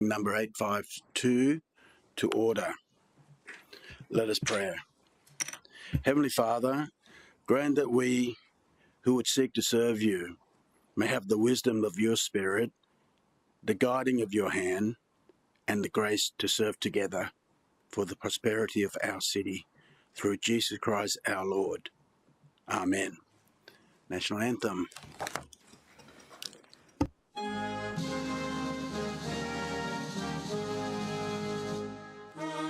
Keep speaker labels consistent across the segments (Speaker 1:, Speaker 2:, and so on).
Speaker 1: Number 852 to order. Let us pray. Heavenly Father, grant that we who would seek to serve you may have the wisdom of your Spirit, the guiding of your hand, and the grace to serve together for the prosperity of our city, through Jesus Christ our Lord. Amen. National Anthem.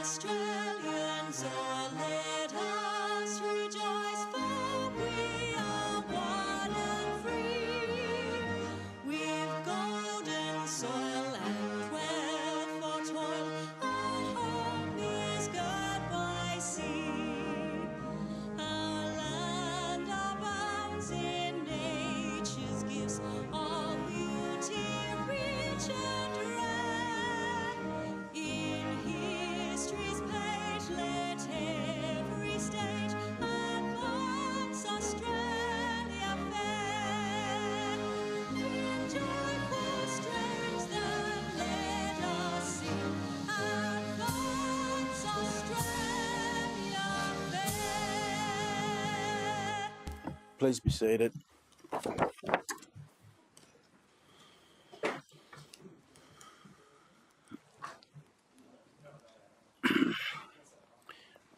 Speaker 2: Australians, oh, let us rejoice, for we are one and free. We've golden soil and wealth for toil, our home is girt by sea. Our land abounds in nature's gifts, all beauty rich and rare. In history's page, let every stage advance Australia fair. In joyful strains that let us sing, advance Australia fair.
Speaker 1: Please be seated.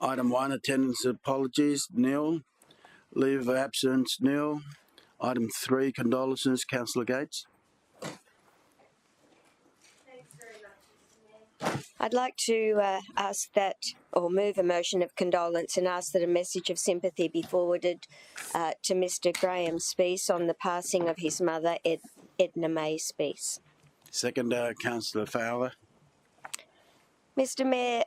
Speaker 1: Item 1, attendance apologies, nil. Leave of absence, nil. Item 3, condolences, Councillor Gates.
Speaker 3: I'd like to ask that, or move a motion of condolence and ask that a message of sympathy be forwarded to Mr. Graham Speis on the passing of his mother, Edna May Speis.
Speaker 1: Second, Councillor Fowler.
Speaker 3: Mr. Mayor,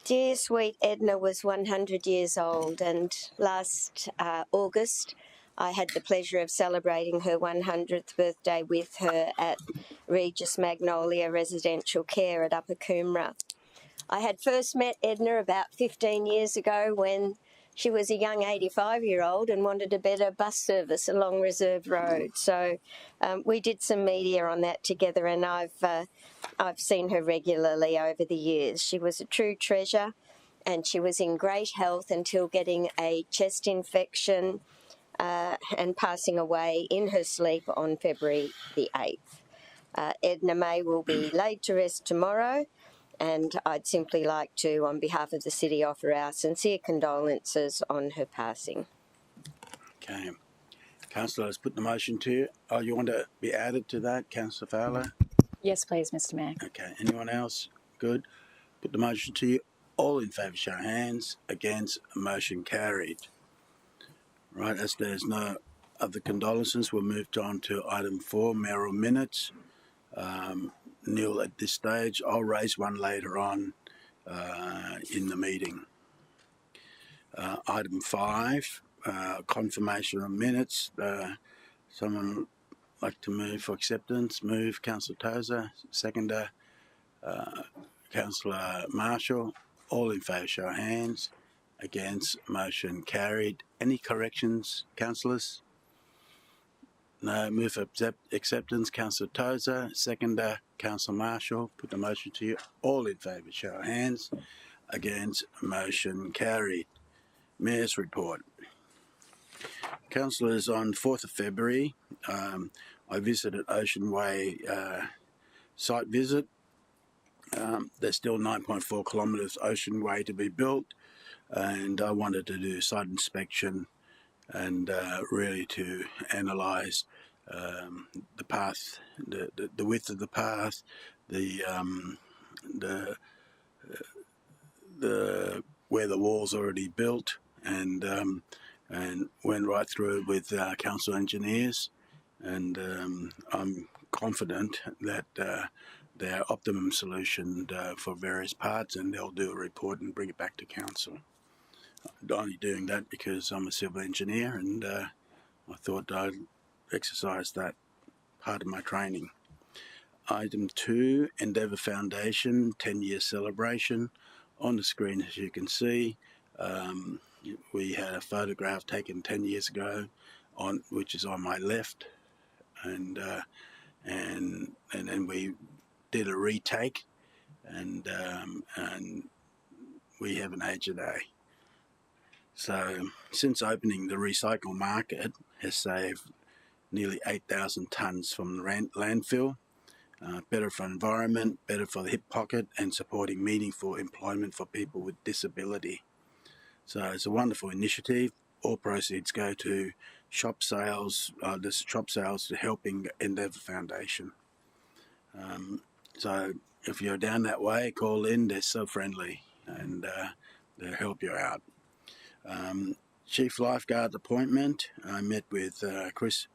Speaker 3: dear sweet Edna was 100 years old, and last August I had the pleasure of celebrating her 100th birthday with her at Regis Magnolia Residential Care at Upper Coomera. I had first met Edna about 15 years ago when she was a young 85-year-old and wanted a better bus service along Reserve Road. So we did some media on that together, and I've seen her regularly over the years. She was a true treasure, and she was in great health until getting a chest infection and passing away in her sleep on February the 8th. Edna May will be laid to rest tomorrow, and I'd simply like to, on behalf of the city, offer our sincere condolences on her passing.
Speaker 1: Okay. Councillor, let's put the motion to you. Oh, you want to be added to that, Councillor Fowler?
Speaker 4: Yes, please, Mr. Mayor.
Speaker 1: Okay. Anyone else? Good. Put the motion to you. All in favour, show hands. Against, motion carried. Right, as there's no other condolences, we'll move on to item 4, mayoral minutes. Nil at this stage. I'll raise one later on in the meeting. Item 5, confirmation of minutes. Someone like to move for acceptance? Move, Councillor Tozer. Seconder, Councillor Marshall. All in favour, show hands. Against, motion carried. Any corrections, councillors? No. Move for acceptance, Councillor Tozer. Seconder, Councillor Marshall. Put the motion to you. All in favour, show of hands. Against, motion carried. Mayor's report. Councillors, on 4th of February, I visited Ocean Way site visit. There's still 9.4 kilometres Ocean Way to be built, and I wanted to do site inspection and really to analyse the path, the width of the path, the where the wall's already built, and went right through with council engineers, and I'm confident that their optimum solution for various parts, and they'll do a report and bring it back to council. I'm only doing that because I'm a civil engineer, and I thought I'd exercise that part of my training. Item 2, Endeavour Foundation 10-year celebration. On the screen, as you can see, we had a photograph taken 10 years ago, which is on my left, and then we did a retake, and we have an age a day. So since opening, the recycle market has saved nearly 8,000 tonnes from the landfill. Better for environment, better for the hip pocket, and supporting meaningful employment for people with disability. So it's a wonderful initiative. All proceeds go to shop sales to helping Endeavour Foundation. So if you're down that way, call in. They're so friendly, and they'll help you out. Chief Lifeguard appointment. I met with Chris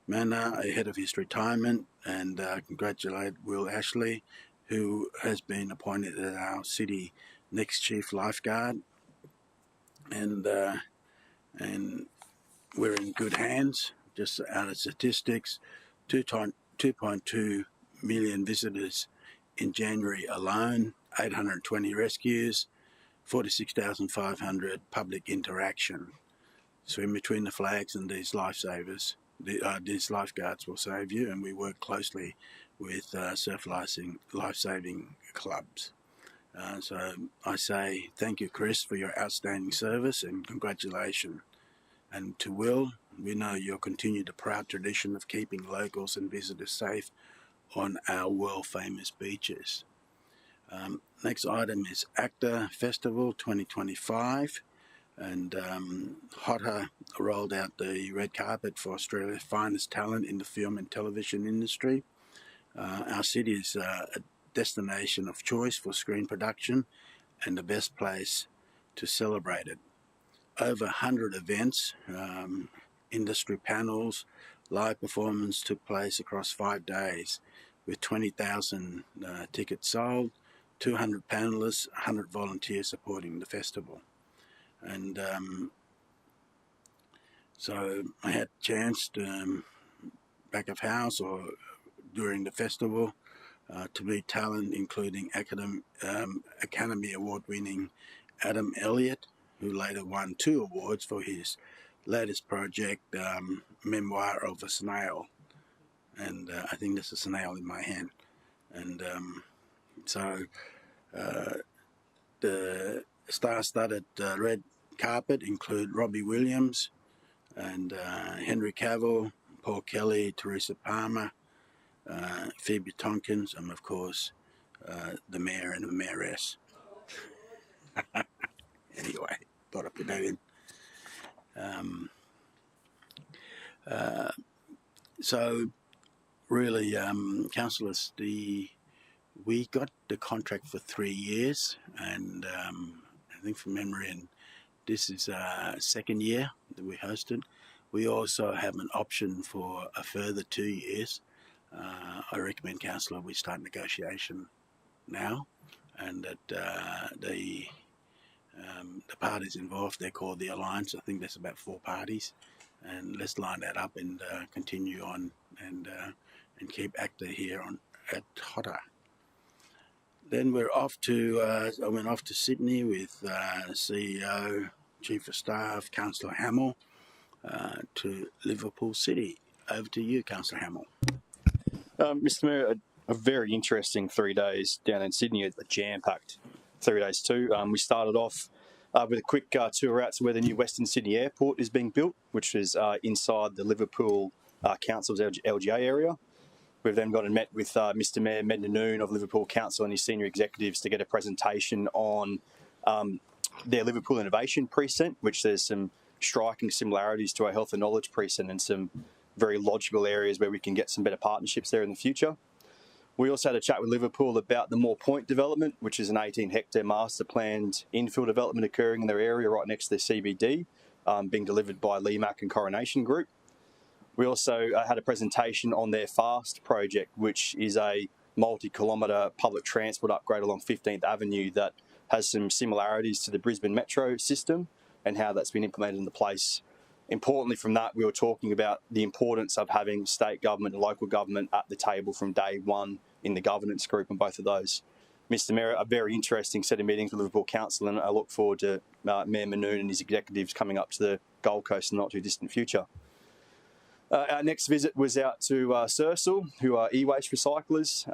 Speaker 1: Manor ahead of his retirement, and congratulate Will Ashley, who has been appointed as our city next Chief Lifeguard, and we're in good hands. Just out of statistics, 2.2 million visitors in January alone, 820 rescues, 46,500 public interaction. Swim between the flags, and these lifesavers, these lifeguards will save you, and we work closely with surf life-saving clubs. So I say thank you, Chris, for your outstanding service, and congratulations. And to Will, we know you'll continue the proud tradition of keeping locals and visitors safe on our world-famous beaches. Next item is ACTA Festival 2025, and Hotta rolled out the red carpet for Australia's finest talent in the film and television industry. Our city is a destination of choice for screen production and the best place to celebrate it. Over 100 events, industry panels, live performance took place across 5 days, with 20,000 tickets sold, 200 panellists, 100 volunteers supporting the festival. And so I had a chance to, back of house or during the festival, to meet talent including Academy Award-winning Adam Elliott, who later won 2 awards for his latest project, Memoir of a Snail. And I think there's a snail in my hand. And so the star-studded red carpet include Robbie Williams and Henry Cavill, Paul Kelly, Teresa Palmer, Phoebe Tompkins, and of course the mayor and the mayoress. Anyway, thought I'd put that in. So really, councillors, we got the contract for 3 years, and I think from memory, and this is our 2nd year that we hosted. We also have an option for a further 2 years. I recommend, councillor, we start negotiation now, and that the parties involved, they're called the Alliance. I think there's about 4 parties, and let's line that up and continue on and keep ACTA here at Hotta. Then we're off to, I went off to Sydney with CEO, Chief of Staff, Councillor Hamill, to Liverpool City. Over to you, Councillor Hamill.
Speaker 4: Mr Mayor, a very interesting 3 days down in Sydney, a jam-packed 3 days too. We started off with a quick tour out to where the new Western Sydney Airport is being built, which is inside the Liverpool Council's LGA area. We've then gone and met with Mr Mayor Mednoon of Liverpool Council and his senior executives to get a presentation on their Liverpool Innovation Precinct, which there's some striking similarities to our Health and Knowledge Precinct and some very logical areas where we can get some better partnerships there in the future. We also had a chat with Liverpool about the Moore Point development, which is an 18-hectare master planned infill development occurring in their area right next to the CBD, being delivered by Lemac and Coronation Group. We also had a presentation on their FAST project, which is a multi-kilometre public transport upgrade along 15th Avenue that has some similarities to the Brisbane Metro system and how that's been implemented into place. Importantly from that, we were talking about the importance of having state government and local government at the table from day one in the governance group on both of those. Mr Mayor, a very interesting set of meetings with Liverpool Council, and I look forward to Mayor Mednoon and his executives coming up to the Gold Coast in the not too distant future. Our next visit was out to Circle, who are e-waste recyclers.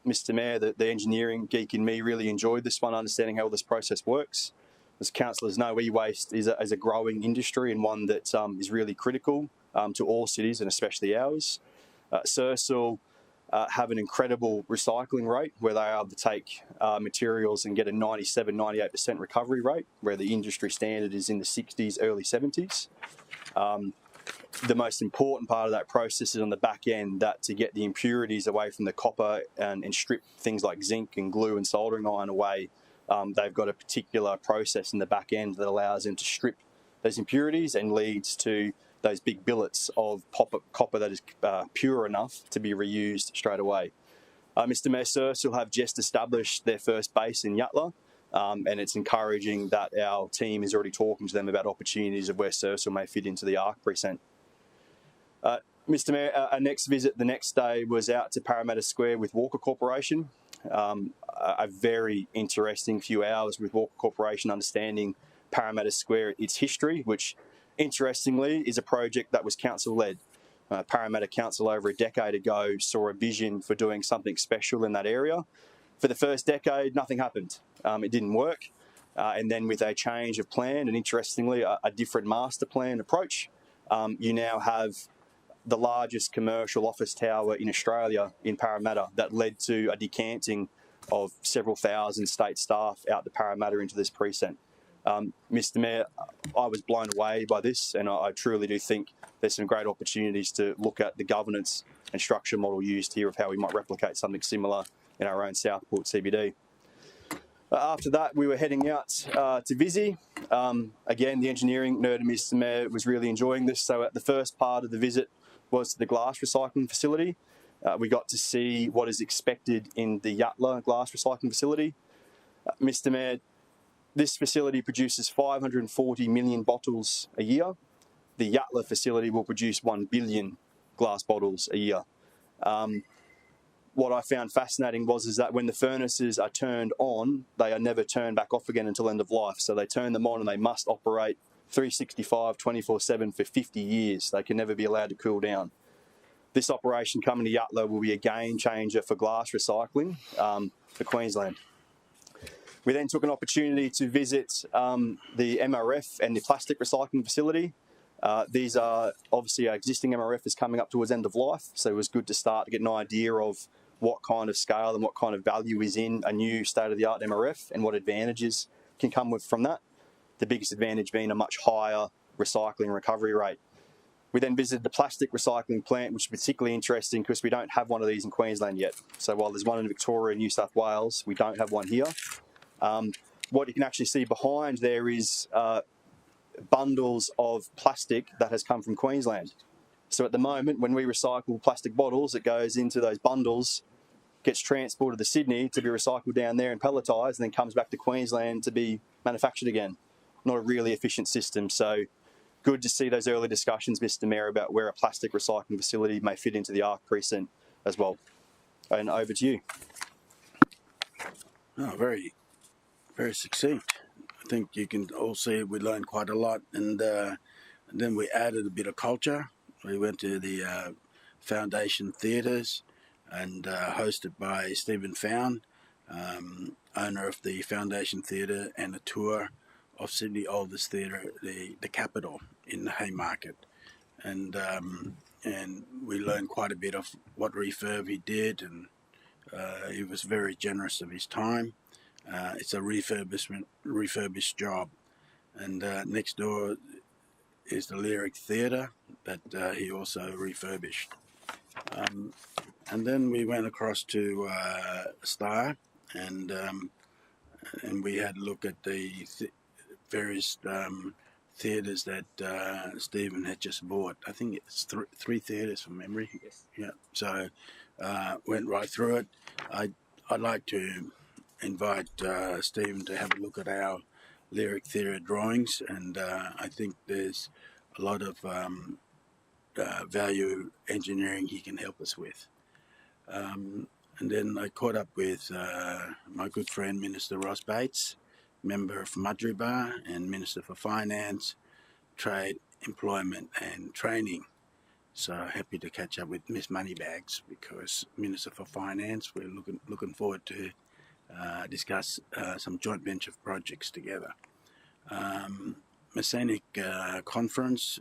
Speaker 4: Mr. Mayor, the engineering geek in me really enjoyed this one, understanding how this process works. As councillors know, e-waste is a growing industry and one that is really critical to all cities and especially ours. Circle have an incredible recycling rate where they are able to take materials and get a 97-98% recovery rate, where the industry standard is in the 60s, early 70s. The most important part of that process is on the back end, that to get the impurities away from the copper and strip things like zinc and glue and soldering iron away, they've got a particular process in the back end that allows them to strip those impurities and leads to those big billets of copper that is pure enough to be reused straight away. Mr. Mayor, Circle have just established their first base in Yatala, and it's encouraging that our team is already talking to them about opportunities of where Circle may fit into the ARC precinct. Mr. Mayor, our next visit the next day was out to Parramatta Square with Walker Corporation. A very interesting few hours with Walker Corporation, understanding Parramatta Square, its history, which interestingly is a project that was council-led. Parramatta Council over a decade ago saw a vision for doing something special in that area. For the first decade, nothing happened. It didn't work. And then with a change of plan and interestingly a different master plan approach, you now have the largest commercial office tower in Australia in Parramatta that led to a decanting of several thousand state staff out to Parramatta into this precinct. Mr. Mayor, I was blown away by this, and I truly do think there's some great opportunities to look at the governance and structure model used here of how we might replicate something similar in our own Southport CBD. After that, we were heading out to Visi. Again, the engineering nerd, Mr. Mayor, was really enjoying this. So at the first part of the visit was the glass recycling facility. We got to see what is expected in the Yatala glass recycling facility. Mr. Mayor, this facility produces 540 million bottles a year. The Yatala facility will produce 1 billion glass bottles a year. What I found fascinating was that when the furnaces are turned on, they are never turned back off again until end of life. So they turn them on and they must operate 365, 24/7 for 50 years. They can never be allowed to cool down. This operation coming to Yatala will be a game changer for glass recycling for Queensland. We then took an opportunity to visit the MRF and the plastic recycling facility. These are obviously our existing MRF is coming up towards end of life, so it was good to start to get an idea of what kind of scale and what kind of value is in a new state-of-the-art MRF and what advantages can come from that. The biggest advantage being a much higher recycling and recovery rate. We then visited the plastic recycling plant, which is particularly interesting because we don't have one of these in Queensland yet. So while there's one in Victoria and New South Wales, we don't have one here. What you can actually see behind there is bundles of plastic that has come from Queensland. So at the moment, when we recycle plastic bottles, it goes into those bundles, gets transported to Sydney to be recycled down there and pelletised, and then comes back to Queensland to be manufactured again. Not a really efficient system. So good to see those early discussions, Mr. Mayor, about where a plastic recycling facility may fit into the ARC precinct as well. And over to you.
Speaker 1: Oh, very, very succinct. I think you can all see we learned quite a lot, and then we added a bit of culture. We went to the Foundation Theatres and hosted by Stephen Found, owner of the Foundation Theatre, and a tour of Sydney oldest theatre, the capital in the Haymarket. And we learned quite a bit of what refurb he did, and he was very generous of his time. It's a refurbished job. And next door is the Lyric Theatre that he also refurbished. And then we went across to Star, and we had a look at the various theatres that Stephen had just bought. I think it's three theatres from memory.
Speaker 4: Yes.
Speaker 1: Yeah. So went right through it. I'd like to invite Stephen to have a look at our Lyric Theatre drawings, and I think there's a lot of value engineering he can help us with. And then I caught up with my good friend Minister Ross Bates, member of Madriba and Minister for Finance, Trade, Employment and Training. So happy to catch up with Miss Moneybags because Minister for Finance. We're looking forward to discuss some joint venture projects together. Messianic Conference,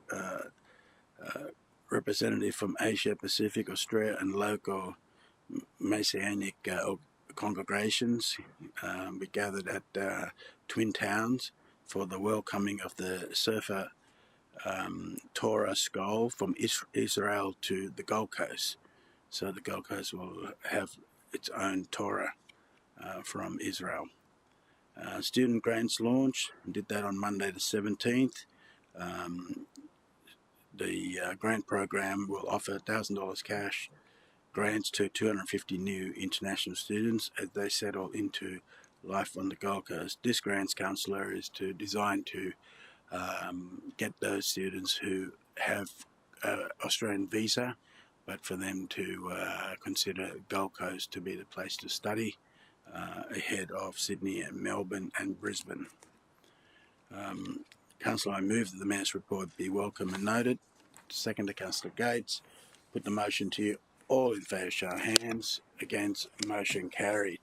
Speaker 1: representative from Asia Pacific, Australia, and local Messianic congregations. We gathered at Twin Towns for the welcoming of the Surfer Torah Scroll from Israel to the Gold Coast. So the Gold Coast will have its own Torah from Israel. Student grants launch, did that on Monday the 17th. The grant program will offer $1,000 cash grants to 250 new international students as they settle into life on the Gold Coast. This grants, Councillor, is designed to get those students who have Australian visa, but for them to consider Gold Coast to be the place to study ahead of Sydney and Melbourne and Brisbane. Councillor, I move that the Mayor's report be welcome and noted. Second to Councillor Gates. Put the motion to you. All in favour, show of hands. Against, motion carried.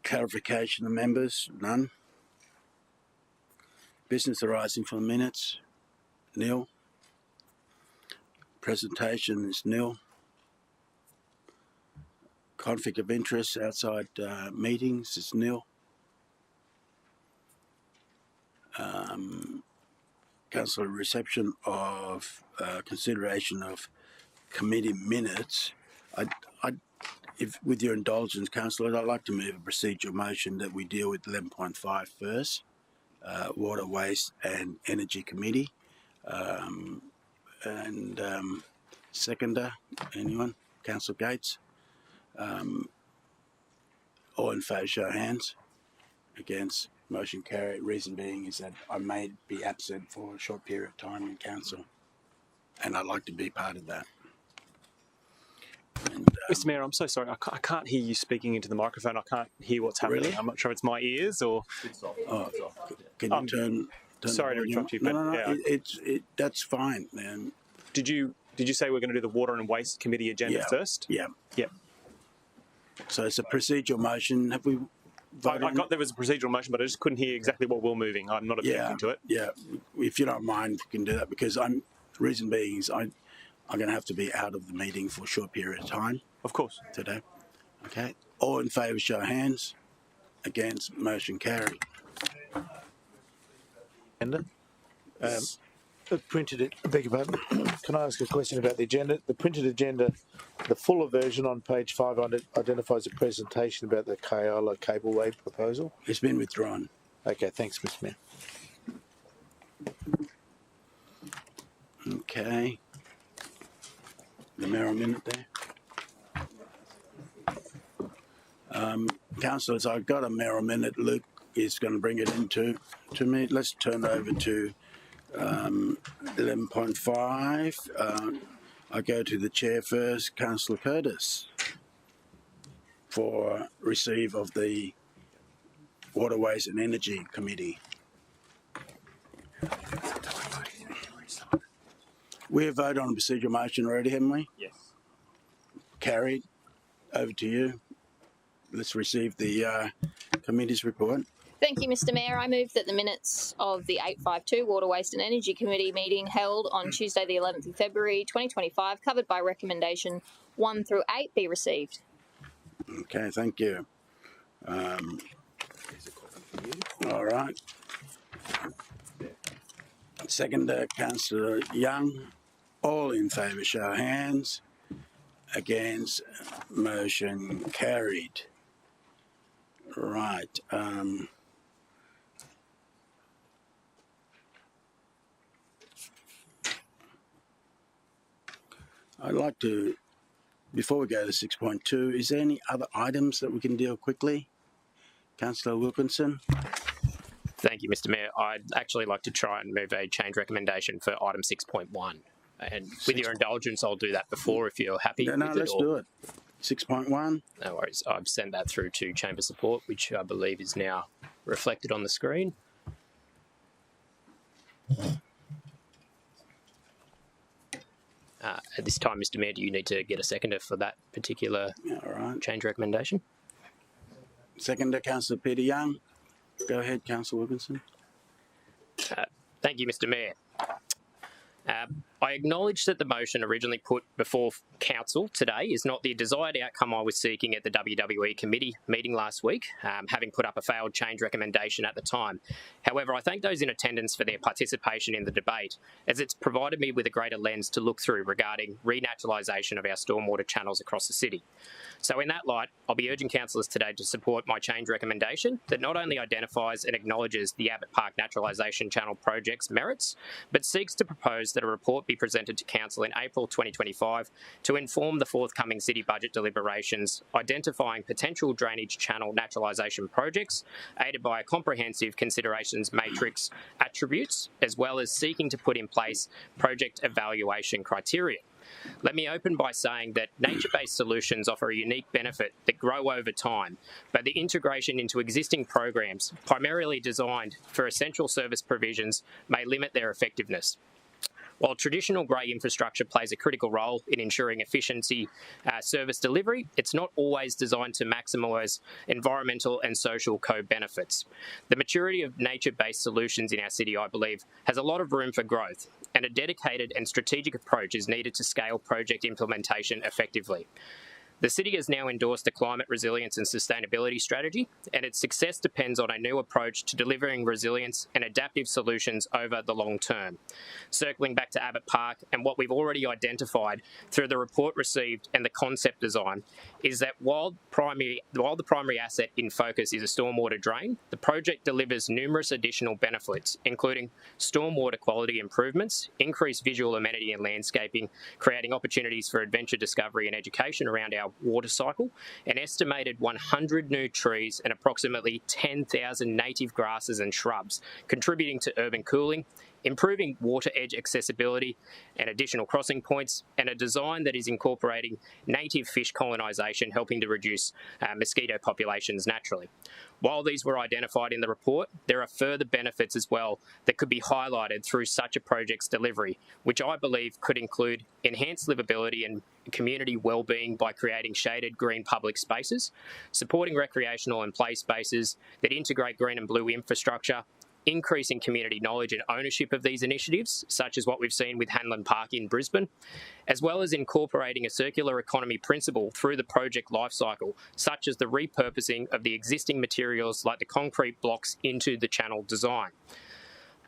Speaker 1: Clarification of members, none. Business arising from minutes, nil. Presentation is nil. Conflict of interest outside meetings is nil. Councillor, reception of consideration of committee minutes. If with your indulgence, Councillor, I'd like to move a procedural motion that we deal with 11.5 first, Water, Waste and Energy Committee. Seconder, anyone? Councillor Gates. All in favour, show of hands. Against, motion carried. Reason being is that I may be absent for a short period of time in council, and I'd like to be part of that. And,
Speaker 5: Mr. Mayor, I'm so sorry. I can't hear you speaking into the microphone. I can't hear what's happening.
Speaker 1: Really?
Speaker 5: I'm not sure if it's my ears or.
Speaker 1: Can you turn
Speaker 5: sorry to interrupt you, but
Speaker 1: no.
Speaker 5: Yeah.
Speaker 1: That's fine, man.
Speaker 5: Did you say we're going to do the Water and Waste Committee agenda first?
Speaker 1: Yeah.
Speaker 5: Yeah.
Speaker 1: So it's a procedural motion. Have we voted?
Speaker 5: I got there was a procedural motion, but I just couldn't hear exactly what we're moving. I'm not objecting to it.
Speaker 1: Yeah. If you don't mind, we can do that because reason being is I'm going to have to be out of the meeting for a short period of time.
Speaker 5: Of course.
Speaker 1: Today. Okay. All in favour, show of hands. Against, motion carried.
Speaker 6: The printed, I beg your pardon. Can I ask a question about the agenda? The printed agenda, the fuller version on page 5 identifies a presentation about the Kayala cableway proposal.
Speaker 1: It's been withdrawn.
Speaker 6: Okay, thanks, Mr. Mayor.
Speaker 1: Okay. The Mayoral minute there. Councillors, I've got a Mayoral minute. Luke is going to bring it into me. Let's turn over to 11.5. I go to the chair first, Councillor Curtis, for receive of the Waterways and Energy Committee. We have voted on a procedural motion already, haven't we?
Speaker 5: Yes.
Speaker 1: Carried. Over to you. Let's receive the committee's report.
Speaker 7: Thank you, Mr. Mayor. I move that the minutes of the 852 Water, Waste and Energy Committee meeting held on Tuesday the 11th of February 2025, covered by recommendation 1 through 8, be received.
Speaker 1: Okay, thank you. All right. Second, Councillor Young. All in favour, show of hands. Against, motion carried. Right. I'd like to, before we go to 6.2, is there any other items that we can deal quickly? Councillor Wilkinson?
Speaker 8: Thank you, Mr. Mayor. I'd actually like to try and move a change recommendation for item 6.1. And with your indulgence, I'll do that before if you're happy.
Speaker 1: No, let's do it. 6.1.
Speaker 8: No worries. I've sent that through to Chamber Support, which I believe is now reflected on the screen. At this time, Mr Mayor, do you need to get a seconder for that particular
Speaker 1: All right.
Speaker 8: change recommendation?
Speaker 1: Seconder, Councillor Peter Young. Go ahead, Councillor Wilkinson.
Speaker 8: Thank you, Mr Mayor. I acknowledge that the motion originally put before Council today is not the desired outcome I was seeking at the WWEC committee meeting last week, having put up a failed change recommendation at the time. However, I thank those in attendance for their participation in the debate, as it's provided me with a greater lens to look through regarding renaturalisation of our stormwater channels across the city. So in that light, I'll be urging councillors today to support my change recommendation that not only identifies and acknowledges the Abbott Park Naturalisation Channel project's merits, but seeks to propose that a report be presented to Council in April 2025 to inform the forthcoming city budget deliberations, identifying potential drainage channel naturalisation projects, aided by a comprehensive considerations matrix attributes, as well as seeking to put in place project evaluation criteria. Let me open by saying that nature-based solutions offer a unique benefit that grow over time, but the integration into existing programs, primarily designed for essential service provisions, may limit their effectiveness. While traditional grey infrastructure plays a critical role in ensuring efficiency service delivery, it's not always designed to maximise environmental and social co-benefits. The maturity of nature-based solutions in our city, I believe, has a lot of room for growth, and a dedicated and strategic approach is needed to scale project implementation effectively. The city has now endorsed a climate resilience and sustainability strategy, and its success depends on a new approach to delivering resilience and adaptive solutions over the long term. Circling back to Abbott Park and what we've already identified through the report received and the concept design is that while the primary asset in focus is a stormwater drain, the project delivers numerous additional benefits, including stormwater quality improvements, increased visual amenity and landscaping, creating opportunities for adventure discovery and education around our water cycle, an estimated 100 new trees and approximately 10,000 native grasses and shrubs, contributing to urban cooling, improving water edge accessibility and additional crossing points, and a design that is incorporating native fish colonisation, helping to reduce mosquito populations naturally. While these were identified in the report, there are further benefits as well that could be highlighted through such a project's delivery, which I believe could include enhanced livability and community wellbeing by creating shaded green public spaces, supporting recreational and play spaces that integrate green and blue infrastructure, increasing community knowledge and ownership of these initiatives, such as what we've seen with Hanlon Park in Brisbane, as well as incorporating a circular economy principle through the project lifecycle, such as the repurposing of the existing materials like the concrete blocks into the channel design.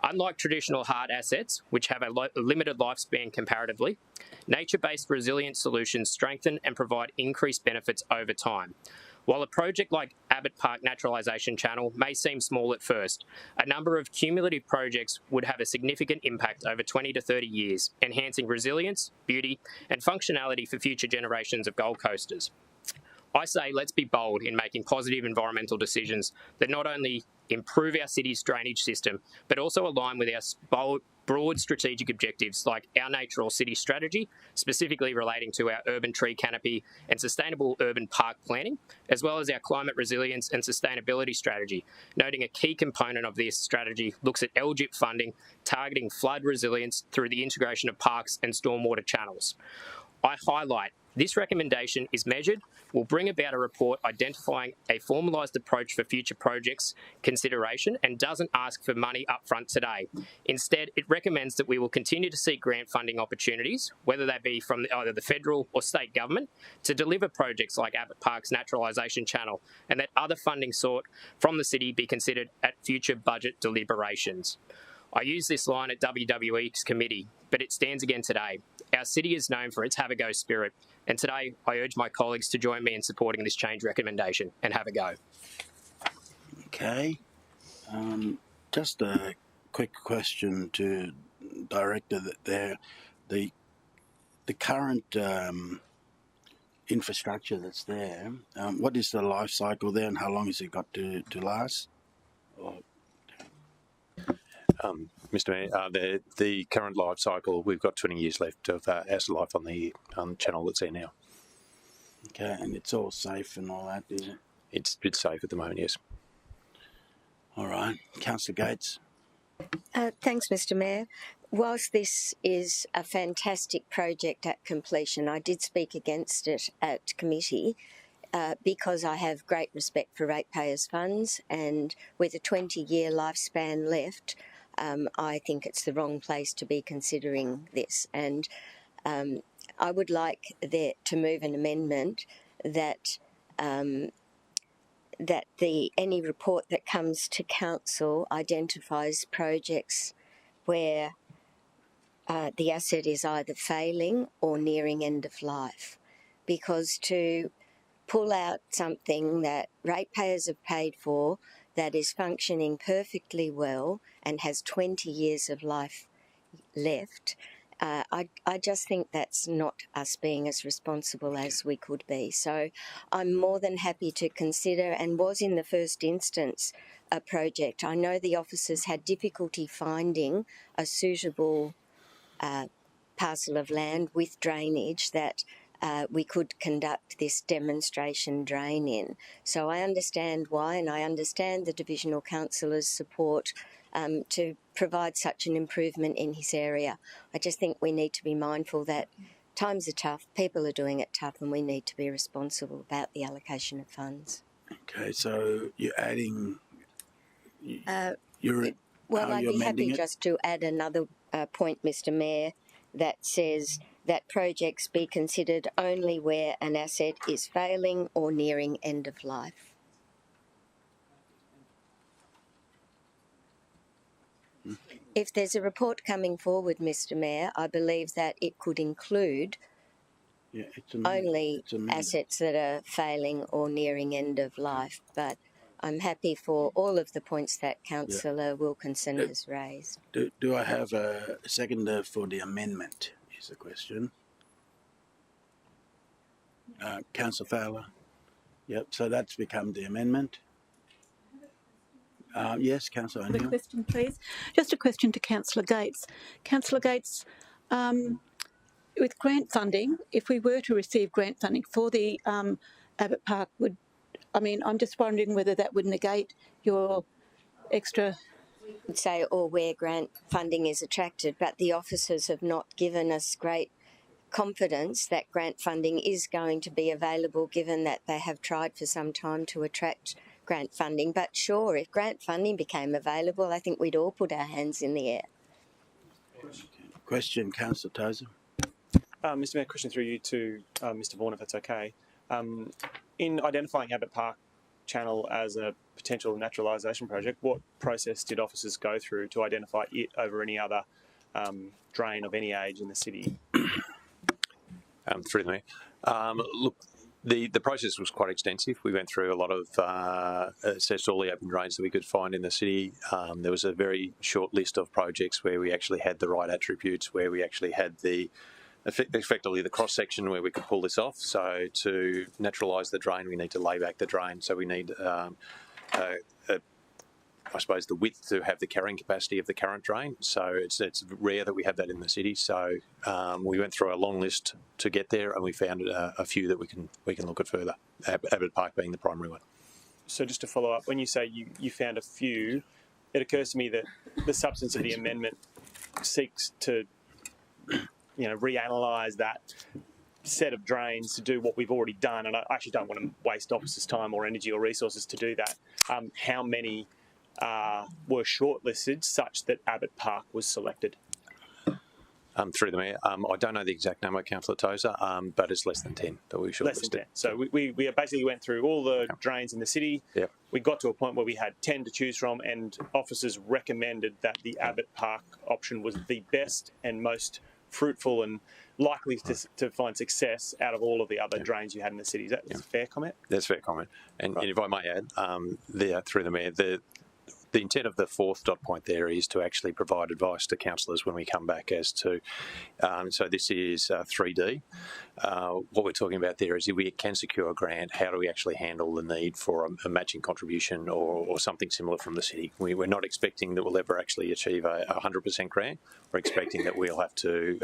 Speaker 8: Unlike traditional hard assets, which have a limited lifespan comparatively, nature-based resilient solutions strengthen and provide increased benefits over time. While a project like Abbott Park Naturalisation Channel may seem small at first, a number of cumulative projects would have a significant impact over 20 to 30 years, enhancing resilience, beauty and functionality for future generations of Gold Coasters. I say let's be bold in making positive environmental decisions that not only improve our city's drainage system, but also align with our broad strategic objectives like our Natural City strategy, specifically relating to our urban tree canopy and sustainable urban park planning, as well as our climate resilience and sustainability strategy, noting a key component of this strategy looks at LGIP funding, targeting flood resilience through the integration of parks and stormwater channels. I highlight this recommendation is measured, will bring about a report identifying a formalised approach for future projects consideration and doesn't ask for money upfront today. Instead, it recommends that we will continue to seek grant funding opportunities, whether that be from either the federal or state government, to deliver projects like Abbott Park's Naturalisation Channel, and that other funding sought from the city be considered at future budget deliberations. I use this line at WWEC's committee, but it stands again today. Our city is known for its have-a-go spirit, and today I urge my colleagues to join me in supporting this change recommendation and have a go.
Speaker 1: Okay. Just a quick question to Director there. The current infrastructure that's there, what is the life cycle there and how long has it got to last? Or
Speaker 9: Mr Mayor, the current life cycle, we've got 20 years left of asset life on the channel that's there now.
Speaker 1: Okay, and it's all safe and all that, is it?
Speaker 9: It's safe at the moment, yes.
Speaker 1: All right. Councillor Gates.
Speaker 3: Thanks, Mr. Mayor. Whilst this is a fantastic project at completion, I did speak against it at committee because I have great respect for ratepayers' funds, and with a 20-year lifespan left, I think it's the wrong place to be considering this. And I would like there to move an amendment that that any report that comes to council identifies projects where the asset is either failing or nearing end of life, because to pull out something that ratepayers have paid for that is functioning perfectly well and has 20 years of life left, I just think that's not us being as responsible as we could be. So I'm more than happy to consider, and was in the first instance, a project. I know the officers had difficulty finding a suitable parcel of land with drainage that we could conduct this demonstration drain in. So I understand why, and I understand the Divisional Councillor's support to provide such an improvement in his area. I just think we need to be mindful that times are tough, people are doing it tough, and we need to be responsible about the allocation of funds.
Speaker 1: Okay, so you're adding...
Speaker 3: Well, I'd be happy
Speaker 1: it?
Speaker 3: just to add another point, Mr. Mayor, that says that projects be considered only where an asset is failing or nearing end of life. If there's a report coming forward, Mr. Mayor, I believe that it could include only assets that are failing or nearing end of life, but I'm happy for all of the points that Councillor Wilkinson has raised.
Speaker 1: Do I have a seconder for the amendment, is the question. Councillor Fowler? Yep, so that's become the amendment. Yes, Councillor O'Neill.
Speaker 10: A question, please. Just a question to Councillor Gates. Councillor Gates, with grant funding, if we were to receive grant funding for the Abbott Park, I'm just wondering whether that would negate your extra...
Speaker 3: I'd say or where grant funding is attracted, but the officers have not given us great confidence that grant funding is going to be available, given that they have tried for some time to attract grant funding. But sure, if grant funding became available, I think we'd all put our hands in the air.
Speaker 1: Question, Councillor Tozer.
Speaker 5: Mr Mayor, question through you to Mr Vaughan, if that's okay. In identifying Abbott Park Channel as a potential naturalisation project, what process did officers go through to identify it over any other drain of any age in the city?
Speaker 9: Through the Mayor. Look, the process was quite extensive. We went through a lot of, assessed all the open drains that we could find in the city. There was a very short list of projects where we actually had the right attributes, where we actually had the effectively the cross-section where we could pull this off. So to naturalise the drain, we need to lay back the drain. So we need, I suppose, the width to have the carrying capacity of the current drain. So it's rare that we have that in the city. So we went through a long list to get there, and we found a few that we can look at further. Abbott Park being the primary one.
Speaker 5: So just to follow up, when you say you found a few, it occurs to me that the substance of the amendment seeks to reanalyse that set of drains to do what we've already done, and I actually don't want to waste officers' time or energy or resources to do that. How many were shortlisted such that Abbott Park was selected?
Speaker 9: Through the Mayor, I don't know the exact number, Councillor Tozer, but it's less than 10 that we shortlisted.
Speaker 5: Less than 10. So we basically went through all the drains in the city. Yep. We got to a point where we had 10 to choose from, and officers recommended that the Abbott Park option was the best and most fruitful and likely to find success out of all of the other drains you had in the city. Is that a fair comment?
Speaker 9: That's a fair comment. And if I may add, through the Mayor, the intent of the fourth dot point there is to actually provide advice to councillors when we come back as to, so this is 3D. What we're talking about there is if we can secure a grant, how do we actually handle the need for a matching contribution or something similar from the city? We're not expecting that we'll ever actually achieve a 100% grant. We're expecting that we'll have to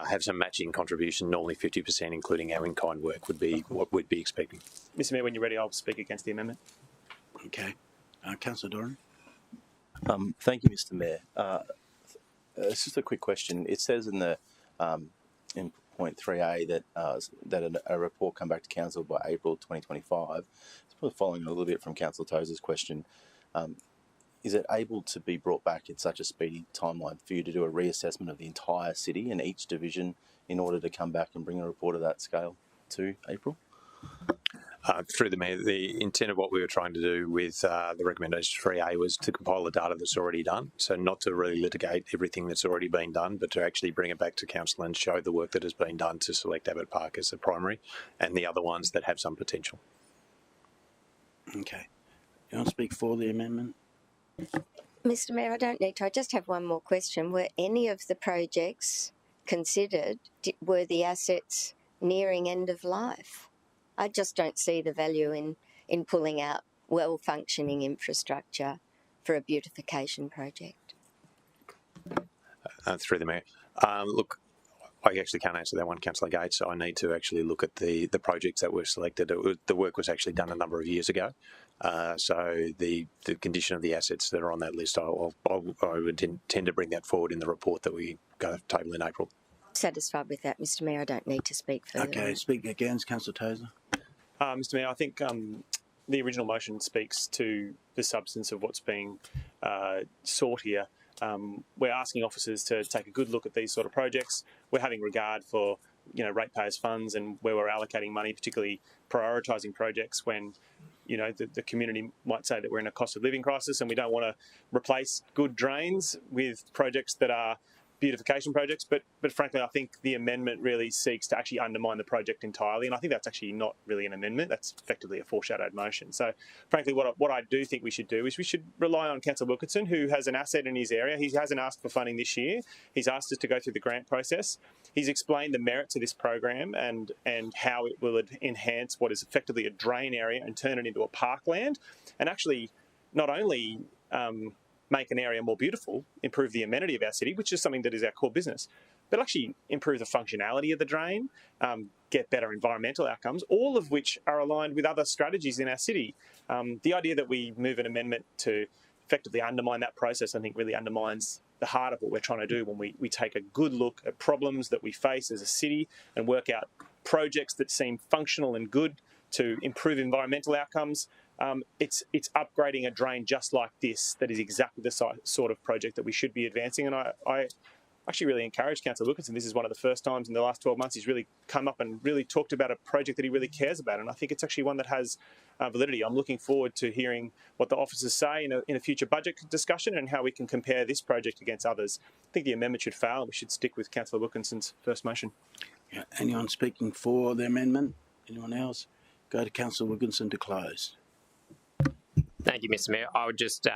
Speaker 9: have some matching contribution. Normally 50%, including our in-kind work, would be what we'd be expecting.
Speaker 5: Mr Mayor, when you're ready, I'll speak against the amendment.
Speaker 1: Okay. Councillor Doran.
Speaker 11: Thank you, Mr Mayor. It's just a quick question. It says in the in point 3A that a report come back to council by April 2025. It's probably following a little bit from Councillor Tozer's question. Is it able to be brought back in such a speedy timeline for you to do a reassessment of the entire city and each division in order to come back and bring a report of that scale to April?
Speaker 9: Through the Mayor, the intent of what we were trying to do with the recommendation 3A was to compile the data that's already done, so not to really litigate everything that's already been done, but to actually bring it back to council and show the work that has been done to select Abbott Park as the primary and the other ones that have some potential.
Speaker 1: Okay. You want to speak for the amendment?
Speaker 3: Mr Mayor, I don't need to. I just have one more question. Were any of the projects considered, were the assets nearing end of life? I just don't see the value in pulling out well-functioning infrastructure for a beautification project.
Speaker 9: Through the Mayor. Look, I actually can't answer that one, Councillor Gates. I need to actually look at the projects that were selected. The work was actually done a number of years ago. So the condition of the assets that are on that list, I would tend to bring that forward in the report that we go table in April.
Speaker 3: Satisfied with that, Mr Mayor. I don't need to speak further.
Speaker 1: Okay, speak against Councillor Tozer.
Speaker 5: Mr Mayor, I think the original motion speaks to the substance of what's being sought here. We're asking officers to take a good look at these sort of projects. We're having regard for ratepayers' funds and where we're allocating money, particularly prioritising projects when the community might say that we're in a cost of living crisis and we don't want to replace good drains with projects that are beautification projects, but frankly, I think the amendment really seeks to actually undermine the project entirely, and I think that's actually not really an amendment. That's effectively a foreshadowed motion. So, frankly, what I do think we should do is we should rely on Councillor Wilkinson, who has an asset in his area. He hasn't asked for funding this year. He's asked us to go through the grant process. He's explained the merits of this program and how it will enhance what is effectively a drain area and turn it into a parkland, and actually not only make an area more beautiful, improve the amenity of our city, which is something that is our core business, but actually improve the functionality of the drain, get better environmental outcomes, all of which are aligned with other strategies in our city. The idea that we move an amendment to effectively undermine that process, I think, really undermines the heart of what we're trying to do when we take a good look at problems that we face as a city and work out projects that seem functional and good to improve environmental outcomes. It's upgrading a drain just like this that is exactly the sort of project that we should be advancing. And I actually really encourage Councillor Wilkinson. This is one of the first times in the last 12 months he's really come up and really talked about a project that he really cares about. And I think it's actually one that has validity. I'm looking forward to hearing what the officers say in a future budget discussion and how we can compare this project against others. I think the amendment should fail and we should stick with Councillor Wilkinson's first motion.
Speaker 1: Yeah. Anyone speaking for the amendment? Anyone else? Go to Councillor Wilkinson to close.
Speaker 8: Thank you, Mr Mayor. I would just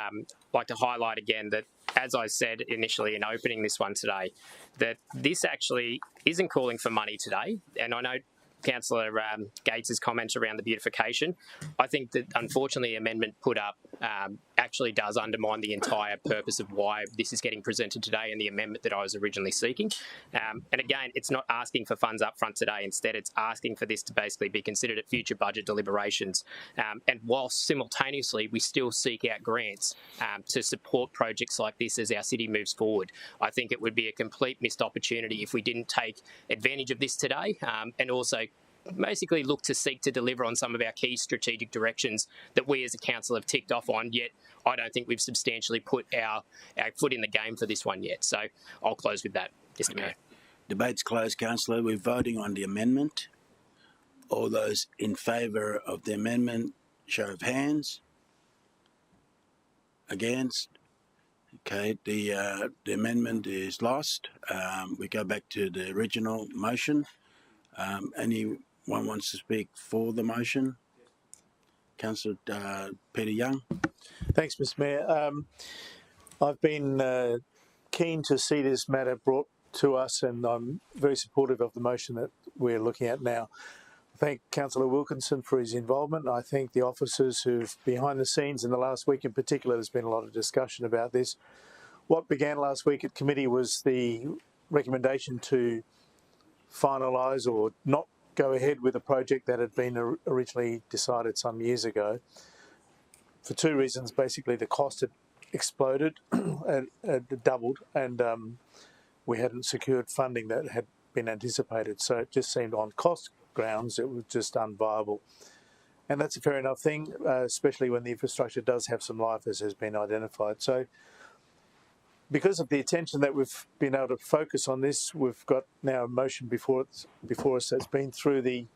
Speaker 8: like to highlight again that, as I said initially in opening this one today, that this actually isn't calling for money today. And I know Councillor Gates' comments around the beautification. I think that, unfortunately, the amendment put up actually does undermine the entire purpose of why this is getting presented today and the amendment that I was originally seeking. And again, it's not asking for funds up front today. Instead, it's asking for this to basically be considered at future budget deliberations. And whilst simultaneously we still seek out grants to support projects like this as our city moves forward, I think it would be a complete missed opportunity if we didn't take advantage of this today and also basically look to seek to deliver on some of our key strategic directions that we as a council have ticked off on, yet I don't think we've substantially put our foot in the game for this one yet. So I'll close with that, Mr Mayor.
Speaker 1: Debate's closed, Councillor. We're voting on the amendment. All those in favour of the amendment, show of hands. Against? Okay, the amendment is lost. We go back to the original motion. Anyone wants to speak for the motion? Councillor Peter Young.
Speaker 6: Thanks, Mr Mayor. I've been keen to see this matter brought to us, and I'm very supportive of the motion that we're looking at now. I thank Councillor Wilkinson for his involvement. I thank the officers who've, behind the scenes in the last week in particular, there's been a lot of discussion about this. What began last week at committee was the recommendation to finalise or not go ahead with a project that had been originally decided some years ago for two reasons. Basically, the cost had exploded, had doubled, and we hadn't secured funding that had been anticipated. So it just seemed on cost grounds it was just unviable. And that's a fair enough thing, especially when the infrastructure does have some life, as has been identified. So because of the attention that we've been able to focus on this, we've got now a motion before us that's been through the,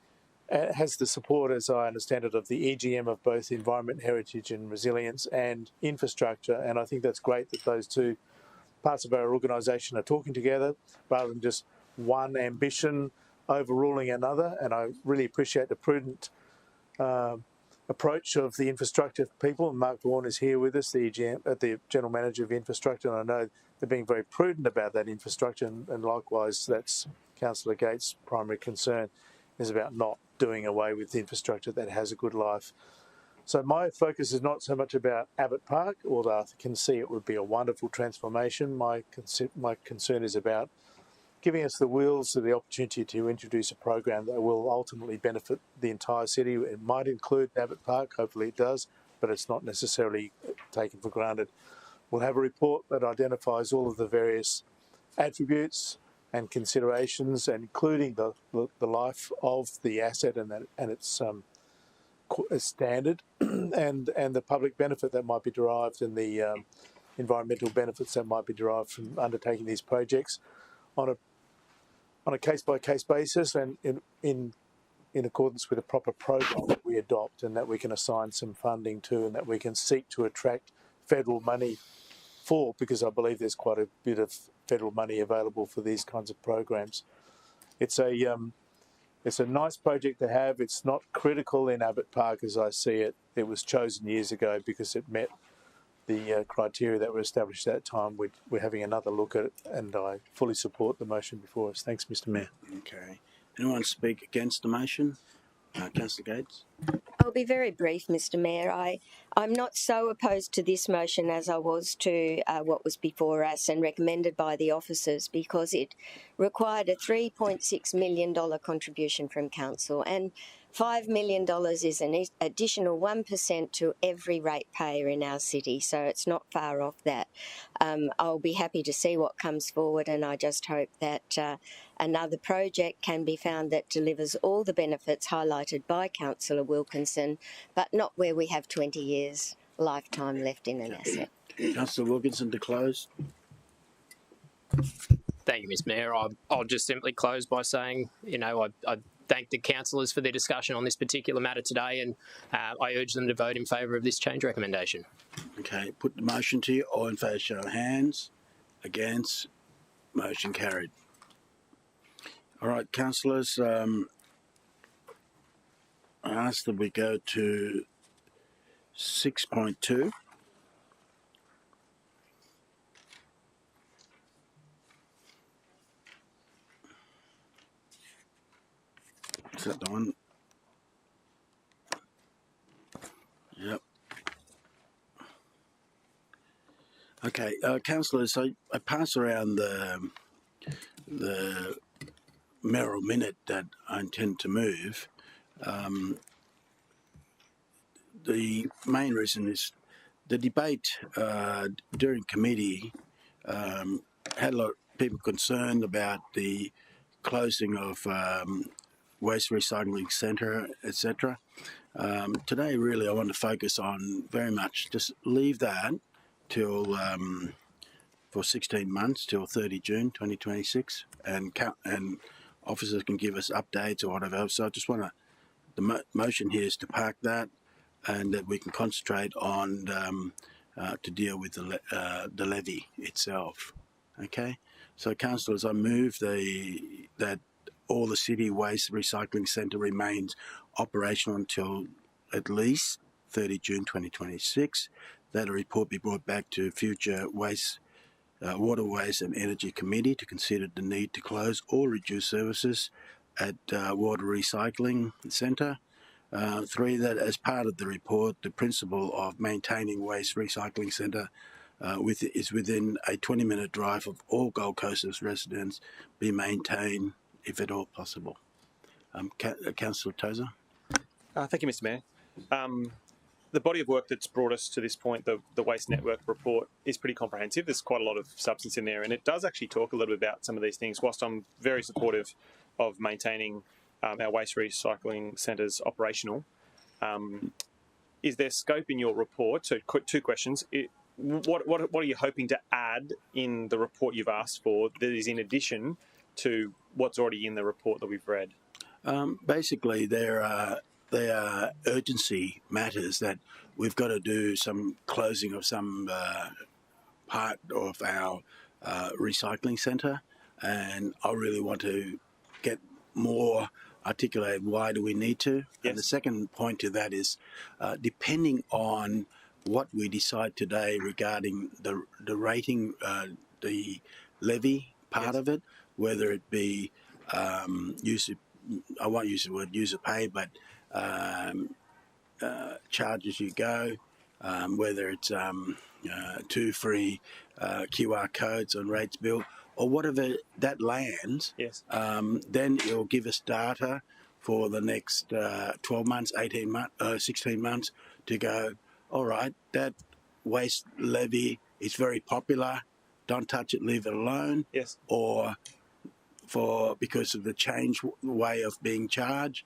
Speaker 6: has the support, as I understand it, of the EGM of both Environment, Heritage and Resilience and Infrastructure. And I think that's great that those two parts of our organisation are talking together rather than just one ambition overruling another. And I really appreciate the prudent approach of the infrastructure people. And Mark Vaughan is here with us, the EGM, the General Manager of Infrastructure, and I know they're being very prudent about that infrastructure, and likewise that's Councillor Gates' primary concern is about not doing away with the infrastructure that has a good life. So my focus is not so much about Abbott Park, although I can see it would be a wonderful transformation. My concern is about giving us the wheels to the opportunity to introduce a program that will ultimately benefit the entire city. It might include Abbott Park, hopefully it does, but it's not necessarily taken for granted. We'll have a report that identifies all of the various attributes and considerations, including the life of the asset and its standard, and the public benefit that might be derived and the environmental benefits that might be derived from undertaking these projects on a case-by-case basis and in accordance with a proper program that we adopt and that we can assign some funding to and that we can seek to attract federal money for, because I believe there's quite a bit of federal money available for these kinds of programs. It's a nice project to have. It's not critical in Abbott Park as I see it. It was chosen years ago because it met the criteria that were established at that time. We're having another look at it, and I fully support the motion before us. Thanks, Mr Mayor.
Speaker 1: Okay. Anyone speak against the motion? Councillor Gates?
Speaker 3: I'll be very brief, Mr Mayor. I'm not so opposed to this motion as I was to what was before us and recommended by the officers, because it required a $3.6 million contribution from Council, and $5 million is an additional 1% to every ratepayer in our city, so it's not far off that. I'll be happy to see what comes forward, and I just hope that another project can be found that delivers all the benefits highlighted by Councillor Wilkinson, but not where we have 20 years lifetime left in an asset.
Speaker 1: Councillor Wilkinson to close.
Speaker 8: Thank you, Ms Mayor. I'll just simply close by saying, I thank the councillors for their discussion on this particular matter today, and I urge them to vote in favour of this change recommendation.
Speaker 1: Okay, put the motion to you. All in favour, show of hands. Against, motion carried. All right, councillors, I ask that we go to 6.2. Is that the one? Yep. Okay, councillors, I pass around the mayoral minute that I intend to move. The main reason is the debate during committee had a lot of people concerned about the closing of waste recycling centre, etc. Today, really, I want to focus on very much just leave that till for 16 months till 30 June 2026, and officers can give us updates or whatever. So I just want to, the motion here is to park that, and that we can concentrate on to deal with the levy itself. Okay, so councillors, I move that all the city waste recycling centre remains operational until at least 30 June 2026. That a report be brought back to future Waterways and Energy Committee to consider the need to close or reduce services at Water Recycling Centre. 3, that as part of the report, the principle of maintaining waste recycling centre is within a 20-minute drive of all Gold Coast residents be maintained if at all possible. Councillor Tozer.
Speaker 5: Thank you, Mr. Mayor. The body of work that's brought us to this point, the Waste Network report, is pretty comprehensive. There's quite a lot of substance in there, and it does actually talk a little bit about some of these things. Whilst I'm very supportive of maintaining our waste recycling centres operational, is there scope in your report? So, two questions. What are you hoping to add in the report you've asked for that is in addition to what's already in the report that we've read?
Speaker 1: Basically, there are urgency matters that we've got to do some closing of some part of our recycling centre, and I really want to get more articulated why do we need to.
Speaker 5: Yes.
Speaker 1: And the second point to that is depending on what we decide today regarding the rating, the levy part of it, whether it be I won't use the word user pay, but charge as you go, whether it's 2 free QR codes on rates bill, or whatever that lands,
Speaker 5: Yes.
Speaker 1: then it'll give us data for the next 12 months, 18 months, 16 months to go, all right, that waste levy is very popular, don't touch it, leave it alone.
Speaker 5: Yes.
Speaker 1: Or because of the change way of being charged,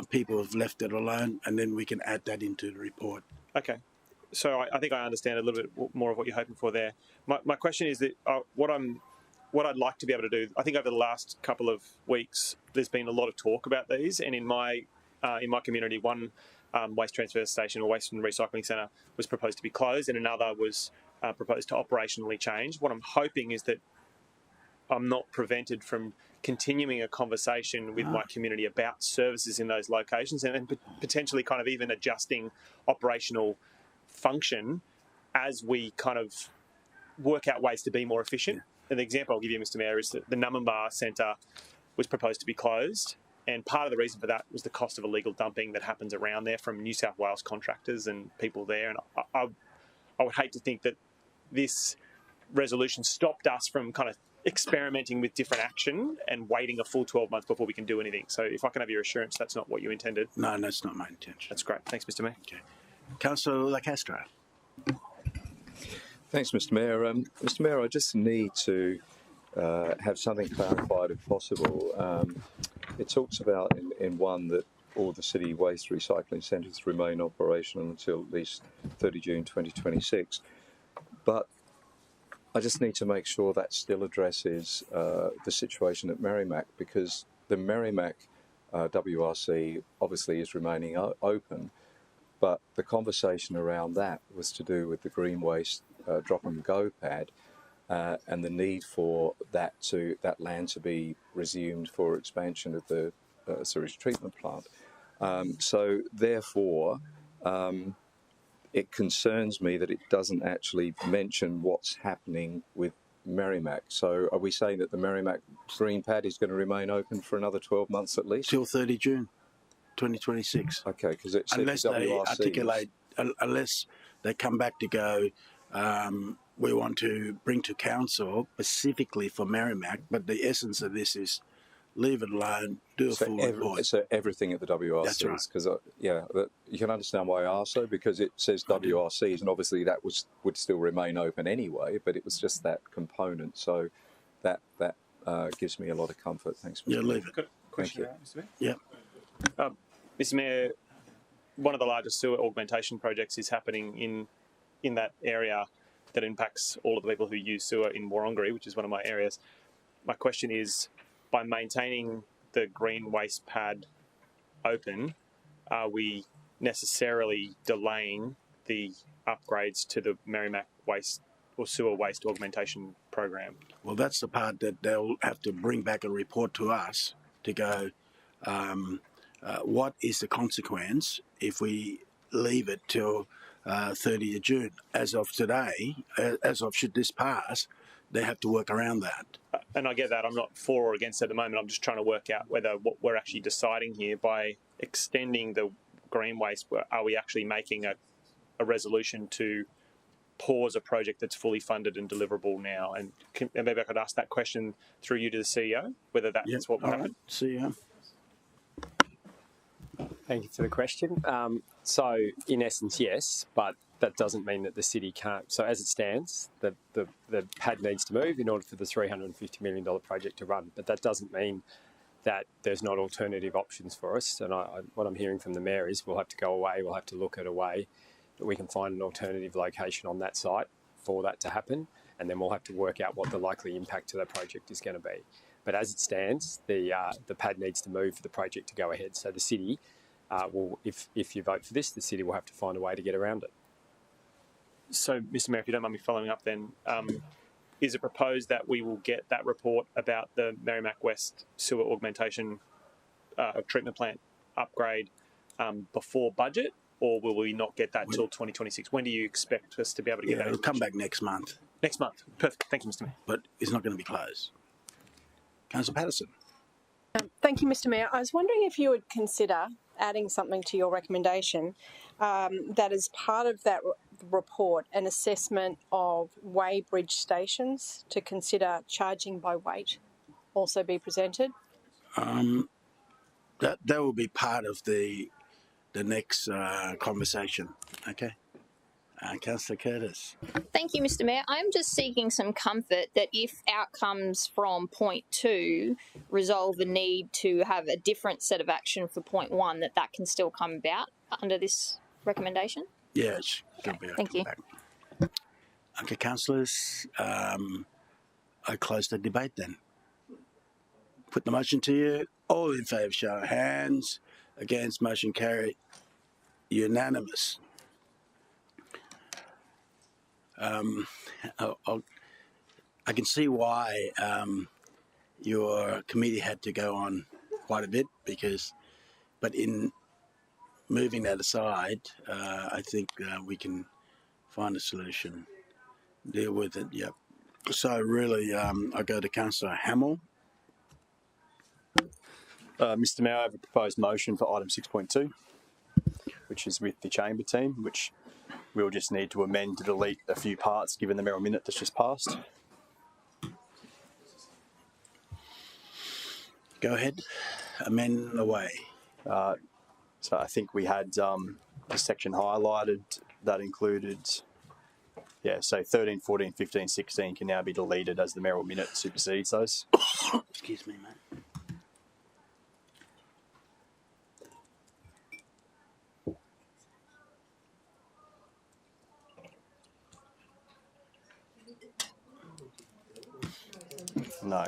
Speaker 1: people have left it alone, and then we can add that into the report.
Speaker 5: Okay. So I think I understand a little bit more of what you're hoping for there. My question is that what I'd like to be able to do, I think over the last couple of weeks, there's been a lot of talk about these, and in my community, one waste transfer station or waste and recycling centre was proposed to be closed, and another was proposed to operationally change. What I'm hoping is that I'm not prevented from continuing a conversation with my community about services in those locations, and potentially kind of even adjusting operational function as we kind of work out ways to be more efficient. And the example I'll give you, Mr. Mayor, is that the Numbamba Centre was proposed to be closed, and part of the reason for that was the cost of illegal dumping that happens around there from New South Wales contractors and people there. And I would hate to think that this resolution stopped us from kind of experimenting with different action and waiting a full 12 months before we can do anything. So if I can have your assurance that's not what you intended.
Speaker 1: No, that's not my intention.
Speaker 5: That's great. Thanks, Mr. Mayor.
Speaker 1: Okay. Councillor Lacastro.
Speaker 12: Thanks, Mr. Mayor. Mr. Mayor, I just need to have something clarified if possible. It talks about in one that all the city waste recycling centres remain operational until at least 30 June 2026. But I just need to make sure that still addresses the situation at Merrimack, because the Merrimack WRC obviously is remaining open, but the conversation around that was to do with the green waste drop and go pad and the need for that land to be resumed for expansion of the sewage treatment plant. So therefore, it concerns me that it doesn't actually mention what's happening with Merrimack. So are we saying that the Merrimack green pad is going to remain open for another 12 months at least?
Speaker 1: Till 30 June 2026.
Speaker 12: Okay, because it said
Speaker 1: unless
Speaker 12: the
Speaker 1: they
Speaker 12: WRC
Speaker 1: articulate, unless they come back to go, we want to bring to council specifically for Merrimack, but the essence of this is leave it alone, do a full report.
Speaker 12: So everything at the WRCs.
Speaker 1: That's right.
Speaker 12: Because you can understand why I asked so, because it says WRCs, and obviously that would still remain open anyway. But it was just that component, so that gives me a lot of comfort. Thanks, Mr.
Speaker 1: Yeah, leave it.
Speaker 5: Got a question, Mr. Mayor?
Speaker 1: Yeah.
Speaker 5: Mr. Mayor, one of the largest sewer augmentation projects is happening in that area that impacts all of the people who use sewer in Wurundjeri, which is one of my areas. My question is, by maintaining the green waste pad open, are we necessarily delaying the upgrades to the Merrimack waste or sewer waste augmentation program?
Speaker 1: Well, that's the part that they'll have to bring back a report to us to go, what is the consequence if we leave it till 30th of June? As of today, should this pass, they have to work around that.
Speaker 5: And I get that. I'm not for or against at the moment. I'm just trying to work out whether what we're actually deciding here by extending the green waste, are we actually making a resolution to pause a project that's fully funded and deliverable now? And maybe I could ask that question through you to the CEO, whether that's what will happen.
Speaker 1: CEO.
Speaker 13: Thank you for the question. So, in essence, yes, but that doesn't mean that the city can't. So, as it stands, the pad needs to move in order for the $350 million project to run. But that doesn't mean that there's not alternative options for us. And what I'm hearing from the Mayor is we'll have to go away, we'll have to look at a way that we can find an alternative location on that site for that to happen. And then we'll have to work out what the likely impact to that project is going to be. But as it stands, the pad needs to move for the project to go ahead. So the city will, if you vote for this, the city will have to find a way to get around it.
Speaker 5: So, Mr. Mayor, if you don't mind me following up then, is it proposed that we will get that report about the Merrimack West sewer augmentation treatment plant upgrade before budget, or will we not get that till 2026? When do you expect us to be able to get that?
Speaker 1: It'll come back next month.
Speaker 5: Next month. Perfect. Thank you, Mr. Mayor.
Speaker 1: But it's not going to be closed. Councillor Patterson.
Speaker 14: Thank you, Mr. Mayor. I was wondering if you would consider adding something to your recommendation that is part of that report, an assessment of weighbridge stations to consider charging by weight also be presented?
Speaker 1: That will be part of the next conversation. Okay. Councillor Curtis.
Speaker 7: Thank you, Mr. Mayor. I'm just seeking some comfort that if outcomes from point 2 resolve the need to have a different set of action for point 1, that can still come about under this recommendation?
Speaker 1: Yes. Okay,
Speaker 7: thank you.
Speaker 1: Okay, councillors, I close the debate then. Put the motion to you. All in favour, show of hands. Against, motion carried. Unanimous. I can see why your committee had to go on quite a bit but in moving that aside, I think we can find a solution, deal with it. Yep. So really, I go to Councillor Hamill.
Speaker 4: Mr. Mayor, I have a proposed motion for item 6.2, which is with the chamber team, which we'll just need to amend to delete a few parts given the mayoral minute that's just passed.
Speaker 1: Go ahead, amend away.
Speaker 4: So I think we had the section highlighted that included, so 13, 14, 15, 16 can now be deleted as the mayoral minute supersedes those.
Speaker 1: Excuse me, mate.
Speaker 4: No,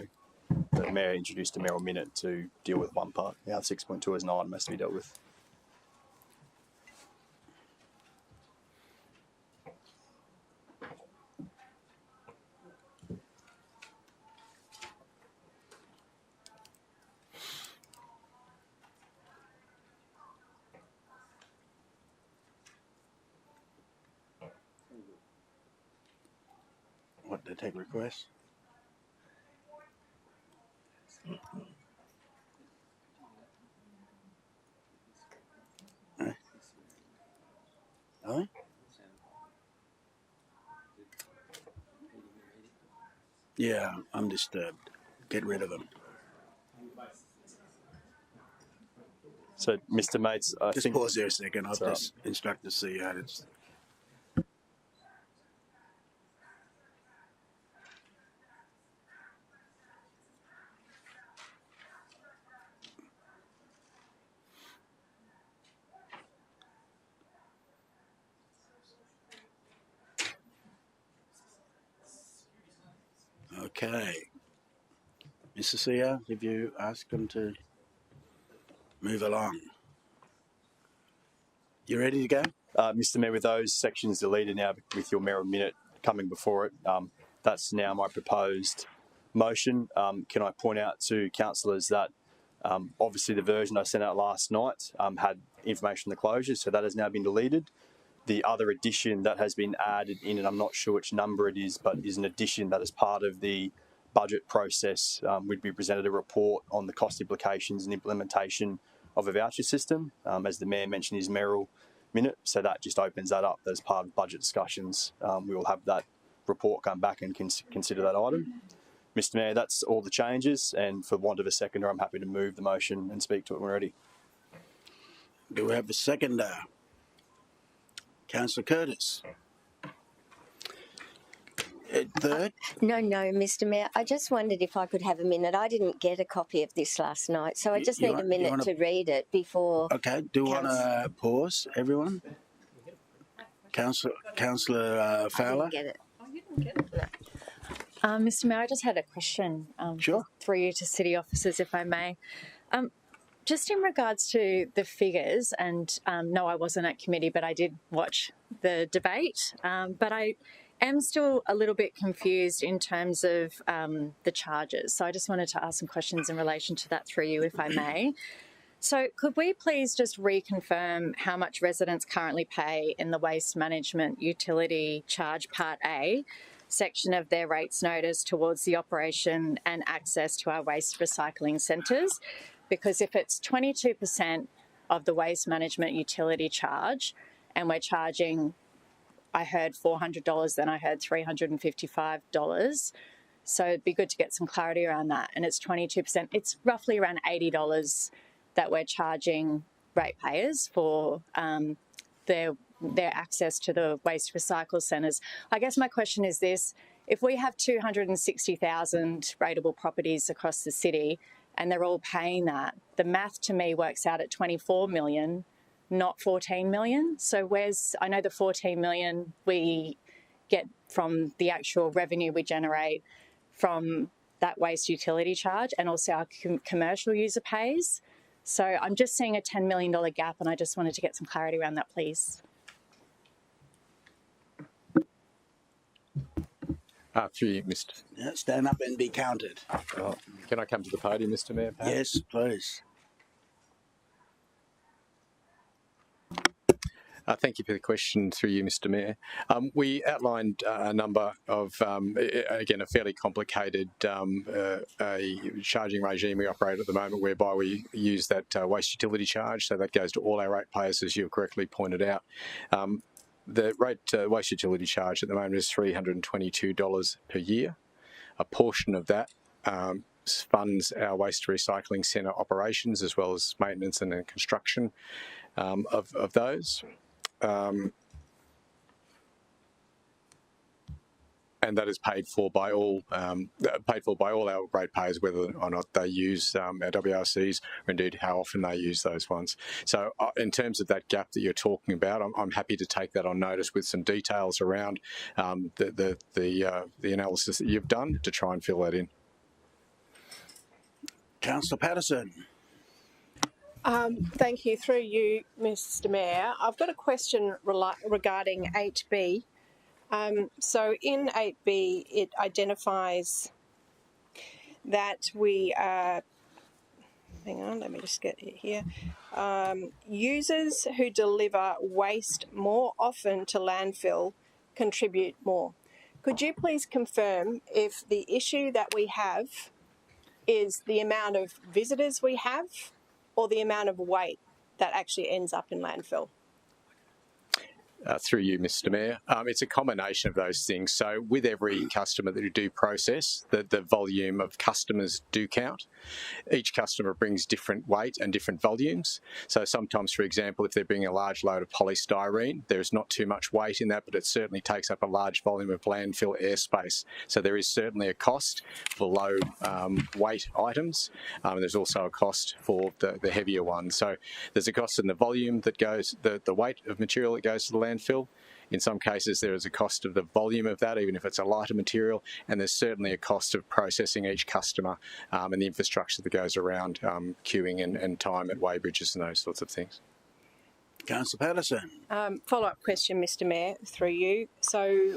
Speaker 4: the mayor introduced a mayoral minute to deal with one part. Now 6.2 as an item has to be dealt with.
Speaker 1: What, to take requests? Oh? Yeah, I'm disturbed. Get rid of them.
Speaker 4: So, Mr. Mates, I
Speaker 1: just
Speaker 4: think...
Speaker 1: pause there a second. I'll just instruct the CEO to... Okay. Mr. CEO, have you asked them to move along? You ready to go?
Speaker 4: Mr. Mayor, with those sections deleted now with your mayoral minute coming before it, that's now my proposed motion. Can I point out to councillors that obviously the version I sent out last night had information on the closures, so that has now been deleted. The other addition that has been added in, and I'm not sure which number it is, but is an addition that is part of the budget process. We'd be presented a report on the cost implications and implementation of a voucher system. As the Mayor mentioned in his mayoral minute. So that just opens that up. As part of budget discussions, we will have that report come back and consider that item. Mr Mayor, that's all the changes, and for want of a seconder, I'm happy to move the motion and speak to it when ready.
Speaker 1: Do we have a seconder? Councillor Curtis. Third?
Speaker 3: No, Mr Mayor. I just wondered if I could have a minute. I didn't get a copy of this last night, so I just need a minute to read it before.
Speaker 1: Okay, do you want to pause, everyone? Councillor Fowler?
Speaker 3: I didn't get it.
Speaker 15: Oh, you didn't get it? No. Mr Mayor, I just had a question
Speaker 1: Sure.
Speaker 15: through you to city officers, if I may. Just in regards to the figures, and no, I wasn't at committee, but I did watch the debate. But I am still a little bit confused in terms of the charges. So I just wanted to ask some questions in relation to that through you, if I may. So could we please just reconfirm how much residents currently pay in the Waste Management Utility Charge Part A section of their rates notice towards the operation and access to our waste recycling centres? Because if it's 22% of the waste management utility charge and we're charging, I heard $400, then I heard $355. So it'd be good to get some clarity around that. And it's 22%. It's roughly around $80 that we're charging ratepayers for their access to the waste recycle centres. I guess my question is this: if we have 260,000 rateable properties across the city and they're all paying that, the math to me works out at 24 million, not 14 million. So I know the 14 million we get from the actual revenue we generate from that waste utility charge, and also our commercial user pays. So I'm just seeing a $10 million gap, and I just wanted to get some clarity around that, please.
Speaker 9: Through you, Mr.
Speaker 1: Yeah, stand up and be counted.
Speaker 9: Can I come to the podium, Mr. Mayor? Perhaps?
Speaker 1: Yes, please.
Speaker 9: Thank you for the question, through you, Mr. Mayor. We outlined a number of, again, a fairly complicated charging regime we operate at the moment, whereby we use that waste utility charge. So that goes to all our ratepayers, as you correctly pointed out. The waste utility charge at the moment is $322 per year. A portion of that funds our waste recycling centre operations, as well as maintenance and construction of those. And that is paid for by all our ratepayers, whether or not they use our WRCs, or indeed how often they use those ones. So, in terms of that gap that you're talking about, I'm happy to take that on notice with some details around the analysis that you've done to try and fill that in.
Speaker 1: Councillor Patterson.
Speaker 14: Thank you. Through you, Mr Mayor, I've got a question regarding 8B. So in 8B, it identifies that we are, hang on, let me just get it here, users who deliver waste more often to landfill contribute more. Could you please confirm if the issue that we have is the amount of visitors we have, or the amount of weight that actually ends up in landfill?
Speaker 9: Through you, Mr. Mayor. It's a combination of those things. So with every customer that you do process, the volume of customers do count. Each customer brings different weight and different volumes. So sometimes, for example, if they're bringing a large load of polystyrene, there's not too much weight in that, but it certainly takes up a large volume of landfill airspace. So there is certainly a cost for low weight items, and there's also a cost for the heavier ones. So there's a cost in the volume that goes, the weight of material that goes to the landfill. In some cases, there is a cost of the volume of that, even if it's a lighter material, and there's certainly a cost of processing each customer and the infrastructure that goes around queuing and time at weighbridges and those sorts of things.
Speaker 1: Councillor Patterson.
Speaker 14: Follow-up question, Mr Mayor, through you. So,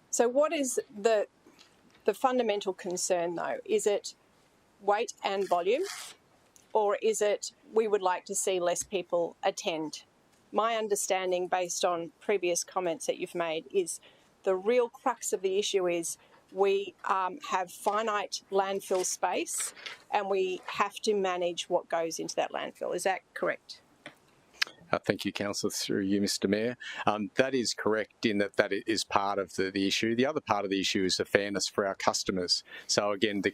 Speaker 14: so what is the fundamental concern, though? Is it weight and volume, or is it we would like to see less people attend? My understanding, based on previous comments that you've made, is the real crux of the issue is we have finite landfill space and we have to manage what goes into that landfill. Is that correct?
Speaker 9: Thank you, Councillor. Through you, Mr Mayor. That is correct in that it is part of the issue. The other part of the issue is the fairness for our customers. So again, the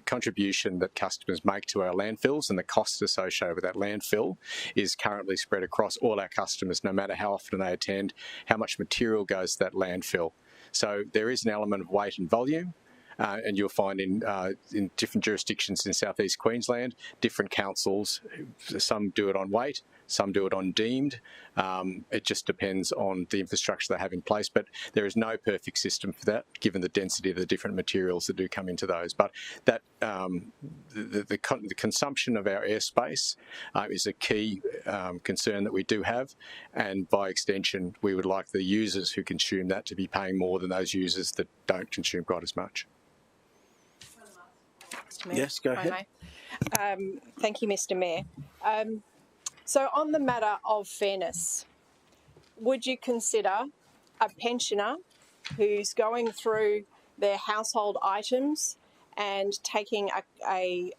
Speaker 9: contribution that customers make to our landfills and the costs associated with that landfill is currently spread across all our customers, no matter how often they attend, how much material goes to that landfill. So there is an element of weight and volume. And you'll find in different jurisdictions in southeast Queensland, different councils, some do it on weight, some do it on deemed. It just depends on the infrastructure they have in place, but there is no perfect system for that, given the density of the different materials that do come into those. But that the consumption of our airspace is a key concern that we do have, and by extension, we would like the users who consume that to be paying more than those users that don't consume quite as much.
Speaker 1: Yes, go ahead.
Speaker 14: Thank you, Mr Mayor. So on the matter of fairness, would you consider a pensioner who's going through their household items and taking a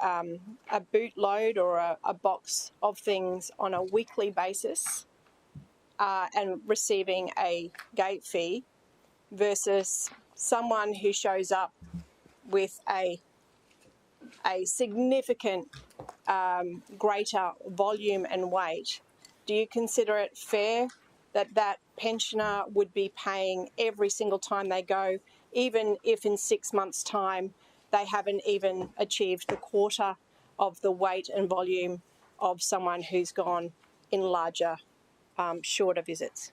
Speaker 14: bootload or a box of things on a weekly basis and receiving a gate fee versus someone who shows up with a significant greater volume and weight? Do you consider it fair that that pensioner would be paying every single time they go, even if in 6 months' time they haven't even achieved the quarter of the weight and volume of someone who's gone in larger, shorter visits?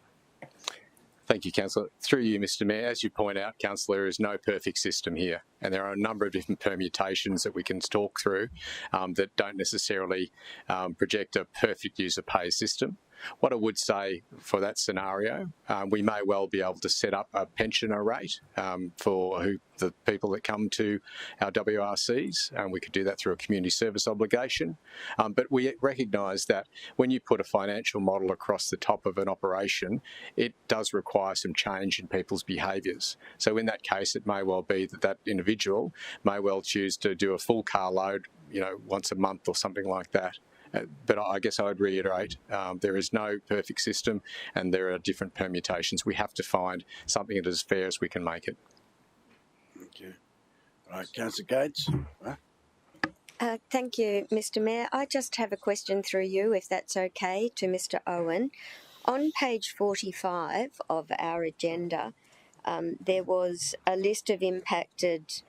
Speaker 9: Thank you, Councillor. Through you, Mr Mayor, as you point out, Councillor, there is no perfect system here, and there are a number of different permutations that we can talk through that don't necessarily project a perfect user pay system. What I would say for that scenario, we may well be able to set up a pensioner rate for the people that come to our WRCs, and we could do that through a community service obligation. But we recognise that when you put a financial model across the top of an operation, it does require some change in people's behaviours. So in that case, it may well be that that individual may well choose to do a full car load, once a month or something like that. But I guess I would reiterate, there is no perfect system and there are different permutations. We have to find something that is as fair as we can make it.
Speaker 1: Thank you. All right, Councillor Gates.
Speaker 3: Thank you, Mr Mayor. I just have a question through you, if that's okay, to Mr Owen. On page 45 of our agenda, there was a list of impacted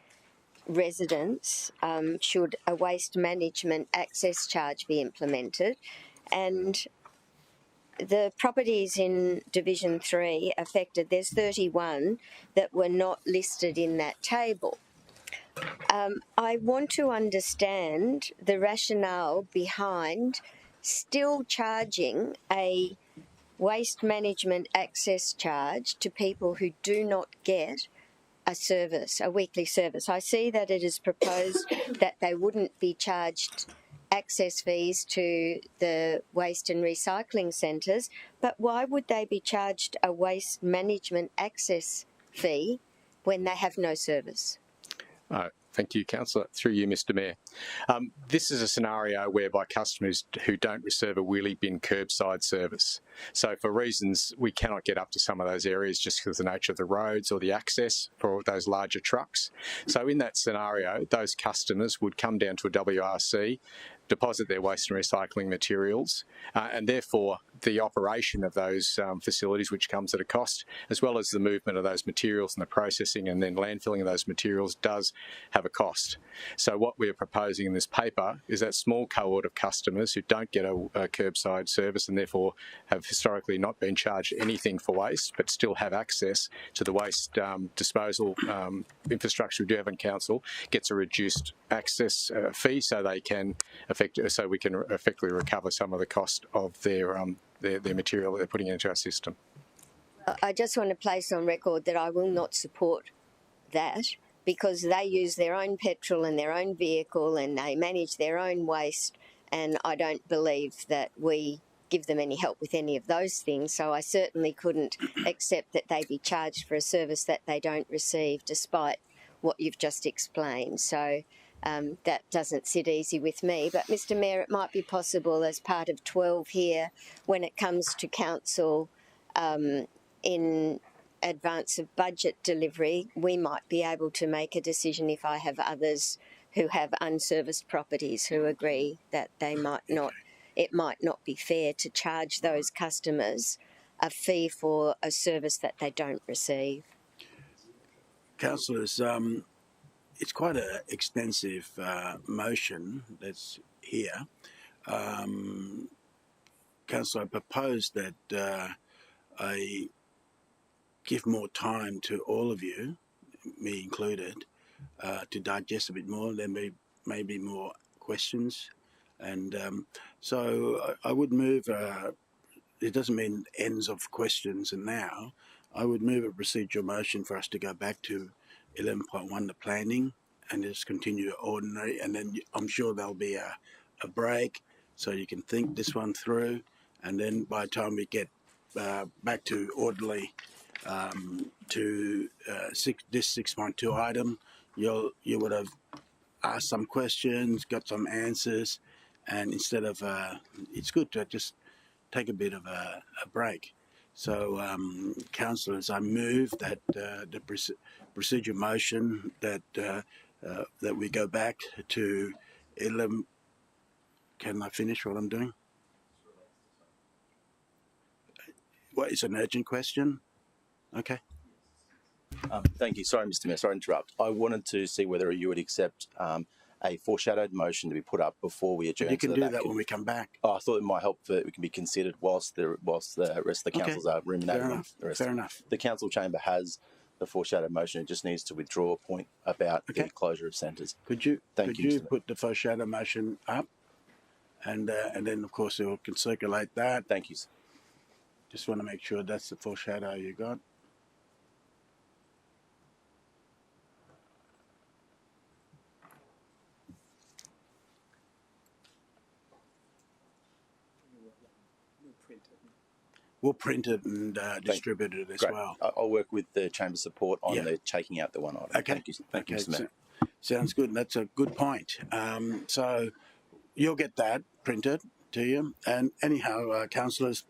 Speaker 3: residents should a waste management access charge be implemented, and the properties in Division 3 affected, there's 31 that were not listed in that table. I want to understand the rationale behind still charging a waste management access charge to people who do not get a service, a weekly service. I see that it is proposed that they wouldn't be charged access fees to the waste and recycling centres, but why would they be charged a waste management access fee when they have no service?
Speaker 9: Thank you, Councillor. Through you, Mr Mayor. This is a scenario whereby customers who don't receive a wheelie bin curbside service. So for reasons we cannot get up to some of those areas just because of the nature of the roads or the access for those larger trucks. So in that scenario, those customers would come down to a WRC, deposit their waste and recycling materials, and therefore the operation of those facilities, which comes at a cost, as well as the movement of those materials and the processing and then landfilling of those materials, does have a cost. So what we're proposing in this paper is that small cohort of customers who don't get a curbside service and therefore have historically not been charged anything for waste but still have access to the waste disposal infrastructure we do have in council, gets a reduced access fee so they can so we can effectively recover some of the cost of their material that they're putting into our system.
Speaker 3: I just want to place on record that I will not support that, because they use their own petrol and their own vehicle and they manage their own waste, and I don't believe that we give them any help with any of those things, so I certainly couldn't accept that they be charged for a service that they don't receive despite what you've just explained. So that doesn't sit easy with me. But, Mr Mayor, it might be possible as part of 12 here, when it comes to council in advance of budget delivery, we might be able to make a decision if I have others who have unserviced properties who agree that they might not, it might not be fair to charge those customers a fee for a service that they don't receive.
Speaker 1: Councillors, it's quite an extensive motion that's here. Councillor, I propose that I give more time to all of you, me included, to digest a bit more. There may be more questions. And so I would move, it doesn't mean ends of questions and now, I would move a procedural motion for us to go back to 11.1, the planning, and just continue ordinary. And then I'm sure there'll be a break so you can think this one through. And then by the time we get back to orderly to this 6.2 item, you would have asked some questions, got some answers, and instead of it's good to just take a bit of a break. So, councillors, I move that the procedure motion that that we go back to 11. Can I finish what I'm doing? What is an urgent question? Okay.
Speaker 11: Thank you. Sorry, Mr Mayor, sorry to interrupt. I wanted to see whether you would accept a foreshadowed motion to be put up before we adjourn.
Speaker 1: You can do that when we come back.
Speaker 11: Oh, I thought it might help that it can be considered whilst the rest of the councils are ruminating on the rest.
Speaker 1: Fair enough.
Speaker 11: The council chamber has the foreshadowed motion. It just needs to withdraw a point about the closure of centres.
Speaker 1: Could you
Speaker 11: Thank you,
Speaker 1: put the foreshadowed motion up, and then of course we can circulate that.
Speaker 11: Thank you.
Speaker 1: Just want to make sure that's the foreshadow you got. We'll print it and distribute it as well.
Speaker 11: I'll work with the chamber support on the taking out the one item.
Speaker 1: Okay.
Speaker 11: Thank you. Thank you, Mr Mayor.
Speaker 1: Sounds good. That's a good point. So you'll get that printed to you. And anyhow, councillors,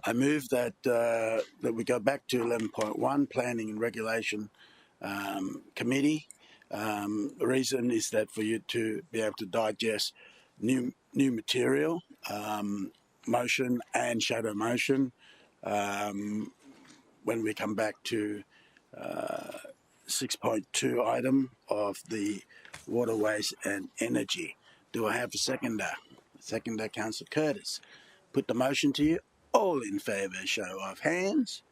Speaker 1: I move that that we go back to 11.1, Planning and Regulation Committee. The reason is that for you to be able to digest new material, motion and shadow motion, when we come back to 6.2 item of the waterways and energy. Do I have a seconder? Seconder, Councillor Curtis. Put the motion to you. All in favour, show of hands.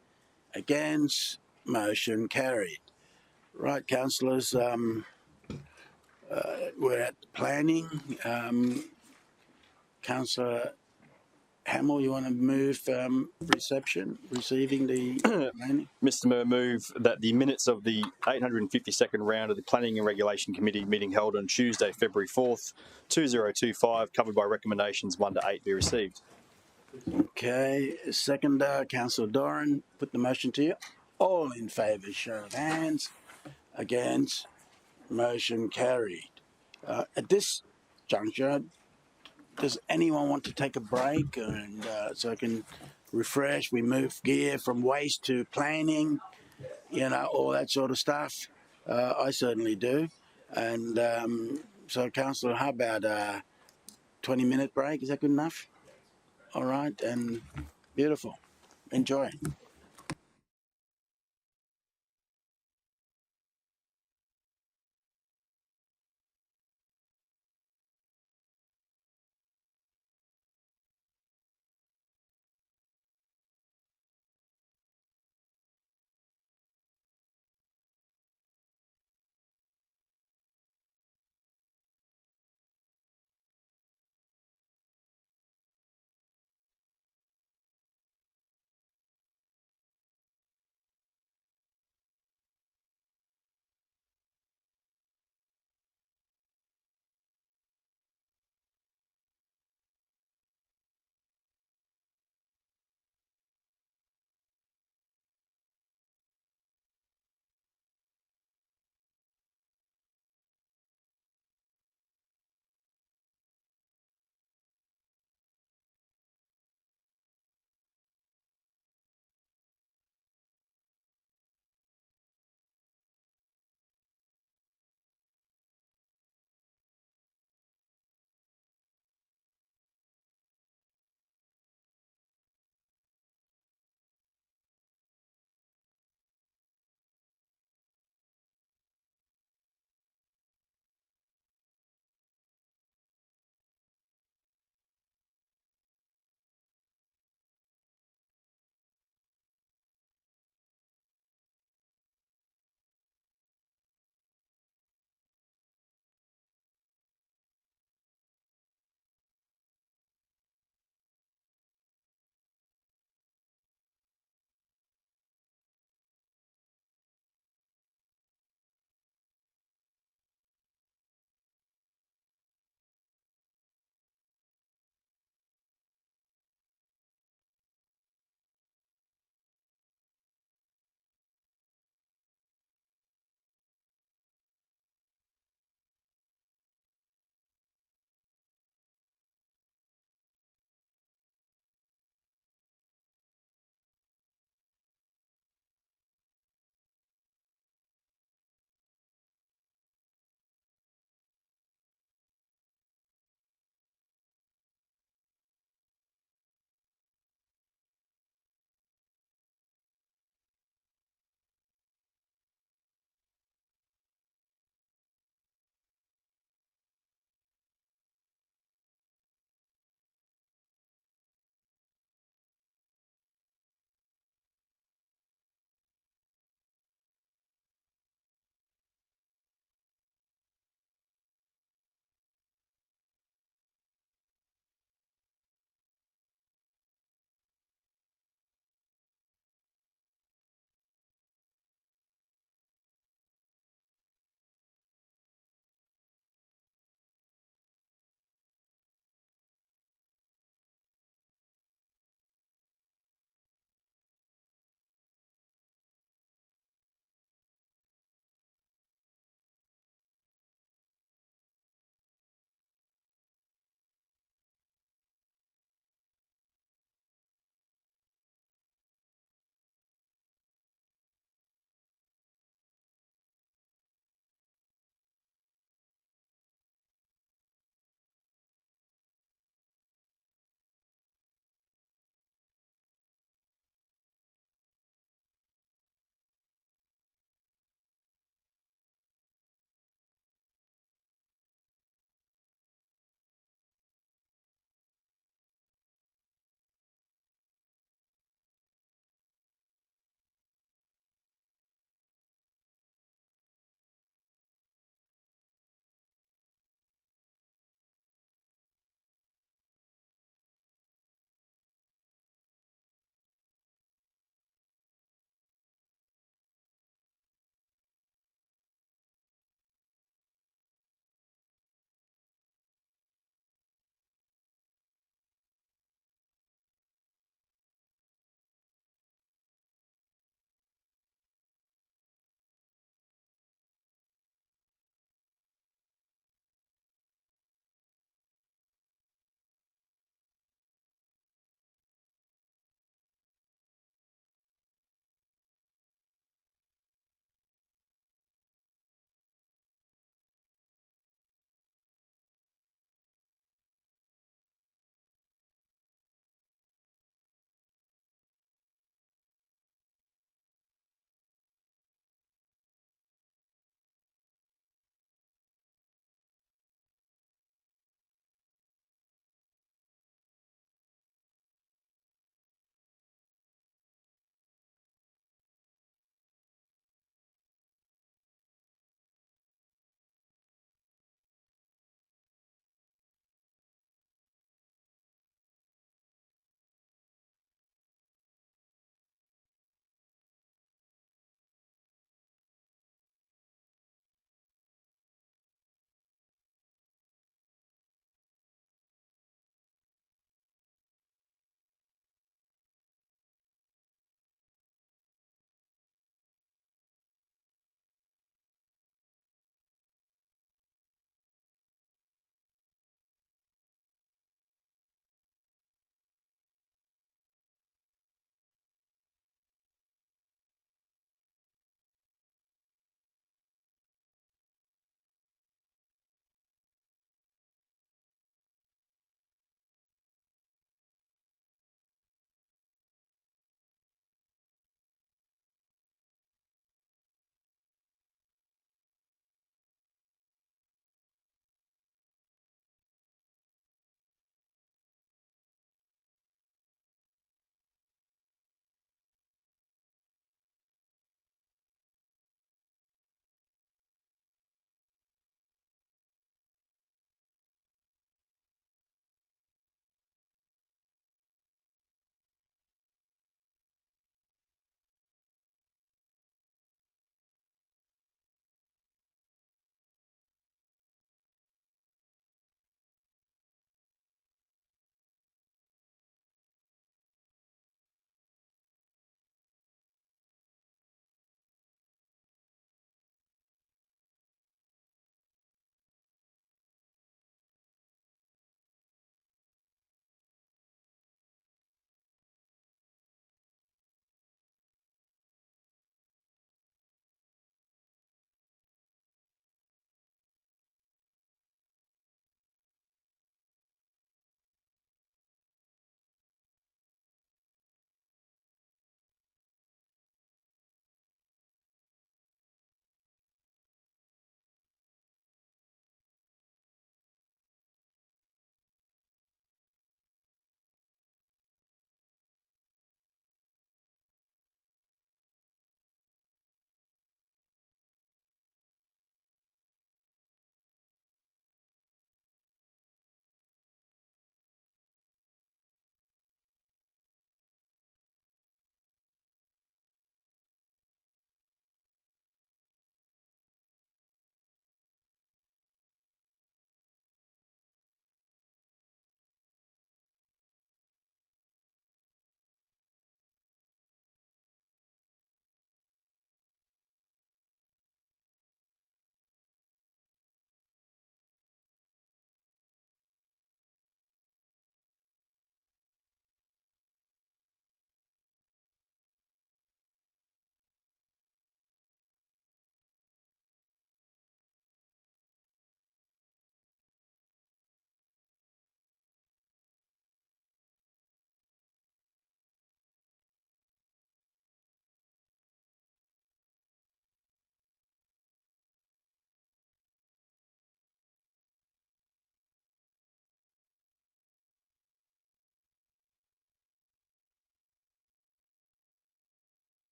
Speaker 1: Against, motion carried. Right, councillors, we're at planning. Councillor Hamill, you want to move receiving the planning?
Speaker 4: Mr Mayor, move that the minutes of the 852nd round of the Planning and Regulation Committee meeting held on Tuesday, February 4th, 2025, covered by recommendations 1 to 8, be received.
Speaker 1: Okay, seconder, Councillor Doran, put the motion to you. All in favour, show of hands. Against, motion carried. At this juncture, does anyone want to take a break and so I can refresh? We move gear from waste to planning, you know, all that sort of stuff. I certainly do. And so, Councillor, how about a 20-minute break? Is that good enough? All right, and beautiful. Enjoy.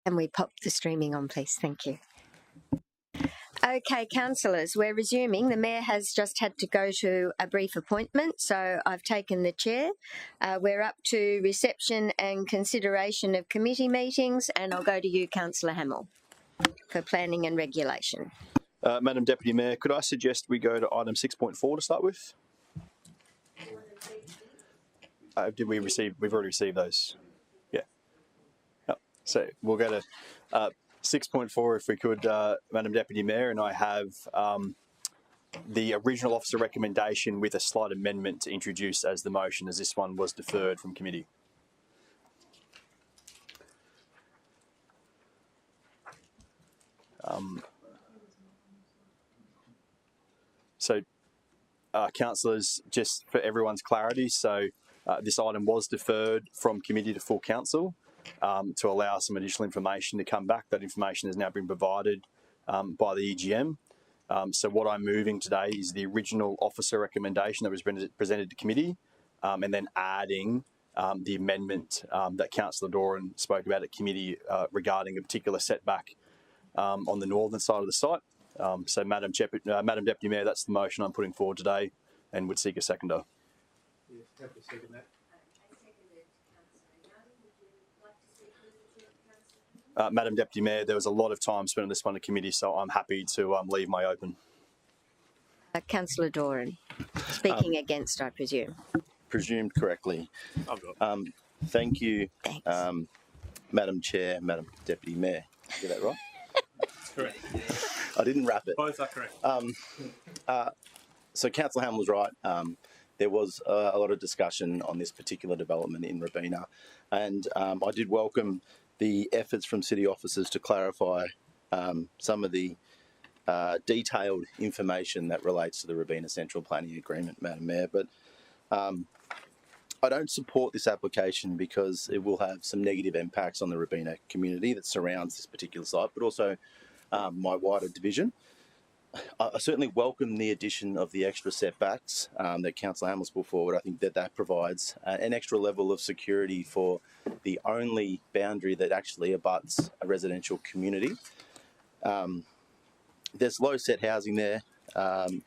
Speaker 3: Can we pop the streaming on, please? Thank you. Okay, councillors, we're resuming. The Mayor has just had to go to a brief appointment, so I've taken the chair. We're up to reception and consideration of committee meetings, and I'll go to you, Councillor Hamill, for planning and regulation.
Speaker 4: Madam Deputy Mayor, could I suggest we go to item 6.4 to start with? Did we receive? We've already received those. Yeah. Yep. So we'll go to 6.4 if we could, Madam Deputy Mayor, and I have the original officer recommendation with a slight amendment to introduce as the motion, as this one was deferred from committee. Councillors, just for everyone's clarity, this item was deferred from committee to full council to allow some additional information to come back. That information has now been provided by the EGM. So what I'm moving today is the original officer recommendation that was presented to committee, and then adding the amendment that Councillor Doran spoke about at committee regarding a particular setback on the northern side of the site. So Madam Deputy Mayor, that's the motion I'm putting forward today and would seek a seconder.
Speaker 6: Yes, happy to second that.
Speaker 4: Madam Deputy Mayor, there was a lot of time spent on this one at committee, so I'm happy to leave my open.
Speaker 3: Councillor Doran, speaking against, I presume.
Speaker 11: Presumed correctly. Thank you, Madam Chair, Madam Deputy Mayor. Did I get that right?
Speaker 5: Correct.
Speaker 11: I didn't wrap it.
Speaker 5: Both are correct.
Speaker 11: So Councillor Ham was right. There was a lot of discussion on this particular development in Robina, and I did welcome the efforts from city officers to clarify some of the detailed information that relates to the Robina Central Planning Agreement, Madam Mayor. But I don't support this application because it will have some negative impacts on the Robina community that surrounds this particular site, but also my wider division. I certainly welcome the addition of the extra setbacks that Councillor Hamill's put forward. I think that provides an extra level of security for the only boundary that actually abuts a residential community. There's low set housing there,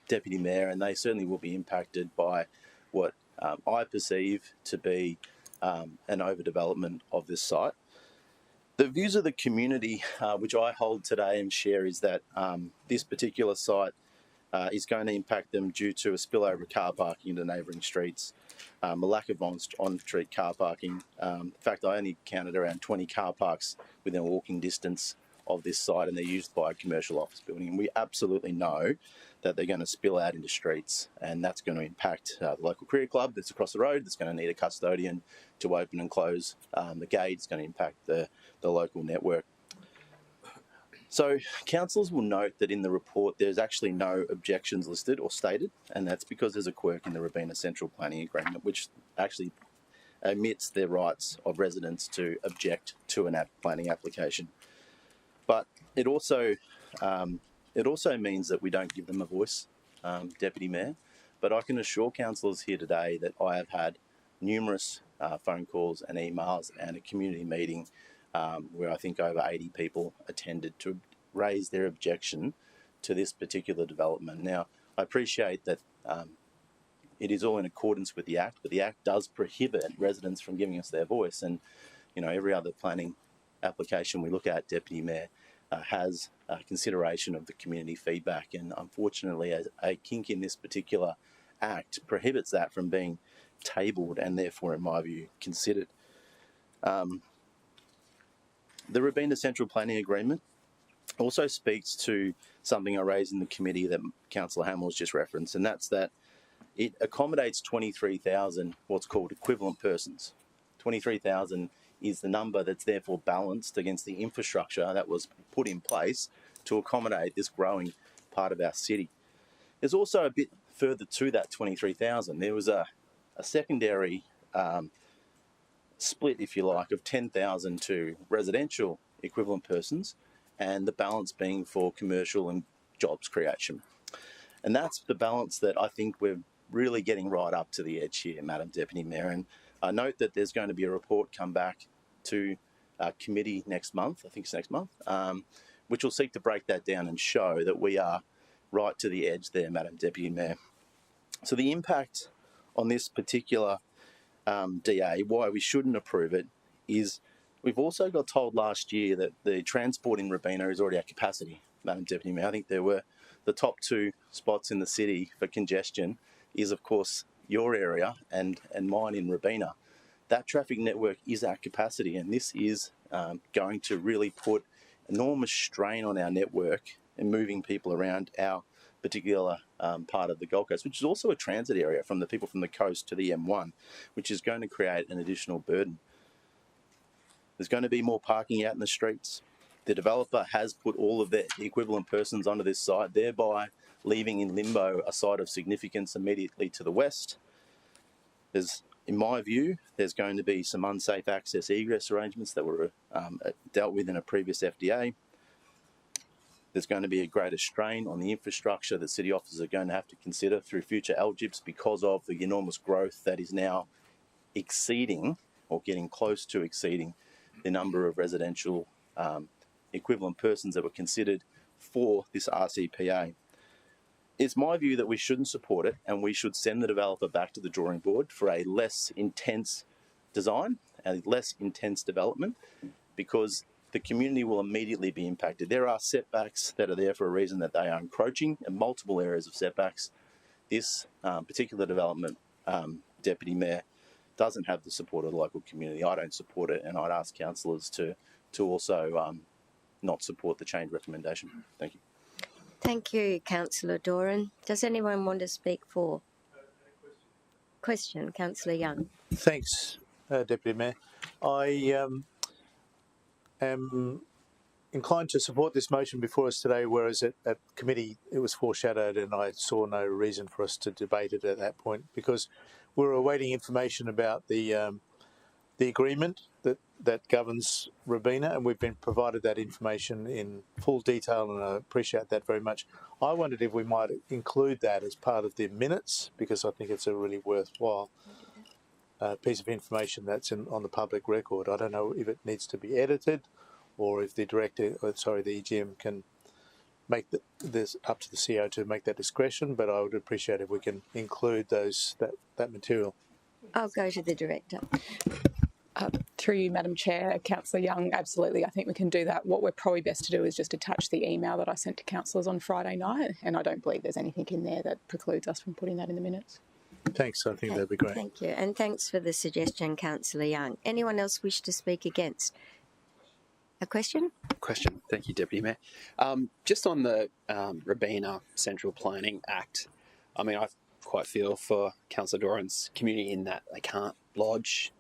Speaker 11: Deputy Mayor, and they certainly will be impacted by what I perceive to be an overdevelopment of this site. The views of the community, which I hold today and share, is that this particular site is going to impact them due to a spillover of car parking into neighbouring streets, a lack of on-street car parking. In fact, I only counted around 20 car parks within a walking distance of this site, and they're used by a commercial office building. And we absolutely know that they're going to spill out into streets, and that's going to impact the local career club that's across the road, that's going to need a custodian to open and close the gate. It's going to impact the local network. So councillors will note that in the report there's actually no objections listed or stated, and that's because there's a quirk in the Robina Central Planning Agreement which actually omits the rights of residents to object to an planning application. But it also means that we don't give them a voice, Deputy Mayor. But I can assure councillors here today that I have had numerous phone calls and emails and a community meeting where I think over 80 people attended to raise their objection to this particular development. Now, I appreciate that it is all in accordance with the Act, but the Act does prohibit residents from giving us their voice. And, you know, every other planning application we look at, Deputy Mayor, has consideration of the community feedback. And unfortunately, a kink in this particular Act prohibits that from being tabled and therefore, in my view, considered. The Robina Central Planning Agreement also speaks to something I raised in the committee that Councillor Hamill's just referenced, and that's that it accommodates 23,000 what's called equivalent persons. 23,000 is the number that's therefore balanced against the infrastructure that was put in place to accommodate this growing part of our city. There's also a bit further to that 23,000. There was a secondary split, if you like, of 10,000 to residential equivalent persons, and the balance being for commercial and jobs creation. And that's the balance that I think we're really getting right up to the edge here, Madam Deputy Mayor. And I note that there's going to be a report come back to committee next month, I think it's next month, which will seek to break that down and show that we are right to the edge there, Madam Deputy Mayor. So the impact on this particular DA, why we shouldn't approve it, is we've also got told last year that the transport in Robina is already at capacity, Madam Deputy Mayor. I think there were the top 2 spots in the city for congestion is, of course, your area and mine in Robina. That traffic network is at capacity, and this is going to really put enormous strain on our network and moving people around our particular part of the Gold Coast, which is also a transit area from the people from the coast to the M1, which is going to create an additional burden. There's going to be more parking out in the streets. The developer has put all of the equivalent persons onto this site, thereby leaving in limbo a site of significance immediately to the west. In my view, there's going to be some unsafe access egress arrangements that were dealt with in a previous FDA. There's going to be a greater strain on the infrastructure that city officers are going to have to consider through future LGIPs because of the enormous growth that is now exceeding or getting close to exceeding the number of residential equivalent persons that were considered for this RCPA. It's my view that we shouldn't support it and we should send the developer back to the drawing board for a less intense design and less intense development, because the community will immediately be impacted. There are setbacks that are there for a reason, that they are encroaching in multiple areas of setbacks. This particular development, Deputy Mayor, doesn't have the support of the local community. I don't support it, and I'd ask councillors to also not support the change recommendation. Thank you.
Speaker 3: Thank you, Councillor Doran. Does anyone want to speak for? Question, Councillor Young.
Speaker 6: Thanks, Deputy Mayor. I am inclined to support this motion before us today, whereas at committee it was foreshadowed and I saw no reason for us to debate it at that point, because we were awaiting information about the agreement that governs Robina, and we've been provided that information in full detail, and I appreciate that very much. I wondered if we might include that as part of the minutes, because I think it's a really worthwhile piece of information that's on the public record. I don't know if it needs to be edited, or if the EGM can make this up to the CEO to make that discretion, but I would appreciate if we can include that material.
Speaker 3: I'll go to the Director.
Speaker 16: Through you, Madam Chair, Councillor Young, absolutely, I think we can do that. What we're probably best to do is just attach the email that I sent to councillors on Friday night, and I don't believe there's anything in there that precludes us from putting that in the minutes.
Speaker 6: Thanks, I think that'd be great.
Speaker 3: Thank you, and thanks for the suggestion, Councillor Young. Anyone else wish to speak against? A question?
Speaker 17: Question. Thank you, Deputy Mayor. Just on the Robina Central Planning Act, I mean, I quite feel for Councillor Doran's community in that they can't lodge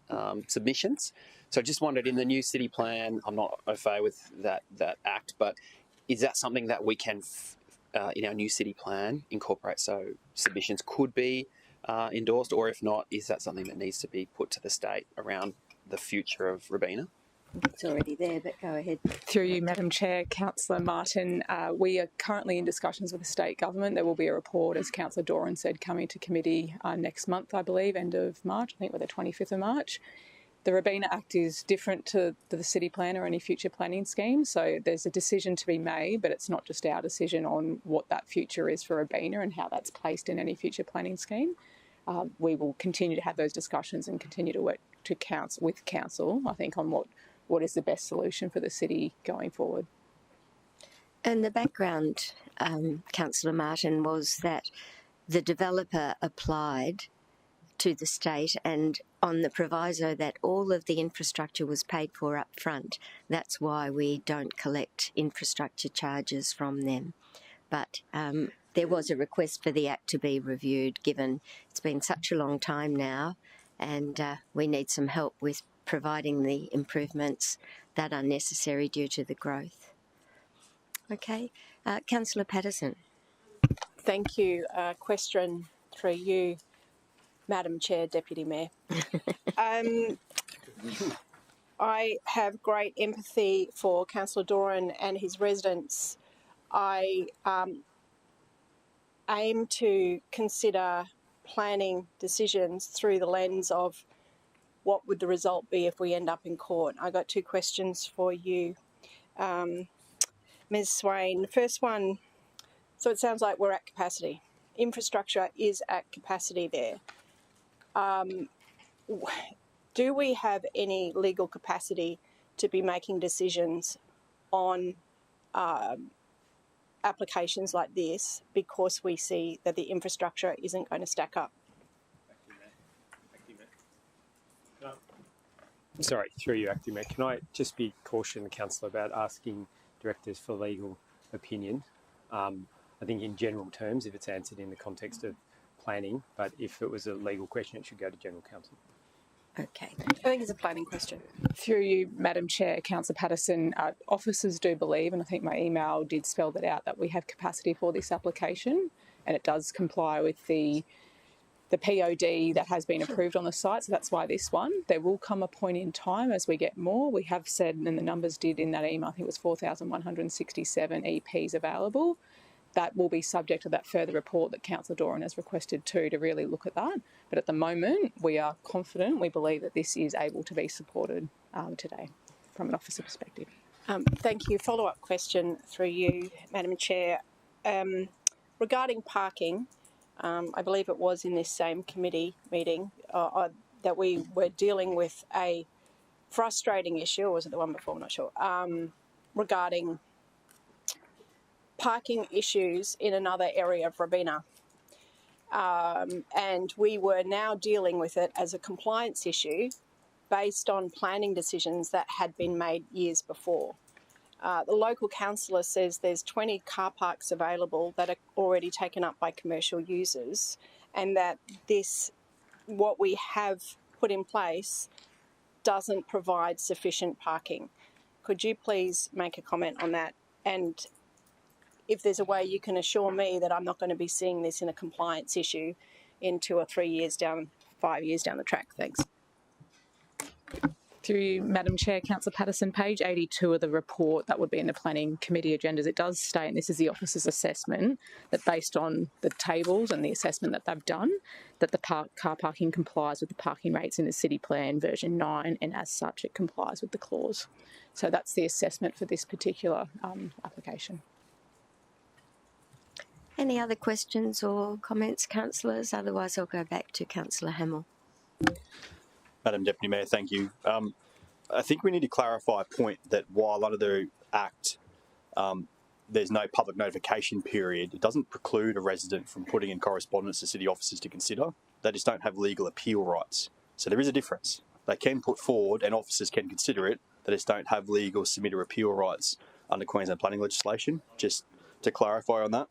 Speaker 17: submissions. So I just wondered, in the new city plan, I'm not au fait with that act, but is that something that we can, in our new city plan, incorporate so submissions could be endorsed, or if not, is that something that needs to be put to the state around the future of Robina?
Speaker 3: It's already there, but go ahead.
Speaker 16: Through you, Madam Chair, Councillor Martin, we are currently in discussions with the state government. There will be a report, as Councillor Doran said, coming to committee next month, I believe, end of March, I think we're the 25th of March. The Robina Act is different to the city plan or any future planning scheme, so there's a decision to be made, but it's not just our decision on what that future is for Robina and how that's placed in any future planning scheme. We will continue to have those discussions and continue to work with council, I think, on what is the best solution for the city going forward.
Speaker 3: And the background, Councillor Martin, was that the developer applied to the state and on the proviso that all of the infrastructure was paid for up front. That's why we don't collect infrastructure charges from them. But there was a request for the Act to be reviewed, given it's been such a long time now, and we need some help with providing the improvements that are necessary due to the growth. Okay, Councillor Patterson.
Speaker 14: Thank you. Question through you, Madam Chair, Deputy Mayor. I have great empathy for Councillor Doran and his residents. I aim to consider planning decisions through the lens of what would the result be if we end up in court? I got two questions for you, Ms. Swain. The first one, so it sounds like we're at capacity. Infrastructure is at capacity there. Do we have any legal capacity to be making decisions on applications like this because we see that the infrastructure isn't going to stack up?
Speaker 13: Sorry, through you, Acting Mayor. Can I just be cautioned, Councillor, about asking directors for legal opinion? I think in general terms, if it's answered in the context of planning, but if it was a legal question, it should go to General Counsel.
Speaker 14: Okay. I think it's a planning question.
Speaker 16: Through you, Madam Chair, Councillor Patterson, officers do believe, and I think my email did spell that out, that we have capacity for this application, and it does comply with the POD that has been approved on the site, so that's why this one. There will come a point in time as we get more. We have said, and the numbers did in that email, I think it was 4,167 EPs available. That will be subject to that further report that Councillor Doran has requested to really look at that. But at the moment, we are confident, we believe that this is able to be supported today from an officer perspective.
Speaker 14: Thank you. Follow-up question through you, Madam Chair. Regarding parking, I believe it was in this same committee meeting that we were dealing with a frustrating issue, or was it the one before? I'm not sure, regarding parking issues in another area of Robina. And we were now dealing with it as a compliance issue based on planning decisions that had been made years before. The local councillor says there's 20 car parks available that are already taken up by commercial users, and that what we have put in place doesn't provide sufficient parking. Could you please make a comment on that? And if there's a way you can assure me that I'm not going to be seeing this in a compliance issue in 2 or 3 years down, 5 years down the track. Thanks.
Speaker 16: Through you, Madam Chair, Councillor Patterson, page 82 of the report, that would be in the planning committee agendas, it does state, and this is the officer's assessment, that based on the tables and the assessment that they've done, that the car parking complies with the parking rates in the city plan version 9, and as such it complies with the clause. So that's the assessment for this particular application.
Speaker 3: Any other questions or comments, councillors? Otherwise, I'll go back to Councillor Hamill.
Speaker 4: Madam Deputy Mayor, thank you. I think we need to clarify a point that while under the Act there's no public notification period, it doesn't preclude a resident from putting in correspondence to city officers to consider. They just don't have legal appeal rights. So there is a difference. They can put forward and officers can consider it, they just don't have legal submit or appeal rights under Queensland planning legislation, just to clarify on that.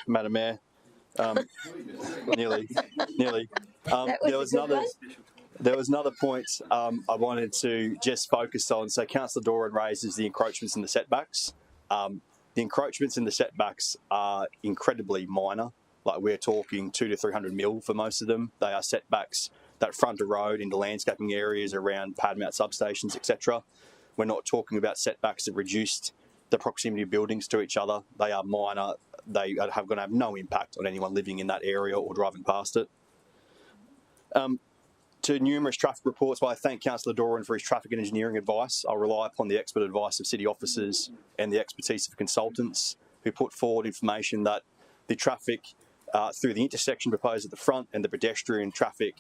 Speaker 4: Madam Mayor, nearly. There was another point I wanted to just focus on. So Councillor Doran raises the encroachments and the setbacks. The encroachments and the setbacks are incredibly minor. Like we're talking 200 to 300 mil for most of them. They are setbacks that front a road into landscaping areas around pad mount substations, etc. We're not talking about setbacks that reduced the proximity of buildings to each other. They are minor. They are going to have no impact on anyone living in that area or driving past it. To numerous traffic reports, while I thank Councillor Doran for his traffic and engineering advice, I'll rely upon the expert advice of city officers and the expertise of consultants who put forward information that the traffic through the intersection proposed at the front and the pedestrian traffic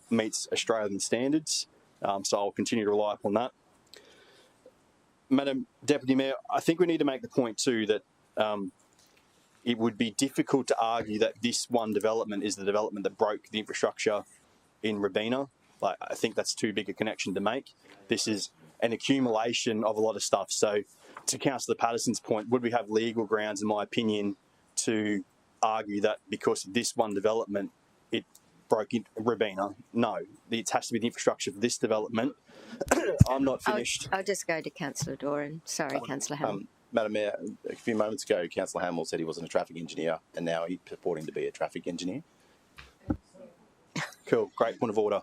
Speaker 4: meets Australian standards. So I'll continue to rely upon that. Madam Deputy Mayor, I think we need to make the point too that it would be difficult to argue that this one development is the development that broke the infrastructure in Robina. Like, I think that's too big a connection to make. This is an accumulation of a lot of stuff. So to Councillor Patterson's point, would we have legal grounds, in my opinion, to argue that because of this one development, it broke in Robina? No, it has to be the infrastructure for this development. I'm not finished.
Speaker 3: I'll just go to Councillor Doran. Sorry, Councillor Hamill.
Speaker 11: Madam Mayor, a few moments ago, Councillor Hamill said he wasn't a traffic engineer, and now he's purporting to be a traffic engineer.
Speaker 4: Cool, great point of order.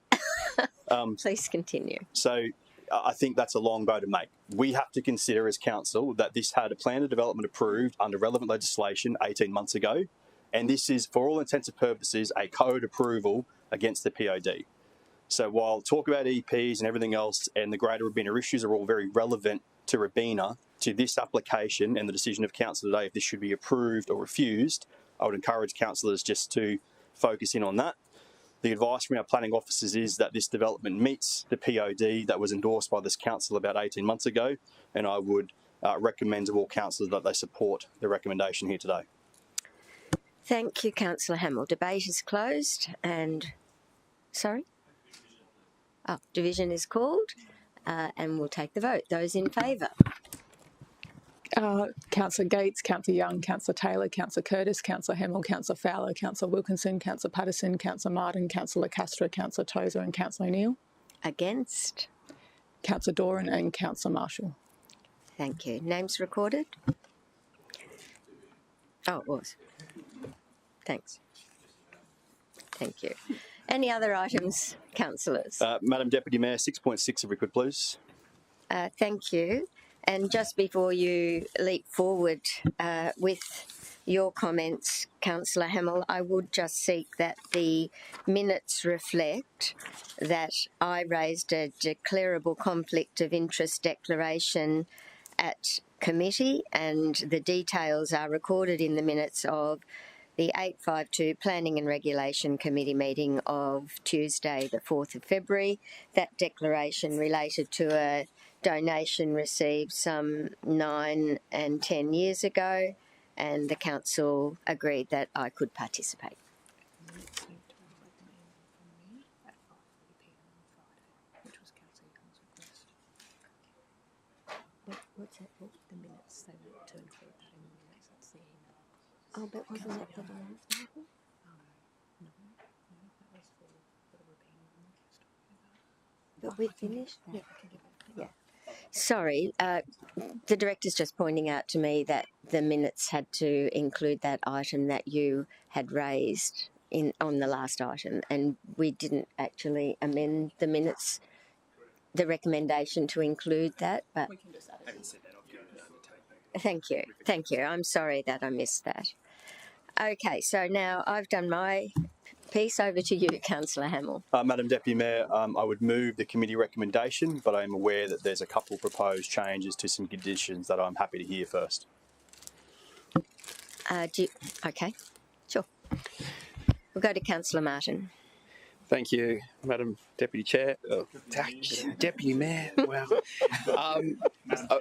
Speaker 3: Please continue.
Speaker 4: So I think that's a long bow to make. We have to consider as council that this had a plan of development approved under relevant legislation 18 months ago, And this is, for all intents and purposes, a code approval against the POD. So while talk about EPs and everything else and the greater Robina issues are all very relevant to Robina, to this application and the decision of council today, if this should be approved or refused, I would encourage councillors just to focus in on that. The advice from our planning officers is that this development meets the POD that was endorsed by this council about 18 months ago, and I would recommend to all councillors that they support the recommendation here today.
Speaker 3: Thank you, Councillor Hamill. Debate is closed and... Sorry? Oh, division is called and we'll take the vote. Those in favour?
Speaker 16: Councillor Gates, Councillor Young, Councillor Taylor, Councillor Curtis, Councillor Hamill, Councillor Fowler, Councillor Wilkinson, Councillor Patterson, Councillor Martin, Councillor Castro, Councillor Tozer and Councillor O'Neill.
Speaker 3: Against?
Speaker 16: Councillor Doran and Councillor Marshall.
Speaker 3: Thank you. Names recorded? Oh, it was. Thanks. Thank you. Any other items, councillors?
Speaker 4: Madam Deputy Mayor, 6.6 if we could please.
Speaker 3: Thank you. And just before you leap forward with your comments, Councillor Hamill, I would just seek that the minutes reflect that I raised a declarable conflict of interest declaration at committee, and the details are recorded in the minutes of the 852 Planning and Regulation Committee meeting of Tuesday the 4th of February. That declaration related to a donation received some 9 and 10 years ago, and the council agreed that I could participate. What's that? What the minutes they want to include that in the minutes? That's the email. Oh, but wasn't that the last article? No, that was for the Robina. But we finished that. Yeah, we can give it. Yeah. Sorry, the director's just pointing out to me that the minutes had to include that item that you had raised on the last item, and we didn't actually amend the minutes, the recommendation to include that, but we can just add it. Thank you. Thank you. I'm sorry that I missed that. Okay, so now I've done my piece. Over to you, Councillor Hamill.
Speaker 4: Madam Deputy Mayor, I would move the committee recommendation, but I am aware that there's a couple proposed changes to some conditions that I'm happy to hear first.
Speaker 3: Okay, sure. We'll go to Councillor Martin.
Speaker 17: Thank you, Madam Deputy Chair. Deputy Mayor, wow.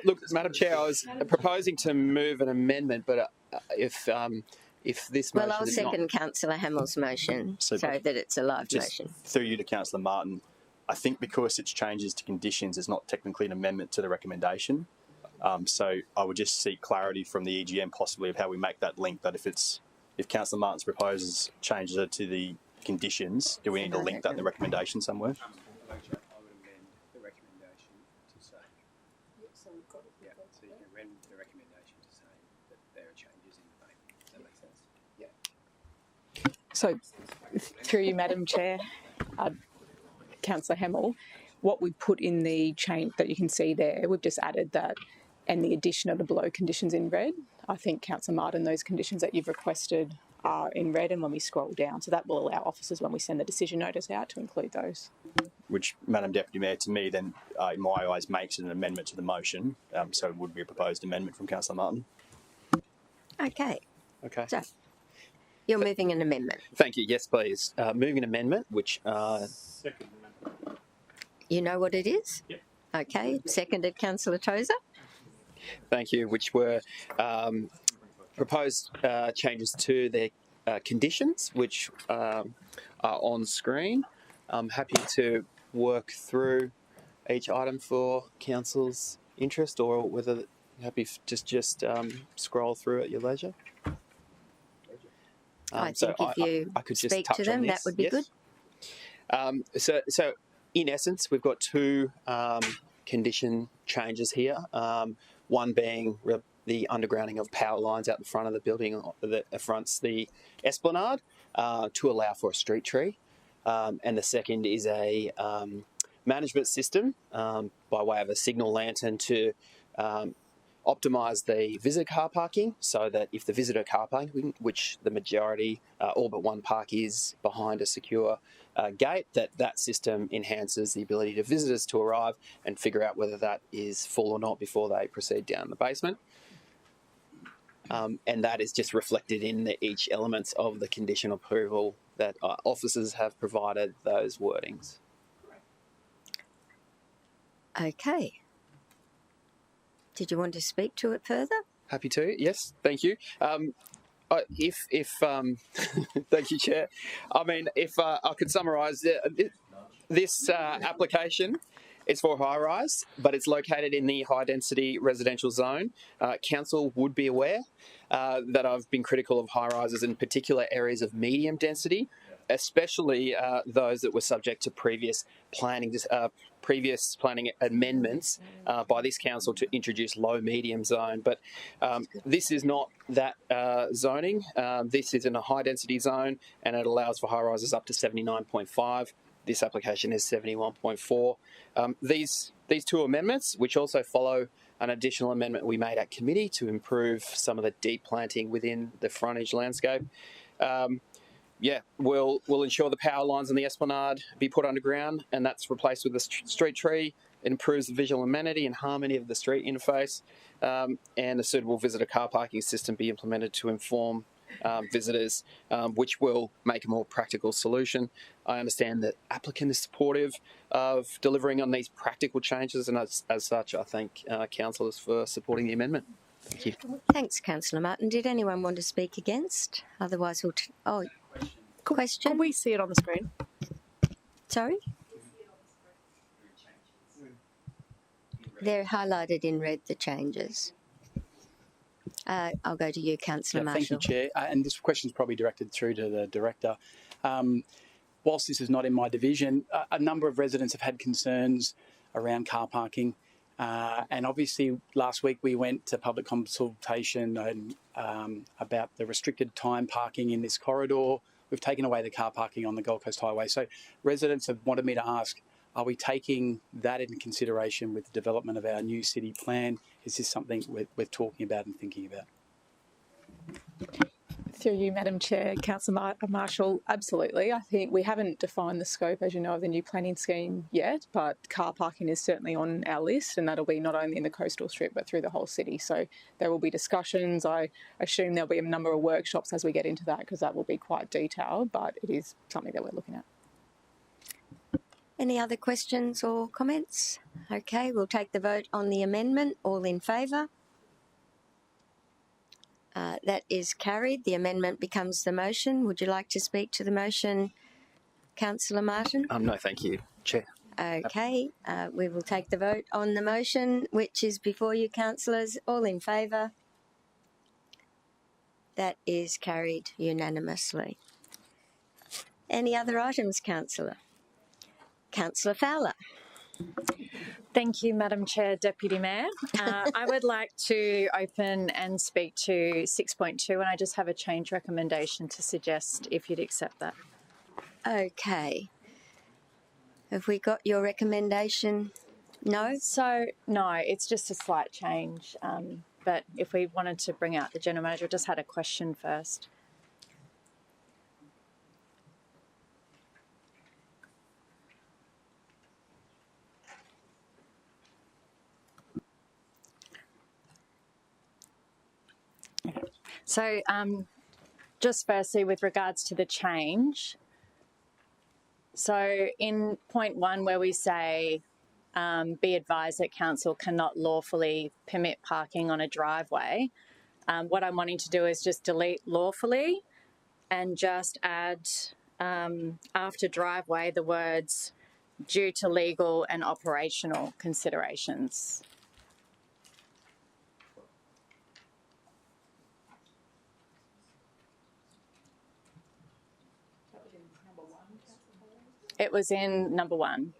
Speaker 17: Look, Madam Chair, I was proposing to move an amendment, but if this motion
Speaker 3: I'll second Councillor Hamill's motion so that it's a live motion.
Speaker 4: Through you to Councillor Martin, I think because it's changes to conditions, it's not technically an amendment to the recommendation. So I would just seek clarity from the EGM possibly of how we make that link, that if Councillor Martin's proposes changes it to the conditions, do we need to link that in the recommendation somewhere?
Speaker 17: I would amend the recommendation to say, so you can amend the recommendation to say that there are changes in the paper. Does that make sense? Yeah.
Speaker 16: So, through you, Madam Chair, Councillor Hamill, what we put in the change that you can see there, we've just added that and the addition of the below conditions in red. I think, Councillor Martin, those conditions that you've requested are in red, and when we scroll down, so that will allow officers, when we send the decision notice out, to include those.
Speaker 4: Which, Madam Deputy Mayor, to me then, in my eyes, makes it an amendment to the motion, so it would be a proposed amendment from Councillor Martin.
Speaker 3: Okay.
Speaker 17: Okay.
Speaker 3: So, you're moving an amendment.
Speaker 17: Thank you. Yes, please. Moving an amendment, which...
Speaker 5: Second amendment.
Speaker 3: You know what it is?
Speaker 5: Yep.
Speaker 3: Okay. Seconded, Councillor Tozer.
Speaker 17: Thank you, which were proposed changes to their conditions, which are on screen. I'm happy to work through each item for council's interest, or whether you're happy just scroll through at your leisure.
Speaker 3: I think if you
Speaker 17: I could just
Speaker 3: speak
Speaker 17: touch
Speaker 3: to them,
Speaker 17: on
Speaker 3: that
Speaker 17: this.
Speaker 3: would be good.
Speaker 17: So in essence, we've got two condition changes here. One being the undergrounding of power lines out the front of the building that fronts the esplanade to allow for a street tree. And the second is a management system by way of a signal lantern to optimise the visitor car parking so that if the visitor car parking, which the majority, all but one park is behind a secure gate, that system enhances the ability of visitors to arrive and figure out whether that is full or not before they proceed down the basement. And that is just reflected in each elements of the conditional approval that officers have provided those wordings.
Speaker 3: Okay. Did you want to speak to it further?
Speaker 17: Happy to. Yes, thank you. Thank you, Chair. I mean, if I could summarise, this application is for high-rise, but it's located in the high-density residential zone. Council would be aware that I've been critical of high-rises in particular areas of medium density, especially those that were subject to previous planning amendments by this council to introduce low-medium zone. But this is not that zoning. This is in a high-density zone, and it allows for high-rises up to 79.5. This application is 71.4. These two amendments, which also follow an additional amendment we made at committee to improve some of the deep planting within the frontage landscape, will ensure the power lines on the esplanade be put underground, and that's replaced with a street tree. It improves the visual amenity and harmony of the street interface, and a suitable visitor car parking system be implemented to inform visitors, which will make a more practical solution. I understand that applicant is supportive of delivering on these practical changes, and as such, I thank councillors for supporting the amendment. Thank you.
Speaker 3: Thanks, Councillor Martin. Did anyone want to speak against? Otherwise, we'll... question?
Speaker 14: Can we see it on the screen?
Speaker 3: Sorry? They're highlighted in red, the changes. I'll go to you, Councillor Marshall.
Speaker 18: Thank you, Chair. And this question is probably directed through to the Director. Whilst this is not in my division, a number of residents have had concerns around car parking. And obviously, last week we went to public consultation and, about the restricted time parking in this corridor. We've taken away the car parking on the Gold Coast Highway. So residents have wanted me to ask, are we taking that into consideration with the development of our new city plan? Is this something we're talking about and thinking about?
Speaker 16: Through you, Madam Chair, Councillor Marshall, absolutely. I think we haven't defined the scope, as you know, of the new planning scheme yet, but car parking is certainly on our list, and that'll be not only in the coastal strip but through the whole city. So there will be discussions. I assume there'll be a number of workshops as we get into that, because that will be quite detailed, but it is something that we're looking at.
Speaker 3: Any other questions or comments? Okay, we'll take the vote on the amendment. All in favour? That is carried. The amendment becomes the motion. Would you like to speak to the motion, Councillor Martin?
Speaker 17: No, thank you, Chair.
Speaker 3: Okay, we will take the vote on the motion, which is before you, councillors. All in favour? That is carried unanimously. Any other items, Councillor? Councillor Fowler.
Speaker 15: Thank you, Madam Chair, Deputy Mayor. I would like to open and speak to 6.2, and I just have a change recommendation to suggest if you'd accept that.
Speaker 3: Okay. Have we got your recommendation? No?
Speaker 15: So, no, it's just a slight change. But if we wanted to bring out the General Manager, I just had a question first. So just firstly, with regards to the change, so in point 1 where we say, be advised that council cannot lawfully permit parking on a driveway, what I'm wanting to do is just delete lawfully and just add after driveway the words due to legal and operational considerations. It was in number 1.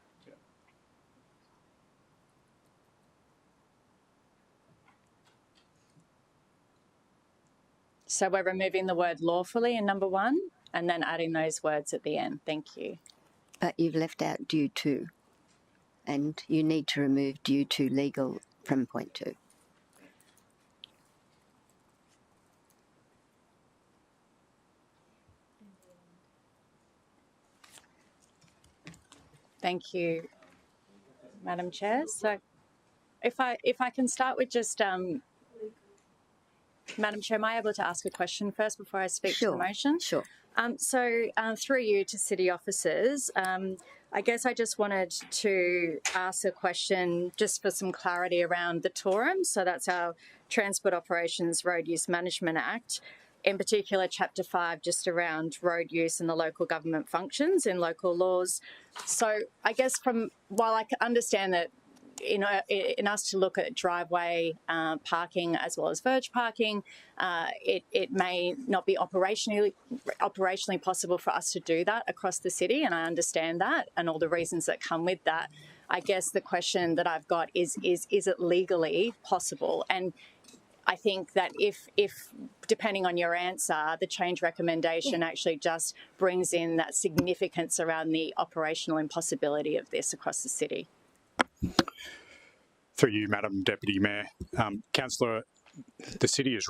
Speaker 15: So we're removing the word lawfully in number 1 and then adding those words at the end. Thank you.
Speaker 3: But you've left out due to, and you need to remove due to legal from point 2.
Speaker 15: Thank you, Madam Chair. So if I can start with just, Madam Chair, am I able to ask a question first before I speak to the motion?
Speaker 3: Sure.
Speaker 15: Through you to city officers, I guess I just wanted to ask a question just for some clarity around the TORM. So that's our Transport Operations Road Use Management Act, in particular Chapter 5, just around road use and the local government functions in local laws. So I guess while I can understand that in us to look at driveway parking as well as verge parking, it may not be operationally possible for us to do that across the city, and I understand that and all the reasons that come with that. I guess the question that I've got is it legally possible? And I think that if depending on your answer, the change recommendation actually just brings in that significance around the operational impossibility of this across the city.
Speaker 19: Through you, Madam Deputy Mayor. Councillor, the city has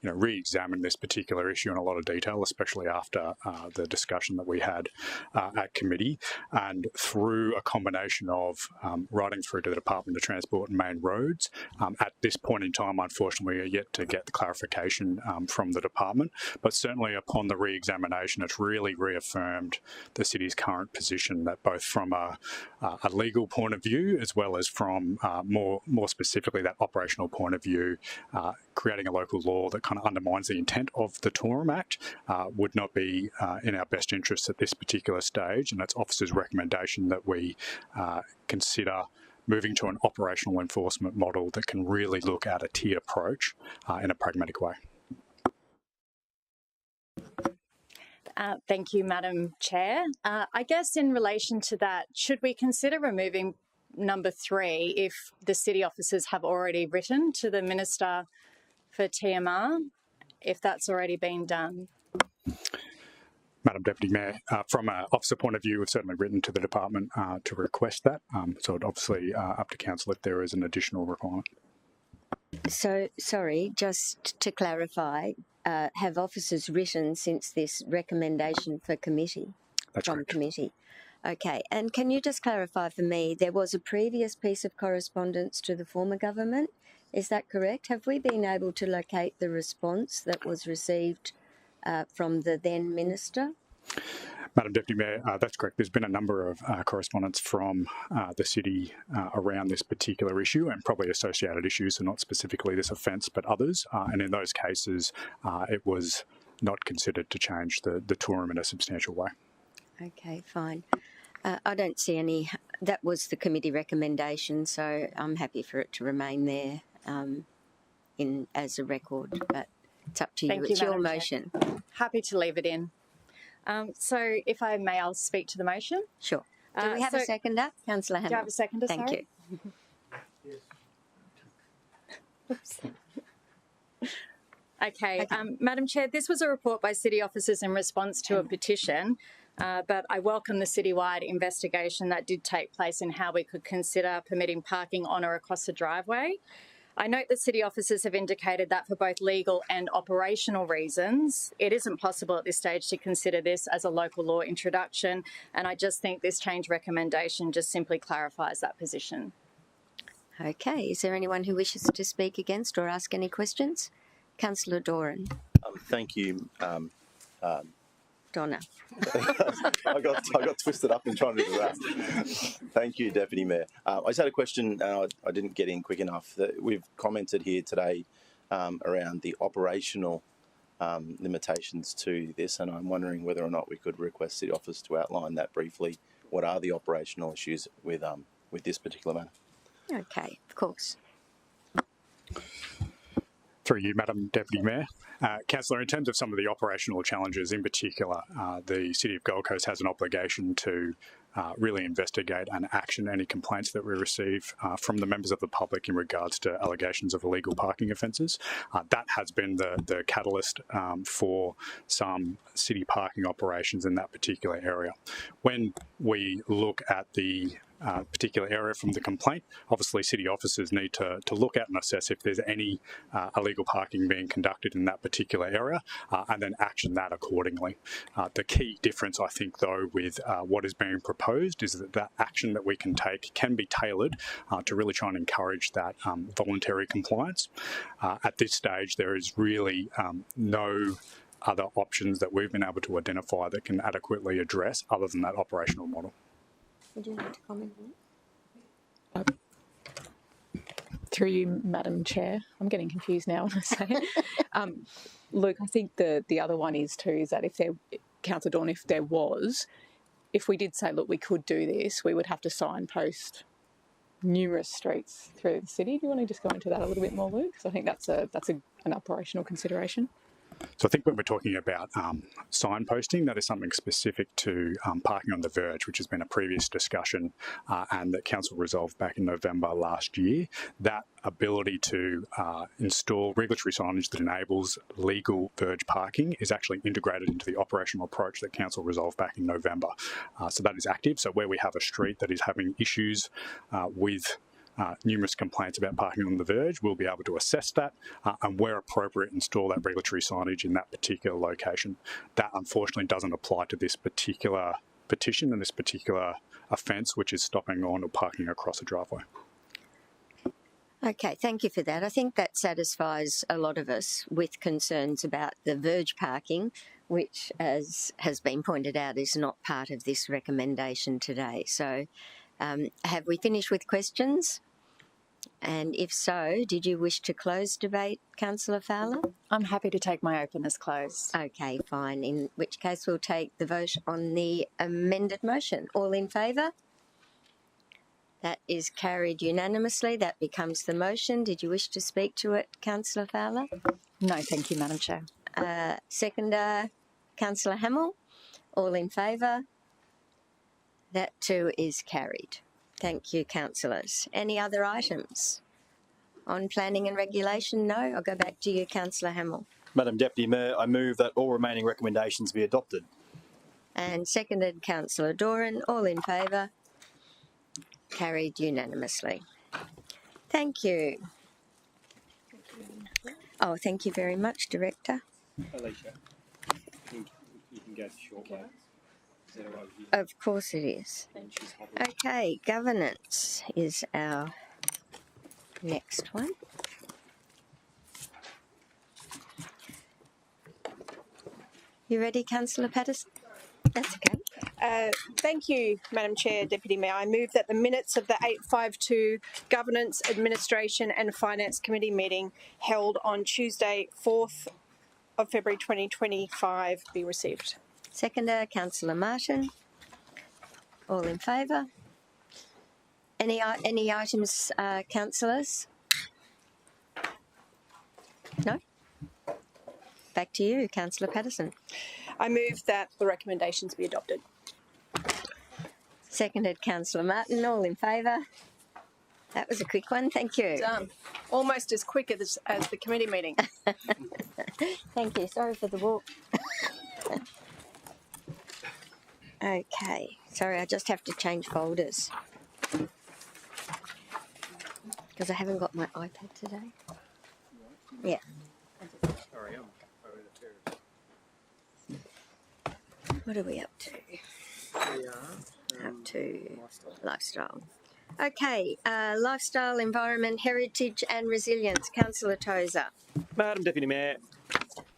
Speaker 19: re-examined this particular issue in a lot of detail, especially after the discussion that we had at committee, and through a combination of writing through to the Department of Transport and Main Roads. At this point in time, unfortunately, we are yet to get the clarification from the department, but certainly upon the re-examination, it's really reaffirmed the city's current position that both from a legal point of view as well as from more specifically that operational point of view, creating a local law that kind of undermines the intent of the TORM Act would not be in our best interests at this particular stage, and it's officers' recommendation that we consider moving to an operational enforcement model that can really look at a tiered approach in a pragmatic way.
Speaker 15: Thank you, Madam Chair. I guess in relation to that, should we consider removing number 3 if the city officers have already written to the Minister for TMR, if that's already been done?
Speaker 19: Madam Deputy Mayor, from an officer point of view, we've certainly written to the department to request that. So it's obviously up to council if there is an additional requirement.
Speaker 3: So, sorry, just to clarify, have officers written since this recommendation for committee?
Speaker 19: That's
Speaker 3: from
Speaker 19: correct.
Speaker 3: Committee. Okay, and can you just clarify for me, there was a previous piece of correspondence to the former government, is that correct? Have we been able to locate the response that was received from the then Minister?
Speaker 19: Madam Deputy Mayor, that's correct. There's been a number of correspondence from the city around this particular issue and probably associated issues, so not specifically this offence but others, and in those cases it was not considered to change the TORM in a substantial way.
Speaker 3: Okay, fine. I don't see any. That was the committee recommendation, so I'm happy for it to remain there as a record, but it's up to you. It's your motion.
Speaker 15: Happy to leave it in. So if I may, I'll speak to the motion.
Speaker 3: Sure. Do we have a seconder? Councillor Hamill.
Speaker 15: Do you have a seconder?
Speaker 3: Thank
Speaker 15: sorry?
Speaker 3: you.
Speaker 15: Oops. Okay, Madam Chair, this was a report by city officers in response to a petition, but I welcome the citywide investigation that did take place in how we could consider permitting parking on or across the driveway. I note that city officers have indicated that for both legal and operational reasons, it isn't possible at this stage to consider this as a local law introduction, and I just think this change recommendation just simply clarifies that position.
Speaker 3: Okay, is there anyone who wishes to speak against or ask any questions? Councillor Doran.
Speaker 11: Thank you.
Speaker 3: Donna.
Speaker 11: I got twisted up in trying to do that. Thank you, Deputy Mayor. I just had a question. I didn't get in quick enough. We've commented here today around the operational limitations to this, and I'm wondering whether or not we could request City Office to outline that briefly. What are the operational issues with this particular matter?
Speaker 3: Okay, of course.
Speaker 19: Through you, Madam Deputy Mayor. Councillor, in terms of some of the operational challenges in particular, the City of Gold Coast has an obligation to really investigate and action any complaints that we receive from the members of the public in regards to allegations of illegal parking offences. That has been the catalyst for some city parking operations in that particular area. When we look at the particular area from the complaint. Obviously, city officers need to look at and assess if there's any illegal parking being conducted in that particular area and then action that accordingly. The key difference, I think, though, with what is being proposed is that that action that we can take can be tailored to really try and encourage that voluntary compliance. At this stage, there is really no other options that we've been able to identify that can adequately address other than that operational model.
Speaker 3: Would you like to comment on
Speaker 16: Through you, Madam Chair. I'm getting confused now when I say it. Luke, I think the other one is too, is that if there, Councillor Dawn, if we did say, look, we could do this, we would have to signpost numerous streets through the city. Do you want to just go into that a little bit more, Luke? Because I think that's an operational consideration.
Speaker 19: So I think when we're talking about signposting, that is something specific to parking on the verge, which has been a previous discussion and that Council resolved back in November last year. That ability to install regulatory signage that enables legal verge parking is actually integrated into the operational approach that Council resolved back in November. So that is active. So where we have a street that is having issues with numerous complaints about parking on the verge, we'll be able to assess that and where appropriate install that regulatory signage in that particular location. That unfortunately doesn't apply to this particular petition and this particular offence, which is stopping on or parking across a driveway.
Speaker 3: Okay, thank you for that. I think that satisfies a lot of us with concerns about the verge parking, which, as has been pointed out, is not part of this recommendation today. So have we finished with questions? And if so, did you wish to close debate, Councillor Fowler?
Speaker 15: I'm happy to take my open as closed.
Speaker 3: Okay, fine. In which case we'll take the vote on the amended motion. All in favour? That is carried unanimously. That becomes the motion. Did you wish to speak to it, Councillor Fowler?
Speaker 15: No, thank you, Madam Chair.
Speaker 3: Seconder, Councillor Hamill? All in favour? That too is carried. Thank you, councillors. Any other items? On planning and regulation? No? I'll go back to you, Councillor Hamill.
Speaker 4: Madam Deputy Mayor, I move that all remaining recommendations be adopted.
Speaker 3: And seconded, Councillor Doran. All in favour? Carried unanimously. Thank you. Oh, thank you very much, Director.
Speaker 13: Alicia, you can go to short vote.
Speaker 3: Of course it is. Okay, governance is our next one. You ready, Councillor Patterson? That's okay.
Speaker 14: Thank you, Madam Chair, Deputy Mayor. I move that the minutes of the 852 Governance, Administration and Finance Committee meeting held on Tuesday, 4th of February 2025 be received.
Speaker 3: Seconder, Councillor Martin. All in favour? Any items, councillors? No? Back to you, Councillor Patterson.
Speaker 14: I move that the recommendations be adopted.
Speaker 3: Seconded, Councillor Martin. All in favour? That was a quick one. Thank you.
Speaker 14: Done. Almost as quick as the committee meeting.
Speaker 3: Thank you. Sorry for the walk. Okay. Sorry, I just have to change folders because I haven't got my iPad today. Yeah.
Speaker 13: Sorry, I'm over the
Speaker 3: What are we up to?
Speaker 13: We are
Speaker 3: Up to lifestyle. Okay, lifestyle, environment, heritage and resilience. Councillor Tozer.
Speaker 5: Madam Deputy Mayor,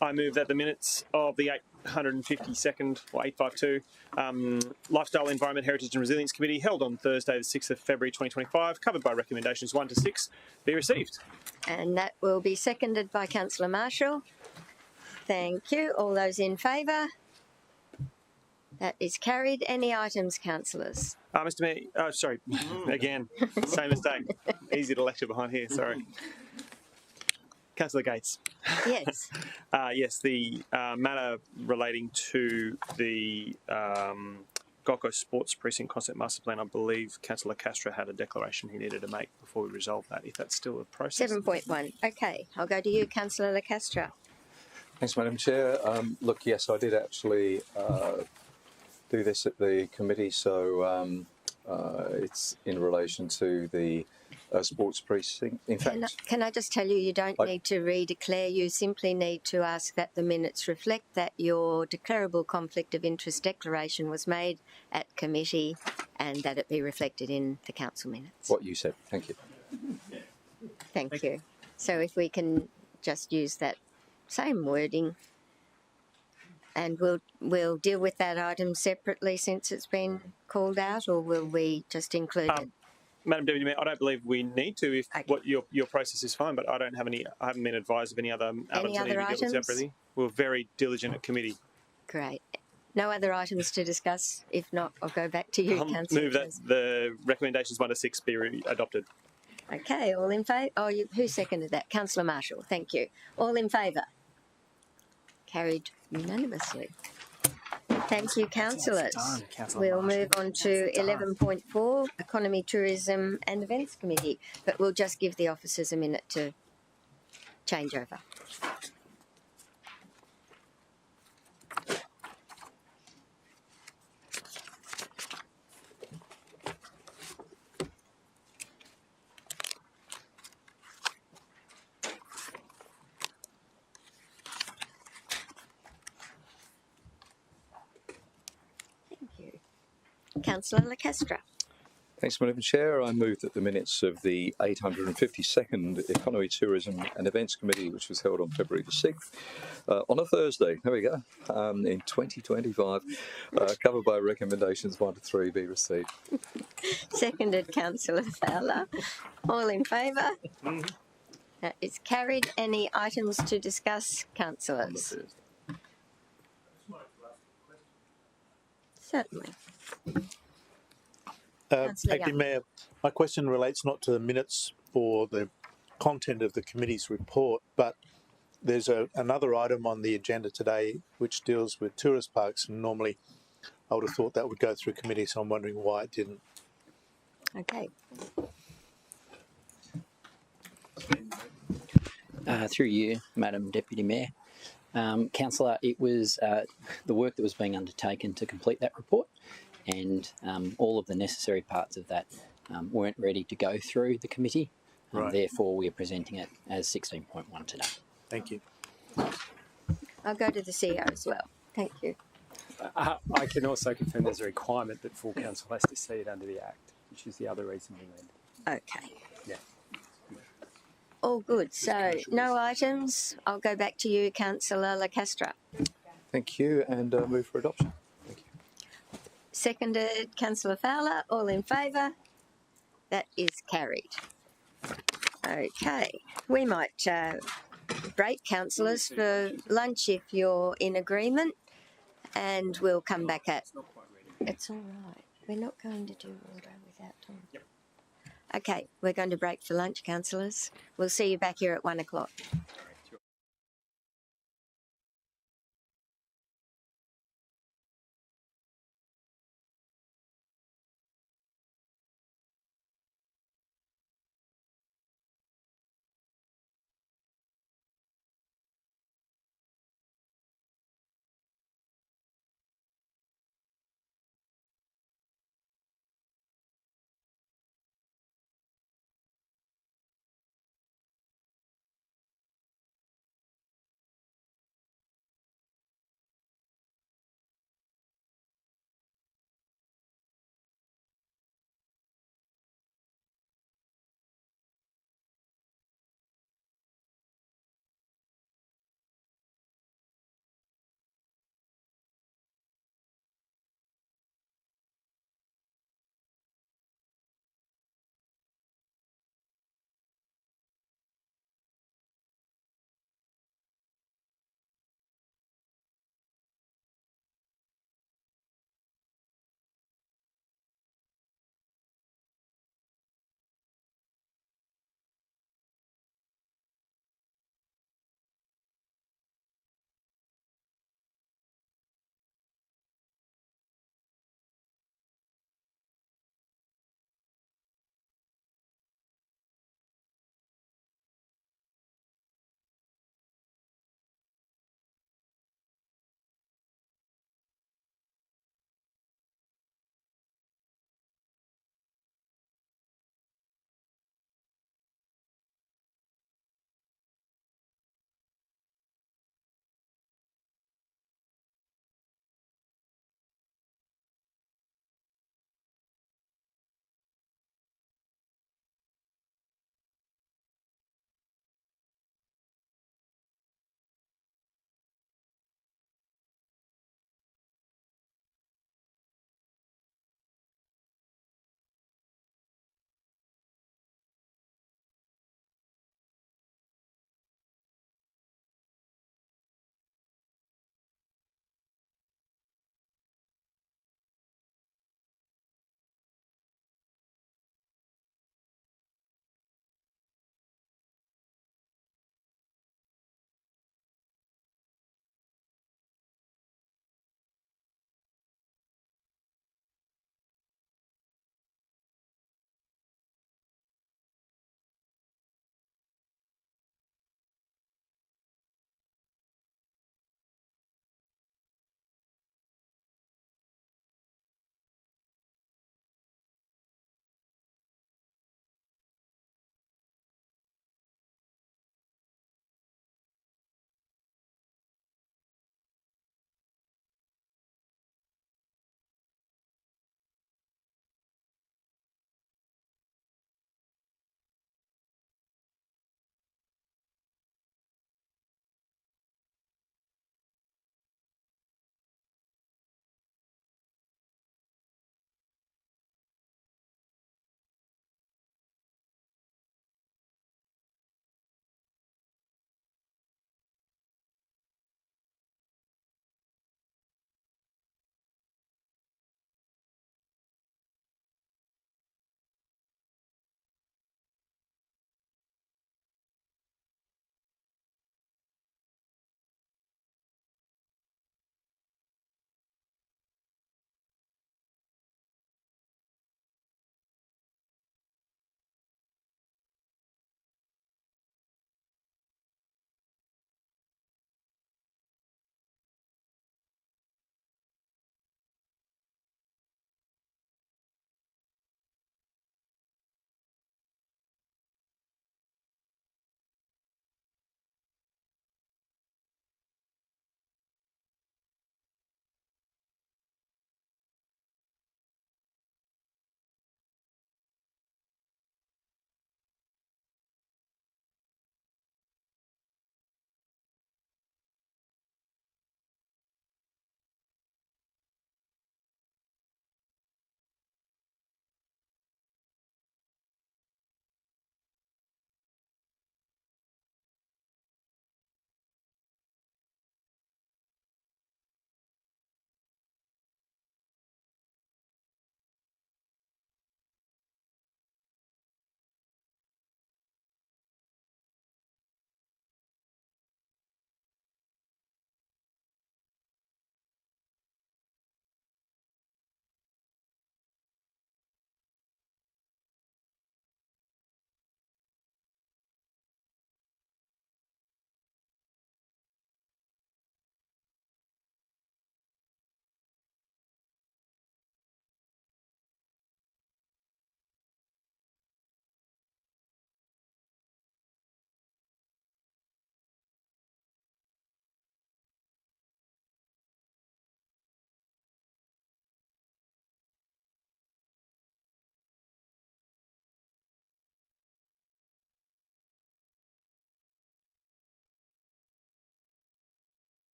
Speaker 5: I move that the minutes of the 852nd or 852 Lifestyle, Environment, Heritage and Resilience Committee held on Thursday the 6th of February 2025, covered by recommendations 1 to 6, be received.
Speaker 3: And that will be seconded by Councillor Marshall. Thank you. All those in favour? That is carried. Any items, councillors?
Speaker 5: Mr Mayor, sorry, again, same mistake. Easy to lecture behind here, sorry. Councillor Gates.
Speaker 3: Yes.
Speaker 5: Yes, the matter relating to the Gold Coast Sports Precinct Concept Master Plan, I believe Councillor Castro had a declaration he needed to make before we resolve that, if that's still a process.
Speaker 3: 7.1. Okay, I'll go to you, Councillor Le Castro.
Speaker 12: Thanks, Madam Chair. Look, yes, I did actually do this at the committee, so It's in relation to the sports precinct. In fact,
Speaker 3: Can I just tell you, you don't need to redeclare. You simply need to ask that the minutes reflect that your declarable conflict of interest declaration was made at committee and that it be reflected in the council minutes.
Speaker 12: what you said. Thank you.
Speaker 3: Thank you. So if we can just use that same wording, and we'll deal with that item separately since it's been called out, or will we just include it?
Speaker 5: Madam Deputy Mayor, I don't believe we need to if what your process is fine, but I haven't been advised of any other items that need to be dealt with separately. We're very diligent at committee.
Speaker 3: Great. No other items to discuss? If not, I'll go back to you, Councillor.
Speaker 5: Move that the recommendations 1 to 6 be adopted.
Speaker 3: Okay, all in favour? Oh, who seconded that? Councillor Marshall, thank you. All in favour? Carried unanimously. Thank you, councillors. We'll move on to 11.4, Economy, Tourism and Events Committee, but we'll just give the officers a minute to change over. Councillor Lacastra.
Speaker 12: Thanks, Madam Chair. I move that the minutes of the 852nd Economy, Tourism and Events Committee, which was held on February the 6th, on a Thursday, there we go, in 2025, covered by recommendations 1 to 3 be received.
Speaker 3: Seconded, Councillor Fowler. All in favour? That is carried. Any items to discuss, councillors? Certainly.
Speaker 6: Acting Mayor, my question relates not to the minutes or the content of the committee's report, but there's another item on the agenda today which deals with tourist parks, and normally I would have thought that would go through committee, so I'm wondering why it didn't.
Speaker 3: Okay.
Speaker 20: Through you, Madam Deputy Mayor. Councillor, it was the work that was being undertaken to complete that report, and all of the necessary parts of that weren't ready to go through the committee.
Speaker 6: Right.
Speaker 20: Therefore, we are presenting it as 16.1 today.
Speaker 6: Thank you.
Speaker 3: I'll go to the CEO as well. Thank you.
Speaker 13: I can also confirm there's a requirement that full council has to see it under the Act, which is the other reason we need.
Speaker 3: Okay.
Speaker 13: Yeah.
Speaker 3: All good. So no items. I'll go back to you, Councillor Lacastra.
Speaker 12: Thank you, and move for adoption.
Speaker 3: Seconded, Councillor Fowler. All in favour? That is carried. Okay. We might break, councillors, for lunch if you're in agreement, and we'll come back at... It's all right. We're not going to do order without Tom. Yep. Okay, we're going to break for lunch, councillors. We'll see you back here at 1 o'clock.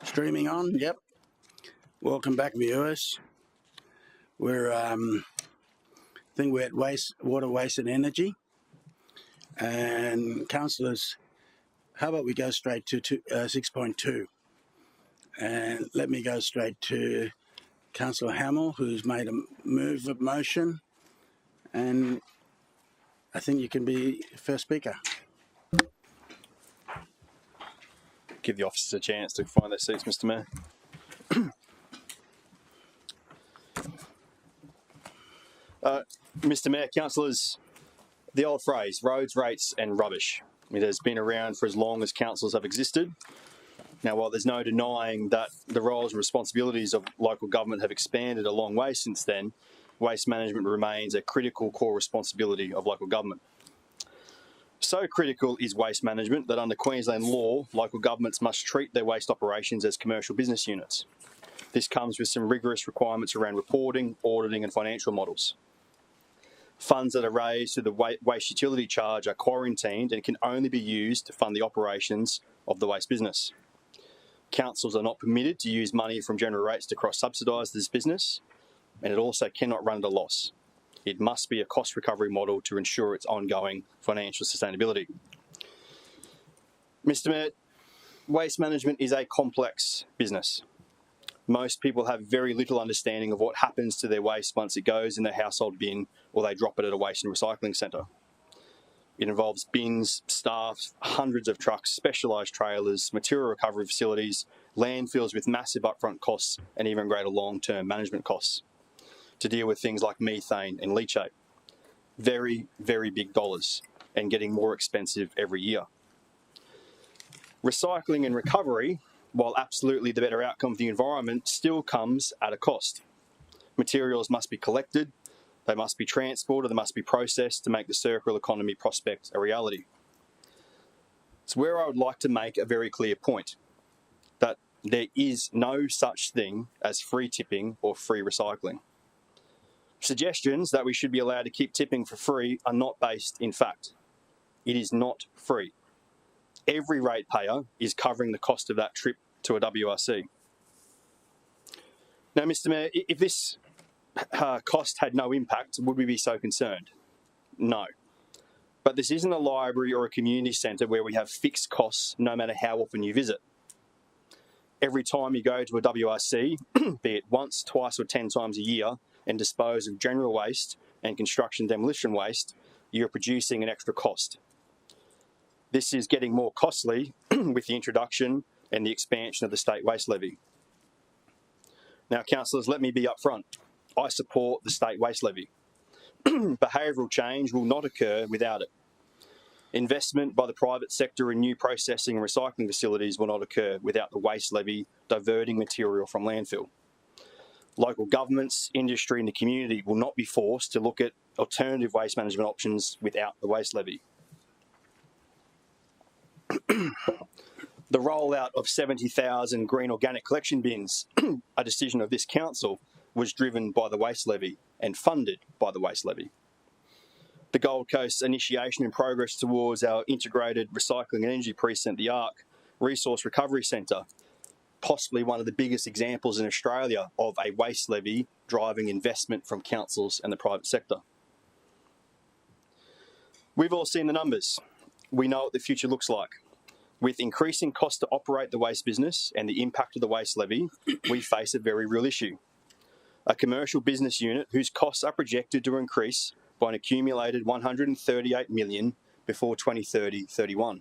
Speaker 1: Streaming on, yep. Welcome back, viewers. We're, I think we're at water, waste and energy. And councillors, how about we go straight to 6.2? And let me go straight to Councillor Hamill, who's made a motion. And I think you can be first speaker.
Speaker 4: Give the officers a chance to find their seats, Mr. Mayor. Mr. Mayor, councillors, the old phrase, roads, rates and rubbish. It has been around for as long as councils have existed. Now, while there's no denying that the roles and responsibilities of local government have expanded a long way since then, waste management remains a critical core responsibility of local government. So critical is waste management that under Queensland law, local governments must treat their waste operations as commercial business units. This comes with some rigorous requirements around reporting, auditing and financial models. Funds that are raised through the waste utility charge are quarantined and can only be used to fund the operations of the waste business. Councils are not permitted to use money from general rates to cross-subsidise this business, and it also cannot run at a loss. It must be a cost recovery model to ensure its ongoing financial sustainability. Mr. Mayor, waste management is a complex business. Most people have very little understanding of what happens to their waste once it goes in their household bin or they drop it at a waste and recycling centre. It involves bins, staff, hundreds of trucks, specialised trailers, material recovery facilities, landfills with massive upfront costs and even greater long-term management costs to deal with things like methane and leachate. Very, very big dollars and getting more expensive every year. Recycling and recovery, while absolutely the better outcome for the environment, still comes at a cost. Materials must be collected, they must be transported, they must be processed to make the circular economy prospect a reality. It's where I would like to make a very clear point, that there is no such thing as free tipping or free recycling. Suggestions that we should be allowed to keep tipping for free are not based in fact. It is not free. Every ratepayer is covering the cost of that trip to a WRC. Now, Mr. Mayor, if this cost had no impact, would we be so concerned? No. But this isn't a library or a community centre where we have fixed costs no matter how often you visit. Every time you go to a WRC, be it once, twice or 10 times a year, and dispose of general waste and construction demolition waste, you're producing an extra cost. This is getting more costly with the introduction and the expansion of the state waste levy. Now, councillors, let me be upfront. I support the state waste levy. Behavioural change will not occur without it. Investment by the private sector in new processing and recycling facilities will not occur without the waste levy diverting material from landfill. Local governments, industry and the community will not be forced to look at alternative waste management options without the waste levy. The rollout of 70,000 green organic collection bins, a decision of this council, was driven by the waste levy and funded by the waste levy. The Gold Coast's initiation and progress towards our integrated recycling and energy precinct, the ARC Resource Recovery Centre, possibly one of the biggest examples in Australia of a waste levy driving investment from councils and the private sector. We've all seen the numbers. We know what the future looks like. With increasing costs to operate the waste business and the impact of the waste levy, we face a very real issue. A commercial business unit whose costs are projected to increase by an accumulated $138 million before 2030-31.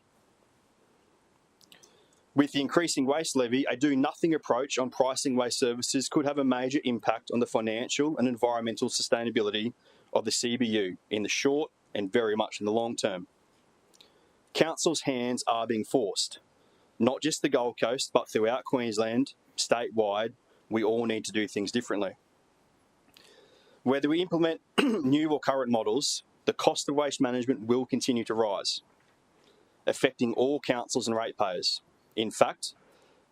Speaker 4: With the increasing waste levy, a do-nothing approach on pricing waste services could have a major impact on the financial and environmental sustainability of the CBU in the short and very much in the long term. Councils' hands are being forced. Not just the Gold Coast, but throughout Queensland, statewide, we all need to do things differently. Whether we implement new or current models, the cost of waste management will continue to rise, affecting all councils and ratepayers. In fact,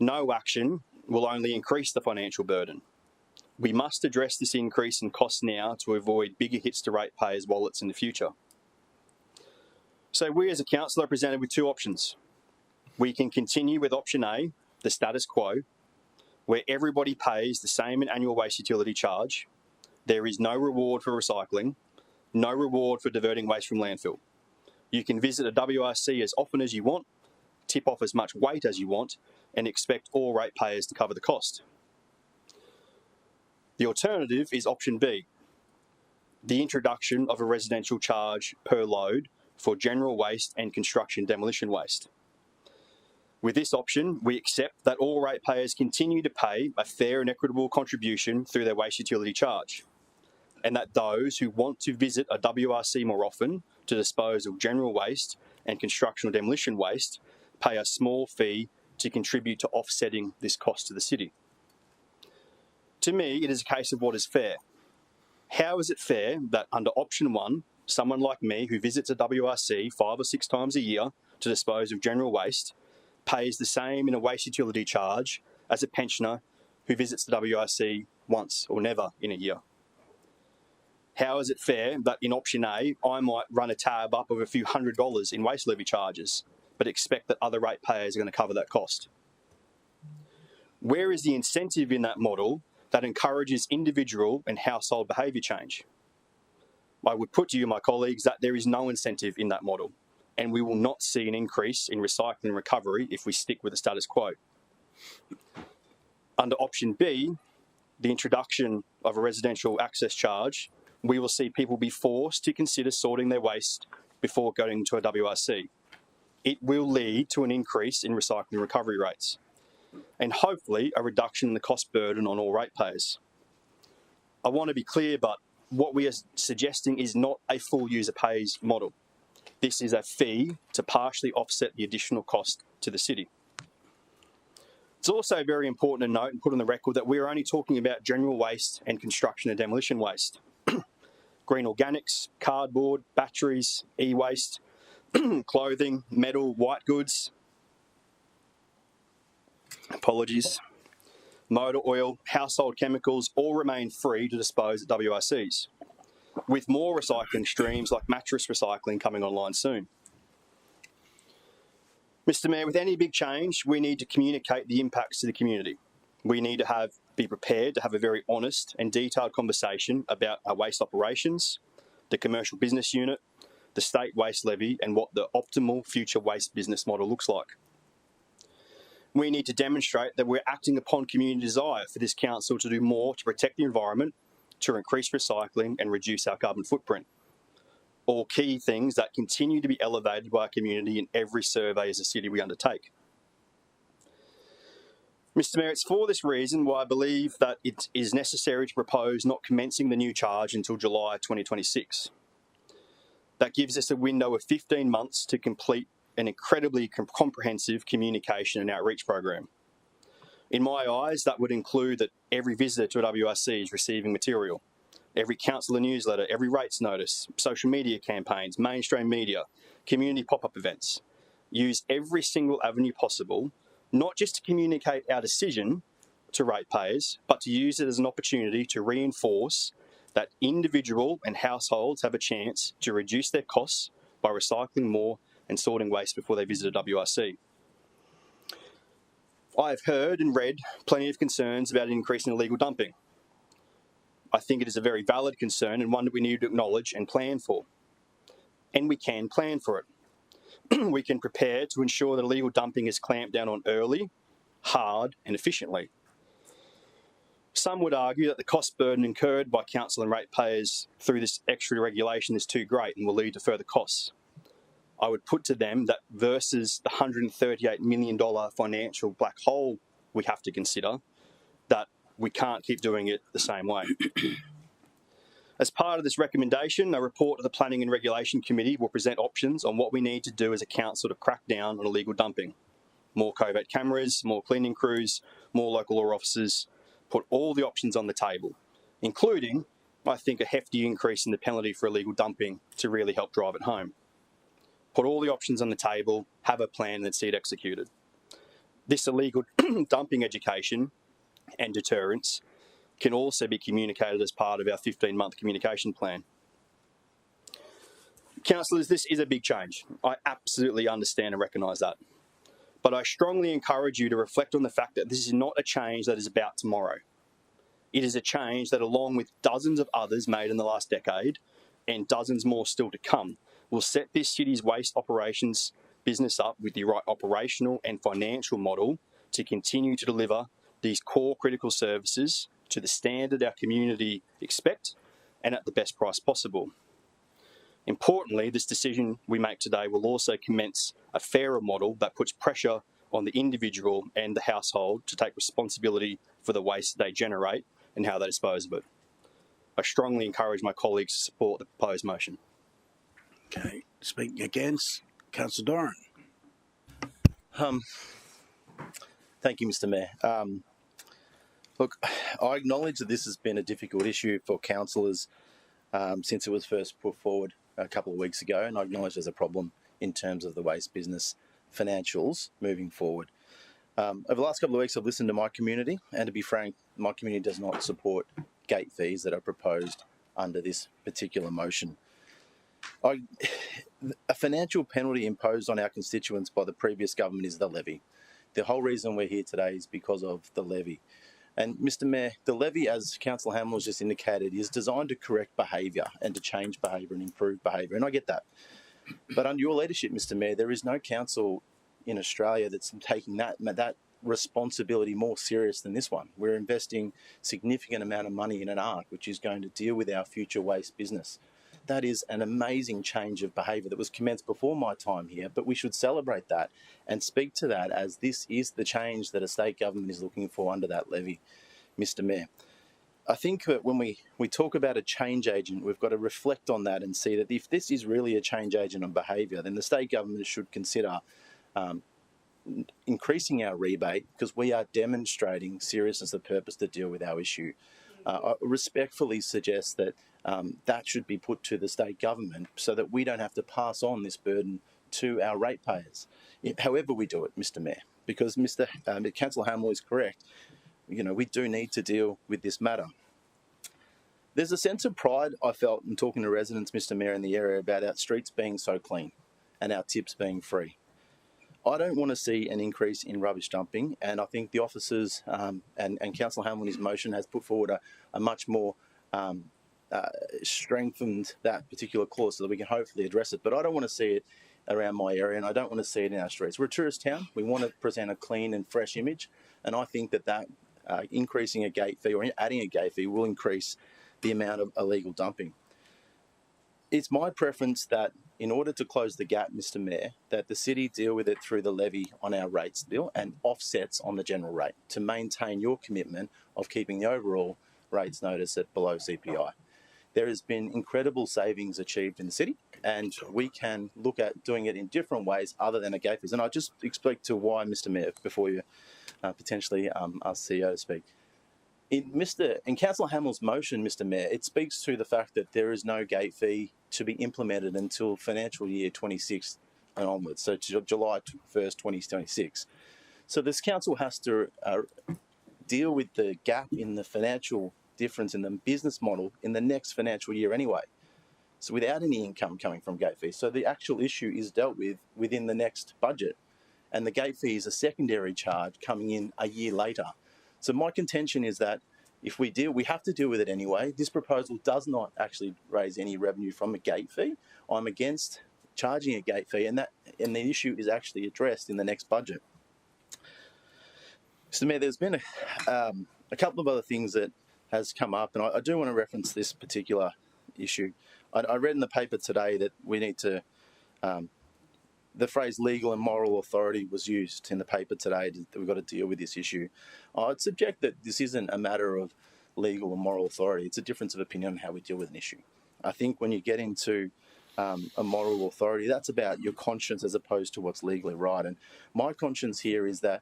Speaker 4: no action will only increase the financial burden. We must address this increase in costs now to avoid bigger hits to ratepayers' wallets in the future. So we as a council are presented with two options. We can continue with option A the status quo, where everybody pays the same annual waste utility charge, there is no reward for recycling, no reward for diverting waste from landfill. You can visit a WRC as often as you want, tip off as much weight as you want, and expect all ratepayers to cover the cost. The alternative is option B, the introduction of a residential charge per load for general waste and construction demolition waste. With this option, we accept that all ratepayers continue to pay a fair and equitable contribution through their waste utility charge, and that those who want to visit a WRC more often to dispose of general waste and construction or demolition waste pay a small fee to contribute to offsetting this cost to the city. To me, it is a case of what is fair. How is it fair that under option 1, someone like me who visits a WRC 5 or 6 times a year to dispose of general waste pays the same in a waste utility charge as a pensioner who visits the WRC once or never in a year? How is it fair that in option A, I might run a tab up of a few $100s in waste levy charges, but expect that other ratepayers are going to cover that cost? Where is the incentive in that model that encourages individual and household behaviour change? I would put to you, my colleagues, that there is no incentive in that model, and we will not see an increase in recycling and recovery if we stick with the status quo. Under option B, the introduction of a residential access charge, we will see people be forced to consider sorting their waste before going to a WRC. It will lead to an increase in recycling and recovery rates, and hopefully a reduction in the cost burden on all ratepayers. I want to be clear, but what we are suggesting is not a full user pays model. This is a fee to partially offset the additional cost to the city. It's also very important to note and put on the record that we're only talking about general waste and construction and demolition waste. Green organics, cardboard, batteries, e-waste, clothing, metal, white goods, motor oil, household chemicals all remain free to dispose at WRCs, with more recycling streams like mattress recycling coming online soon. Mr. Mayor, with any big change, we need to communicate the impacts to the community. We need to be prepared to have a very honest and detailed conversation about our waste operations, the commercial business unit, the state waste levy, and what the optimal future waste business model looks like. We need to demonstrate that we're acting upon community desire for this council to do more to protect the environment, to increase recycling and reduce our carbon footprint. All key things that continue to be elevated by our community in every survey as a city we undertake. Mr. Mayor, it's for this reason why I believe that it is necessary to propose not commencing the new charge until July 2026. That gives us a window of 15 months to complete an incredibly comprehensive communication and outreach program. In my eyes, that would include that every visitor to a WRC is receiving material, every councillor newsletter, every rates notice, social media campaigns, mainstream media, community pop-up events. Use every single avenue possible, not just to communicate our decision to ratepayers, but to use it as an opportunity to reinforce that individual and households have a chance to reduce their costs by recycling more and sorting waste before they visit a WRC. I have heard and read plenty of concerns about an increase in illegal dumping. I think it is a very valid concern and one that we need to acknowledge and plan for. And we can plan for it. We can prepare to ensure that illegal dumping is clamped down on early, hard and efficiently. Some would argue that the cost burden incurred by council and ratepayers through this extra regulation is too great and will lead to further costs. I would put to them that versus the $138 million financial black hole we have to consider, that we can't keep doing it the same way. As part of this recommendation, a report to the Planning and Regulation Committee will present options on what we need to do as a council to crack down on illegal dumping. More covert cameras, more cleaning crews, more local law officers, put all the options on the table, including, I think, a hefty increase in the penalty for illegal dumping to really help drive it home. Put all the options on the table, have a plan and see it executed. This illegal dumping education and deterrence can also be communicated as part of our 15-month communication plan. Councillors, this is a big change. I absolutely understand and recognise that. But I strongly encourage you to reflect on the fact that this is not a change that is about tomorrow. It is a change that, along with dozens of others made in the last decade and dozens more still to come, will set this city's waste operations business up with the right operational and financial model to continue to deliver these core critical services to the standard our community expect and at the best price possible. Importantly, this decision we make today will also commence a fairer model that puts pressure on the individual and the household to take responsibility for the waste they generate and how they dispose of it. I strongly encourage my colleagues to support the proposed motion.
Speaker 1: Okay, speaking against, Councillor Doran.
Speaker 11: Thank you, Mr. Mayor. Look, I acknowledge that this has been a difficult issue for councillors since it was first put forward a couple of weeks ago, and I acknowledge there's a problem in terms of the waste business financials moving forward. Over the last couple of weeks, I've listened to my community, and to be frank, my community does not support gate fees that are proposed under this particular motion. A financial penalty imposed on our constituents by the previous government is the levy. The whole reason we're here today is because of the levy. And Mr. Mayor, the levy, as Councillor Hamill has just indicated, is designed to correct behaviour and to change behaviour and improve behaviour, and I get that. But under your leadership, Mr. Mayor, there is no council in Australia that's taking that responsibility more serious than this one. We're investing significant amount of money in an ARC, which is going to deal with our future waste business. That is an amazing change of behaviour that was commenced before my time here, but we should celebrate that and speak to that as this is the change that a state government is looking for under that levy, Mr. Mayor. I think that when we talk about a change agent, we've got to reflect on that and see that if this is really a change agent on behaviour, then the state government should consider increasing our rebate because we are demonstrating seriousness of purpose to deal with our issue. I respectfully suggest that that should be put to the state government so that we don't have to pass on this burden to our ratepayers. However we do it, Mr. Mayor, because Councillor Hamill is correct. You know, we do need to deal with this matter. There's a sense of pride I felt in talking to residents, Mr. Mayor, in the area about our streets being so clean and our tips being free. I don't want to see an increase in rubbish dumping, and I think the officers and Councillor Hamill in his motion has put forward a much more strengthened that particular clause so that we can hopefully address it. But I don't want to see it around my area, and I don't want to see it in our streets. We're a tourist town. We want to present a clean and fresh image, and I think that increasing a gate fee or adding a gate fee will increase the amount of illegal dumping. It's my preference that in order to close the gap, Mr. Mayor, that the city deal with it through the levy on our rates bill and offsets on the general rate to maintain your commitment of keeping the overall rates notice at below CPI. There has been incredible savings achieved in the city, and we can look at doing it in different ways other than a gate fees. And I'll just explain to why, Mr. Mayor, before you potentially ask CEO to speak. In Councillor Hamill's motion, Mr. Mayor, it speaks to the fact that there is no gate fee to be implemented until financial year 26 and onwards, so July 1st, 2026. So this council has to deal with the gap in the financial difference in the business model in the next financial year anyway. So without any income coming from gate fees. So the actual issue is dealt with within the next budget. And the gate fee is a secondary charge coming in a year later. So my contention is that if we have to deal with it anyway. This proposal does not actually raise any revenue from a gate fee. I'm against charging a gate fee, and the issue is actually addressed in the next budget. Mr. Mayor, there's been a couple of other things that has come up, and I do want to reference this particular issue. I read in the paper today that we need to, the phrase legal and moral authority was used in the paper today, that we've got to deal with this issue. I'd subject that this isn't a matter of legal and moral authority, it's a difference of opinion on how we deal with an issue. I think when you get into a moral authority, that's about your conscience as opposed to what's legally right. And my conscience here is that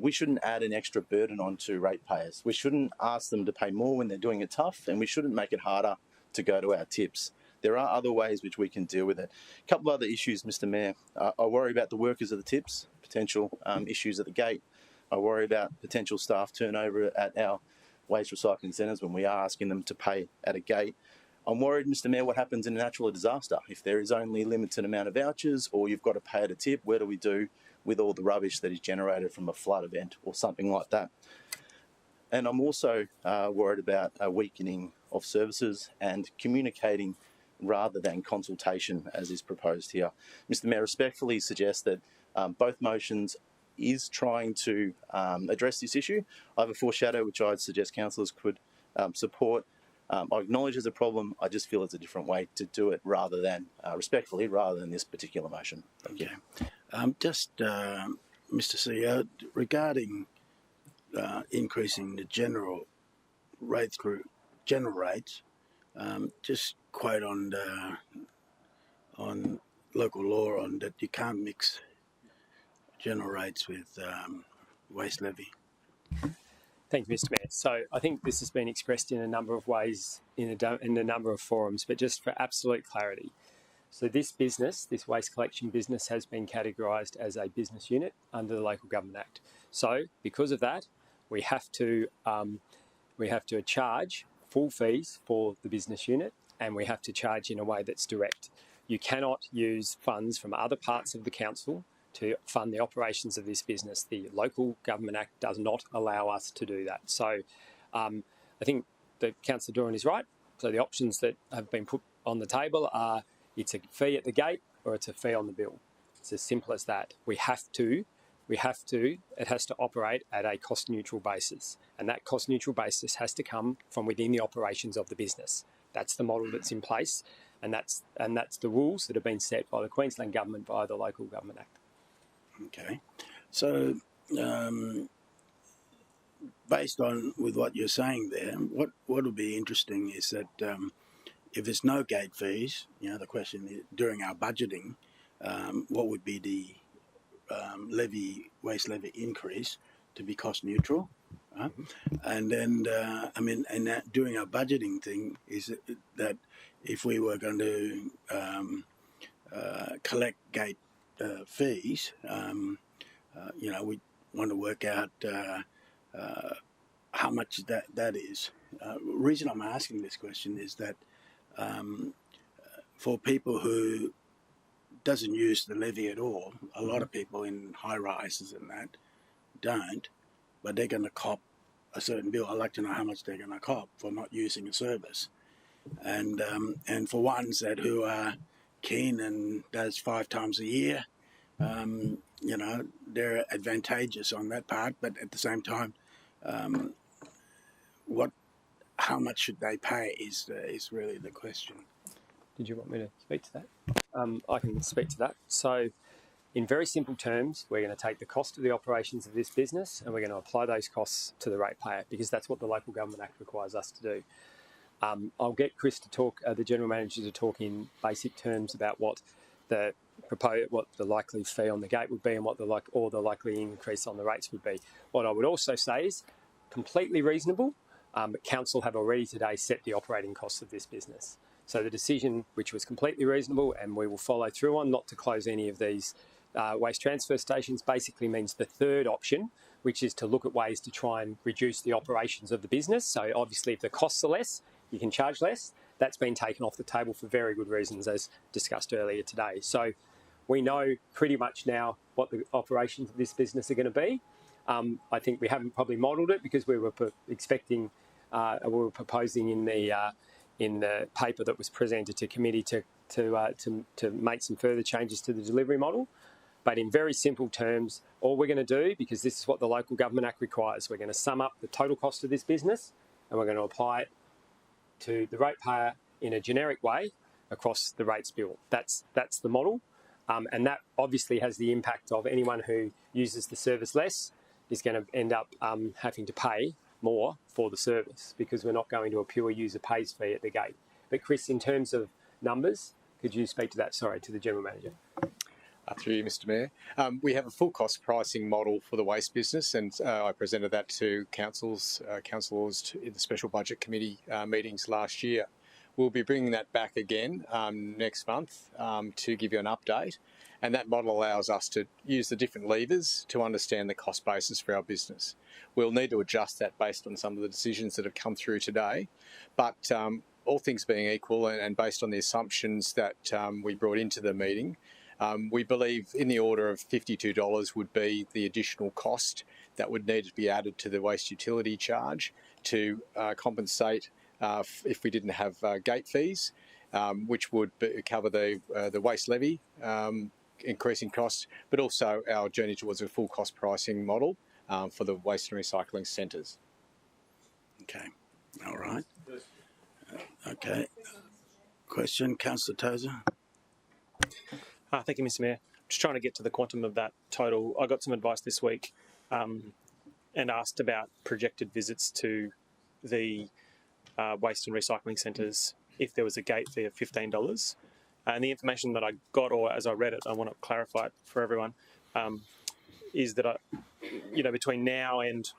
Speaker 11: we shouldn't add an extra burden onto ratepayers. We shouldn't ask them to pay more when they're doing it tough, and we shouldn't make it harder to go to our tips. There are other ways which we can deal with it. A couple of other issues, Mr. Mayor. I worry about the workers of the tips, potential issues at the gate. I worry about potential staff turnover at our waste recycling centres when we are asking them to pay at a gate. I'm worried, Mr. Mayor, what happens in a natural disaster. If there is only a limited amount of vouchers or you've got to pay at a tip, what do we do with all the rubbish that is generated from a flood event or something like that. And I'm also worried about a weakening of services and communicating rather than consultation, as is proposed here. Mr. Mayor, respectfully suggest that both motions is trying to address this issue. I have a foreshadow which I'd suggest councillors could support. I acknowledge there's a problem. I just feel it's a different way to do it rather than, respectfully, rather than this particular motion. Thank you.
Speaker 1: Mr. CEO, regarding increasing the general rates, just quote on local law on that you can't mix general rates with waste levy.
Speaker 13: Thank you, Mr. Mayor. So I think this has been expressed in a number of ways in a number of forums, but just for absolute clarity. So this business, this waste collection business, has been categorised as a business unit under the Local Government Act. So because of that, we have to charge full fees for the business unit, and we have to charge in a way that's direct. You cannot use funds from other parts of the council to fund the operations of this business. The Local Government Act does not allow us to do that. So I think that Councillor Doran is right. So the options that have been put on the table are it's a fee at the gate or it's a fee on the bill. It's as simple as that. It has to operate at a cost neutral basis. And that cost neutral basis has to come from within the operations of the business. That's the model that's in place. And that's the rules that have been set by the Queensland Government via the Local Government Act.
Speaker 1: Okay, so based on with what you're saying there, what will be interesting is that if there's no gate fees, the question is, during our budgeting, what would be the waste levy increase to be cost neutral? And then, and that during our budgeting thing is that if we were going to collect gate fees, we want to work out how much that is. The reason I'm asking this question is that for people who doesn't use the levy at all, a lot of people in high rises and that don't, but they're going to cop a certain bill. I'd like to know how much they're going to cop for not using a service, and for ones who are keen and does 5 times a year, they're advantageous on that part, but at the same time, how much should they pay is really the question.
Speaker 13: Did you want me to speak to that? I can speak to that. So in very simple terms, we're going to take the cost of the operations of this business and we're going to apply those costs to the ratepayer, because that's what the Local Government Act requires us to do. I'll get Chris to talk, the General Manager, to talk in basic terms about what the likely fee on the gate would be and what the likely increase on the rates would be. What I would also say is completely reasonable, but Council have already today set the operating costs of this business. So the decision, which was completely reasonable and we will follow through on, not to close any of these waste transfer stations, basically means the third option, which is to look at ways to try and reduce the operations of the business. So obviously if the costs are less, you can charge less. That's been taken off the table for very good reasons, as discussed earlier today. So we know pretty much now what the operations of this business are going to be. I think we haven't probably modelled it because we were proposing in the paper that was presented to committee to make some further changes to the delivery model. But in very simple terms, all we're going to do, because this is what the Local Government Act requires, we're going to sum up the total cost of this business and we're going to apply it to the ratepayer in a generic way across the rates bill. That's the model, and that obviously has the impact of anyone who uses the service less is going to end up having to pay more for the service, because we're not going to a pure user pays fee at the gate. But Chris, in terms of numbers, could you speak to that? Sorry, to the General Manager.
Speaker 21: Through you, Mr. Mayor. We have a full cost pricing model for the waste business, and I presented that to councillors in the Special Budget Committee meetings last year. We'll be bringing that back again next month to give you an update, and that model allows us to use the different levers to understand the cost basis for our business. We'll need to adjust that based on some of the decisions that have come through today, but all things being equal and based on the assumptions that we brought into the meeting, We believe in the order of $52 would be the additional cost that would need to be added to the waste utility charge to compensate if we didn't have gate fees, which would cover the waste levy increasing costs, but also our journey towards a full cost pricing model for the waste and recycling centres.
Speaker 1: Okay, all right. Okay. Question, Councillor Tozer.
Speaker 5: Thank you, Mr. Mayor. Just trying to get to the quantum of that total. I got some advice this week and asked about projected visits to the waste and recycling centres if there was a gate fee of $15. And the information that I got, or as I read it, I want to clarify it for everyone, is that between now and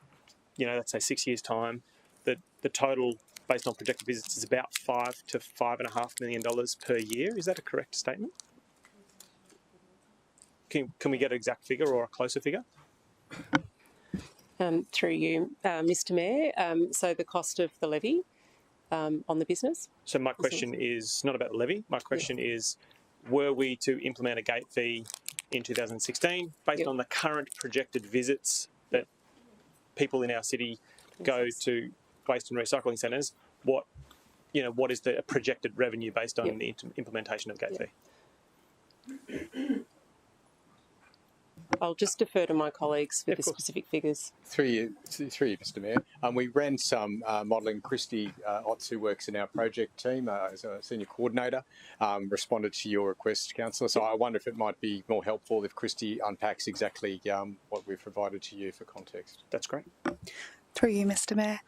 Speaker 5: let's say 6 years' time, that the total based on projected visits is about $5 to $5.5 million per year. Is that a correct statement? Can we get an exact figure or a closer figure?
Speaker 2: Through you, Mr. Mayor. So the cost of the levy on the business?
Speaker 5: So my question is not about the levy. My question is, were we to implement a gate fee in 2016 based on the current projected visits that people in our city go to waste and recycling centres, what is the projected revenue based on the implementation of gate fee?
Speaker 2: I'll just defer to my colleagues for the specific figures.
Speaker 21: Through you, Mr. Mayor. We ran some modelling. Christy Otts, who works in our project team as a senior coordinator, responded to your request, Councillor. So I wonder if it might be more helpful if Christy unpacks exactly what we've provided to you for context.
Speaker 5: That's great.
Speaker 22: Through you, Mr. Mayor.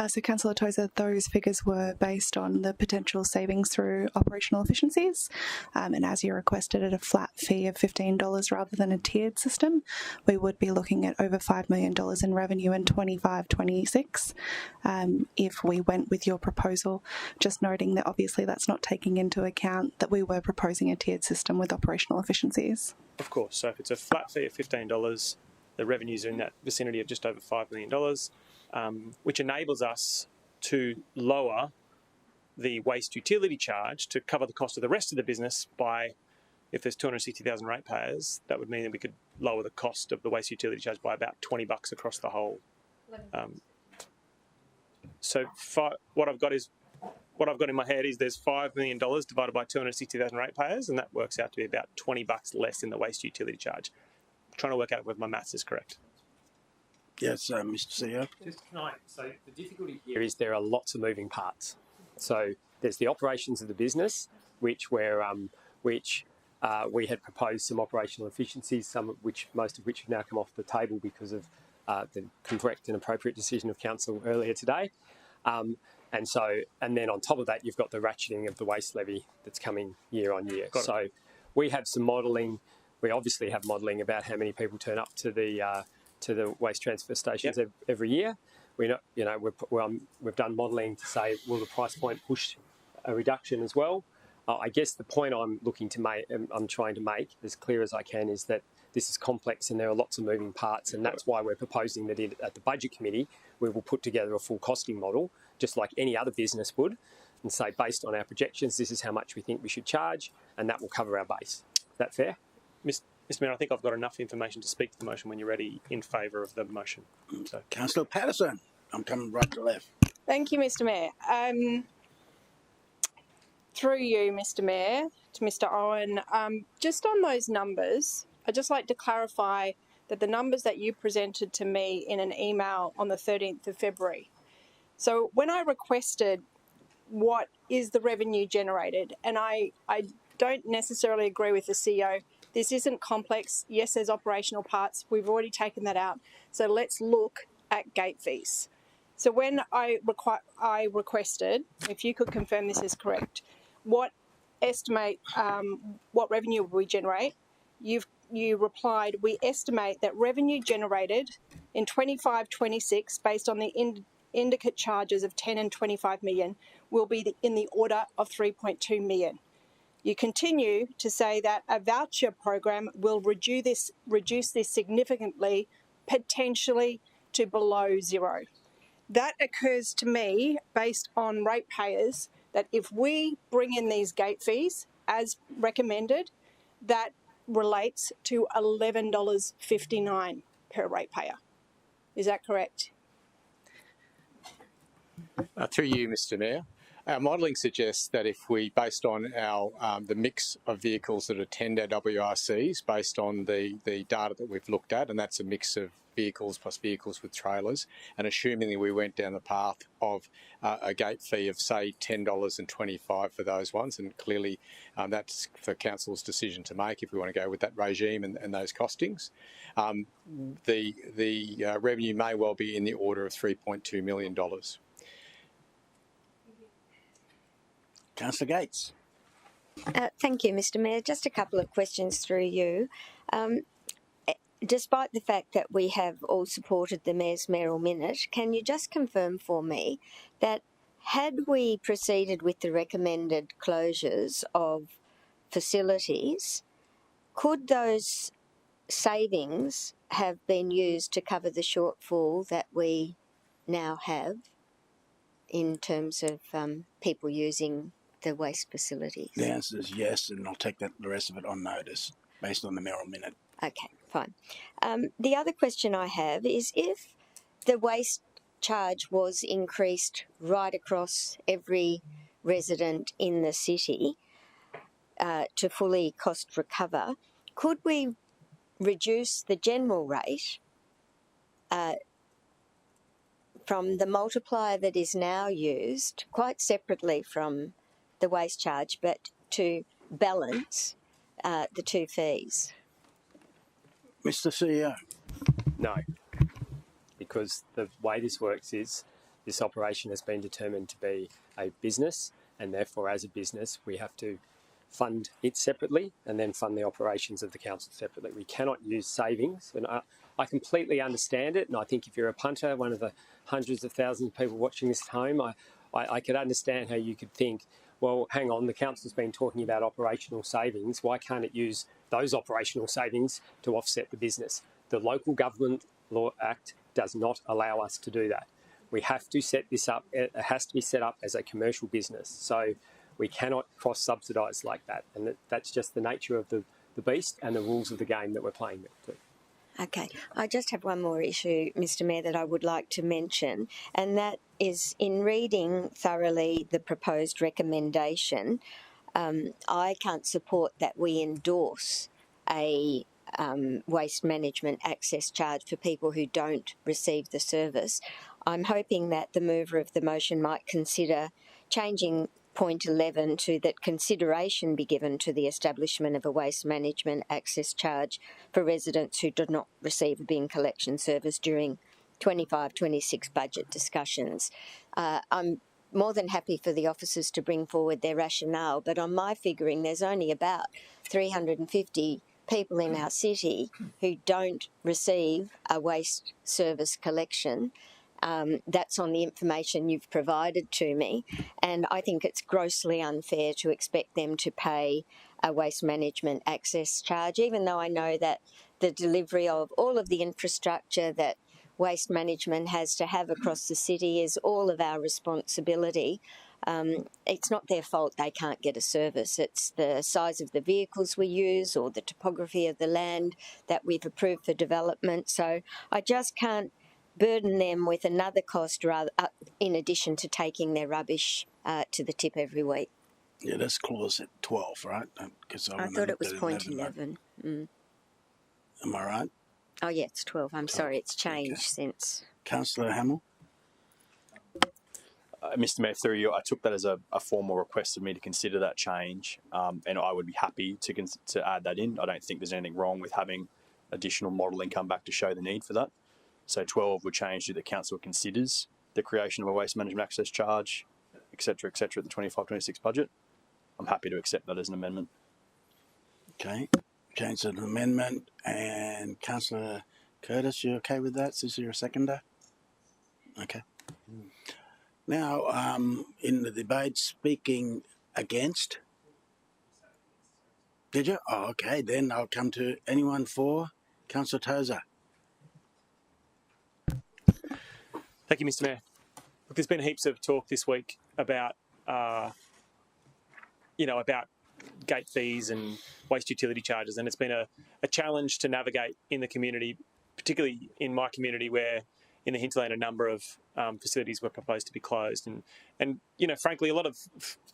Speaker 22: So, Councillor Tozer, those figures were based on the potential savings through operational efficiencies, and as you requested, at a flat fee of $15 rather than a tiered system, we would be looking at over $5 million in revenue in 25-26 if we went with your proposal, just noting that obviously that's not taking into account that we were proposing a tiered system with operational efficiencies.
Speaker 5: Of course. So if it's a flat fee of $15, the revenues are in that vicinity of just over $5 million. Which enables us to lower the waste utility charge to cover the cost of the rest of the business by, if there's 260,000 ratepayers, that would mean that we could lower the cost of the waste utility charge by about $20 across the whole. So what I've got in my head is there's $5 million divided by 260,000 ratepayers, and that works out to be about $20 less in the waste utility charge. I'm trying to work out whether my maths is correct.
Speaker 1: Yes, Mr. CEO.
Speaker 13: So the difficulty here is there are lots of moving parts. So there's the operations of the business, which we had proposed some operational efficiencies, most of which have now come off the table because of the correct and appropriate decision of council earlier today. And then on top of that, you've got the ratcheting of the waste levy that's coming year on year. So we have some modelling. We obviously have modelling about how many people turn up to the waste transfer stations every year. We've done modelling to say, will the price point push a reduction as well? I guess the point I'm trying to make as clear as I can is that this is complex and there are lots of moving parts, and that's why we're proposing that at the budget committee we will put together a full costing model, just like any other business would, and say based on our projections, this is how much we think we should charge, and that will cover our base. Is that fair?
Speaker 5: Mr. Mayor, I think I've got enough information to speak to the motion when you're ready in favour of the motion. So.
Speaker 1: Councillor Patterson, I'm coming right to left.
Speaker 14: Thank you, Mr. Mayor. Through you, Mr. Mayor, to Mr. Owen, just on those numbers, I'd just like to clarify that the numbers that you presented to me in an email on the 13th of February. So when I requested what is the revenue generated, and I don't necessarily agree with the CEO. This isn't complex. Yes, there's operational parts. We've already taken that out. So let's look at gate fees. So when I requested, if you could confirm this is correct, what revenue will we generate? You replied, we estimate that revenue generated in 25-26 based on the indicate charges of 10 and 25 million will be in the order of 3.2 million. You continue to say that a voucher program will reduce this significantly, potentially to below zero. That occurs to me based on ratepayers that if we bring in these gate fees as recommended, that relates to $11.59 per ratepayer. Is that correct?
Speaker 21: Through you, Mr Mayor. Our modelling suggests that if we, based on our the mix of vehicles that attend our WRCs, based on the data that we've looked at, and that's a mix of vehicles plus vehicles with trailers, and assuming that we went down the path of a gate fee of, say, $10.25 for those ones, and clearly that's for Council's decision to make if we want to go with that regime and those costings, the revenue may well be in the order of $3.2 million.
Speaker 1: Councillor Gates.
Speaker 3: Thank you, Mr Mayor. Just a couple of questions through you. Despite the fact that we have all supported the Mayor's Mayoral Minute, can you just confirm for me that had we proceeded with the recommended closures of facilities, could those savings have been used to cover the shortfall that we now have in terms of people using the waste facilities?
Speaker 1: The answer is yes, and I'll take the rest of it on notice based on the Mayoral Minute.
Speaker 3: Okay, fine. The other question I have is if the waste charge was increased right across every resident in the city to fully cost recover, could we reduce the general rate from the multiplier that is now used, quite separately from the waste charge, but to balance the two fees?
Speaker 1: Mr CEO.
Speaker 13: No, because the way this works is this operation has been determined to be a business, and therefore as a business we have to fund it separately and then fund the operations of the council separately. We cannot use savings, and I completely understand it, and I think if you're a punter, one of the hundreds of thousands of people watching this at home, I could understand how you could think, well, hang on, the council's been talking about operational savings, why can't it use those operational savings to offset the business? The Local Government Law Act does not allow us to do that. We have to set this up, it has to be set up as a commercial business, so we cannot cross-subsidise like that, and that's just the nature of the beast and the rules of the game that we're playing with.
Speaker 3: Okay, I just have one more issue, Mr Mayor, that I would like to mention, and that is in reading thoroughly the proposed recommendation, I can't support that we endorse a waste management access charge for people who don't receive the service. I'm hoping that the mover of the motion might consider changing point 11 to that consideration be given to the establishment of a waste management access charge for residents who did not receive a bin collection service during 25-26 budget discussions. I'm more than happy for the officers to bring forward their rationale, but on my figuring there's only about 350 people in our city who don't receive a waste service collection. That's on the information you've provided to me, and I think it's grossly unfair to expect them to pay a waste management access charge, even though I know that the delivery of all of the infrastructure that waste management has to have across the city is all of our responsibility. It's not their fault they can't get a service. It's the size of the vehicles we use or the topography of the land that we've approved for development. So I just can't burden them with another cost rather in addition to taking their rubbish to the tip every week.
Speaker 1: Yeah, that's clause at 12, right? Because
Speaker 3: I thought it was point 11.
Speaker 1: Am I right?
Speaker 3: Oh, yeah, it's 12. I'm sorry, it's changed since.
Speaker 1: Councillor Hamill?
Speaker 4: Mr Mayor, through you, I took that as a formal request of me to consider that change, and I would be happy to add that in. I don't think there's anything wrong with having additional modelling come back to show the need for that. So 12 would change to the council considers the creation of a waste management access charge, etc., at the 25-26 budget. I'm happy to accept that as an amendment.
Speaker 1: Okay, change to an amendment. And Councillor Curtis, you okay with that since you're a seconder? Okay. Now, in the debate, speaking against. Did you? Oh, okay, then I'll come to anyone for. Councillor Tozer.
Speaker 5: Thank you, Mr Mayor. Look, there's been heaps of talk this week about, about gate fees and waste utility charges, and it's been a challenge to navigate in the community, particularly in my community where in the hinterland a number of facilities were proposed to be closed. And you know, frankly, a lot of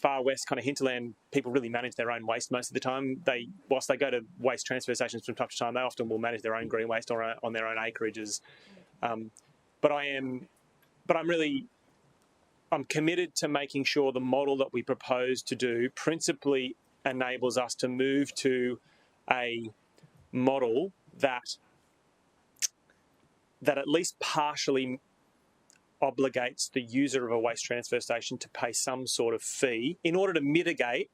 Speaker 5: far west kind of hinterland people really manage their own waste most of the time. Whilst they go to waste transfer stations from time to time, they often will manage their own green waste or on their own acreages. But I'm committed to making sure the model that we propose to do principally enables us to move to a model that at least partially obligates the user of a waste transfer station to pay some sort of fee in order to mitigate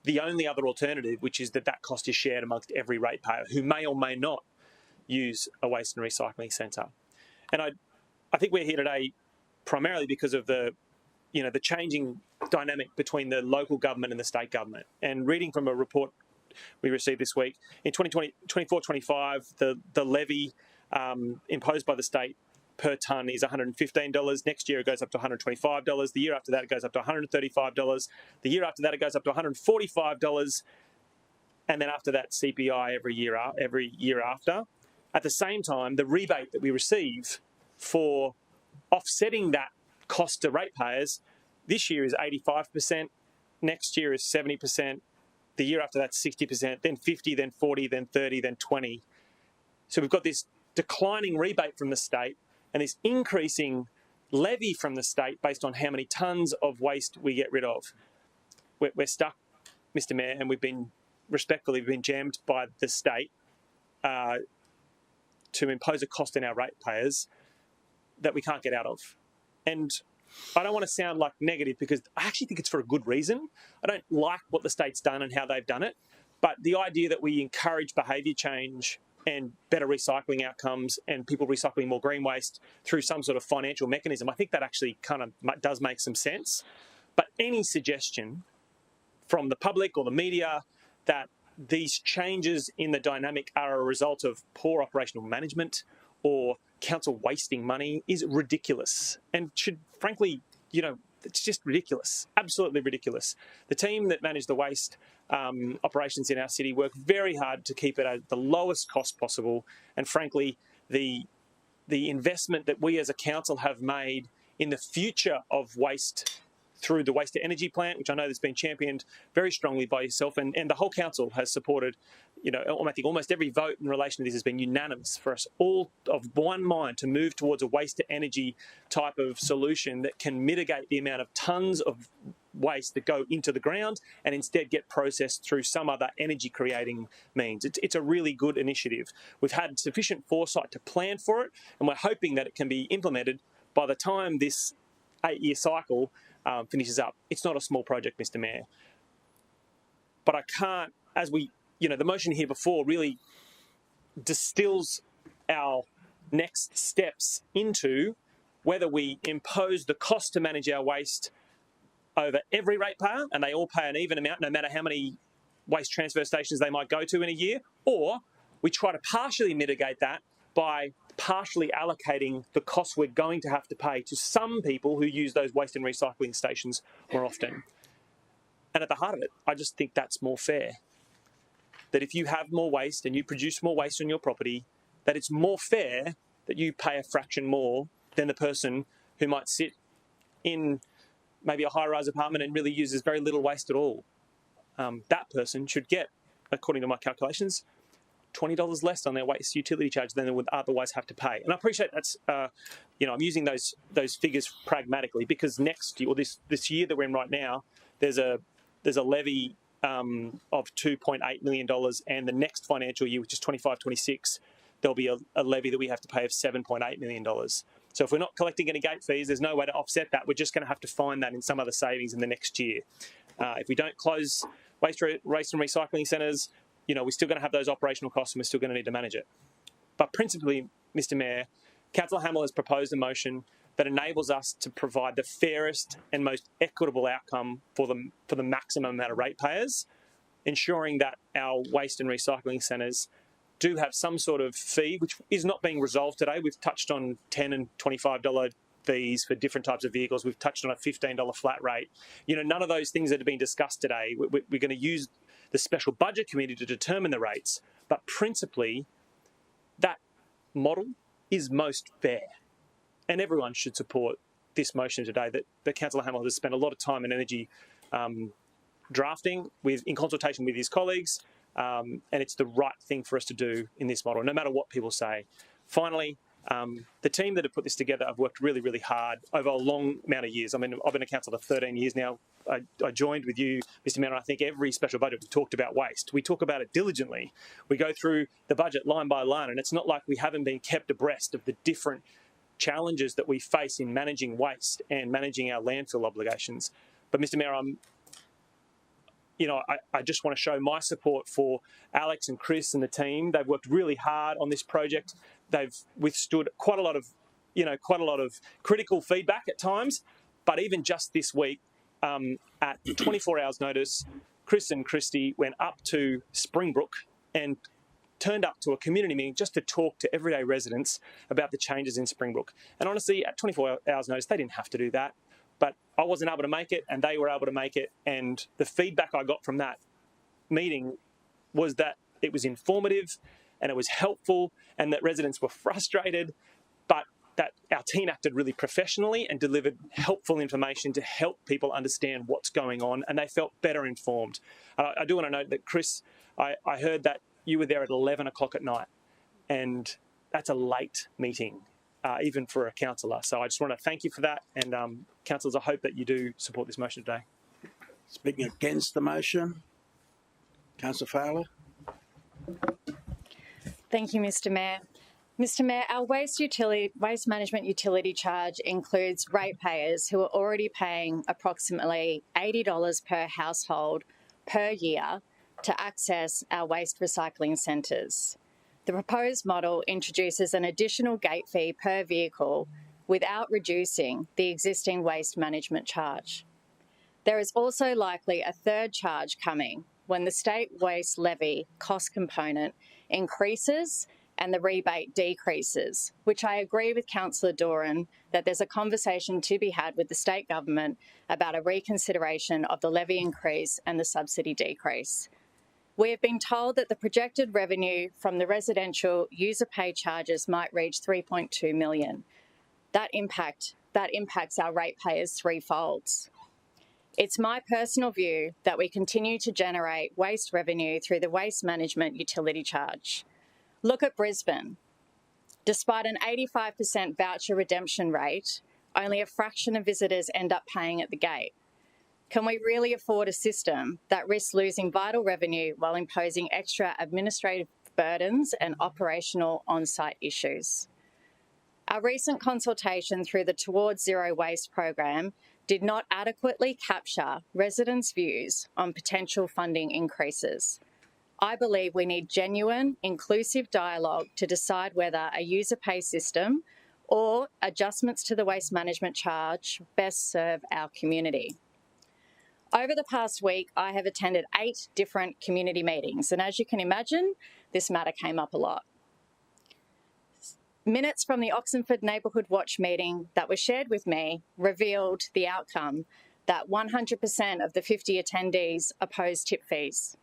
Speaker 5: the only other alternative, which is that cost is shared amongst every ratepayer who may or may not use a waste and recycling centre. And I think we're here today primarily because of the changing dynamic between the local government and the state government. And reading from a report we received this week, in 2024-25, the levy imposed by the state per tonne is $115. Next year it goes up to $125. The year after that it goes up to $135. The year after that it goes up to $145. And then after that, CPI every year after. At the same time, the rebate that we receive for offsetting that cost to ratepayers this year is 85%, next year is 70%, the year after that's 60%, then 50, then 40, then 30, then 20. So we've got this declining rebate from the state and this increasing levy from the state based on how many tonnes of waste we get rid of. We're stuck, Mr Mayor, and we've been jammed by the state to impose a cost on our ratepayers that we can't get out of. And I don't want to sound like negative because I actually think it's for a good reason. I don't like what the state's done and how they've done it, but the idea that we encourage behaviour change and better recycling outcomes and people recycling more green waste through some sort of financial mechanism, I think that actually kind of does make some sense. But any suggestion from the public or the media that these changes in the dynamic are a result of poor operational management or council wasting money is ridiculous and should, frankly, it's just ridiculous, absolutely ridiculous. The team that manage the waste operations in our city work very hard to keep it at the lowest cost possible, and frankly, the investment that we as a council have made in the future of waste through the waste to energy plant, which I know has been championed very strongly by yourself, and the whole council has supported. I think almost every vote in relation to this has been unanimous for us all of one mind to move towards a waste to energy type of solution that can mitigate the amount of tonnes of waste that go into the ground and instead get processed through some other energy creating means. It's a really good initiative. We've had sufficient foresight to plan for it, and we're hoping that it can be implemented by the time this 8-year cycle finishes up. It's not a small project, Mr Mayor. But I can't, the motion here before really distills our next steps into whether we impose the cost to manage our waste over every ratepayer and they all pay an even amount no matter how many waste transfer stations they might go to in a year, or we try to partially mitigate that by partially allocating the costs we're going to have to pay to some people who use those waste and recycling stations more often. And at the heart of it, I just think that's more fair. That if you have more waste and you produce more waste on your property, that it's more fair that you pay a fraction more than the person who might sit in maybe a high-rise apartment and really uses very little waste at all. That person should get, according to my calculations, $20 less on their waste utility charge than they would otherwise have to pay. And I appreciate that's, I'm using those figures pragmatically because next year, or this year that we're in right now, there's a levy of $2.8 million, and the next financial year, which is 25-26, there'll be a levy that we have to pay of $7.8 million. So if we're not collecting any gate fees, there's no way to offset that. We're just going to have to find that in some other savings in the next year. If we don't close waste and recycling centres, we're still going to have those operational costs and we're still going to need to manage it. But principally, Mr Mayor, Councillor Hamill has proposed a motion that enables us to provide the fairest and most equitable outcome for the maximum amount of ratepayers, ensuring that our waste and recycling centres do have some sort of fee, which is not being resolved today. We've touched on $10 and $25 fees for different types of vehicles. We've touched on a $15 flat rate. None of those things that have been discussed today. We're going to use the Special Budget Committee to determine the rates, but principally that model is most fair. And everyone should support this motion today that Councillor Hamill has spent a lot of time and energy drafting in consultation with his colleagues, and it's the right thing for us to do in this model, no matter what people say. Finally, the team that have put this together have worked really, really hard over a long amount of years. I mean, I've been a councillor 13 years now. I joined with you, Mr Mayor, and I think every special budget we talked about waste. We talk about it diligently. We go through the budget line by line, and it's not like we haven't been kept abreast of the different challenges that we face in managing waste and managing our landfill obligations. But Mr Mayor, I just want to show my support for Alex and Chris and the team. They've worked really hard on this project. They've withstood quite a lot of critical feedback at times. But even just this week, at 24 hours' notice, Chris and Christy went up to Springbrook and turned up to a community meeting just to talk to everyday residents about the changes in Springbrook. And honestly, at 24 hours' notice, they didn't have to do that. But I wasn't able to make it, and they were able to make it. And the feedback I got from that meeting was that it was informative and it was helpful, and that residents were frustrated, but that our team acted really professionally and delivered helpful information to help people understand what's going on, and they felt better informed. I do want to note that, Chris, I heard that you were there at 11 o'clock at night, and that's a late meeting, even for a councillor. So I just want to thank you for that, and councillors, I hope that you do support this motion today.
Speaker 1: Speaking against the motion, Councillor Fowler.
Speaker 15: Thank you, Mr Mayor. Mr Mayor, our waste management utility charge includes ratepayers who are already paying approximately $80 per household per year to access our waste recycling centres. The proposed model introduces an additional gate fee per vehicle without reducing the existing waste management charge. There is also likely a third charge coming when the state waste levy cost component increases and the rebate decreases, which I agree with Councillor Doran that there's a conversation to be had with the state government about a reconsideration of the levy increase and the subsidy decrease. We have been told that the projected revenue from the residential user pay charges might reach $3.2 million. That impacts our ratepayers threefolds. It's my personal view that we continue to generate waste revenue through the waste management utility charge. Look at Brisbane. Despite an 85% voucher redemption rate, only a fraction of visitors end up paying at the gate. Can we really afford a system that risks losing vital revenue while imposing extra administrative burdens and operational on-site issues? Our recent consultation through the Towards Zero Waste program did not adequately capture residents' views on potential funding increases. I believe we need genuine, inclusive dialogue to decide whether a user pay system or adjustments to the waste management charge best serve our community. Over the past week, I have attended 8 different community meetings, and as you can imagine, this matter came up a lot. Minutes from the Oxenford Neighbourhood Watch meeting that were shared with me revealed the outcome that 100% of the 50 attendees opposed tip fees.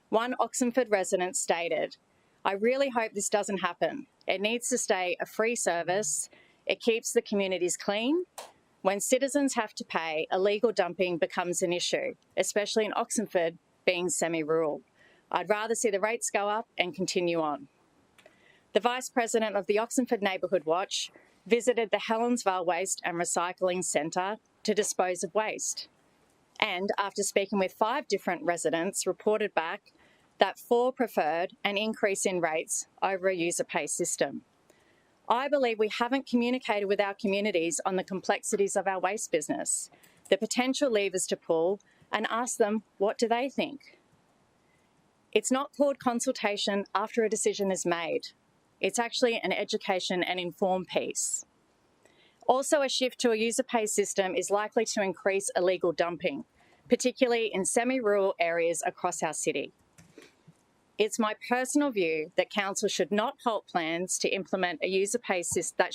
Speaker 15: One Oxenford resident stated, "I really hope this doesn't happen. It needs to stay a free service. It keeps the communities clean. When citizens have to pay, illegal dumping becomes an issue, especially in Oxenford being semi-rural. I'd rather see the rates go up and continue on." The Vice President of the Oxenford Neighbourhood Watch visited the Helensvale Waste and Recycling Centre to dispose of waste, and after speaking with 5 different residents, reported back that 4 preferred an increase in rates over a user pay system. I believe we haven't communicated with our communities on the complexities of our waste business, the potential levers to pull, and ask them what do they think. It's not called consultation after a decision is made. It's actually an education and inform piece. Also, a shift to a user pay system is likely to increase illegal dumping, particularly in semi-rural areas across our city. It's my personal view that council should not halt plans to implement a user pay system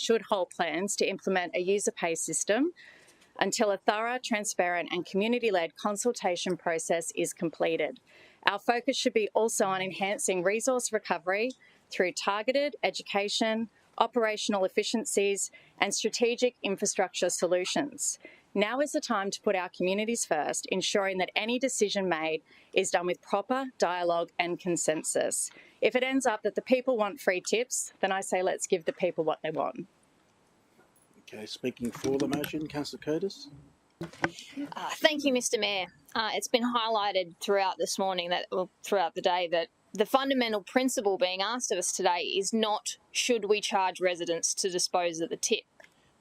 Speaker 15: until a thorough, transparent and community-led consultation process is completed Our focus should be also on enhancing resource recovery through targeted education, operational efficiencies, and strategic infrastructure solutions. Now is the time to put our communities first, ensuring that any decision made is done with proper dialogue and consensus. If it ends up that the people want free tips, then I say let's give the people what they want.
Speaker 1: Okay, speaking for the motion, Councillor Curtis.
Speaker 7: Thank you, Mr. Mayor. It's been highlighted throughout this morning, throughout the day, that the fundamental principle being asked of us today is not should we charge residents to dispose of the tip.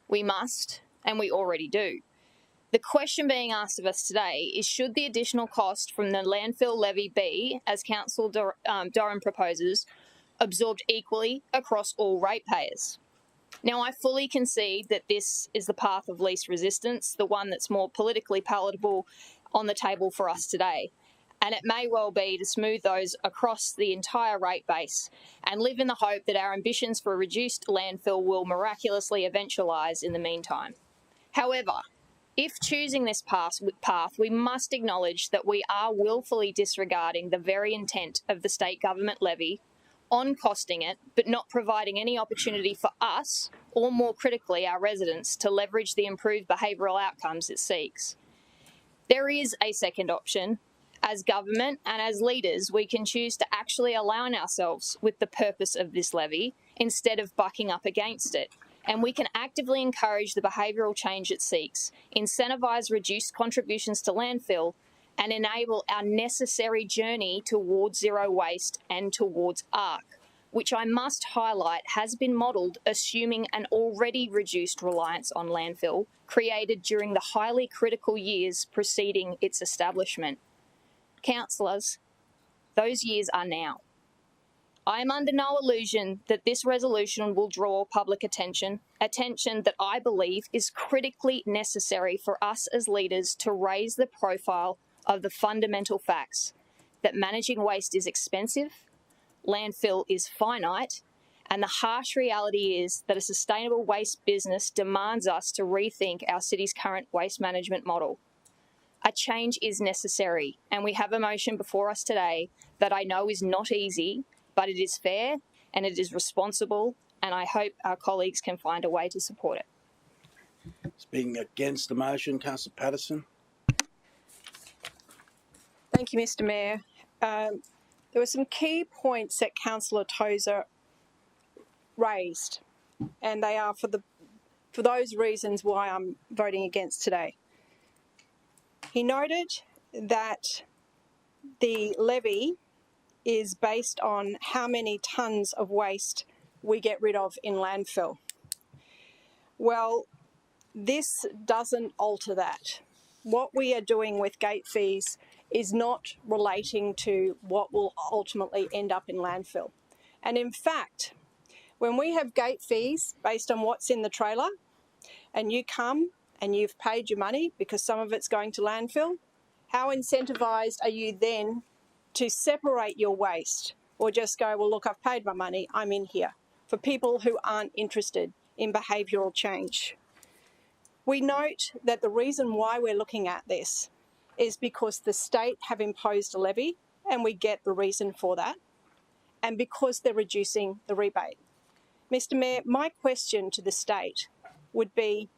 Speaker 7: We must, and we already do. The question being asked of us today is should the additional cost from the landfill levy be, as Councillor Doran proposes, absorbed equally across all ratepayers? Now, I fully concede that this is the path of least resistance, the one that's more politically palatable on the table for us today. And it may well be to smooth those across the entire rate base and live in the hope that our ambitions for a reduced landfill will miraculously eventualise in the meantime. However, if choosing this path, we must acknowledge that we are willfully disregarding the very intent of the state government levy on costing it, but not providing any opportunity for us, or more critically, our residents, to leverage the improved behavioural outcomes it seeks. There is a second option. As government and as leaders, we can choose to actually align ourselves with the purpose of this levy instead of bucking up against it. And we can actively encourage the behavioural change it seeks, incentivise reduced contributions to landfill, and enable our necessary journey towards zero waste and towards ARC, which I must highlight has been modelled assuming an already reduced reliance on landfill created during the highly critical years preceding its establishment. Councillors, those years are now. I am under no illusion that this resolution will draw public attention that I believe is critically necessary for us as leaders to raise the profile of the fundamental facts that managing waste is expensive, landfill is finite, and the harsh reality is that a sustainable waste business demands us to rethink our city's current waste management model. A change is necessary, and we have a motion before us today that I know is not easy, but it is fair and it is responsible, and I hope our colleagues can find a way to support it.
Speaker 1: Speaking against the motion, Councillor Patterson.
Speaker 14: Thank you, Mr. Mayor. There were some key points that Councillor Tozer raised, and they are for those reasons why I'm voting against today. He noted that the levy is based on how many tonnes of waste we get rid of in landfill. Well, this doesn't alter that. What we are doing with gate fees is not relating to what will ultimately end up in landfill. And in fact, when we have gate fees based on what's in the trailer, and you come and you've paid your money because some of it's going to landfill, how incentivised are you then to separate your waste or just go, well, look, I've paid my money, I'm in here, for people who aren't interested in behavioural change? We note that the reason why we're looking at this is because the state have imposed a levy, and we get the reason for that, and because they're reducing the rebate. Mr. Mayor, my question to the state would be,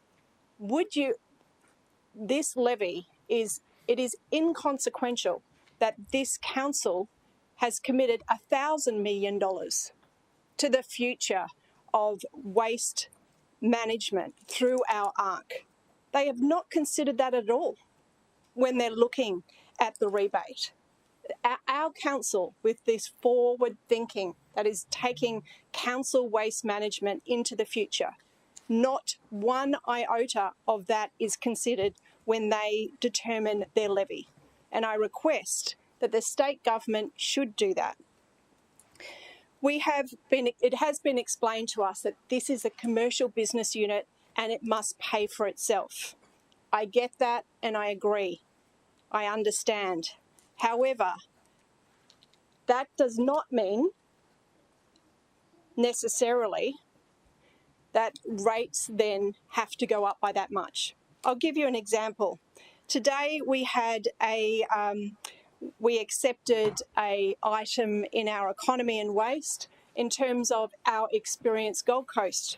Speaker 14: this levy is inconsequential that this council has committed $1,000 million to the future of waste management through our ARC. They have not considered that at all when they're looking at the rebate. Our council, with this forward thinking that is taking council waste management into the future, not one iota of that is considered when they determine their levy. And I request that the state government should do that. It has been explained to us that this is a commercial business unit and it must pay for itself. I get that and I agree. I understand. However, that does not mean necessarily that rates then have to go up by that much. I'll give you an example. Today we had a we accepted a item in our economy and waste in terms of our Experience Gold Coast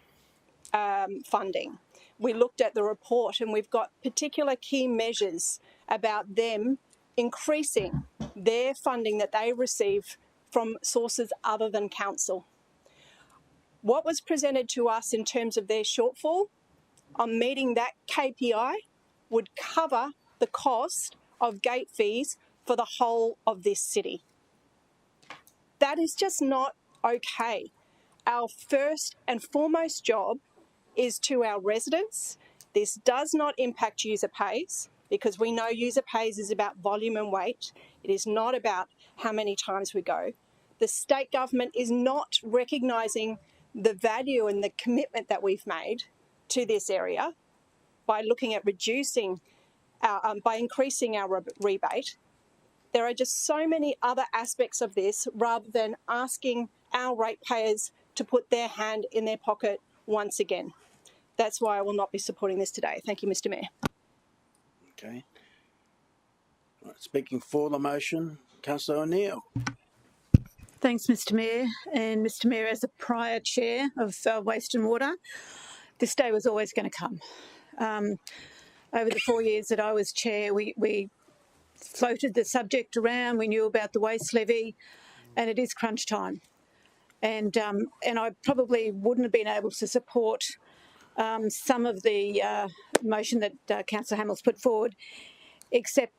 Speaker 14: funding. We looked at the report and we've got particular key measures about them increasing their funding that they receive from sources other than council. What was presented to us in terms of their shortfall on meeting that KPI would cover the cost of gate fees for the whole of this city. That is just not okay. Our first and foremost job is to our residents. This does not impact user pays because we know user pays is about volume and weight. It is not about how many times we go. The state government is not recognising the value and the commitment that we've made to this area by looking at reducing our, by increasing our rebate. There are just so many other aspects of this rather than asking our ratepayers to put their hand in their pocket once again. That's why I will not be supporting this today. Thank you, Mr. Mayor.
Speaker 1: Okay. Right, speaking for the motion, Councillor O'Neill.
Speaker 8: Thanks, Mr. Mayor. And Mr. Mayor, as a prior chair of Waste and Water, this day was always going to come. Over the 4 years that I was chair, we floated the subject around. We knew about the waste levy, and it is crunch time. And I probably wouldn't have been able to support some of the motion that Councillor Hamill's put forward, except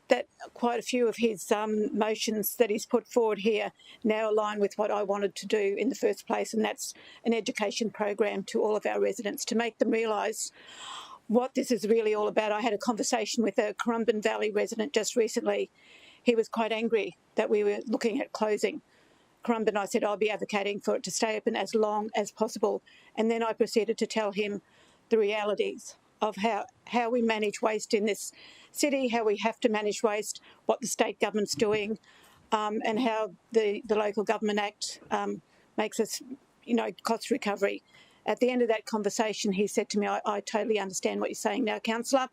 Speaker 8: that quite a few of his motions that he's put forward here now align with what I wanted to do in the first place, and that's an education program to all of our residents to make them realise what this is really all about. I had a conversation with a Currumbin Valley resident just recently. He was quite angry that we were looking at closing Currumbin. I said I'll be advocating for it to stay open as long as possible, and then I proceeded to tell him the realities of how we manage waste in this city, how we have to manage waste, what the state government's doing, and how the Local Government Act makes us, cost recovery. At the end of that conversation, he said to me, I totally understand what you're saying now, Councillor.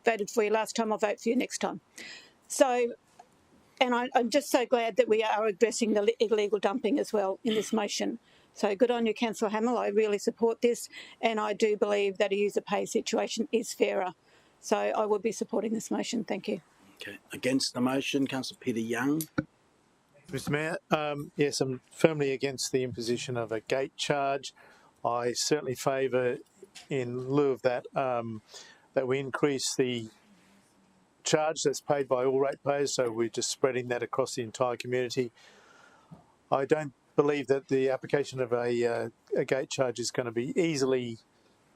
Speaker 8: Voted for you last time, I'll vote for you next time. So, and I'm just so glad that we are addressing the illegal dumping as well in this motion. So good on you, Councillor Hamill. I really support this, and I do believe that a user pay situation is fairer. So I will be supporting this motion. Thank you.
Speaker 1: Okay. Against the motion, Councillor Peter Young.
Speaker 6: Mr. Mayor, yes, I'm firmly against the imposition of a gate charge. I certainly favour, in lieu of that, that we increase the charge that's paid by all ratepayers, so we're just spreading that across the entire community. I don't believe that the application of a gate charge is going to be easily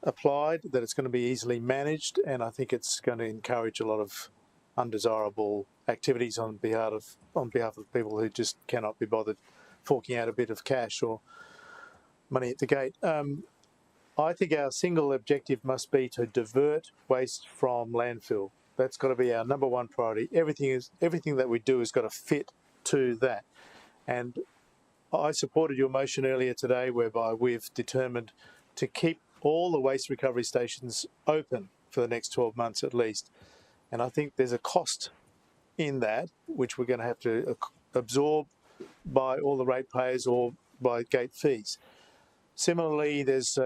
Speaker 6: applied, that it's going to be easily managed, and I think it's going to encourage a lot of undesirable activities on behalf of people who just cannot be bothered forking out a bit of cash or money at the gate. I think our single objective must be to divert waste from landfill. That's got to be our number one priority. Everything that we do has got to fit to that. And I supported your motion earlier today whereby we've determined to keep all the waste recovery stations open for the next 12 months at least. And I think there's a cost in that which we're going to have to absorb by all the ratepayers or by gate fees. Similarly, there's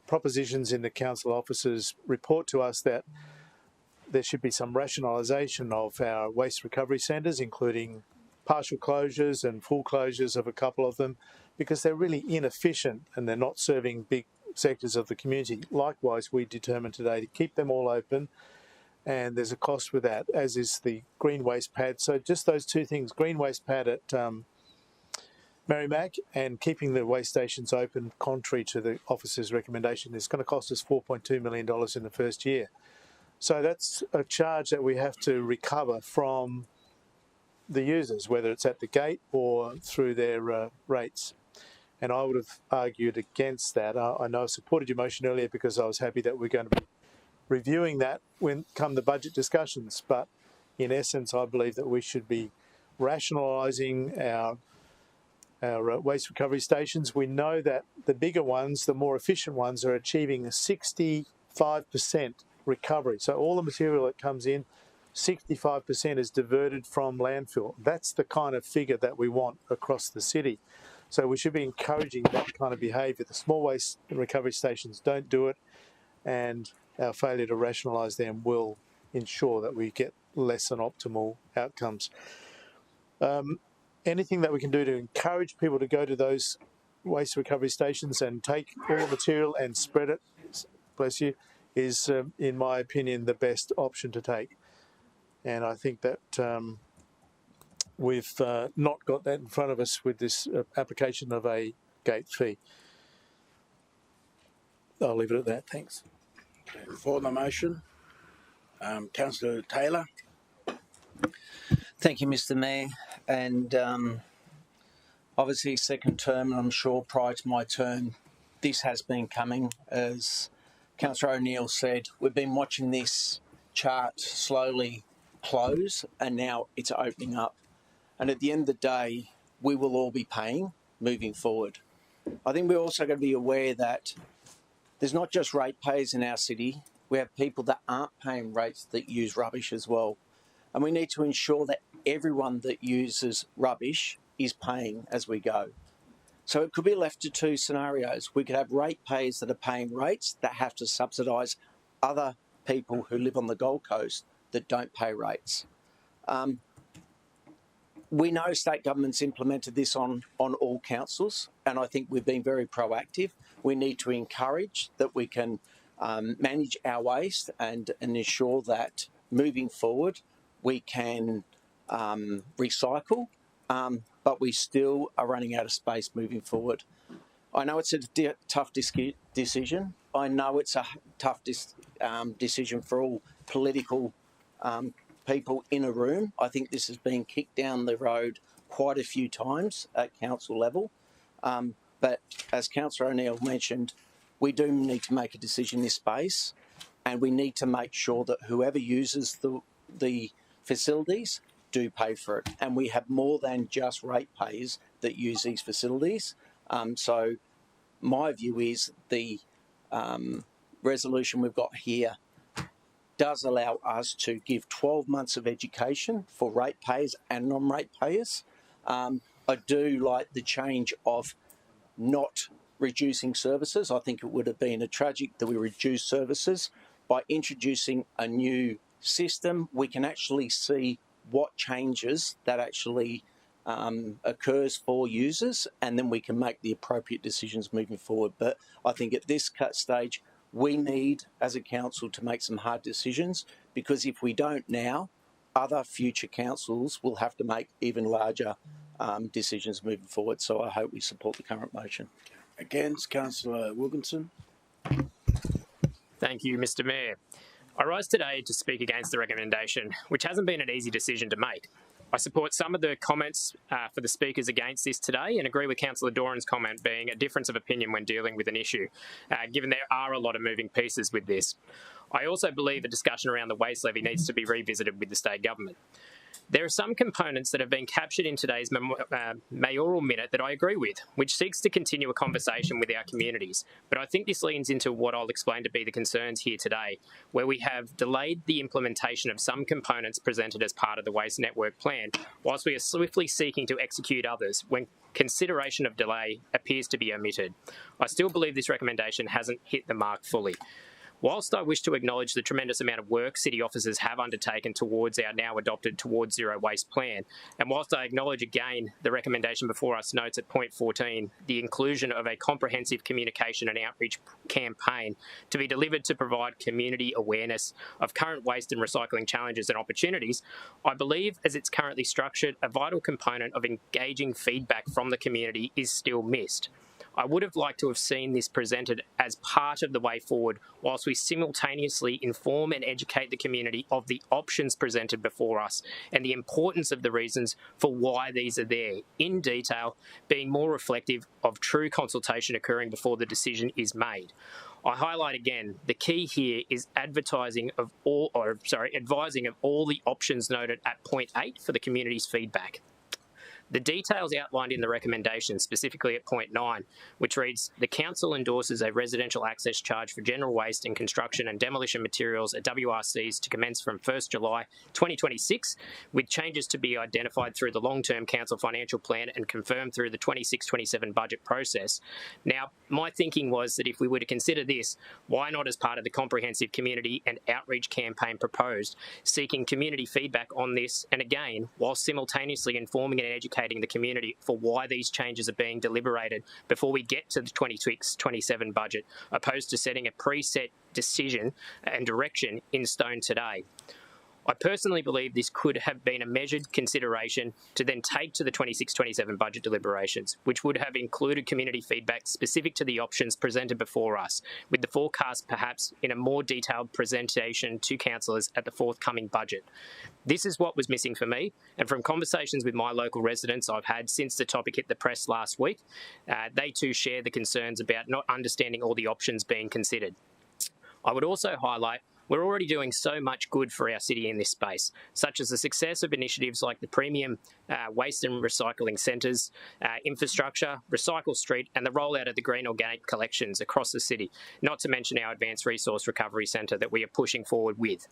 Speaker 6: propositions in the council officer's report to us that there should be some rationalisation of our waste recovery centres, including partial closures and full closures of a couple of them, because they're really inefficient and they're not serving big sectors of the community. Likewise, we determined today to keep them all open, and there's a cost with that, as is the green waste pad. So just those two things, green waste pad at Merrimack and keeping the waste stations open, contrary to the officer's recommendation, is going to cost us $4.2 million in the first year. So that's a charge that we have to recover from the users, whether it's at the gate or through their rates. And I would have argued against that. I know I supported your motion earlier because I was happy that we're going to be reviewing that when come the budget discussions. But in essence, I believe that we should be rationalising our waste recovery stations. We know that the bigger ones, the more efficient ones, are achieving a 65% recovery. So all the material that comes in, 65% is diverted from landfill. That's the kind of figure that we want across the city. So we should be encouraging that kind of behaviour. The small waste recovery stations don't do it, and our failure to rationalise them will ensure that we get less than optimal outcomes. Anything that we can do to encourage people to go to those waste recovery stations and take all the material and spread it, bless you, is, in my opinion, the best option to take. And I think that we've not got that in front of us with this application of a gate fee. I'll leave it at that. Thanks.
Speaker 1: For the motion, Councillor Taylor.
Speaker 9: Thank you, Mr. Mayor. And obviously, second term, and I'm sure prior to my term, this has been coming. As Councillor O'Neill said, we've been watching this chart slowly close, and now it's opening up. And at the end of the day, we will all be paying moving forward. I think we're also going to be aware that there's not just ratepayers in our city. We have people that aren't paying rates that use rubbish as well. And we need to ensure that everyone that uses rubbish is paying as we go. So it could be left to two scenarios. We could have ratepayers that are paying rates that have to subsidise other people who live on the Gold Coast that don't pay rates. We know state government's implemented this on all councils, and I think we've been very proactive. We need to encourage that we can manage our waste and ensure that moving forward we can recycle, but we still are running out of space moving forward. I know it's a tough decision. I know it's a tough decision for all political people in a room. I think this has been kicked down the road quite a few times at council level. But as Councillor O'Neill mentioned, we do need to make a decision in this space, and we need to make sure that whoever uses the facilities do pay for it. And we have more than just ratepayers that use these facilities. So my view is the resolution we've got here does allow us to give 12 months of education for ratepayers and non-ratepayers. I do like the change of not reducing services. I think it would have been a tragic that we reduced services. By introducing a new system, we can actually see what changes that actually occurs for users, and then we can make the appropriate decisions moving forward. But I think at this stage, we need, as a council, to make some hard decisions, because if we don't now, other future councils will have to make even larger decisions moving forward. So I hope we support the current motion.
Speaker 1: Against, Councillor Wilkinson.
Speaker 10: Thank you, Mr. Mayor. I rise today to speak against the recommendation, which hasn't been an easy decision to make. I support some of the comments for the speakers against this today, and agree with Councillor Doran's comment being a difference of opinion when dealing with an issue, given there are a lot of moving pieces with this. I also believe a discussion around the waste levy needs to be revisited with the state government. There are some components that have been captured in today's mayoral minute that I agree with, which seeks to continue a conversation with our communities. But I think this leans into what I'll explain to be the concerns here today, where we have delayed the implementation of some components presented as part of the Waste Network plan, whilst we are swiftly seeking to execute others when consideration of delay appears to be omitted. I still believe this recommendation hasn't hit the mark fully. Whilst I wish to acknowledge the tremendous amount of work city officers have undertaken towards our now adopted Towards Zero Waste plan, and whilst I acknowledge again the recommendation before us notes at point 14 the inclusion of a comprehensive communication and outreach campaign to be delivered to provide community awareness of current waste and recycling challenges and opportunities, I believe as it's currently structured, a vital component of engaging feedback from the community is still missed. I would have liked to have seen this presented as part of the way forward, whilst we simultaneously inform and educate the community of the options presented before us and the importance of the reasons for why these are there, in detail, being more reflective of true consultation occurring before the decision is made. I highlight again, the key here is advising of all the options noted at point 8 for the community's feedback. The details outlined in the recommendation, specifically at point 9, which reads, the Council endorses a residential access charge for general waste and construction and demolition materials at WRCs to commence from 1st July 2026, with changes to be identified through the long-term Council financial plan and confirmed through the 26-27 budget process. Now, my thinking was that if we were to consider this, why not as part of the comprehensive community and outreach campaign proposed, seeking community feedback on this, and again, while simultaneously informing and educating the community for why these changes are being deliberated before we get to the 26-27 budget, opposed to setting a preset decision and direction in stone today. I personally believe this could have been a measured consideration to then take to the 26-27 budget deliberations, which would have included community feedback specific to the options presented before us, with the forecast perhaps in a more detailed presentation to councillors at the forthcoming budget. This is what was missing for me, and from conversations with my local residents I've had since the topic hit the press last week, they too share the concerns about not understanding all the options being considered. I would also highlight we're already doing so much good for our city in this space, such as the success of initiatives like the premium waste and recycling centres, infrastructure, Recycle Street, and the rollout of the green organic collections across the city, not to mention our Advanced Resource Recovery Centre that we are pushing forward with.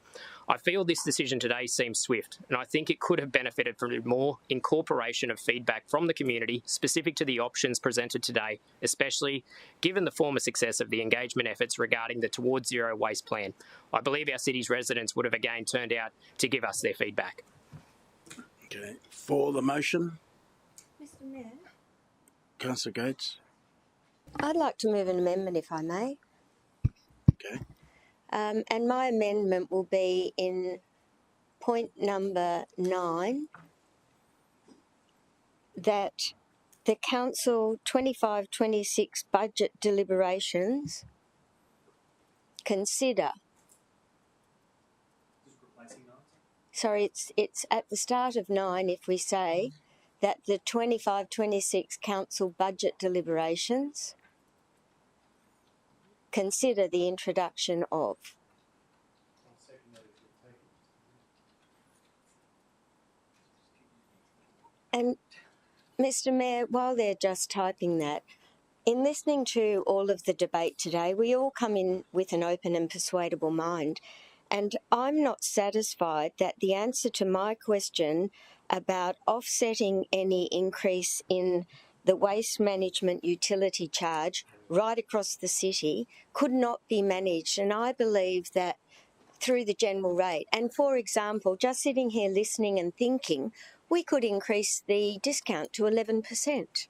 Speaker 10: I feel this decision today seems swift, and I think it could have benefited from more incorporation of feedback from the community specific to the options presented today, especially given the former success of the engagement efforts regarding the Towards Zero Waste Plan. I believe our city's residents would have again turned out to give us their feedback.
Speaker 1: Okay. For the motion,
Speaker 3: Mr. Mayor,
Speaker 1: Councillor Gates.
Speaker 3: I'd like to move an amendment if I may.
Speaker 1: Okay.
Speaker 3: And my amendment will be in point number 9, that the Council 25-26 budget deliberations consider. Sorry, it's at the start of 9 if we say that the 25-26 Council budget deliberations consider the introduction of. And Mr. Mayor, while they're just typing that, in listening to all of the debate today, we all come in with an open and persuadable mind. And I'm not satisfied that the answer to my question about offsetting any increase in the waste management utility charge right across the city could not be managed. And I believe that through the general rate, and for example, just sitting here listening and thinking, we could increase the discount to 11%.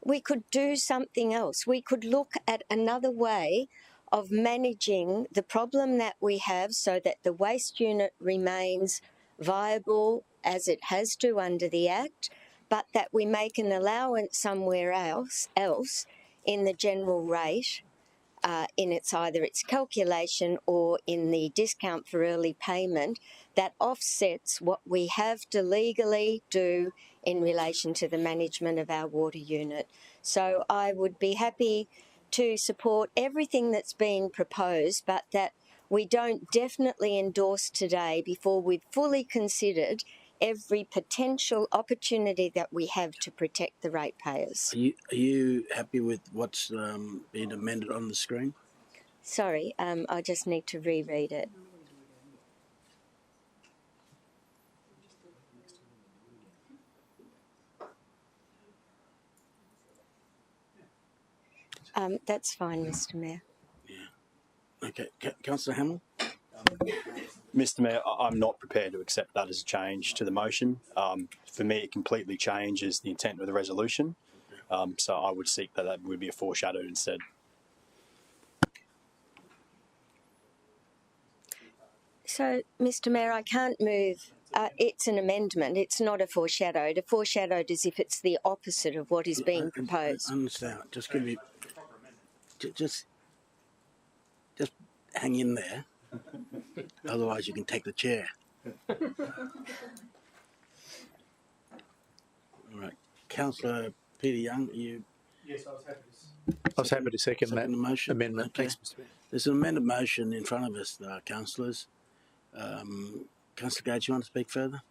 Speaker 3: We could do something else. We could look at another way of managing the problem that we have so that the waste unit remains viable as it has to under the Act, but that we make an allowance somewhere else in the general rate, in either its calculation or in the discount for early payment, that offsets what we have to legally do in relation to the management of our water unit. So I would be happy to support everything that's been proposed, but that we don't definitely endorse today before we've fully considered every potential opportunity that we have to protect the ratepayers.
Speaker 1: Are you happy with what's been amended on the screen?
Speaker 3: Sorry, I just need to reread it. That's fine, Mr. Mayor.
Speaker 1: Yeah. Okay. Councillor Hamill?
Speaker 4: Mr. Mayor, I'm not prepared to accept that as a change to the motion. For me, it completely changes the intent of the resolution. So I would seek that that would be a foreshadowed instead.
Speaker 3: So, Mr. Mayor, I can't move. It's an amendment. It's not a foreshadowed. A foreshadowed is if it's the opposite of what is being proposed.
Speaker 1: I understand. Just give me. Just hang in there. Otherwise, you can take the chair. All right, Councillor Peter Young, you.
Speaker 6: Yes, I was happy to second that
Speaker 1: motion.
Speaker 6: Amendment.
Speaker 1: Okay.
Speaker 6: Thanks, Mr. Mayor.
Speaker 1: There's an amended motion in front of us, councillors. Councillor Gates, you want to speak further?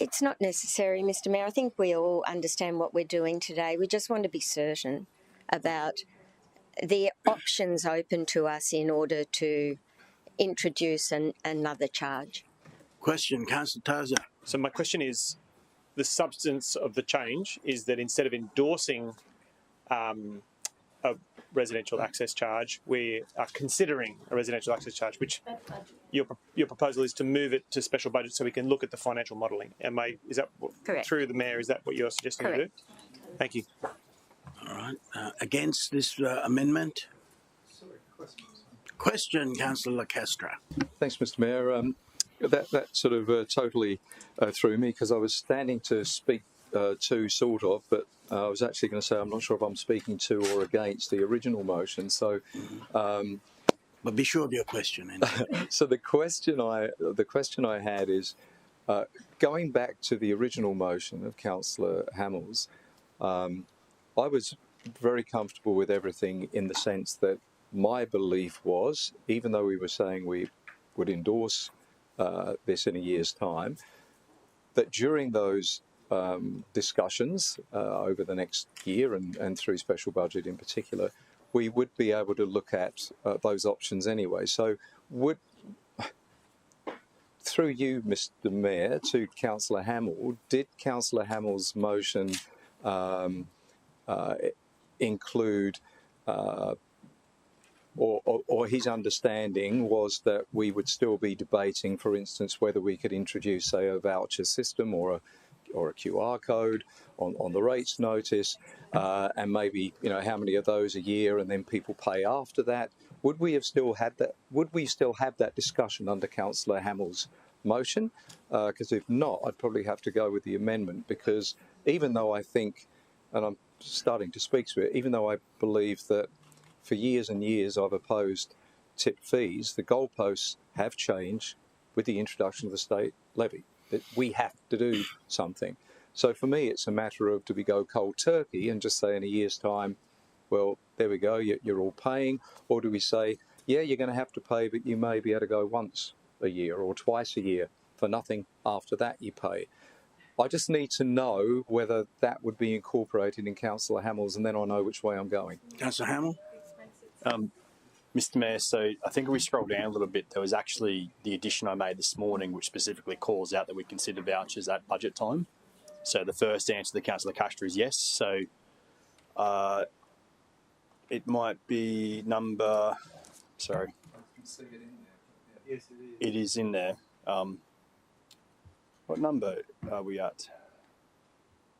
Speaker 3: It's not necessary, Mr. Mayor. I think we all understand what we're doing today. We just want to be certain about the options open to us in order to introduce another charge.
Speaker 1: Question, Councillor Tozer.
Speaker 5: So my question is, the substance of the change is that instead of endorsing a residential access charge, we are considering a residential access charge, which your proposal is to move it to special budget so we can look at the financial modelling. Is that
Speaker 3: Correct.
Speaker 5: Through the Mayor, is that what you're suggesting to do? Thank you.
Speaker 1: All right. Against this amendment? Question, Councillor Castra.
Speaker 12: Thanks, Mr. Mayor. That sort of totally threw me because I was standing to speak to sort of, but I was actually going to say I'm not sure if I'm speaking to or against the original motion. So,
Speaker 1: but be sure of your question.
Speaker 12: So the question I had is going back to the original motion of Councillor Hamels. I was very comfortable with everything in the sense that my belief was, even though we were saying we would endorse this in a year's time, that during those discussions over the next year and through special budget in particular, we would be able to look at those options anyway. So through you, Mr. Mayor, to Councillor Hamill, did Councillor Hamill's motion include or his understanding was that we would still be debating, for instance, whether we could introduce, say, a voucher system or a QR code on the rates notice, and maybe how many of those a year, and then people pay after that. Would we have still had that? Would we still have that discussion under Councillor Hamill's motion? Because if not, I'd probably have to go with the amendment. Because even though I think, and I'm starting to speak to it, even though I believe that for years and years I've opposed tip fees, the goalposts have changed with the introduction of the state levy, that we have to do something. So for me, it's a matter of, do we go cold turkey and just say in a year's time, well, there we go, you're all paying, or do we say, yeah, you're going to have to pay, but you may be able to go once a year or twice a year for nothing after that you pay. I just need to know whether that would be incorporated in Councillor Hamill's, and then I'll know which way I'm going.
Speaker 1: Councillor Hamill?
Speaker 4: Mr. Mayor, so I think we scrolled down a little bit. There was actually the addition I made this morning, which specifically calls out that we consider vouchers at budget time. So the first answer to Councillor Castra is yes. So it might be number. Sorry.
Speaker 6: I can see it in there. Yes, it is.
Speaker 4: It is in there. What number are we at?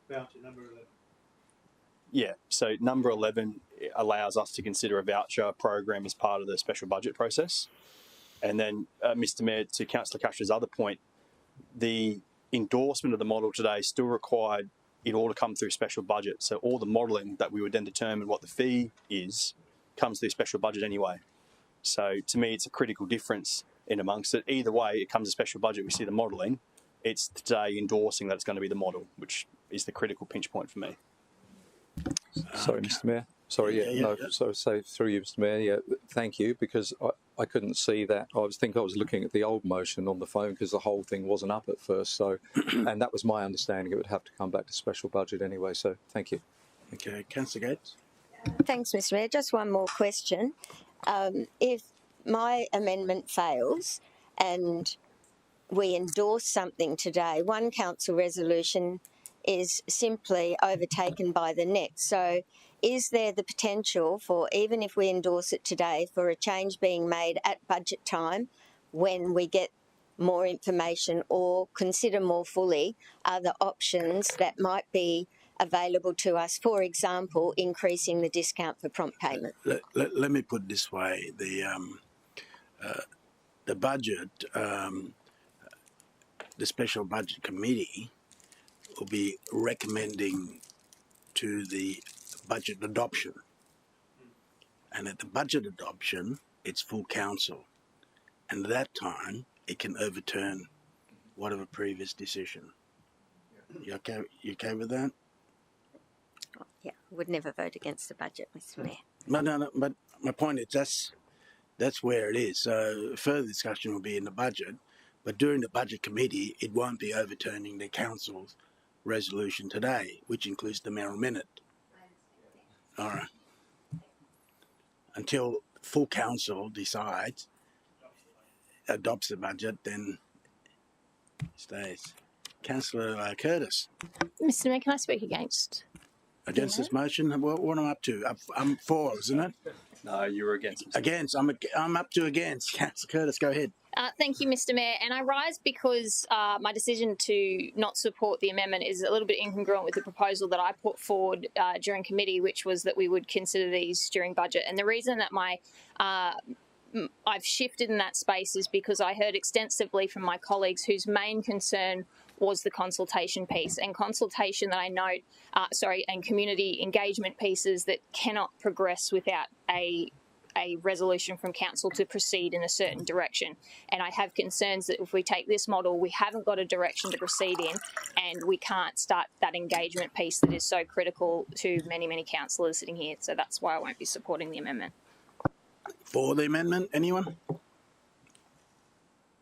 Speaker 6: Voucher number 11.
Speaker 4: Yeah, so number 11 allows us to consider a voucher program as part of the special budget process. And then, Mr. Mayor, to Councillor Castra's other point, the endorsement of the model today is still required in order to come through special budget. So all the modelling that we would then determine what the fee is comes through special budget anyway. So to me, it's a critical difference in amongst it. Either way, it comes to special budget, we see the modelling. It's today endorsing that it's going to be the model, which is the critical pinch point for me.
Speaker 12: Sorry, Mr. Mayor. Sorry, So through you, Mr. Mayor. Yeah, thank you, because I couldn't see that. I was looking at the old motion on the phone because the whole thing wasn't up at first. So, and that was my understanding. It would have to come back to special budget anyway. So, thank you.
Speaker 1: Okay, Councillor Gates.
Speaker 3: Thanks, Mr. Mayor. Just one more question. If my amendment fails and we endorse something today, one council resolution is simply overtaken by the next. So is there the potential for, even if we endorse it today, for a change being made at budget time when we get more information, or consider more fully other options that might be available to us, for example, increasing the discount for prompt payment?
Speaker 1: Let me put it this way. The budget, the Special Budget Committee will be recommending to the budget adoption. And at the budget adoption, it's full council. And at that time, it can overturn whatever previous decision. You okay with that?
Speaker 3: Yeah, would never vote against the budget, Mr. Mayor.
Speaker 1: No, but my point is that's where it is. So further discussion will be in the budget, But during the budget committee, it won't be overturning the council's resolution today, which includes the mayoral minute. All right. Until full council decides, adopts the budget, then it stays. Councillor Curtis.
Speaker 7: Mr. Mayor, can I speak against?
Speaker 1: Against this motion? What am I up to? I'm for, isn't it?
Speaker 4: No, you were against.
Speaker 1: Against. I'm up to against. Councillor Curtis, go ahead.
Speaker 7: Thank you, Mr. Mayor. And I rise because my decision to not support the amendment is a little bit incongruent with the proposal that I put forward during committee, which was that we would consider these during budget. And the reason that I've shifted in that space is because I heard extensively from my colleagues whose main concern was the consultation piece, and consultation that I note, and community engagement pieces that cannot progress without a resolution from council to proceed in a certain direction. And I have concerns that if we take this model, we haven't got a direction to proceed in, and we can't start that engagement piece that is so critical to many, many councillors sitting here. So that's why I won't be supporting the amendment.
Speaker 1: For the amendment, anyone?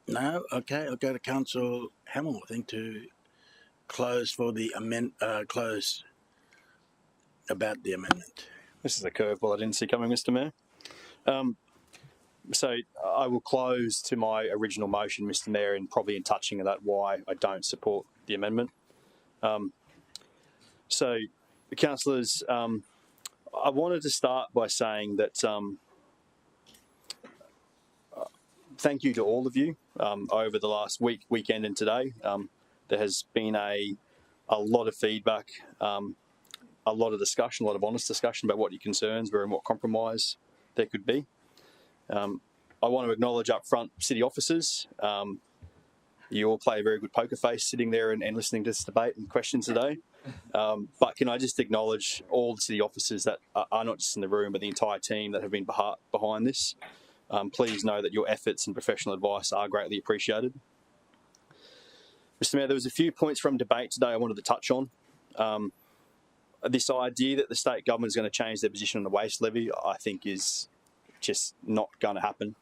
Speaker 1: No? Okay, I'll go to Councillor Hamill, I think, to close for the close about the amendment.
Speaker 4: This is a curveball I didn't see coming, Mr. Mayor. So I will close to my original motion, Mr. Mayor, and probably in touching on that why I don't support the amendment. So, councillors, I wanted to start by saying that thank you to all of you over the last weekend and today. There has been a lot of feedback, a lot of discussion, a lot of honest discussion about what your concerns were and what compromise there could be. I want to acknowledge up front city officers. You all play a very good poker face sitting there and listening to this debate and questions today. But can I just acknowledge all the city officers that are not just in the room, but the entire team that have been behind this. Please know that your efforts and professional advice are greatly appreciated. Mr. Mayor, there was a few points from debate today I wanted to touch on. This idea that the state government is going to change their position on the waste levy, I think is just not going to happen.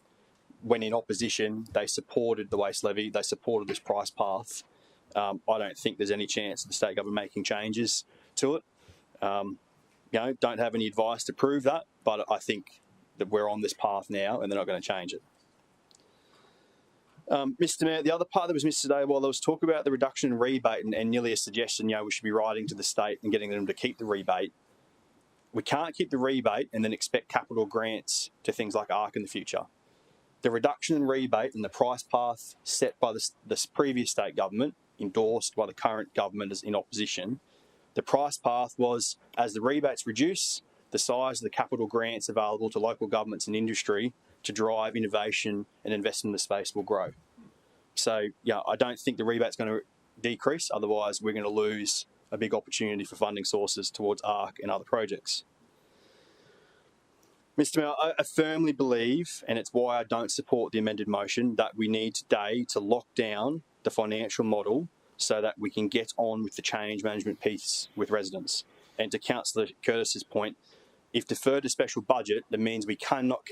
Speaker 4: When in opposition, they supported the waste levy, they supported this price path. I don't think there's any chance of the state government making changes to it. Don't have any advice to prove that, but I think that we're on this path now and they're not going to change it. Mr. Mayor, the other part that was missed today, while there was talk about the reduction in rebate and nearly a suggestion, we should be writing to the state and getting them to keep the rebate. We can't keep the rebate and then expect capital grants to things like ARC in the future. The reduction in rebate and the price path set by this previous state government, endorsed by the current government as in opposition, the price path was, as the rebates reduce, the size of the capital grants available to local governments and industry to drive innovation and investment in the space will grow. So, I don't think the rebate's going to decrease, otherwise we're going to lose a big opportunity for funding sources towards ARC and other projects. Mr. Mayor, I firmly believe, and it's why I don't support the amended motion, that we need today to lock down the financial model so that we can get on with the change management piece with residents. And to Councillor Curtis's point, if deferred to special budget, that means we cannot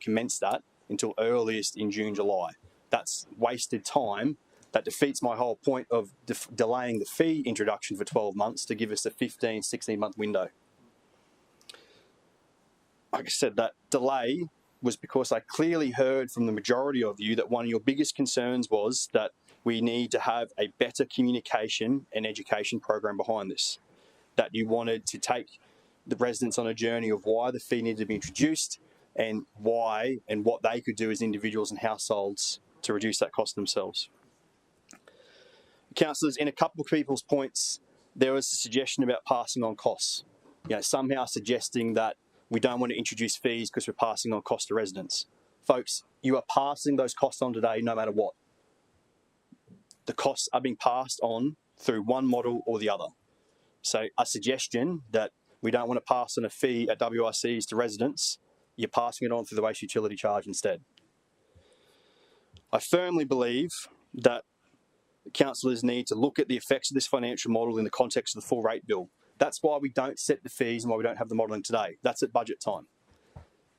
Speaker 4: commence that until earliest in June, July. That's wasted time. That defeats my whole point of delaying the fee introduction for 12 months to give us a 15, 16-month window. Like I said, that delay was because I clearly heard from the majority of you that one of your biggest concerns was that we need to have a better communication and education program behind this. That you wanted to take the residents on a journey of why the fee needed to be introduced and why and what they could do as individuals and households to reduce that cost themselves. Councillors, in a couple of people's points, there was a suggestion about passing on costs. Somehow suggesting that we don't want to introduce fees because we're passing on costs to residents. Folks, you are passing those costs on today no matter what. The costs are being passed on through one model or the other. So a suggestion that we don't want to pass on a fee at WRCs to residents, you're passing it on through the waste utility charge instead. I firmly believe that councillors need to look at the effects of this financial model in the context of the full rate bill. That's why we don't set the fees and why we don't have the modelling today. That's at budget time.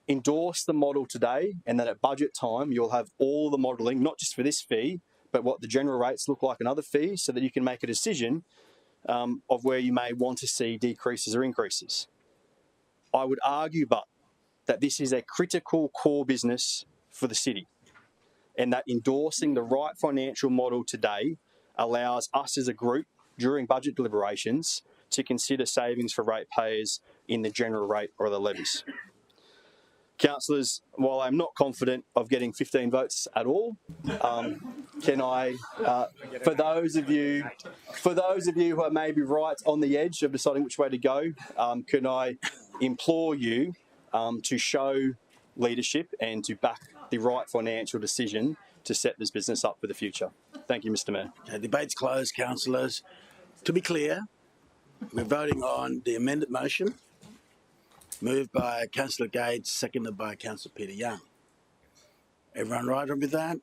Speaker 4: endorse the model today, and then at budget time, you'll have all the modelling, not just for this fee, but what the general rates look like in other fees, so that you can make a decision of where you may want to see decreases or increases. I would argue, but that this is a critical core business for the city, and that endorsing the right financial model today allows us as a group during budget deliberations to consider savings for ratepayers in the general rate or the levies. Councillors, while I'm not confident of getting 15 votes at all, can I, for those of you who are maybe right on the edge of deciding which way to go, can I implore you to show leadership and to back the right financial decision to set this business up for the future? Thank you, Mr. Mayor.
Speaker 1: Okay, debate's closed, councillors. To be clear, we're voting on the amended motion, moved by Councillor Gates, seconded by Councillor Peter Young. Everyone right with that?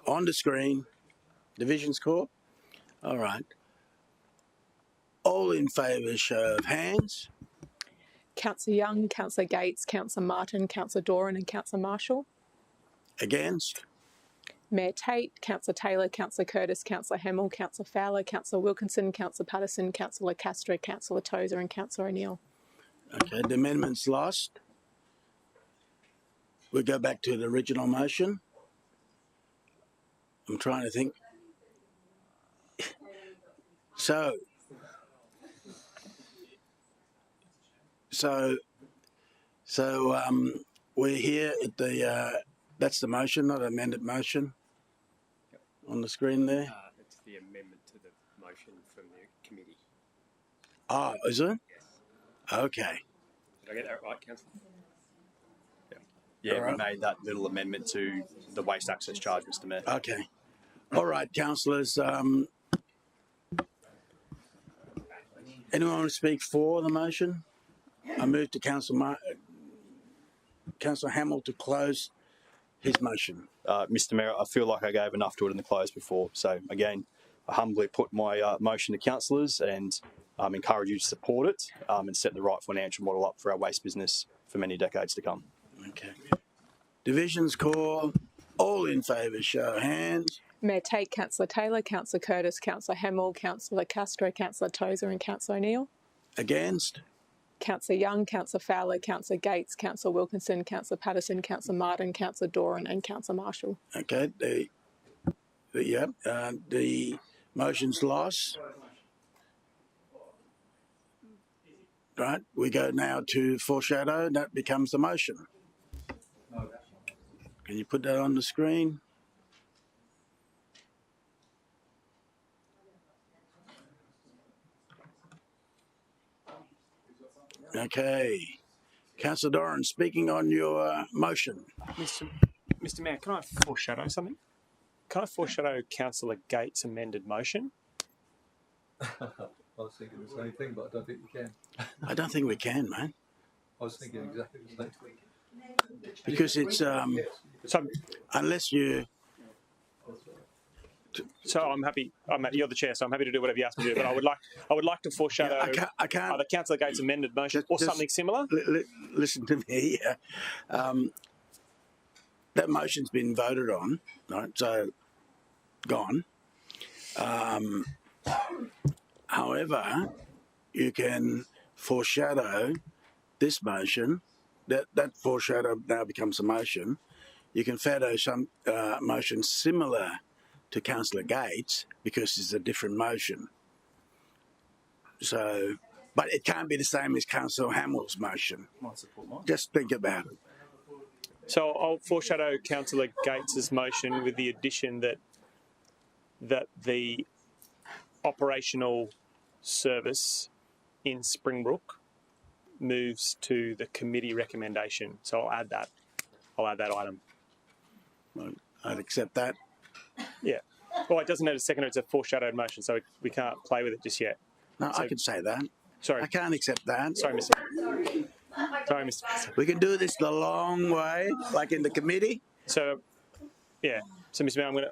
Speaker 1: On the screen, Divisions Court. All right. All in favour, show of hands.
Speaker 16: Councillor Young, Councillor Gates, Councillor Martin, Councillor Doran and Councillor Marshall.
Speaker 1: Against?
Speaker 16: Mayor Tate, Councillor Taylor, Councillor Curtis, Councillor Hemmel, Councillor Fowler, Councillor Wilkinson, Councillor Patterson, Councillor Castro, Councillor Tozer and Councillor O'Neill.
Speaker 1: Okay, the amendment's lost. We go back to the original motion. I'm trying to think. So we're here at the, that's the motion, not amended motion. Yep. On the screen there.
Speaker 13: It's the amendment to the motion from the committee.
Speaker 1: Oh, is it?
Speaker 13: Yes.
Speaker 1: Okay.
Speaker 13: Did I get that right, Councillor?
Speaker 4: Yeah,
Speaker 1: All right.
Speaker 4: We made that little amendment to the waste access charge, Mr. Mayor.
Speaker 1: Okay. All right, councillors. Anyone want to speak for the motion? I move to Councillor Hamill to close his motion.
Speaker 4: Mr. Mayor, I feel like I gave enough to it in the close before. So, again, I humbly put my motion to councillors and encourage you to support it and set the right financial model up for our waste business for many decades to come.
Speaker 1: Okay. Divisions call. All in favour, show of hands.
Speaker 16: Mayor Tate, Councillor Taylor, Councillor Curtis, Councillor Hemmel, Councillor Castro, Councillor Tozer and Councillor O'Neill.
Speaker 1: Against?
Speaker 16: Councillor Young, Councillor Fowler, Councillor Gates, Councillor Wilkinson, Councillor Patterson, Councillor Martin, Councillor Doran and Councillor Marshall. Okay,
Speaker 1: the motion's lost. Right, we go now to foreshadow. That becomes the motion. Can you put that on the screen? Okay. Councillor Doran, speaking on your motion.
Speaker 5: Mr. Mayor, can I foreshadow something? Can I foreshadow Councillor Gates' amended motion?
Speaker 12: I was thinking the same thing, but I don't think you can.
Speaker 1: I don't think we can, man.
Speaker 12: I was thinking exactly the same thing.
Speaker 1: Because it's unless you.
Speaker 5: So I'm happy. You're the chair, so I'm happy to do whatever you ask me to do. But I would like to foreshadow
Speaker 1: I can't,
Speaker 5: either Councillor Gates' amended motion or something similar.
Speaker 1: Listen to me. That motion's been voted on, right? So gone. However, you can foreshadow this motion. That foreshadow now becomes a motion. You can foreshadow some motion similar to Councillor Gates because it's a different motion. So, but it can't be the same as Councillor Hamill's motion. Just think about it.
Speaker 5: So I'll foreshadow Councillor Gates' motion with the addition that the operational service in Springbrook moves to the committee recommendation. So I'll add that. I'll add that item.
Speaker 1: I'd accept that.
Speaker 5: Yeah. Well, it doesn't need a seconder. It's a foreshadowed motion, so we can't play with it just yet.
Speaker 1: No,
Speaker 5: so,
Speaker 1: I can say that.
Speaker 5: Sorry.
Speaker 1: I can't accept that.
Speaker 5: Sorry, Mr. Sorry, Mr.
Speaker 1: We can do this the long way, like in the committee.
Speaker 5: So, yeah. So, Mr. Mayor, I'm going to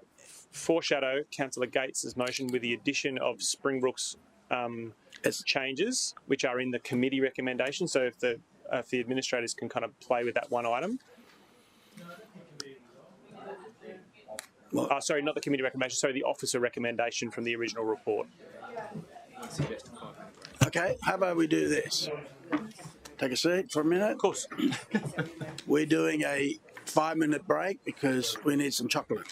Speaker 5: foreshadow Councillor Gates' motion with the addition of Springbrook's changes, which are in the committee recommendation. So, if the if the administrators can kind of play with that one item. Sorry, not the committee recommendation, sorry, the officer recommendation from the original report.
Speaker 1: Okay, how about we do this? Take a seat for a minute. Of
Speaker 5: course.
Speaker 1: We're doing a 5-minute break because we need some chocolate.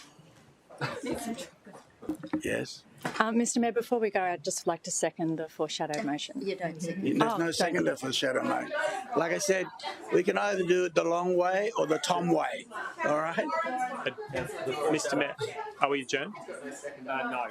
Speaker 1: Yes.
Speaker 15: Mr. Mayor, before we go, I'd just like to second the foreshadow motion. You don't second.
Speaker 1: There's no seconder for the shadow motion. Like I said, we can either do it the long way or the Tom way. All right?
Speaker 5: Mr. Mayor, are we adjourned?
Speaker 13: No.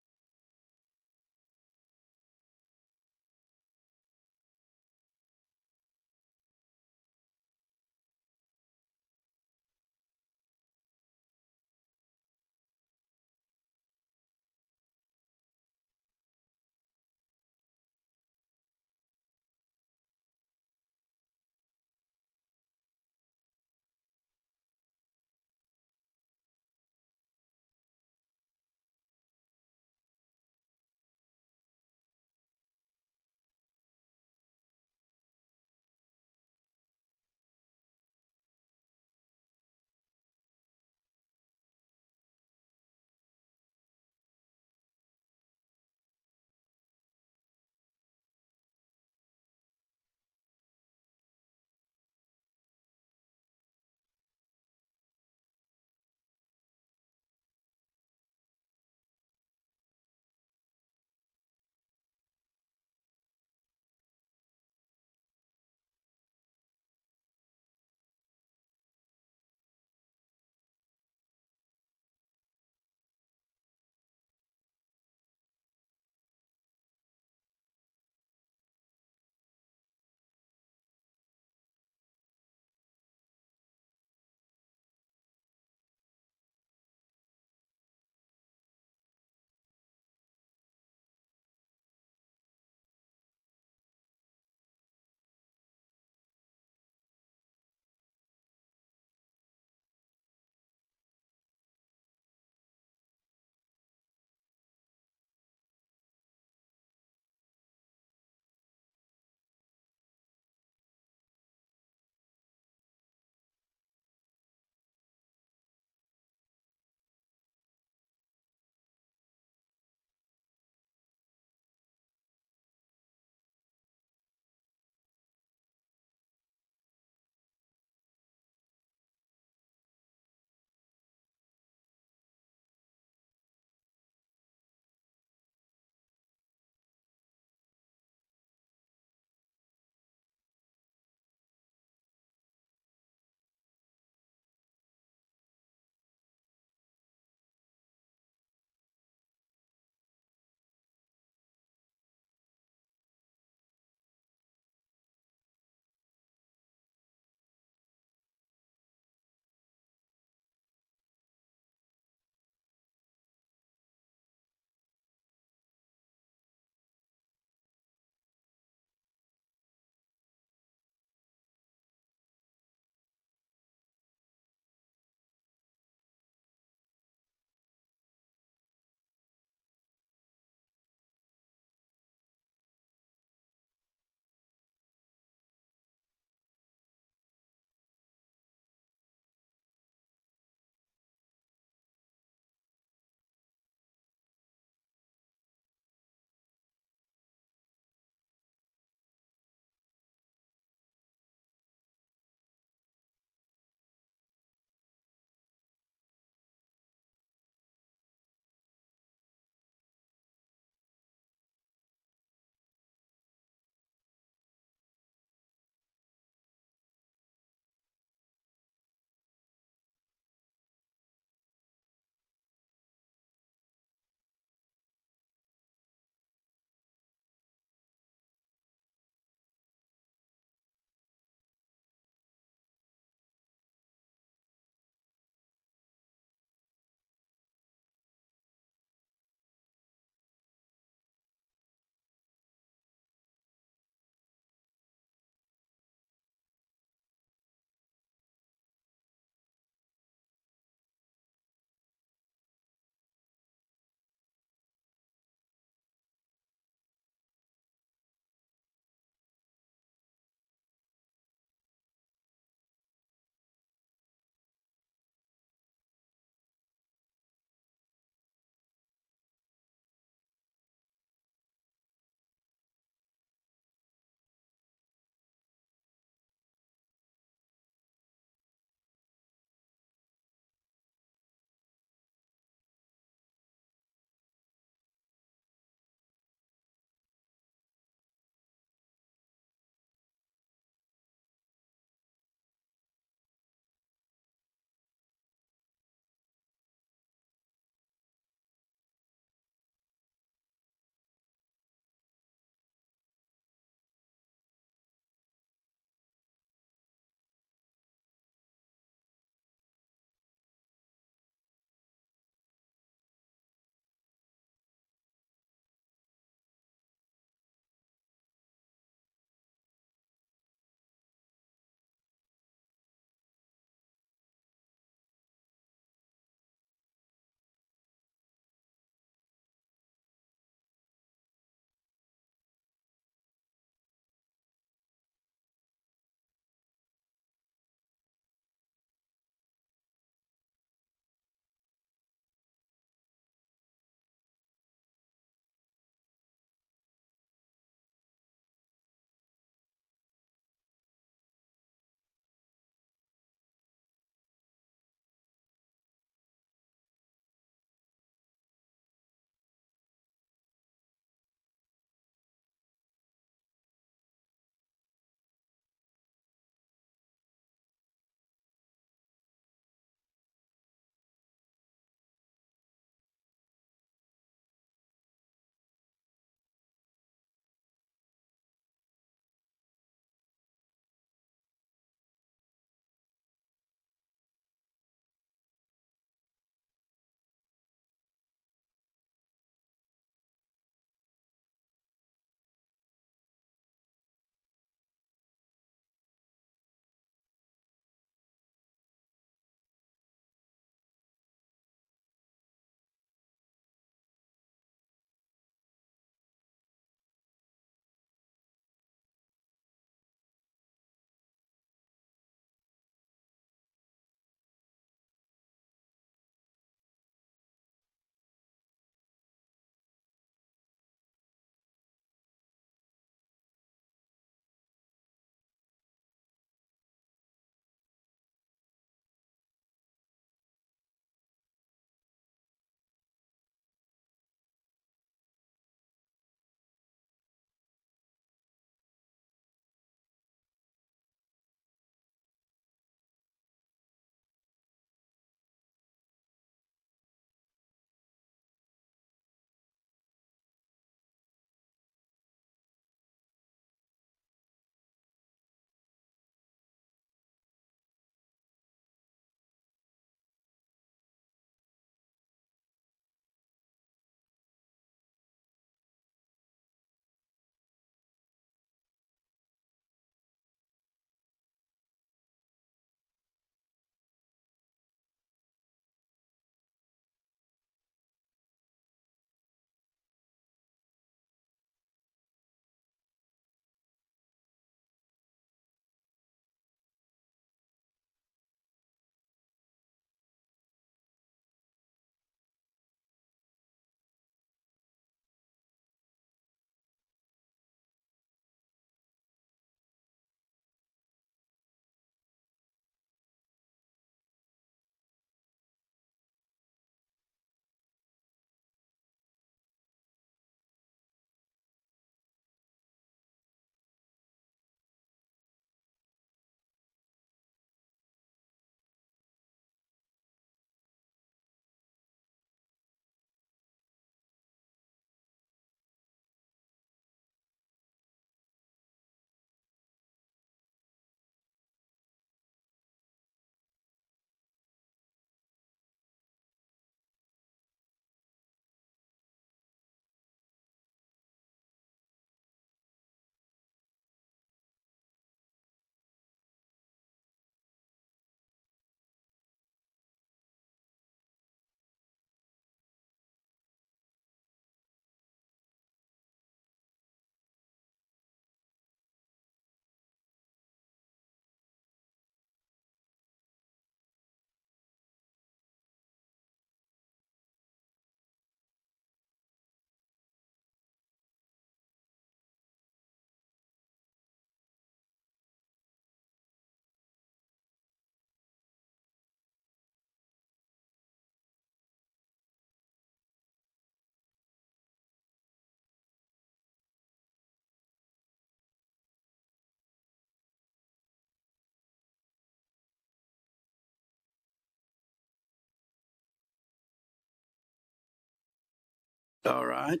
Speaker 1: All right.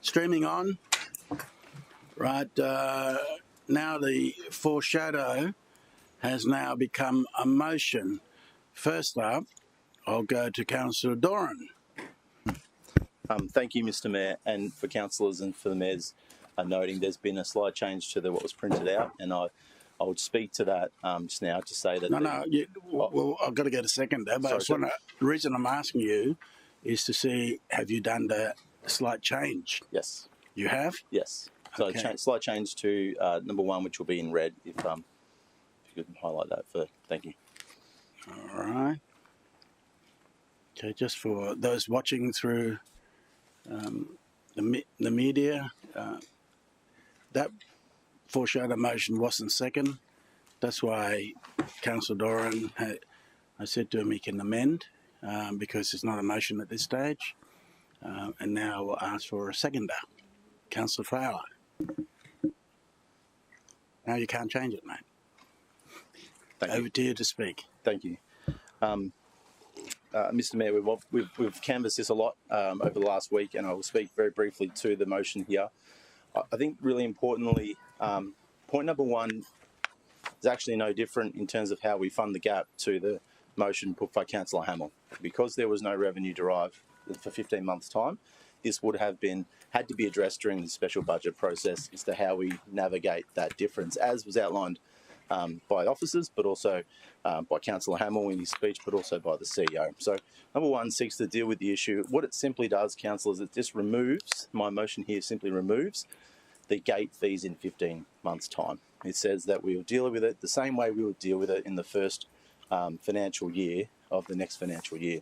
Speaker 1: Streaming on. Right. Now the foreshadow has now become a motion. First up, I'll go to Councillor Doran.
Speaker 11: Thank you, Mr. Mayor, and for councillors and for the mayors noting there's been a slight change to what was printed out, and I would speak to that just now to say that...
Speaker 1: Well, I've got to get a second there, but the reason I'm asking you is to see, have you done the slight change?
Speaker 11: Yes.
Speaker 1: You have?
Speaker 11: Yes. So
Speaker 1: Okay.
Speaker 11: slight change to number 1, which will be in red, if you could highlight that thank you.
Speaker 1: All right. Okay, just for those watching through the media, that foreshadow motion wasn't second. That's why Councillor Doran, I said to him he can amend because it's not a motion at this stage. And now we'll ask for a seconder. Councillor Fowler. Now you can't change it, mate. Over to you to speak.
Speaker 11: Thank you. Mr. Mayor, we've canvassed this a lot over the last week, and I will speak very briefly to the motion here. I think really importantly, point number 1 is actually no different in terms of how we fund the gap to the motion put by Councillor Hamill. Because there was no revenue derived for 15 months' time, this would have had to be addressed during the special budget process as to how we navigate that difference, as was outlined by officers, but also by Councillor Hamill in his speech, but also by the CEO. So number 1 seeks to deal with the issue. What it simply does, councillors, it just removes, my motion here simply removes the gate fees in 15 months' time. It says that we will deal with it the same way we will deal with it in the first financial year of the next financial year.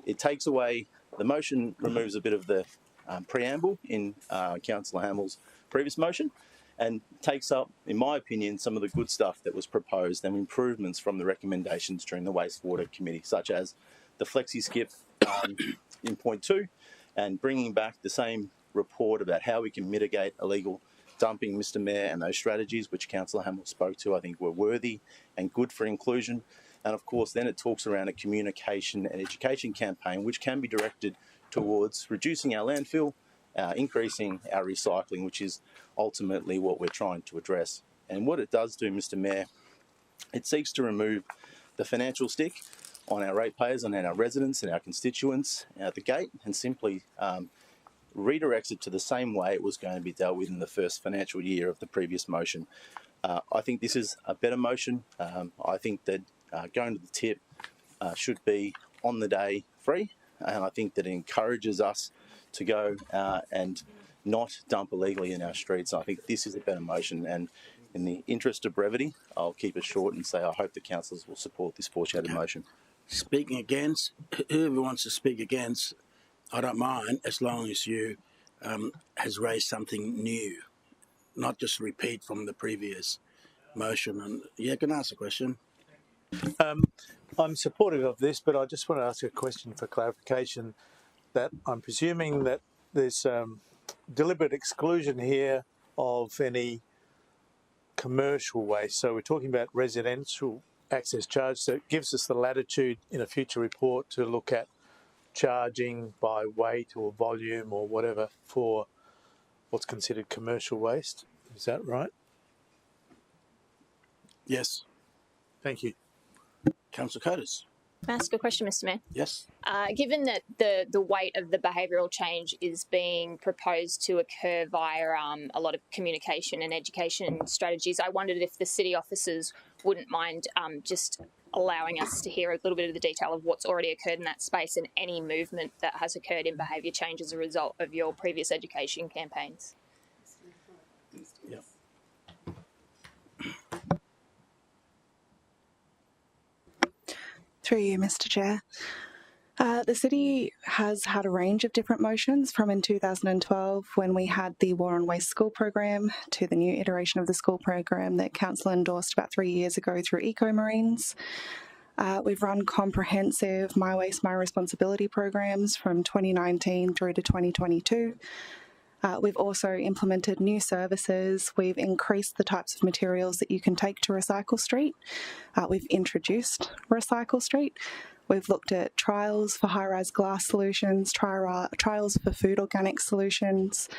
Speaker 11: It takes away, the motion removes a bit of the preamble in Councillor Hamill's previous motion, and takes up, in my opinion, some of the good stuff that was proposed and improvements from the recommendations during the Wastewater Committee, such as the flexi skip in point 2, and bringing back the same report about how we can mitigate illegal dumping, Mr. Mayor, and those strategies which Councillor Hamill spoke to, I think were worthy and good for inclusion. And of course, then it talks around a communication and education campaign which can be directed towards reducing our landfill, increasing our recycling, which is ultimately what we're trying to address. And what it does do, Mr. Mayor, it seeks to remove the financial stick on our ratepayers and our residents and our constituents at the gate, and simply redirects it to the same way it was going to be dealt with in the first financial year of the previous motion. I think this is a better motion. I think that going to the tip should be on the day free, and I think that it encourages us to go and not dump illegally in our streets. I think this is a better motion, and in the interest of brevity, I'll keep it short and say I hope the councillors will support this foreshadowed motion.
Speaker 1: Speaking against, whoever wants to speak against, I don't mind, as long as you has raised something new, not just repeat from the previous motion. And yeah, can I ask a question?
Speaker 6: I'm supportive of this, but I just want to ask a question for clarification. That I'm presuming that there's deliberate exclusion here of any commercial waste. So we're talking about residential access charge. So it gives us the latitude in a future report to look at charging by weight or volume or whatever for what's considered commercial waste. Is that right?
Speaker 1: Yes.
Speaker 6: Thank you.
Speaker 1: Councillor Curtis.
Speaker 7: Can I ask a question, Mr. Mayor?
Speaker 1: Yes.
Speaker 7: Given that the weight of the behavioural change is being proposed to occur via a lot of communication and education strategies, I wondered if the city officers wouldn't mind just allowing us to hear a little bit of the detail of what's already occurred in that space and any movement that has occurred in behaviour change as a result of your previous education campaigns.
Speaker 1: Yep.
Speaker 22: Through you, Mr. Chair. The city has had a range of different motions from in 2012 when we had the War on Waste school program to the new iteration of the school program that Council endorsed about 3 years ago through Eco Marines. We've run comprehensive My Waste, My Responsibility programs from 2019 through to 2022. We've also implemented new services. We've increased the types of materials that you can take to Recycle Street. We've introduced Recycle Street. We've looked at trials for high-rise glass solutions, trials for food organic solutions.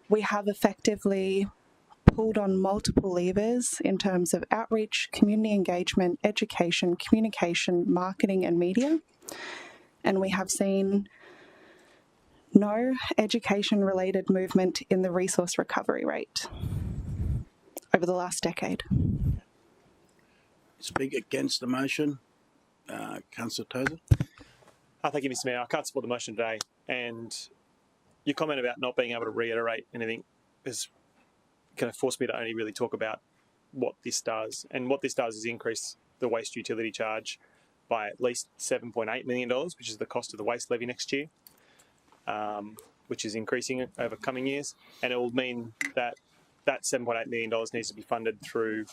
Speaker 22: We have effectively pulled on multiple levers in terms of outreach, community engagement, education, communication, marketing and media. And we have seen no education-related movement in the resource recovery rate over the last decade.
Speaker 1: Speak against the motion, Councillor Tozer.
Speaker 5: Thank you, Mr Mayor. I can't support the motion today. And your comment about not being able to reiterate anything is going to force me to only really talk about what this does. And what this does is increase the waste utility charge by at least $7.8 million, which is the cost of the waste levy next year, which is increasing over coming years. And it will mean that that $7.8 million needs to be funded through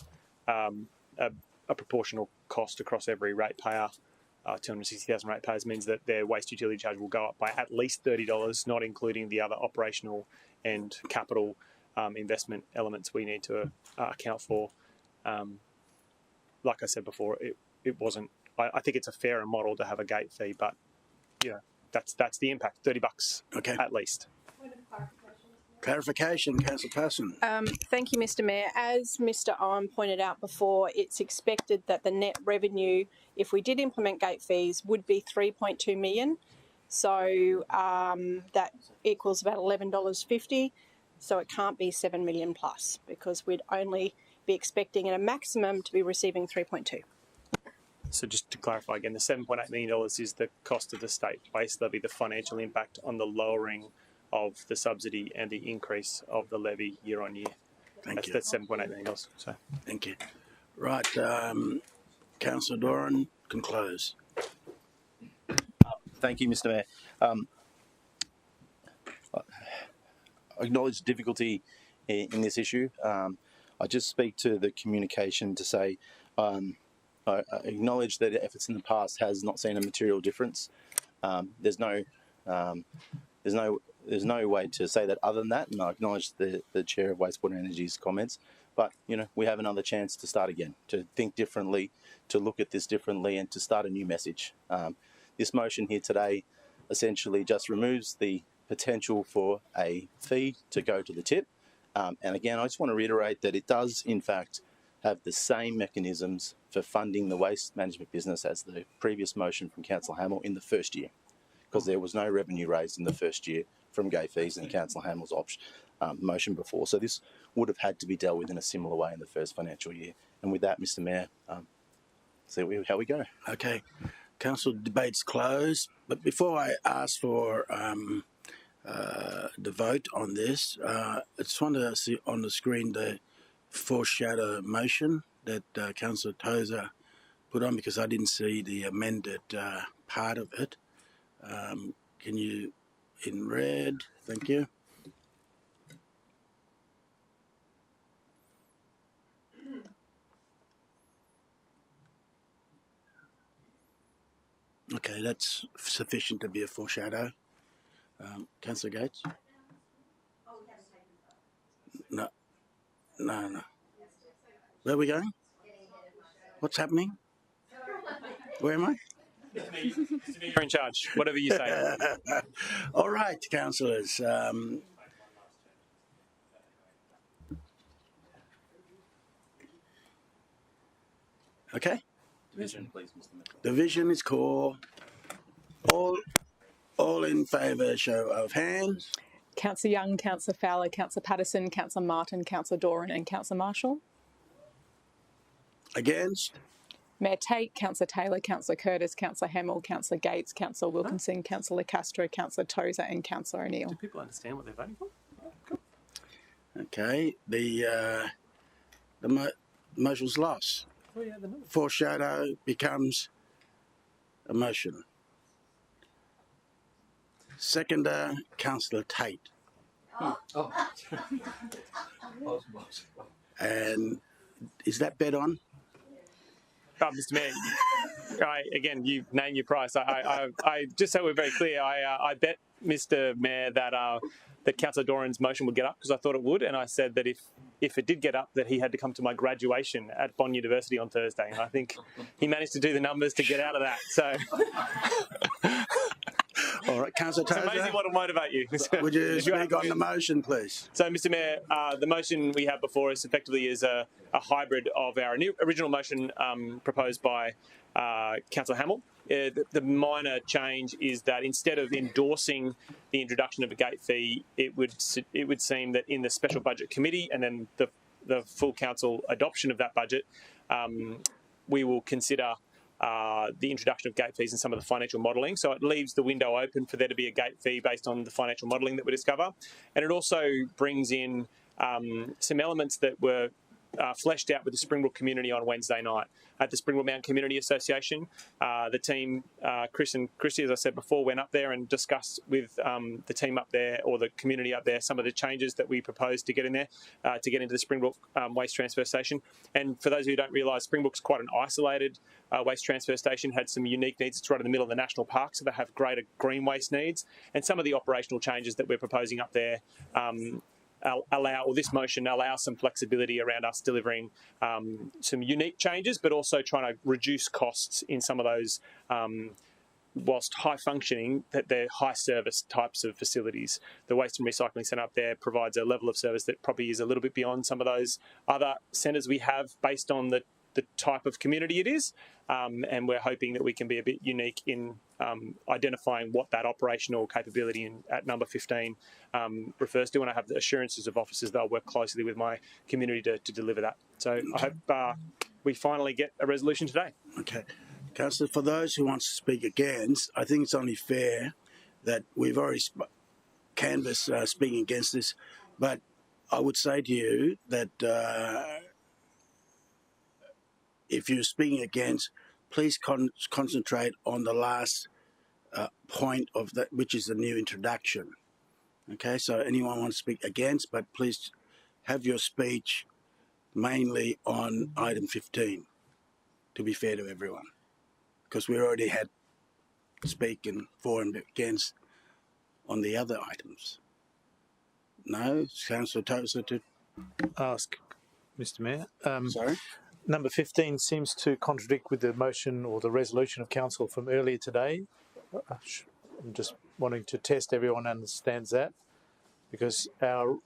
Speaker 5: a proportional cost across every ratepayer. 260,000 ratepayers means that their waste utility charge will go up by at least $30, not including the other operational and capital investment elements we need to account for. Like I said before, it wasn't. I think it's a fairer model to have a gate fee, but that's the impact. $30 at least.
Speaker 1: Clarification, Councillor Parson.
Speaker 14: Thank you, Mr Mayor. As Mr Owen pointed out before, it's expected that the net revenue, if we did implement gate fees, would be $3.2 million. So that equals about $11.50. So it can't be $7 million plus, because we'd only be expecting at a maximum to be receiving 3.2.
Speaker 5: So just to clarify again, the $7.8 million is the cost of the state waste levy, the financial impact on the lowering of the subsidy and the increase of the levy year on year. That's $7.8 million. So.
Speaker 1: Thank you. Right, Councillor Doran can close.
Speaker 11: Thank you, Mr Mayor. I acknowledge the difficulty in this issue. I just speak to the communication to say I acknowledge that efforts in the past has not seen a material difference. There's no way to say that other than that, and I acknowledge the Chair of Wastewater Energy's comments. But we have another chance to start again, to think differently, to look at this differently, and to start a new message. This motion here today essentially just removes the potential for a fee to go to the tip. And again, I just want to reiterate that it does, in fact, have the same mechanisms for funding the waste management business as the previous motion from Councillor Hamill in the first year, because there was no revenue raised in the first year from gate fees in Councillor Hamill's motion before. So this would have had to be dealt with in a similar way in the first financial year. And with that, Mr Mayor, see how we go.
Speaker 1: Okay. Council debate's closed. But before I ask for the vote on this, I just want to see on the screen the foreshadow motion that Councillor Tozer put on, because I didn't see the amended part of it. Can you, in red, thank you. Okay, that's sufficient to be a foreshadow. Councillor Gates? No. Where are we going? What's happening? Where am I?
Speaker 5: You're in charge, whatever you say.
Speaker 1: All right, councillors. Okay.
Speaker 11: Division, please, Mr Mayor.
Speaker 1: Division is called. All in favour, show of hands.
Speaker 16: Councillor Young, Councillor Fowler, Councillor Patterson, Councillor Martin, Councillor Doran and Councillor Marshall.
Speaker 1: Against?
Speaker 16: Mayor Tate, Councillor Taylor, Councillor Curtis, Councillor Hamill, Councillor Gates, Councillor Wilkinson, Councillor Castro, Councillor Tozer and Councillor O'Neill.
Speaker 5: Do people understand what they're voting for?
Speaker 1: Okay, the motion's lost.
Speaker 5: Oh, yeah,
Speaker 1: Foreshadow becomes a motion. Seconder, Councillor Tate. And is that bet on?
Speaker 5: Mr Mayor, again, you name your price. I just so we're very clear, I bet Mr Mayor that Councillor Doran's motion would get up, because I thought it would, and I said that if if it did get up, that he had to come to my graduation at Bond University on Thursday, and I think he managed to do the numbers to get out of that. So,
Speaker 1: all right, Councillor Tozer.
Speaker 5: It's amazing what will motivate you.
Speaker 1: Would you speak on the motion, please?
Speaker 5: So, Mr. Mayor, the motion we have before us effectively is a hybrid of our original motion proposed by Councillor Hamill. The minor change is that instead of endorsing the introduction of a gate fee, it would seem that in the special budget committee and then the full council adoption of that budget, we will consider the introduction of gate fees and some of the financial modelling. So it leaves the window open for there to be a gate fee based on the financial modelling that we discover. And it also brings in some elements that were fleshed out with the Springbrook community on Wednesday night at the Springbrook Mountain Community Association. The team, Chris and Christy, as I said before, went up there and discussed with the team up there, or the community up there, some of the changes that we proposed to get in there, to get into the Springbrook waste transfer station. And for those who don't realise, Springbrook's quite an isolated waste transfer station, had some unique needs. It's right in the middle of the national park, so they have greater green waste needs. And some of the operational changes that we're proposing up there this motion allows some flexibility around us delivering some unique changes, but also trying to reduce costs in some of those, whilst high functioning, that they're high service types of facilities. The Waste and Recycling Centre up there provides a level of service that probably is a little bit beyond some of those other centres we have based on the type of community it is, and we're hoping that we can be a bit unique in identifying what that operational capability at number 15 refers to, and I have the assurances of officers they'll work closely with my community to deliver that. So I hope we finally get a resolution today.
Speaker 1: Okay. Councillor, for those who want to speak against, I think it's only fair that we've already canvassed speaking against this, but I would say to you that if you're speaking against, please concentrate on the last point of that, which is the new introduction. Okay, so anyone wants to speak against, but please have your speech mainly on item 15, to be fair to everyone, because we already had speaking for and against on the other items. No, Councillor Tozer to
Speaker 6: ask, Mr. Mayor.
Speaker 1: Sorry?
Speaker 6: Number 15 seems to contradict with the motion or the resolution of council from earlier today. I'm just wanting to test everyone understands that, because our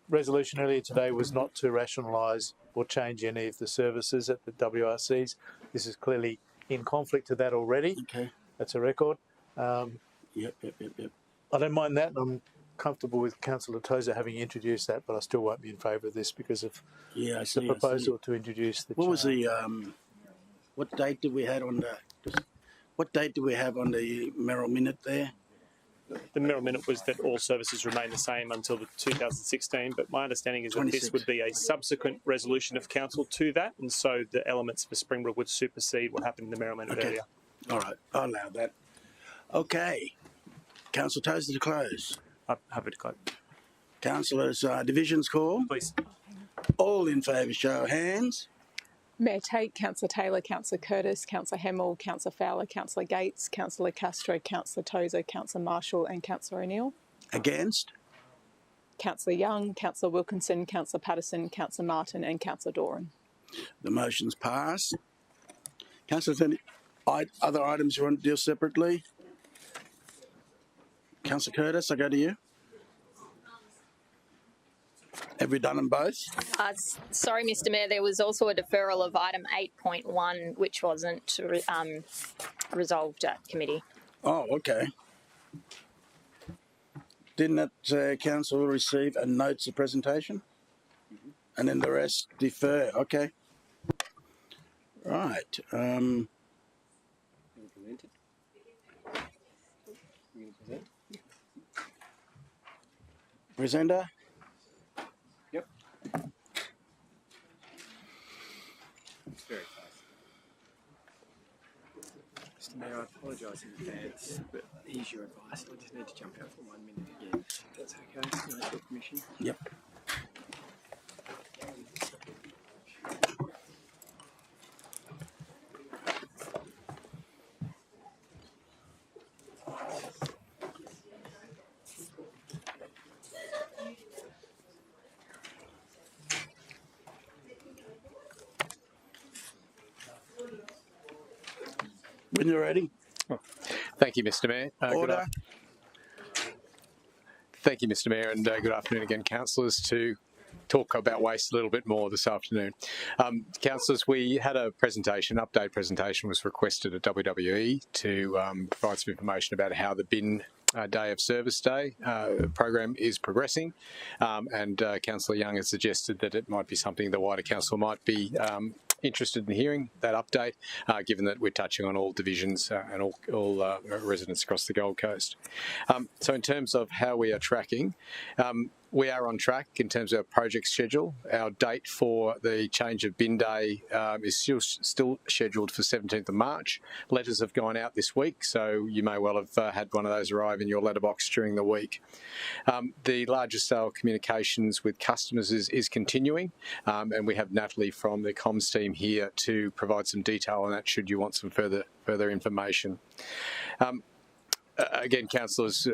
Speaker 6: resolution earlier today was not to rationalise or change any of the services at the WRCs. This is clearly in conflict to that already.
Speaker 1: Okay.
Speaker 6: That's a record.
Speaker 1: Yep.
Speaker 6: I don't mind that. I'm comfortable with Councillor Tozer having introduced that, but I still won't be in favour of this because of the proposal to introduce the.
Speaker 1: What was the what date did we have on the? What date do we have on the Mayoral minute there?
Speaker 5: The Mayoral minute was that all services remain the same until 2016, but my understanding is that
Speaker 1: 26.
Speaker 5: this would be a subsequent resolution of council to that, and so the elements for Springbrook would supersede what happened in the Mayoral minute earlier.
Speaker 1: All right, I'll allow that. Okay, Councillor Tozer to close.
Speaker 5: I'm happy to close.
Speaker 1: Councillors, divisions call.
Speaker 5: Please.
Speaker 1: All in favour, show of hands.
Speaker 16: Mayor Tate, Councillor Taylor, Councillor Curtis, Councillor Hamill, Councillor Fowler, Councillor Gates, Councillor Castro, Councillor Tozer, Councillor Marshall and Councillor O'Neill.
Speaker 1: Against?
Speaker 16: Councillor Young, Councillor Wilkinson, Councillor Patterson, Councillor Martin and Councillor Doran.
Speaker 1: The motion's passed. Councillors, any other items you want to deal separately? Councillor Curtis, I go to you. Have we done them both?
Speaker 7: Sorry, Mr. Mayor, there was also a deferral of item 8.1, which wasn't resolved at committee.
Speaker 1: Oh, okay. Didn't that council receive a notes of presentation? And then the rest defer. Okay. Right. Presenter?
Speaker 17: Yep. It's very fast. Mr. Mayor, I apologise in advance, but here's your advice. I just need to jump out for 1 minute again. That's okay. No short permission.
Speaker 1: Yep. When you're ready.
Speaker 21: Thank you, Mr Mayor.
Speaker 1: Order.
Speaker 21: Thank you, Mr Mayor, and good afternoon again, councillors, to talk about waste a little bit more this afternoon. Councillors, we had a presentation, update presentation was requested at WWEC to provide some information about how the bin Day of Service Day program is progressing, and Councillor Young has suggested that it might be something the wider council might be interested in hearing that update, given that we're touching on all divisions and all residents across the Gold Coast. So in terms of how we are tracking, we are on track in terms of our project schedule. Our date for the change of bin day is still scheduled for 17th of March. Letters have gone out this week, so you may well have had one of those arrive in your letterbox during the week. The larger scale communications with customers is continuing, and we have Natalie from the comms team here to provide some detail on that should you want some further information. Again, councillors,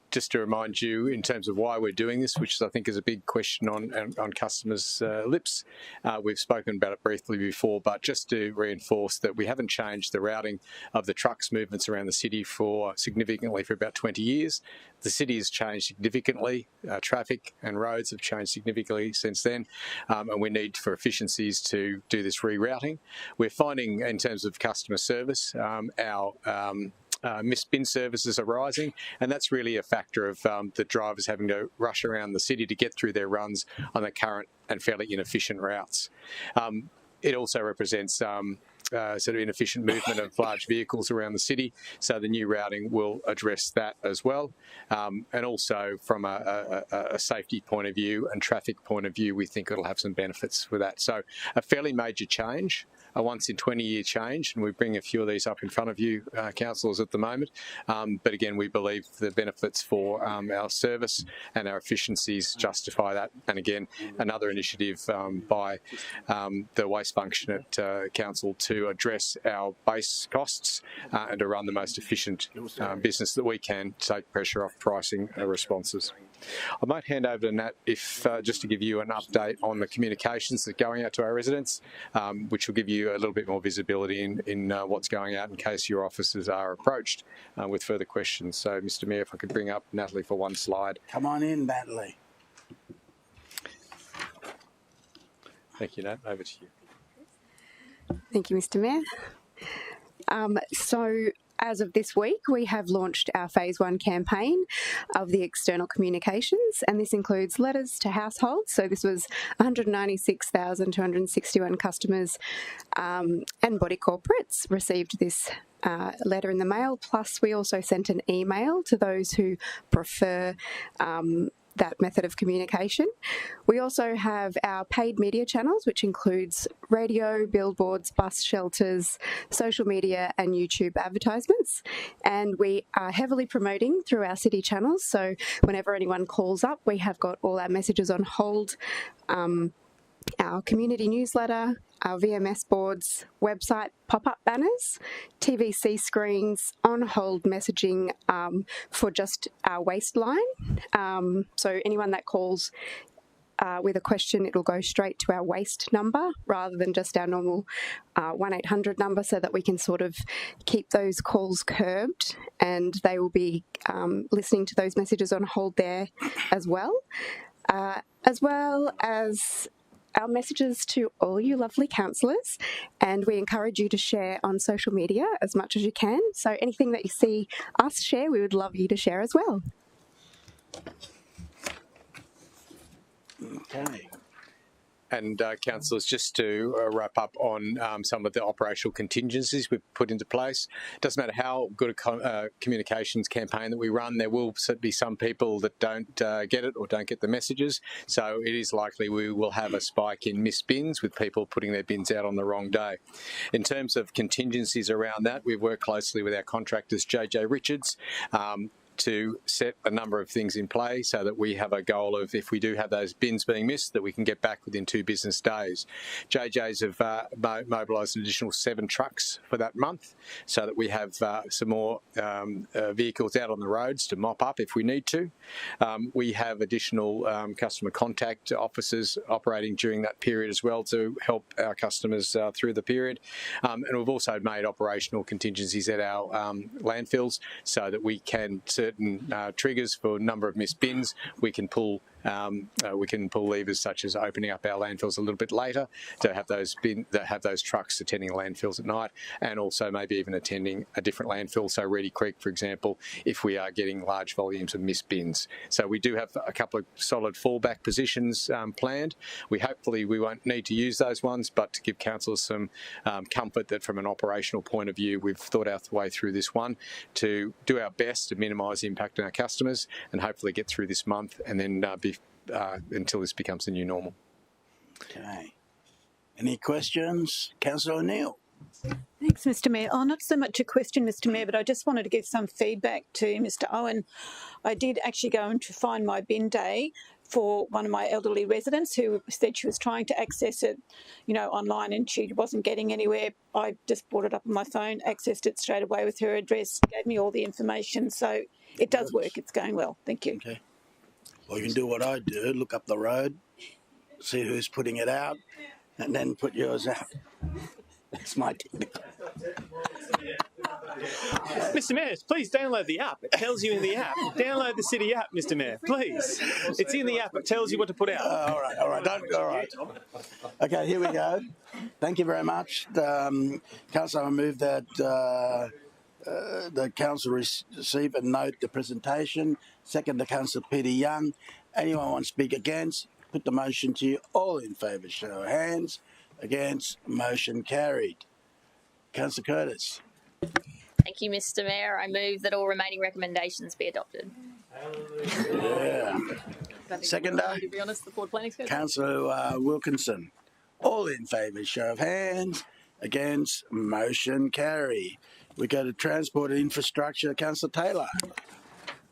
Speaker 21: just to remind you in terms of why we're doing this, which I think is a big question on customers' lips. We've spoken about it briefly before, but just to reinforce that we haven't changed the routing of the trucks movements around the city significantly for about 20 years. The city has changed significantly. Traffic and roads have changed significantly since then, and we need for efficiencies to do this rerouting. We're finding, in terms of customer service, our missed bin services are rising, and that's really a factor of the drivers having to rush around the city to get through their runs on the current and fairly inefficient routes. It also represents sort of inefficient movement of large vehicles around the city, so the new routing will address that as well. And also from a safety point of view and traffic point of view, we think it'll have some benefits for that. So a fairly major change, a once in 20-year change, and we bring a few of these up in front of you, councillors, at the moment. But again, we believe the benefits for our service and our efficiencies justify that. And again, another initiative by the waste function at council to address our base costs and to run the most efficient business that we can to take pressure off pricing responses. I might hand over to Nat just to give you an update on the communications that are going out to our residents, which will give you a little bit more visibility in what's going out in case your officers are approached with further questions. So, Mr Mayor, if I could bring up Natalie for one slide.
Speaker 1: Come on in, Natalie.
Speaker 21: Thank you, Nat. Over to you.
Speaker 18: Thank you, Mr Mayor. So, as of this week, we have launched our Phase 1 campaign of the external communications, and this includes letters to households. So this was 196,261 customers and body corporates received this letter in the mail, plus we also sent an email to those who prefer that method of communication. We also have our paid media channels, which includes radio, billboards, bus shelters, social media and YouTube advertisements. And we are heavily promoting through our city channels. So whenever anyone calls up, we have got all our messages on hold, our community newsletter, our VMS boards, website pop-up banners, TVC screens, on-hold messaging for just our waste line. So anyone that calls with a question, it'll go straight to our waste number rather than just our normal 1-800 number, so that we can sort of keep those calls curbed, and they will be listening to those messages on hold there as well as our messages to all you lovely councillors, and we encourage you to share on social media as much as you can. So anything that you see us share, we would love you to share as well.
Speaker 1: Okay.
Speaker 21: And councillors, just to wrap up on some of the operational contingencies we've put into place. It doesn't matter how good a communications campaign that we run, there will be some people that don't get it or don't get the messages. So it is likely we will have a spike in missed bins with people putting their bins out on the wrong day. In terms of contingencies around that, we've worked closely with our contractors, JJ Richards, to set a number of things in play so that we have a goal of, if we do have those bins being missed, that we can get back within 2 business days. JJ's have mobilised an additional 7 trucks for that month so that we have some more vehicles out on the roads to mop up if we need to. We have additional customer contact officers operating during that period as well to help our customers through the period. And we've also made operational contingencies at our landfills so that we can, certain triggers for a number of missed bins, we can pull levers such as opening up our landfills a little bit later to have those trucks attending landfills at night, and also maybe even attending a different landfill, so Reedy Creek, for example, if we are getting large volumes of missed bins. So we do have a couple of solid fallback positions planned. Hopefully we won't need to use those ones, but to give councillors some comfort that from an operational point of view, we've thought our way through this one to do our best to minimise the impact on our customers and hopefully get through this month and then until this becomes the new normal.
Speaker 1: Okay. Any questions? Councillor O'Neill.
Speaker 8: Thanks, Mr Mayor. Oh, not so much a question, Mr Mayor, but I just wanted to give some feedback to Mr Owen. I did actually go and to find my bin day for one of my elderly residents who said she was trying to access it, online, and she wasn't getting anywhere. I just brought it up on my phone, accessed it straight away with her address, gave me all the information. So it does work. It's going well. Thank you.
Speaker 1: Okay. Well, you can do what I do, look up the road, see who's putting it out, and then put yours out. That's my technique.
Speaker 5: Mr Mayor, please download the app. It tells you in the app. Download the city app, Mr Mayor, please. It's in the app. It tells you what to put out.
Speaker 1: All right. Okay, here we go. Thank you very much. Councillor, I move that the council receive and note the presentation. Second, to Councillor Peter Young. Anyone want to speak against? Put the motion to you. All in favour, show of hands. Against, motion carried. Councillor Curtis.
Speaker 7: Thank you, Mr Mayor. I move that all remaining recommendations be adopted.
Speaker 1: Yeah. Seconder.
Speaker 7: To be honest, the Ford planning schedule.
Speaker 1: Councillor Wilkinson. All in favour, show of hands. Against, motion carried. We go to Transport and Infrastructure. Councillor Taylor.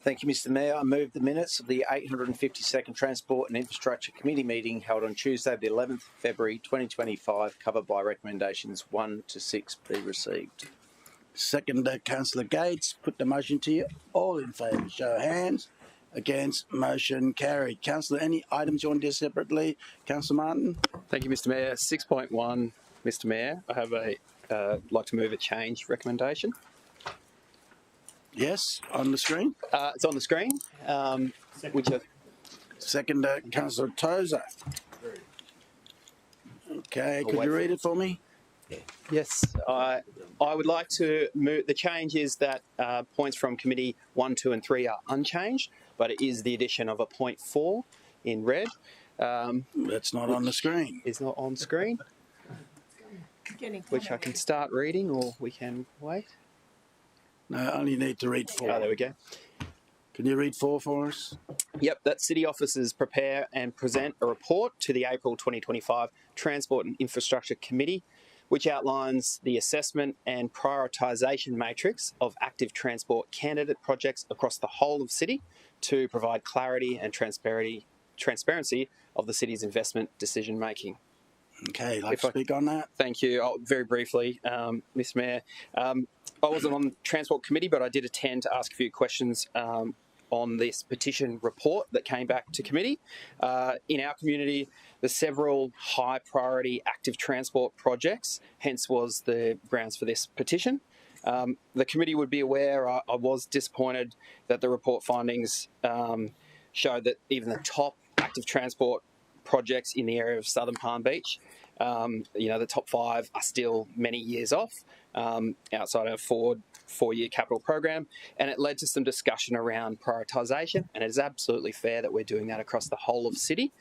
Speaker 9: Thank you, Mr Mayor. I move the minutes of the 852nd Transport and Infrastructure Committee meeting held on Tuesday, the 11th February 2025, covered by recommendations 1 to 6 be received.
Speaker 1: Second, Councillor Gates. Put the motion to you. All in favour, show of hands. Against, motion carried. Councillor, any items you want to do separately? Councillor Martin.
Speaker 19: Thank you, Mr Mayor. 6.1, Mr Mayor. I have like to move a change recommendation.
Speaker 1: Yes, on the screen.
Speaker 19: It's on the screen.
Speaker 1: Second, Councillor Tozer. Okay, could you read it for me?
Speaker 19: Yes, I would like to move. The change is that points from committee 1, 2 and 3 are unchanged, but it is the addition of a point 4 in red.
Speaker 1: That's not on the screen.
Speaker 19: It's not on screen, which I can start reading or we can wait.
Speaker 1: No, I only need to read 4.
Speaker 19: Oh, there we go.
Speaker 1: Can you read 4 for us?
Speaker 19: Yep, that city officers prepare and present a report to the April 2025 Transport and Infrastructure Committee, which outlines the assessment and prioritisation matrix of active transport candidate projects across the whole of City to provide clarity and transparency of the city's investment decision making.
Speaker 1: Okay, like to speak on that?
Speaker 19: Thank you. Very briefly, Mr Mayor. I wasn't on the Transport Committee, but I did attend to ask a few questions on this petition report that came back to committee. In our community, there's several high priority active transport projects, hence was the grounds for this petition. The committee would be aware, I was disappointed that the report findings showed that even the top active transport projects in the area of Southern Palm Beach, the top 5 are still many years off outside our four-year capital program, and it led to some discussion around prioritisation, and it is absolutely fair that we're doing that across the whole of City.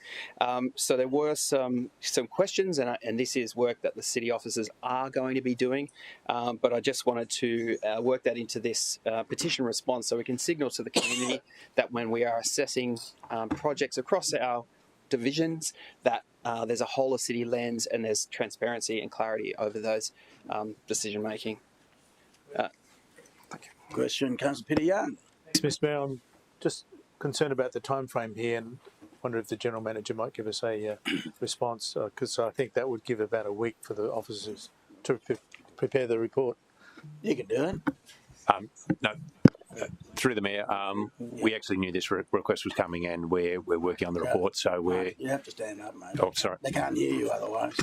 Speaker 19: So there were some questions, and this is work that the city officers are going to be doing, but I just wanted to work that into this petition response so we can signal to the community that when we are assessing projects across our divisions, that there's a whole of city lens and there's transparency and clarity over those decision making.
Speaker 1: Question, Councillor Peter Young.
Speaker 6: Mr Mayor, I'm just concerned about the time frame here and wonder if the General Manager might give us a response, because I think that would give about a week for the officers to prepare the report.
Speaker 1: You can do it.
Speaker 2: No, through the Mayor, we actually knew this request was coming and we're working on the report, so we're...
Speaker 1: You have to stand up, mate.
Speaker 2: Oh, sorry.
Speaker 1: They can't hear you otherwise.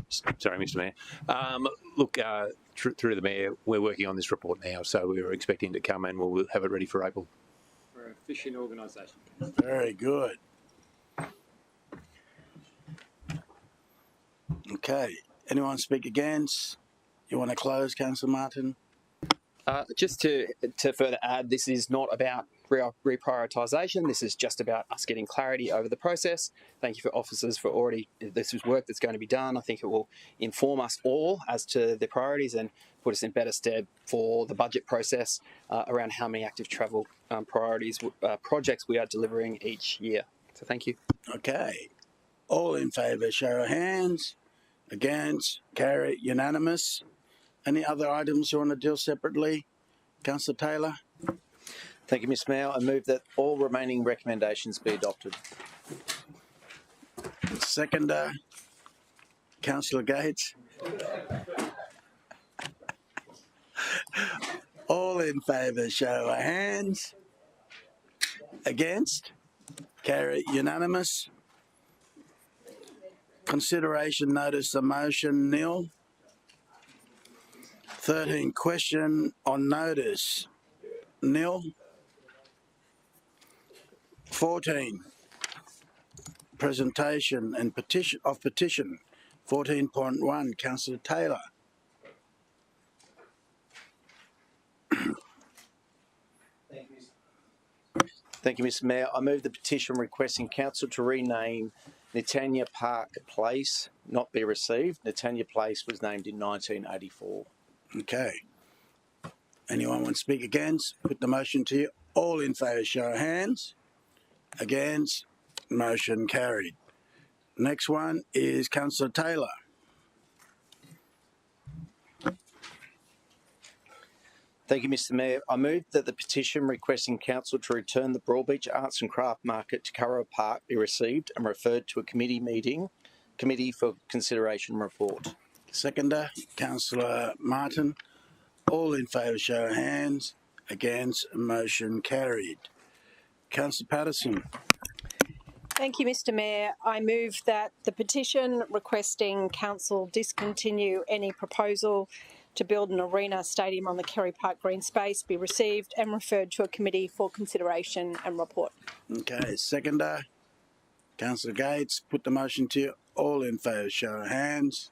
Speaker 2: Sorry, Mr Mayor. Look, through the Mayor, we're working on this report now, so we were expecting to come and we'll have it ready for April.
Speaker 13: We're a fishing organisation.
Speaker 1: Very good. Okay. Anyone speak against? You want to close, Councillor Martin?
Speaker 19: Just to further add, this is not about reprioritisation. This is just about us getting clarity over the process. Thank you for officers for already, this is work that's going to be done. I think it will inform us all as to the priorities and put us in better stead for the budget process around how many active travel projects we are delivering each year. So thank you.
Speaker 1: Okay. All in favour, show of hands. Against, carry, unanimous. Any other items you want to deal separately? Councillor Taylor?
Speaker 9: Thank you, Mr Mayor. I move that all remaining recommendations be adopted.
Speaker 1: Seconder, Councillor Gates? All in favour, show of hands. Against? Carry, unanimous. Consideration notice of motion, nil. 13, question on notice, nil. 14, presentation and petition, 14.1, Councillor Taylor.
Speaker 9: Thank you, Mr Mayor. I move the petition requesting Council to rename Netanya Park Place not be received. Netanya Place was named in 1984.
Speaker 1: Okay. Anyone want to speak against? Put the motion to you. All in favour, show of hands. Against, motion carried. Next one is Councillor Taylor.
Speaker 9: Thank you, Mr Mayor. I move that the petition requesting Council to return the Broadbeach Arts and Craft Market to Curra Park be received and referred to a committee for consideration and report.
Speaker 1: Seconder, Councillor Martin. All in favour, show of hands. Against, motion carried. Councillor Patterson.
Speaker 14: Thank you, Mr Mayor. I move that the petition requesting Council discontinue any proposal to build an arena stadium on the Kerry Park green space be received and referred to a committee for consideration and report.
Speaker 1: Okay, seconder, Councillor Gates. Put the motion to you. All in favour, show of hands.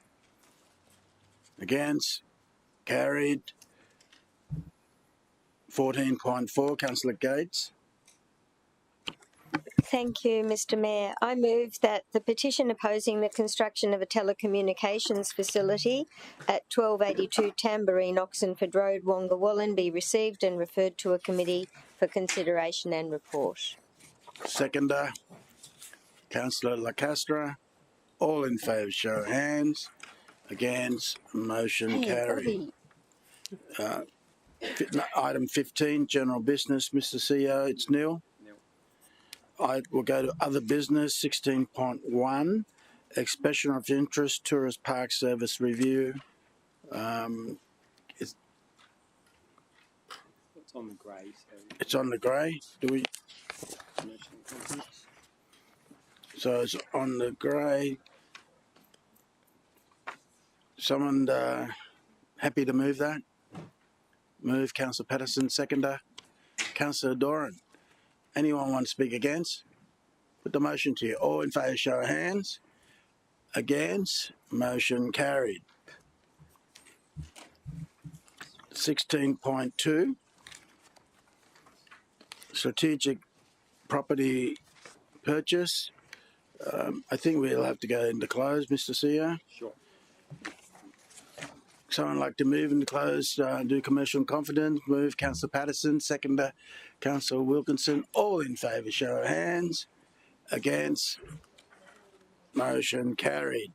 Speaker 1: Against, carried. 14.4, Councillor Gates.
Speaker 3: Thank you, Mr Mayor. I move that the petition opposing the construction of a telecommunications facility at 1282 Tambourine Oxenford Road, Wonga Wallen be received and referred to a committee for consideration and report.
Speaker 1: Seconder, Councillor Lacastra. All in favour, show of hands. Against, motion carried. Item 15, general business. Mr CEO, it's nil. I will go to other business, 16.1, expression of interest, tourist park service review.
Speaker 13: It's on the grey.
Speaker 1: It's on the grey. Do we? So it's on the grey. Someone happy to move that? Move, Councillor Patterson, seconder. Councillor Doran. Anyone want to speak against? Put the motion to you. All in favour, show of hands. Against, motion carried. 16.2, strategic property purchase. I think we'll have to go into close, Mr CEO.
Speaker 13: Sure.
Speaker 1: Someone like to move into close, do commercial and confidence. Move, Councillor Patterson. Seconder, Councillor Wilkinson. All in favour, show of hands. Against, motion carried.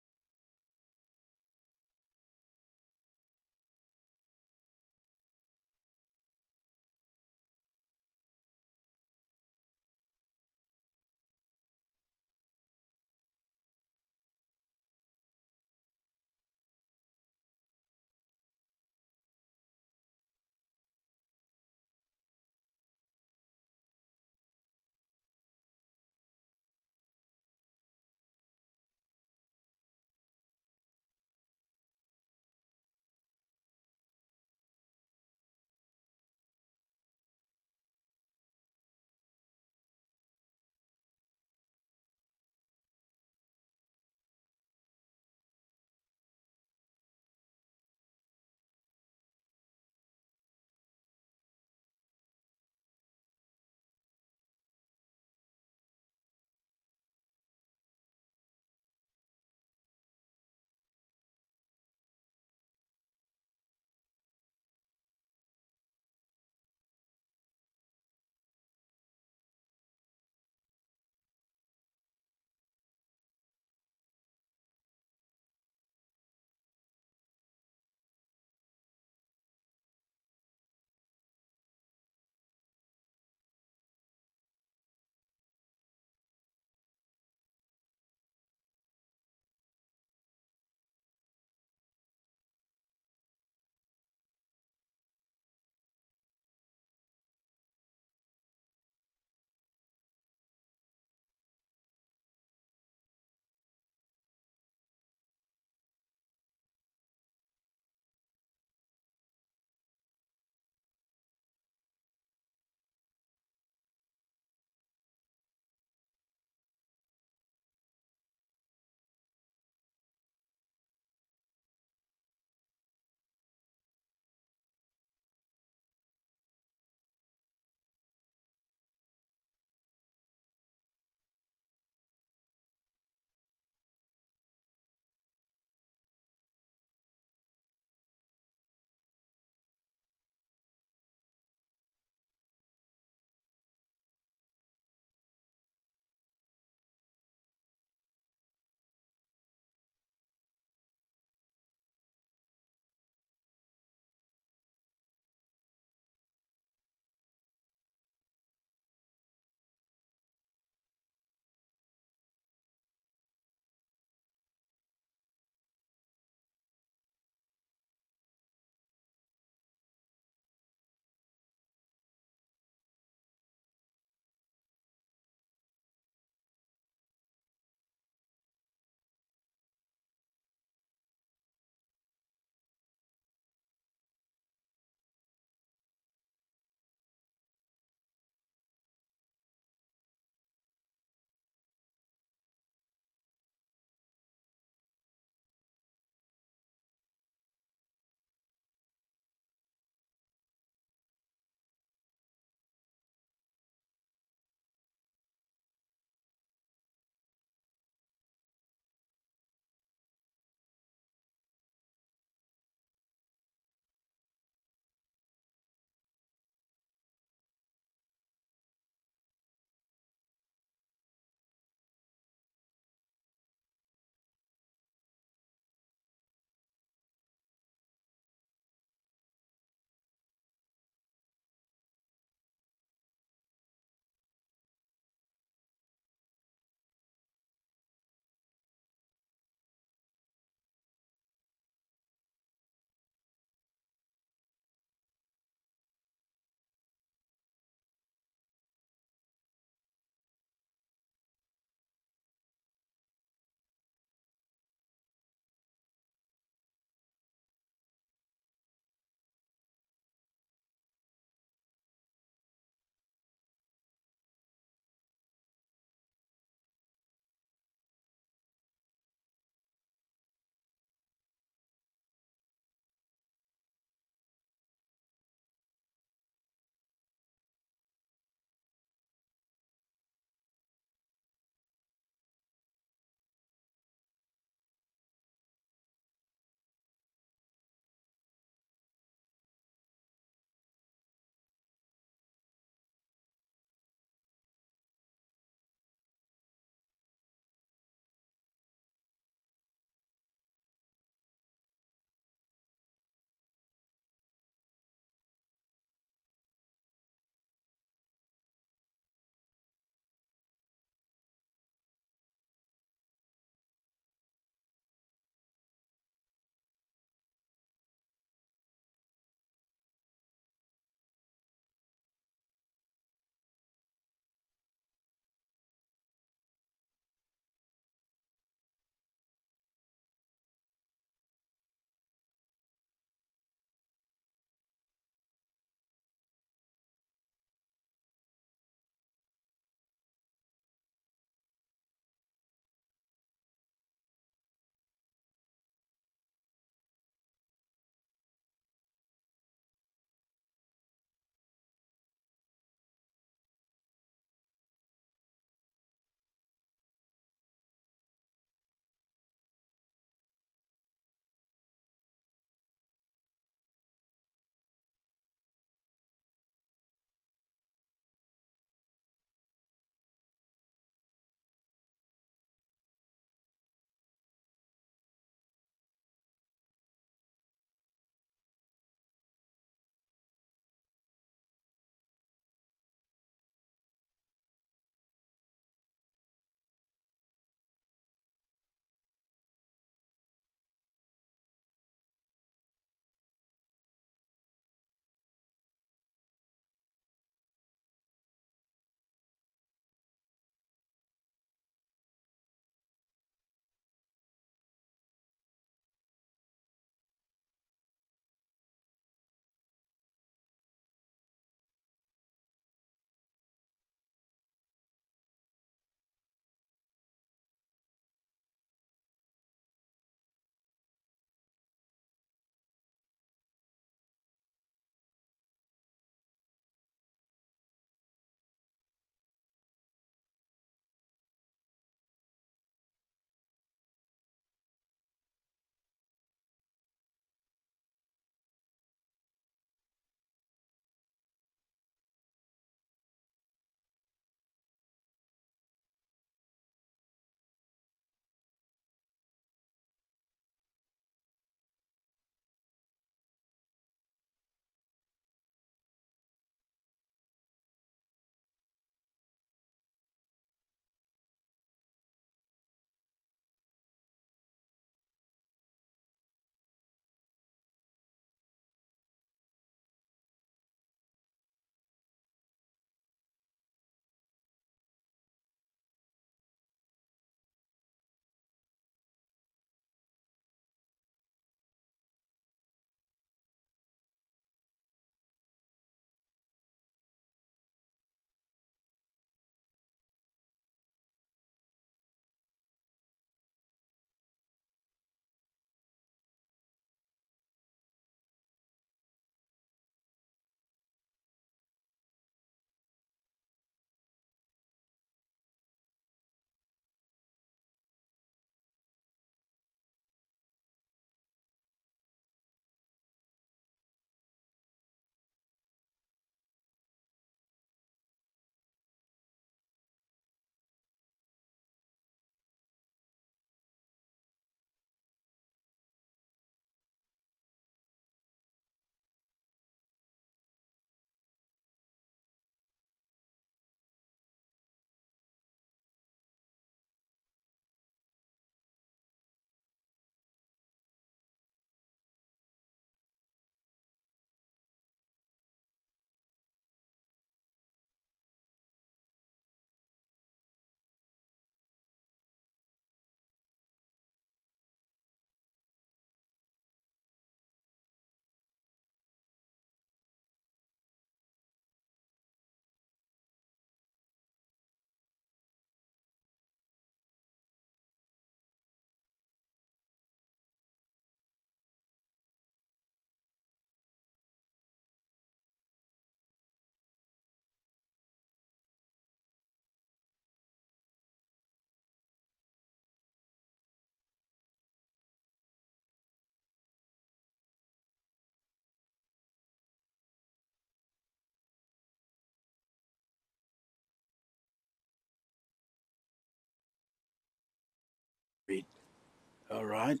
Speaker 1: All right.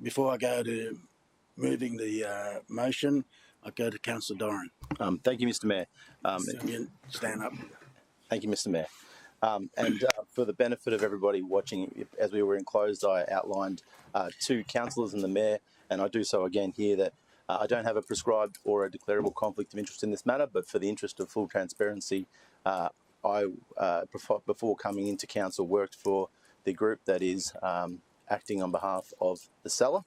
Speaker 1: Before I go to moving the motion, I'll go to Councillor Doran.
Speaker 11: Thank you, Mr. Mayor.
Speaker 1: Stand up.
Speaker 11: Thank you, Mr. Mayor. For the benefit of everybody watching, as we were enclosed, I outlined to councillors and the mayor, and I do so again here, that I don't have a prescribed or a declarable conflict of interest in this matter, but for the interest of full transparency, I, before coming into council, worked for the group that is acting on behalf of the seller.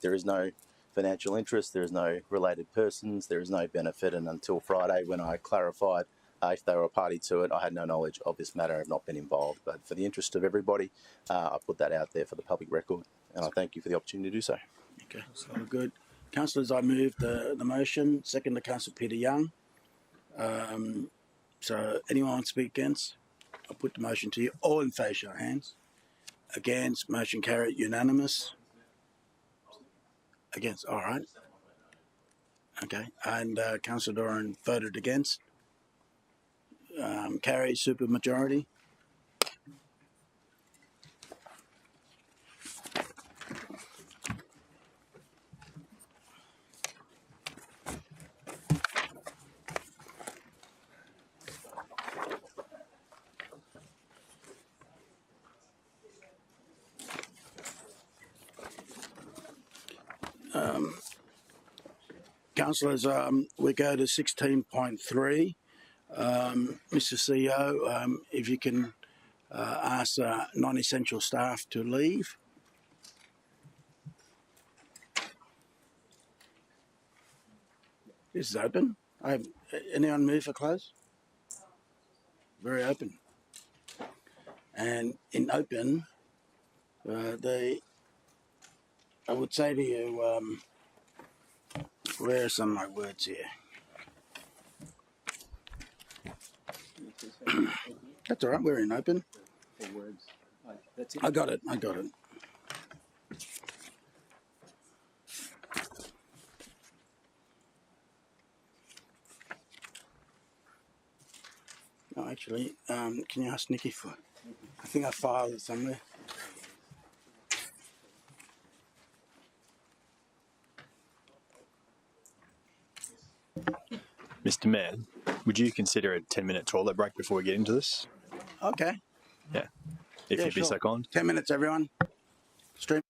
Speaker 11: There is no financial interest, there is no related persons, there is no benefit, and until Friday, when I clarified if they were a party to it, I had no knowledge of this matter, have not been involved. But for the interest of everybody, I put that out there for the public record, and I thank you for the opportunity to do so.
Speaker 1: Okay, so good. Councillors, I move the motion. Second to Councillor Peter Young. So anyone want to speak against? I'll put the motion to you. All in favour, show of hands. Against, motion carried, unanimous. Against, all right. Okay, and Councillor Doran voted against. Carried, super majority. Councillors, we go to 16.3. Mr. CEO, if you can ask non-essential staff to leave. This is open. Anyone move for close? Very open. And in open, I would say to you, where are some of my words here? That's all right, we're in open. I got it. No, actually, can you ask Nikki for? I think I filed it somewhere.
Speaker 4: Mr. Mayor, would you consider a 10-minute toilet break before we get into this?
Speaker 1: Okay.
Speaker 4: Yeah. If you'd be so kind.
Speaker 1: 10 minutes, everyone. Stream.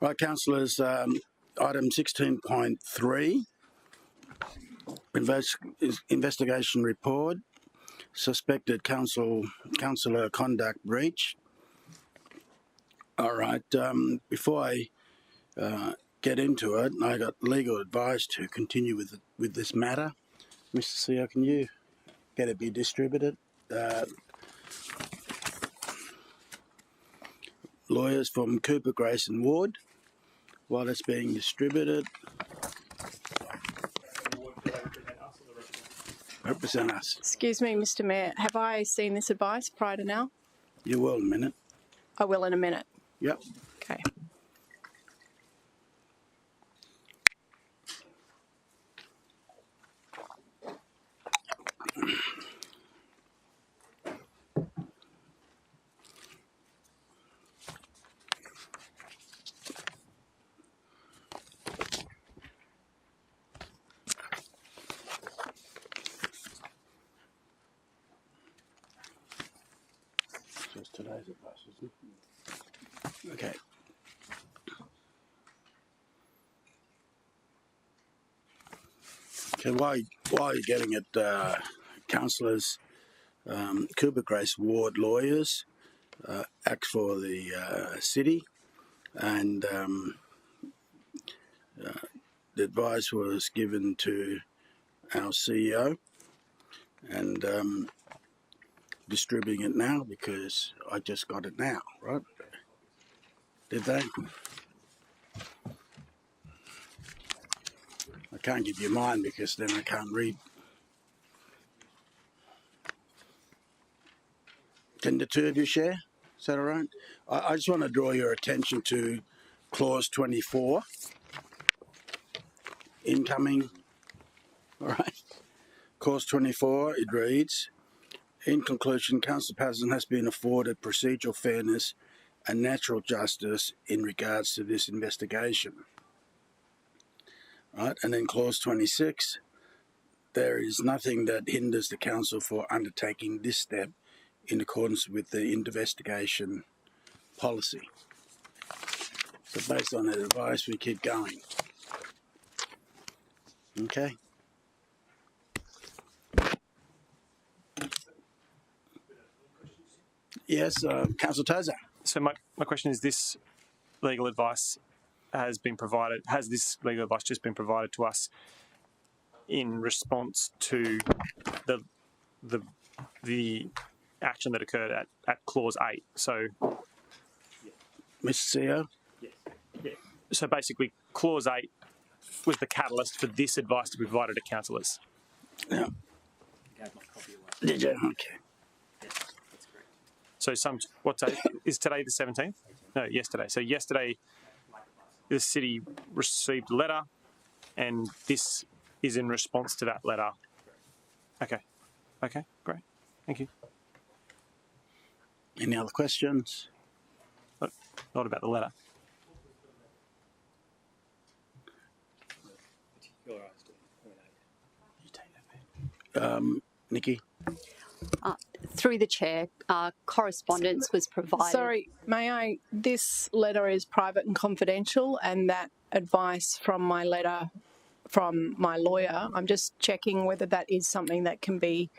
Speaker 1: Right, councillors, item 16.3, investigation report, suspected councillor conduct breach. All right, before I get into it, I got legal advice to continue with this matter. Mr. CEO, can you get it be distributed? Lawyers from Cooper, Grace and Ward. While it's being distributed, represent us.
Speaker 14: Excuse me, Mr. Mayor. Have I seen this advice prior to now?
Speaker 1: You will in a minute.
Speaker 14: I will in a minute.
Speaker 1: Yep.
Speaker 14: Okay.
Speaker 1: Just today's advice, isn't it? Okay. Okay, while you're getting it, councillors, Cooper Grace Ward lawyers act for the city, and the advice was given to our CEO, and distributing it now because I just got it now, right? Did they? I can't give you mine because then I can't read. Can the two of you share? Is that all right? I just want to draw your attention to clause 24. Incoming. All right. Clause 24, it reads, in conclusion, Councillor Patterson has been afforded procedural fairness and natural justice in regards to this investigation. Right, and then clause 26, there is nothing that hinders the council for undertaking this step in accordance with the investigation policy. So based on that advice, we keep going. Okay. Yes, Councillor Tozer.
Speaker 5: So my question is, this legal advice has this legal advice just been provided to us in response to the action that occurred at clause 8? So,
Speaker 1: Mr. CEO?
Speaker 5: Yeah. So basically, clause 8 was the catalyst for this advice to be provided to councillors.
Speaker 1: Yeah. Did you? Okay.
Speaker 5: So what day is today? The 17th? No, yesterday. So yesterday, the city received a letter, and this is in response to that letter. Okay. Okay. Great. Thank you.
Speaker 1: Any other questions?
Speaker 5: Not about the letter.
Speaker 1: Nikki?
Speaker 10: Through the chair, correspondence was provided.
Speaker 14: Sorry, may I? This letter is private and confidential, and that advice from my letter from my lawyer, I'm just checking whether that is something that can be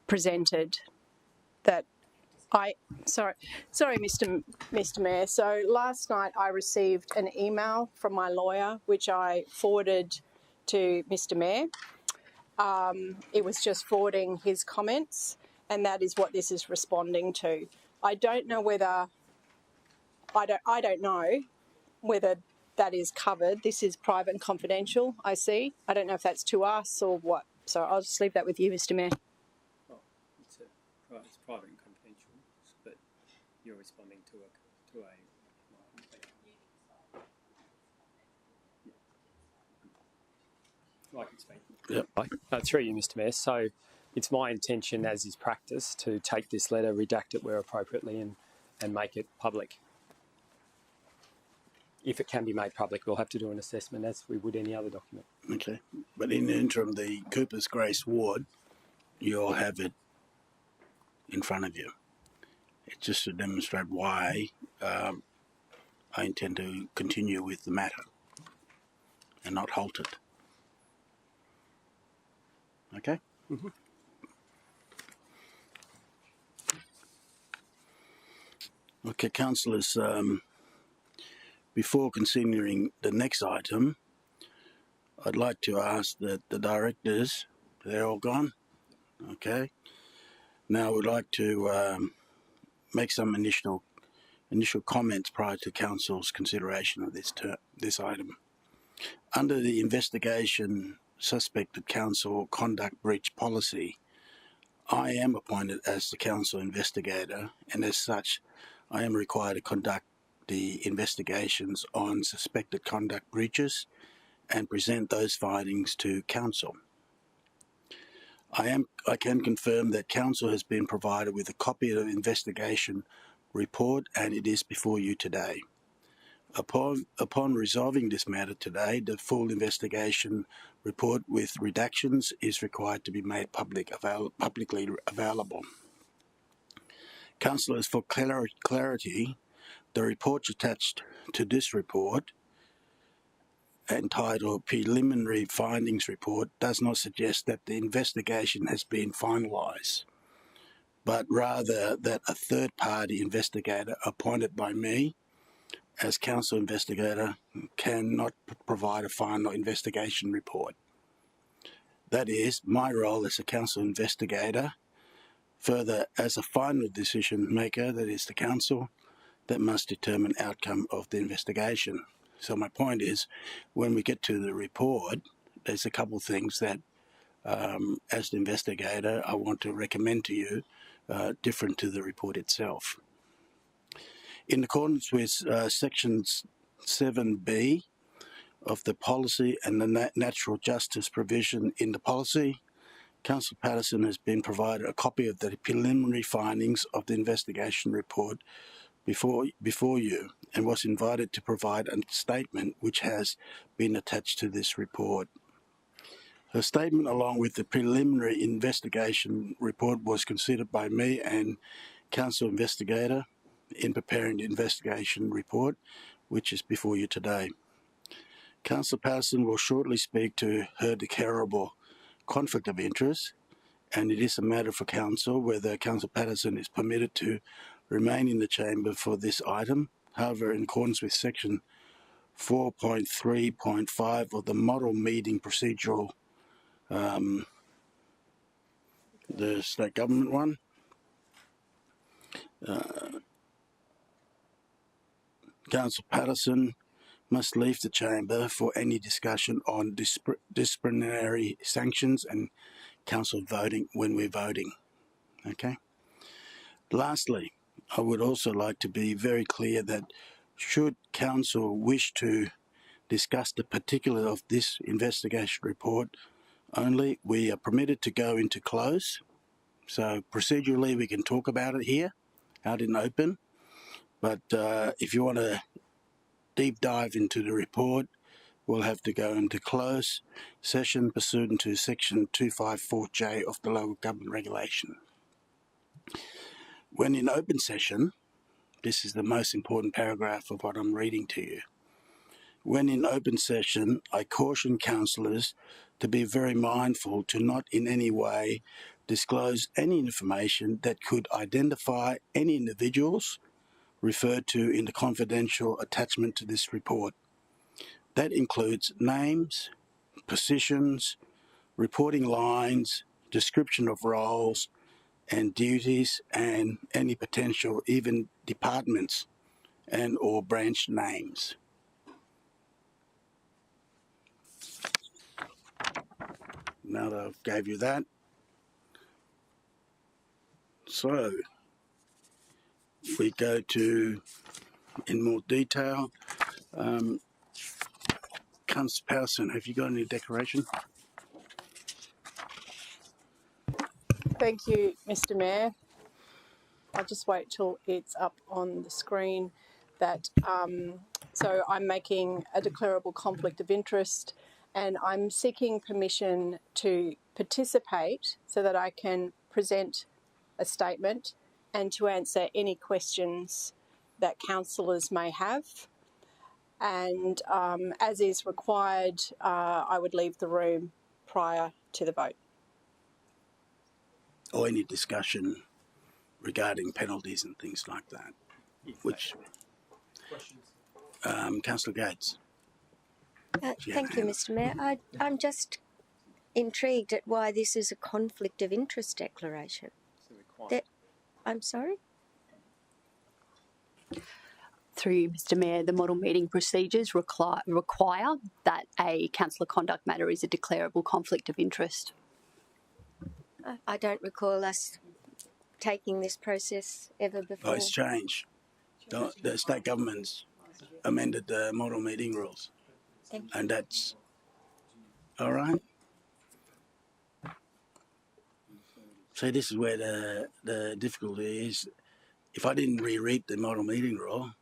Speaker 14: presented. Sorry, Mr. Mayor. So last night I received an email from my lawyer, which I forwarded to Mr. Mayor. It was just forwarding his comments, and that is what this is responding to. I don't know whether that is covered. This is private and confidential, I see. I don't know if that's to us or what. So I'll just leave that with you, Mr. Mayor.
Speaker 13: Well, it's private and confidential, but you're responding to a I can speak.
Speaker 1: Yep.
Speaker 13: Through you, Mr. Mayor. So it's my intention, as is practice, to take this letter, redact it where appropriately, and make it public. If it can be made public, we'll have to do an assessment as we would any other document.
Speaker 1: Okay. But in the interim, the Cooper's Grace Ward, you'll have it in front of you. It's just to demonstrate why I I intend to continue with the matter and not halt it. Okay?
Speaker 2: Mm-hmm.
Speaker 1: Okay, councillors, before considering the next item, I'd like to ask that the directors, they're all gone, okay? Now I would like to make some initial comments prior to council's consideration of this item. Under the investigation suspected council conduct breach policy, I am appointed as the council investigator, and as such, I am required to conduct the investigations on suspected conduct breaches and present those findings to council. I can confirm that council has been provided with a copy of the investigation report, and it is before you today. Upon resolving this matter today, the full investigation report with redactions is required to be made publicly available. Councillors, for clarity, the report attached to this report, entitled Preliminary Findings Report, does not suggest that the investigation has been finalised, but rather that a third-party investigator appointed by me as council investigator cannot provide a final investigation report. That is, my role as a council investigator, further as a final decision maker, that is the council, that must determine outcome of the investigation. So my point is, when we get to the report, there's a couple of things that, as the investigator, I want to recommend to you, different to the report itself. In accordance with Section 7B of the policy and the natural justice provision in the policy, Councillor Patterson has been provided a copy of the preliminary findings of the investigation report before you, and was invited to provide a statement which has been attached to this report. Her statement, along with the preliminary investigation report, was considered by me and council investigator in preparing the investigation report, which is before you today. Councillor Patterson will shortly speak to her declarable conflict of interest, and it is a matter for council whether Councillor Patterson is permitted to remain in the chamber for this item. However, in accordance with Section 4.3.5 of the Model Meeting Procedural, the state government one, Councillor Patterson must leave the chamber for any discussion on disciplinary sanctions and council voting when we're voting. Okay. Lastly, I would also like to be very clear that should council wish to discuss the particulars of this investigation report only, we are permitted to go into close. So procedurally, we can talk about it here, out in open. But if you want to deep dive into the report, we'll have to go into close session pursuant to Section 254J of the Local Government Regulation. When in open session, this is the most important paragraph of what I'm reading to you. When in open session, I caution councillors to be very mindful to not in any way disclose any information that could identify any individuals referred to in the confidential attachment to this report. That includes names, positions, reporting lines, description of roles and duties, and any potential even departments and or branch names. Now that I've gave you that, so we go to in more detail. Councillor Patterson, have you got any declaration?
Speaker 14: Thank you, Mr. Mayor. I'll just wait till it's up on the screen. So I'm making a declarable conflict of interest, and I'm seeking permission to participate so that I can present a statement and to answer any questions that councillors may have and as is required, I would leave the room prior to the vote.
Speaker 1: Or any discussion regarding penalties and things like that, which Councillor Gates.
Speaker 3: Thank you, Mr. Mayor. I'm just intrigued at why this is a conflict of interest declaration. I'm sorry?
Speaker 10: Through you, Mr. Mayor, the model meeting procedures require that a councillor conduct matter is a declarable conflict of interest.
Speaker 3: I don't recall us taking this process ever before.
Speaker 1: Oh, it's changed. The state government's amended the model meeting rules.
Speaker 3: Thank you.
Speaker 1: And that's all right. So this is where the difficulty is. If I didn't reread the model meeting rule,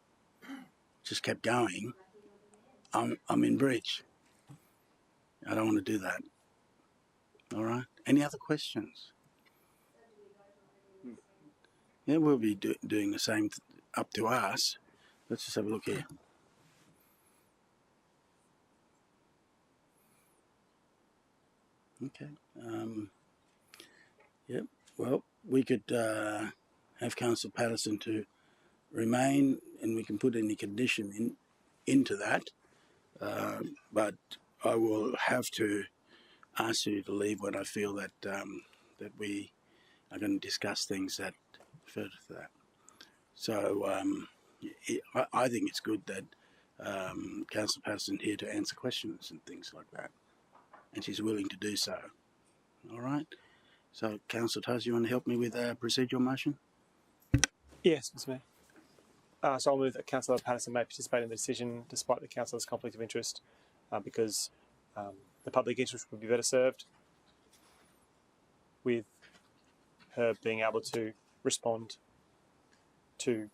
Speaker 1: just kept going, I'm in breach. I don't want to do that. All right. Any other questions? Yeah, we'll be doing the same up to us. Let's just have a look here. Okay. Yep. Well, we could have Councillor Patterson to remain, and we can put any condition into that. But I will have to ask you to leave when I feel that that we are going to discuss things that further to that. So I think it's good that Councillor Patterson here to answer questions and things like that, and she's willing to do so. All right. So, Councillor Tozer, you want to help me with a procedural motion?
Speaker 5: Yes, Mr. Mayor. So I'll move that Councillor Patterson may participate in the decision despite the councillor's conflict of interest, because the public interest would be better served with her being able to respond to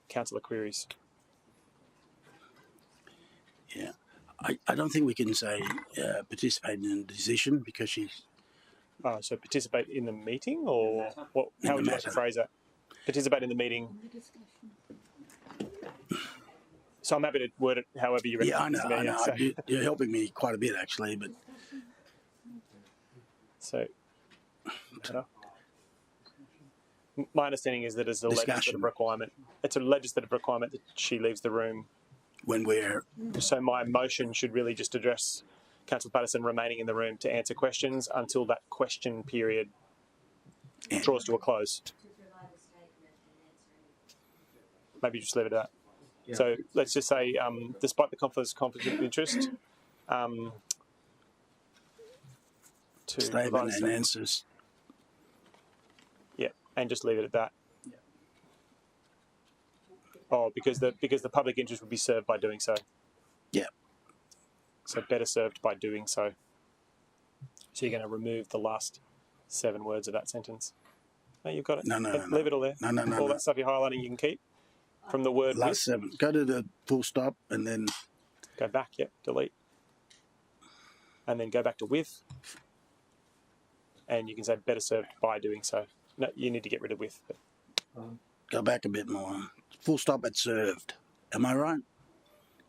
Speaker 5: councillor queries.
Speaker 1: Yeah, I don't think we can say participate in the decision because she's...
Speaker 5: So participate in the meeting, or what? How would you like to phrase that? Participate in the meeting. So I'm happy to word it however you recommend.
Speaker 1: Yeah, I know. So. You're helping me quite a bit, actually, but...
Speaker 5: So, my understanding is that it's a legislative requirement. It's a legislative requirement that she leaves the room.
Speaker 1: When we're...
Speaker 5: So my motion should really just address Councillor Patterson remaining in the room to answer questions until that question period draws to a close. Maybe just leave it at that. Yeah. So let's just say, despite the conflict of interest, to
Speaker 1: statement and answers.
Speaker 5: Yeah, and just leave it at that. Yeah. Oh, because the public interest would be served by doing so.
Speaker 1: Yeah.
Speaker 5: So better served by doing so. So you're going to remove the last 7 words of that sentence. No, you've got it.
Speaker 1: No.
Speaker 5: Leave it all there.
Speaker 1: No.
Speaker 5: All that stuff you're highlighting, you can keep. From the word
Speaker 1: last 7. Go to the full stop and then...
Speaker 5: Go back, yep, delete. And then go back to with. And you can say better served by doing so. No, you need to get rid of with.
Speaker 1: Go back a bit more. Full stop at served. Am I right?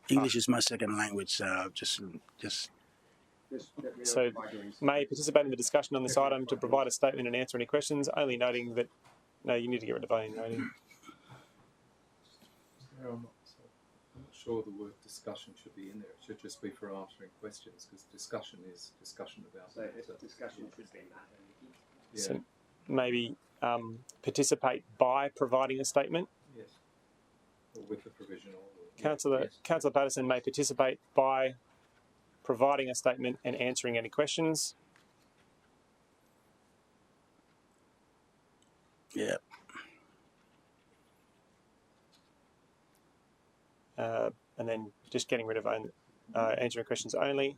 Speaker 1: English is my second language, so just...
Speaker 5: So, may participate in the discussion on this item to provide a statement and answer any questions, only noting that... No, you need to get rid of only noting.
Speaker 12: I'm not sure the word discussion should be in there. It should just be for answering questions, because discussion is discussion about. So discussion should be that. Yeah.
Speaker 5: So maybe participate by providing a statement.
Speaker 12: Yes. Or with the provisional.
Speaker 5: Councillor Patterson may participate by providing a statement and answering any questions.
Speaker 1: Yeah.
Speaker 5: And then just getting rid of answering questions only.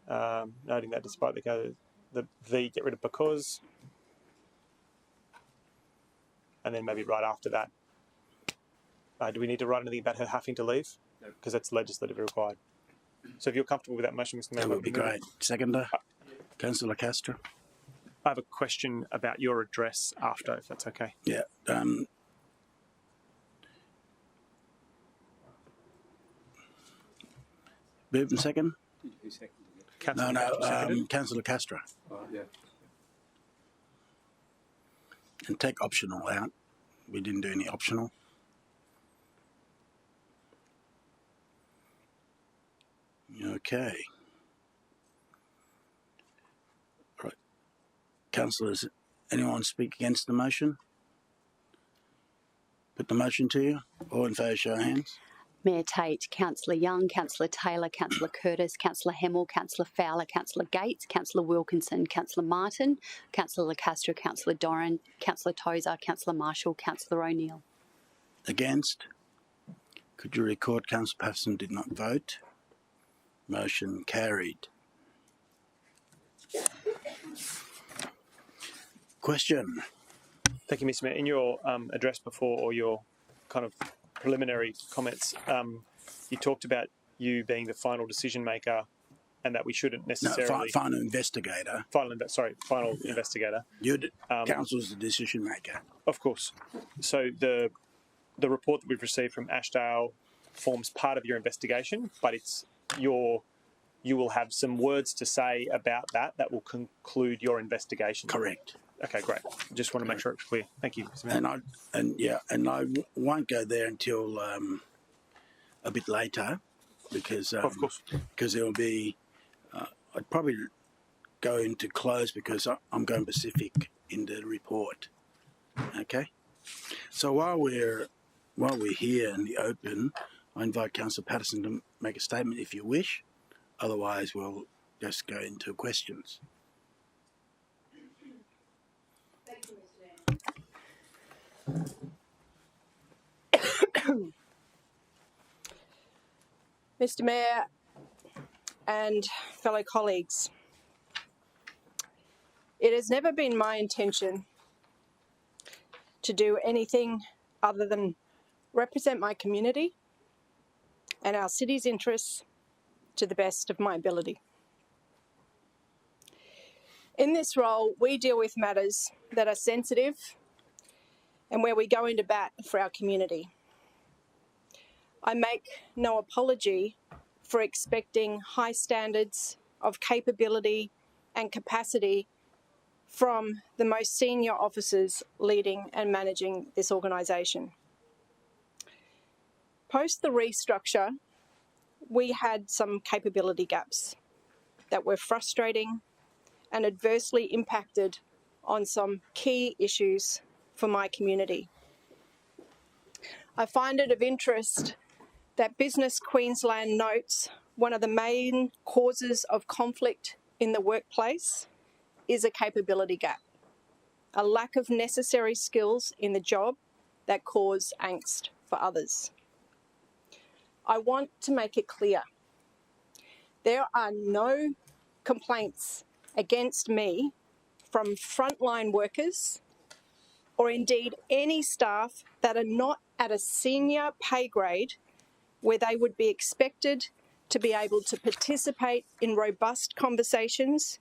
Speaker 5: Noting that despite the get rid of because. And then maybe right after that, do we need to write anything about her having to leave? Because that's legislatively required. So if you're comfortable with that motion, Mr. Mayor,
Speaker 1: that would be great. Seconder, Councillor Castro.
Speaker 5: I have a question about your address after, if that's okay.
Speaker 1: Yeah. Moved and second?
Speaker 12: Who seconded it?
Speaker 1: Councillor Castro.
Speaker 12: Oh, yeah.
Speaker 1: And take optional out. We didn't do any optional. Okay. Right. Councillors, anyone speak against the motion? Put the motion to you. All in favour, show of hands.
Speaker 10: Mayor Tate, Councillor Young, Councillor Taylor, Councillor Curtis, Councillor Hemmel, Councillor Fowler, Councillor Gates, Councillor Wilkinson, Councillor Martin, Councillor Castro, Councillor Doran, Councillor Tozer, Councillor Marshall, Councillor O'Neill.
Speaker 1: Against? Could you record Councillor Patterson did not vote? Motion carried. Question.
Speaker 5: Thank you, Mr. Mayor. In your address before, or your kind of preliminary comments, you talked about you being the final decision maker, and that we shouldn't necessarily
Speaker 1: final investigator.
Speaker 5: Final investigator.
Speaker 1: You're council's the decision maker.
Speaker 5: Of course. So the report that we've received from Ashdale forms part of your investigation, but it's you will have some words to say about that will conclude your investigation.
Speaker 1: Correct.
Speaker 5: Okay, great. Just want to make sure it's clear. Thank you, Mr. Mayor.
Speaker 1: And I won't go there until a bit later, because
Speaker 5: of course,
Speaker 1: because there will be. I'd probably go into close because I'm going Pacific in the report. Okay. So while we're here in the open, I invite Councillor Patterson to make a statement if you wish. Otherwise, we'll just go into questions.
Speaker 14: Mr. Mayor and fellow colleagues, it has never been my intention to do anything other than represent my community and our city's interests to the best of my ability. In this role, we deal with matters that are sensitive and where we go into bat for our community. I make no apology for expecting high standards of capability and capacity from the most senior officers leading and managing this organisation. Post the restructure, we had some capability gaps that were frustrating and adversely impacted on some key issues for my community. I find it of interest that Business Queensland notes one of the main causes of conflict in the workplace is a capability gap, a lack of necessary skills in the job that cause angst for others. I want to make it clear, there are no complaints against me from frontline workers or indeed any staff that are not at a senior pay grade where they would be expected to be able to participate in robust conversations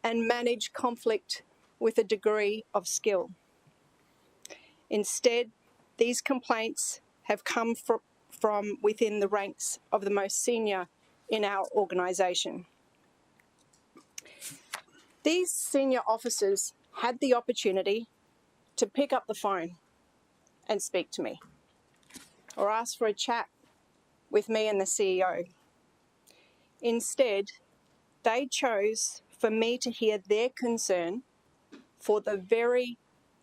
Speaker 14: and manage conflict with a degree of skill. Instead, these complaints have come from within the ranks of the most senior in our organisation. These senior officers had the opportunity to pick up the phone and speak to me, or ask for a chat with me and the CEO. Instead, they chose for me to hear their concern for the very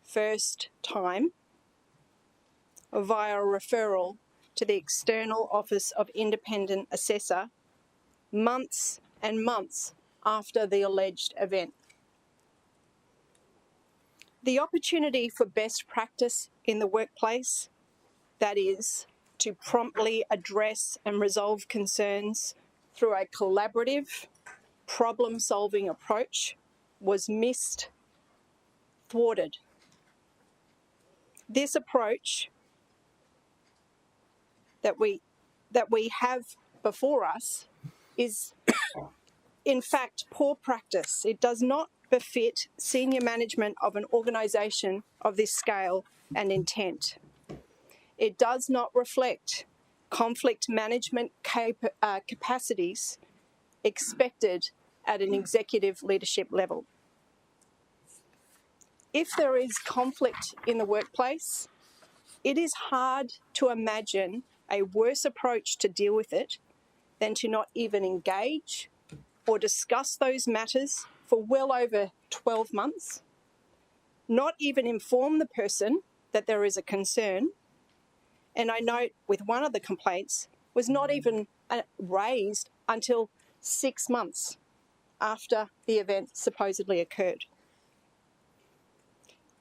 Speaker 14: first time via a referral to the External Office of Independent Assessor months and months after the alleged event. The opportunity for best practice in the workplace, that is, to promptly address and resolve concerns through a collaborative, problem-solving approach, was missed, thwarted. This approach that we have before us is in fact poor practice. It does not befit senior management of an organisation of this scale and intent. It does not reflect conflict management capacities expected at an executive leadership level. If there is conflict in the workplace, it is hard to imagine a worse approach to deal with it than to not even engage or discuss those matters for well over 12 months, not even inform the person that there is a concern. And I note with one of the complaints was not even raised until 6 months after the event supposedly occurred.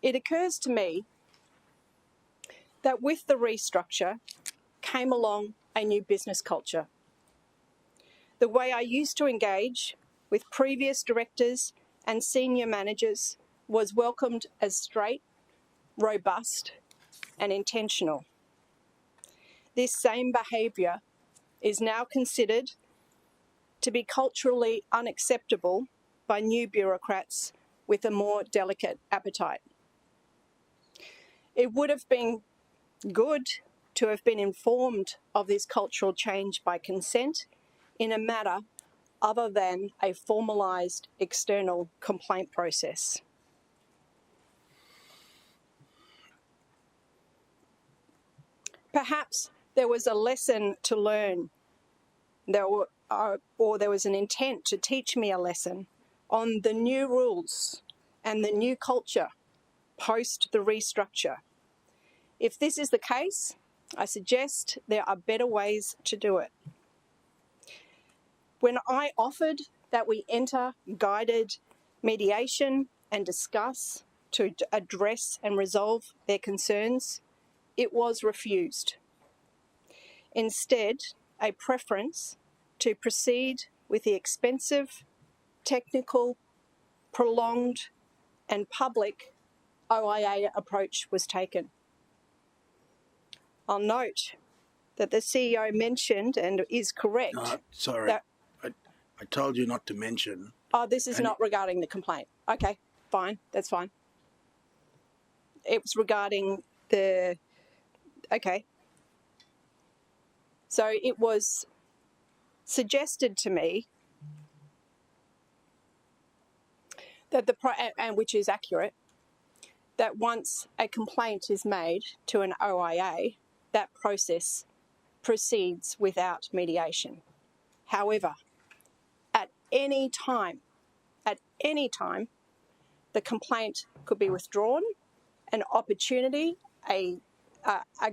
Speaker 14: It occurs to me that with the restructure came along a new business culture. The way I used to engage with previous directors and senior managers was welcomed as straight, robust, and intentional. This same behaviour is now considered to be culturally unacceptable by new bureaucrats with a more delicate appetite. It would have been good to have been informed of this cultural change by consent in a matter other than a formalised external complaint process. Perhaps there was a lesson to learn, or there was an intent to teach me a lesson on the new rules and the new culture post the restructure. If this is the case, I suggest there are better ways to do it. When I offered that we enter guided mediation and discuss to address and resolve their concerns, it was refused. Instead, a preference to proceed with the expensive, technical, prolonged and public OIA approach was taken. I'll note that the CEO mentioned, and is correct.
Speaker 1: No, sorry,
Speaker 14: that,
Speaker 1: I told you not to mention.
Speaker 14: Oh, this is not regarding the complaint. Okay, fine, that's fine. It was regarding the, okay. So it was suggested to me that and which is accurate, that once a complaint is made to an OIA, that process proceeds without mediation. However, at any time, the complaint could be withdrawn, an opportunity, a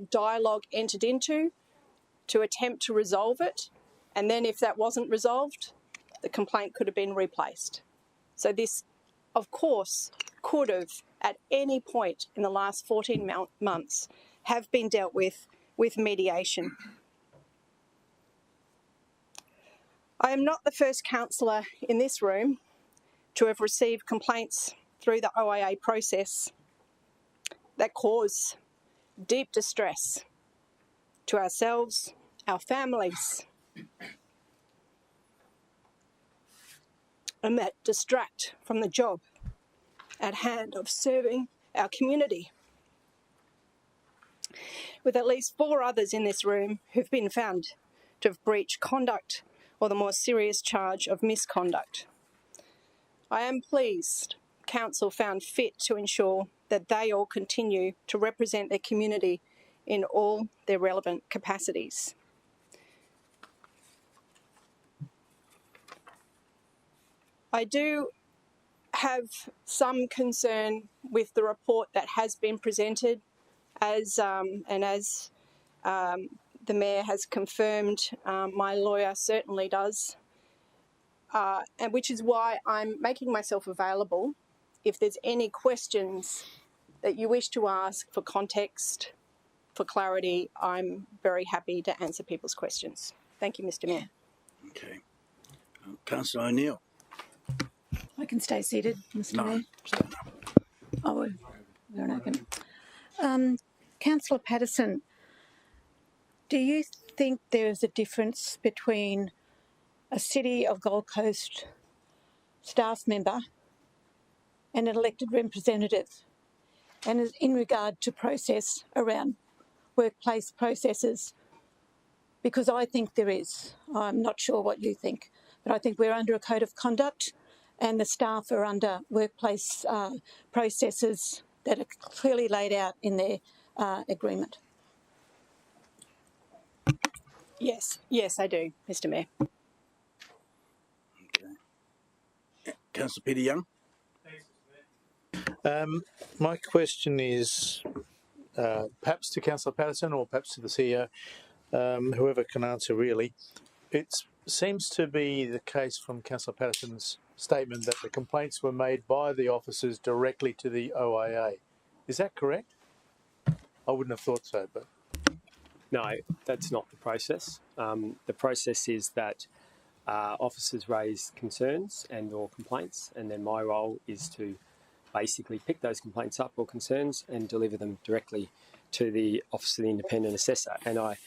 Speaker 14: dialogue entered into to attempt to resolve it, and then if that wasn't resolved, the complaint could have been replaced. So this, of course, could have, at any point in the last 14 months, have been dealt with mediation. I am not the first councillor in this room to have received complaints through the OIA process that cause deep distress to ourselves, our families, and that distract from the job at hand of serving our community. With at least 4 others in this room who've been found to have breached conduct or the more serious charge of misconduct. I am pleased Council found fit to ensure that they all continue to represent their community in all their relevant capacities. I do have some concern with the report that has been presented, as the Mayor has confirmed, my lawyer certainly does, and which is why I'm making myself available. If there's any questions that you wish to ask for context, for clarity, I'm very happy to answer people's questions. Thank you, Mr. Mayor.
Speaker 1: Okay. Councillor O'Neill.
Speaker 8: I can stay seated, Mr. Mayor. Oh, we're not going to. Councillor Patterson, do you think there is a difference between a City of Gold Coast staff member and an elected representative, and in regard to process around workplace processes because I think there is. I'm not sure what you think, but I think we're under a code of conduct and the staff are under workplace processes that are clearly laid out in their agreement.
Speaker 14: Yes, I do, Mr. Mayor.
Speaker 1: Councillor Peter Young.
Speaker 6: My question is perhaps to Councillor Patterson or perhaps to the CEO, whoever can answer really. It seems to be the case from Councillor Patterson's statement that the complaints were made by the officers directly to the OIA. Is that correct? I wouldn't have thought so, but...
Speaker 13: No, that's not the process. The process is that officers raise concerns and or complaints, and then my role is to basically pick those complaints up or concerns and deliver them directly to the Office of the Independent Assessor. And I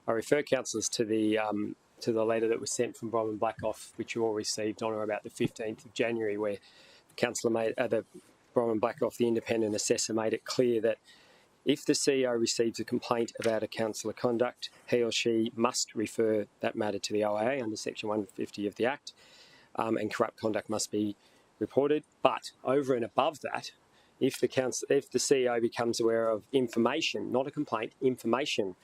Speaker 13: refer councillors to the letter that was sent from Bronwyn Blackoff, which you all received on or about the 15th of January, where the Bronwyn Blackoff, the Independent Assessor, made it clear that if the CEO receives a complaint about a councillor conduct, he or she must refer that matter to the OIA under Section 150 of the Act, and corrupt conduct must be reported. But over and above that, if the CEO becomes aware of information, not a complaint, information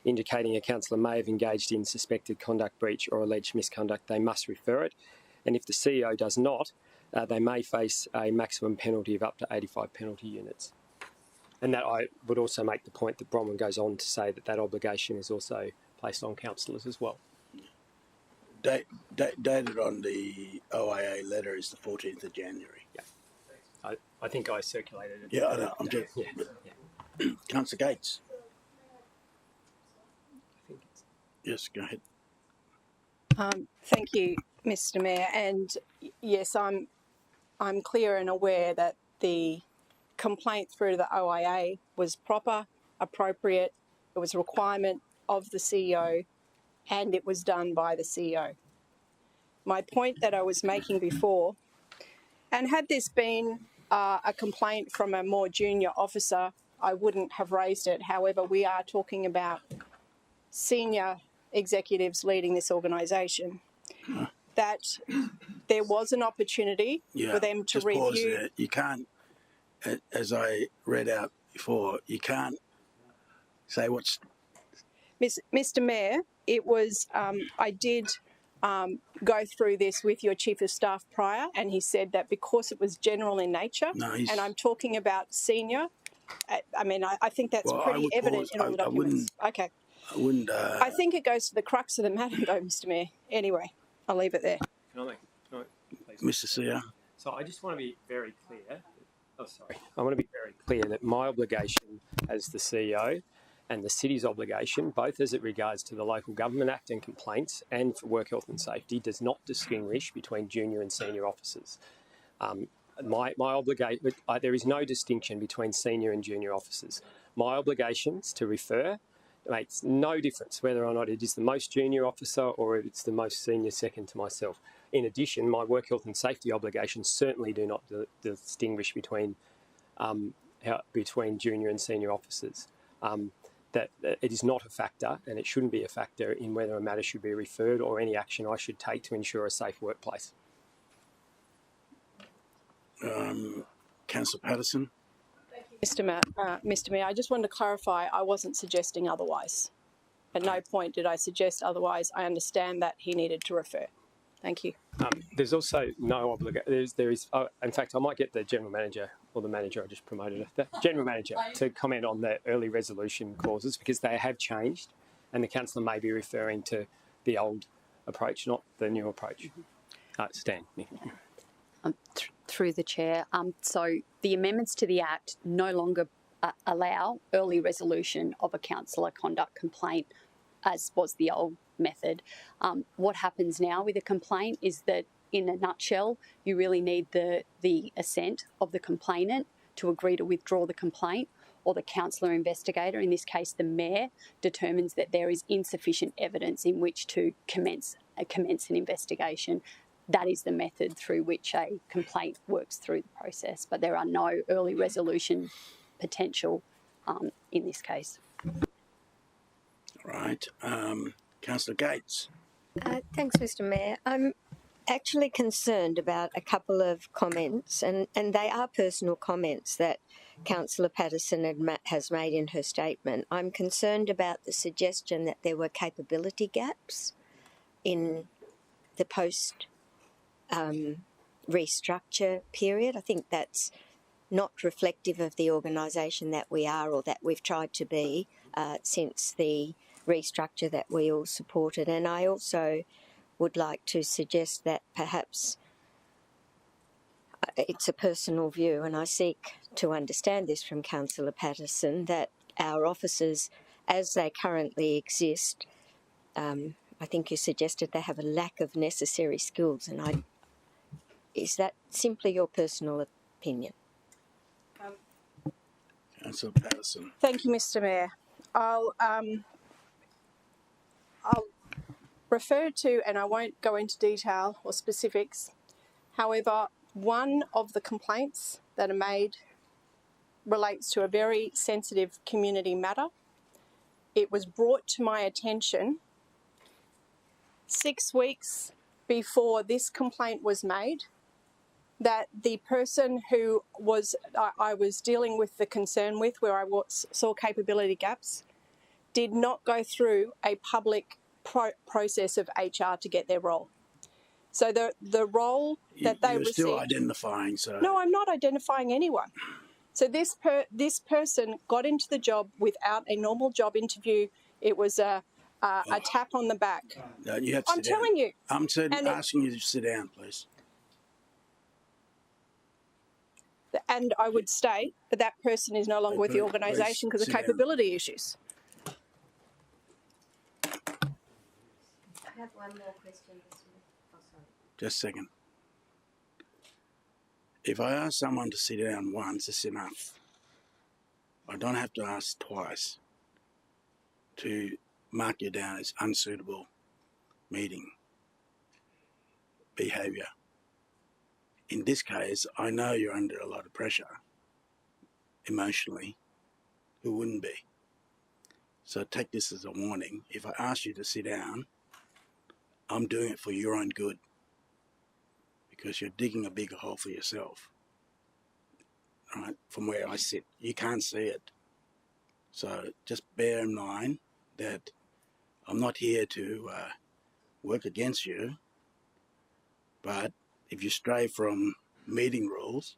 Speaker 13: indicating a councillor may have engaged in suspected conduct breach or alleged misconduct, they must refer it. And if the CEO does not, they may face a maximum penalty of up to 85 penalty units. And that I would also make the point that Bronwyn goes on to say that that obligation is also placed on councillors as well.
Speaker 1: Dated on the OIA letter is the 14th of January.
Speaker 13: Yeah. I think I circulated it.
Speaker 1: Yeah, I know. I'm just... Councillor Gates. Yes, go ahead.
Speaker 14: Thank you, Mr. Mayor. And yes, I'm clear and aware that the complaint through the OIA was proper, appropriate, it was a requirement of the CEO, and it was done by the CEO. My point that I was making before, and had this been a complaint from a more junior officer, I wouldn't have raised it. However, we are talking about senior executives leading this organisation, that there was an opportunity for them to review.
Speaker 1: Pause there. You can't, as I read out before, you can't say what's...
Speaker 14: Mr. Mayor, it was, I did go through this with your Chief of Staff prior, and he said that because it was general in nature, and I'm talking about senior, I mean, I think that's pretty evident in all the documents. Okay.
Speaker 1: I wouldn't...
Speaker 14: I think it goes to the crux of the matter, though, Mr. Mayor. Anyway, I'll leave it there.
Speaker 13: Can I
Speaker 1: Mr. CEO.
Speaker 13: So I just want to be very clear. Oh, sorry. I want to be very clear that my obligation as the CEO and the city's obligation, both as it regards to the Local Government Act and complaints and for work health and safety, does not distinguish between junior and senior officers. My obligation, there is no distinction between senior and junior officers. My obligations to refer makes no difference whether or not it is the most junior officer or if it's the most senior second to myself. In addition, my work health and safety obligations certainly do not distinguish between junior and senior officers. That it is not a factor, and it shouldn't be a factor in whether a matter should be referred or any action I should take to ensure a safe workplace.
Speaker 1: Councillor Patterson.
Speaker 14: Mr. Mayor, I just wanted to clarify, I wasn't suggesting otherwise. At no point did I suggest otherwise. I understand that he needed to refer. Thank you.
Speaker 13: There's also no obligation. There is. In fact, I might get the general manager or the manager I just promoted, the general manager, to comment on the early resolution clauses because they have changed, and the councillor may be referring to the old approach, not the new approach. Stan.
Speaker 10: Through the chair. So the amendments to the Act no longer allow early resolution of a councillor conduct complaint, as was the old method. What happens now with a complaint is that, in a nutshell, you really need the assent of the complainant to agree to withdraw the complaint, or the councillor investigator, in this case the mayor, determines that there is insufficient evidence in which to commence an investigation. That is the method through which a complaint works through the process, but there are no early resolution potential in this case.
Speaker 1: Right. Councillor Gates.
Speaker 3: Thanks, Mr. Mayor. I'm actually concerned about a couple of comments, and they are personal comments that Councillor Patterson has made in her statement. I'm concerned about the suggestion that there were capability gaps in the post restructure period. I think that's not reflective of the organisation that we are or that we've tried to be since the restructure that we all supported. And I also would like to suggest that perhaps it's a personal view, and I seek to understand this from Councillor Patterson, that our officers, as they currently exist, I think you suggested they have a lack of necessary skills, and is that simply your personal opinion?
Speaker 1: Councillor Patterson.
Speaker 14: Thank you, Mr. Mayor. I'll refer to, and I won't go into detail or specifics. However, one of the complaints that are made relates to a very sensitive community matter. It was brought to my attention 6 weeks before this complaint was made that the person who I was dealing with the concern with, where I saw capability gaps, did not go through a public process of HR to get their role. So the role that they received...
Speaker 1: You're still identifying, so...
Speaker 14: No, I'm not identifying anyone. So this person got into the job without a normal job interview. It was a tap on the back.
Speaker 1: No, you have to
Speaker 14: I'm telling you.
Speaker 1: I'm asking you to sit down, please.
Speaker 14: And I would state that that person is no longer with the organisation because of capability issues.
Speaker 3: I have one more question.
Speaker 1: Just a second. If I ask someone to sit down once, it's enough. I don't have to ask twice to mark you down as unsuitable meeting behaviour. In this case, I know you're under a lot of pressure emotionally. Who wouldn't be? So take this as a warning. If I ask you to sit down, I'm doing it for your own good, because you're digging a bigger hole for yourself, right, from where I sit. You can't see it. So just bear in mind that I'm not here to work against you, but if you stray from meeting rules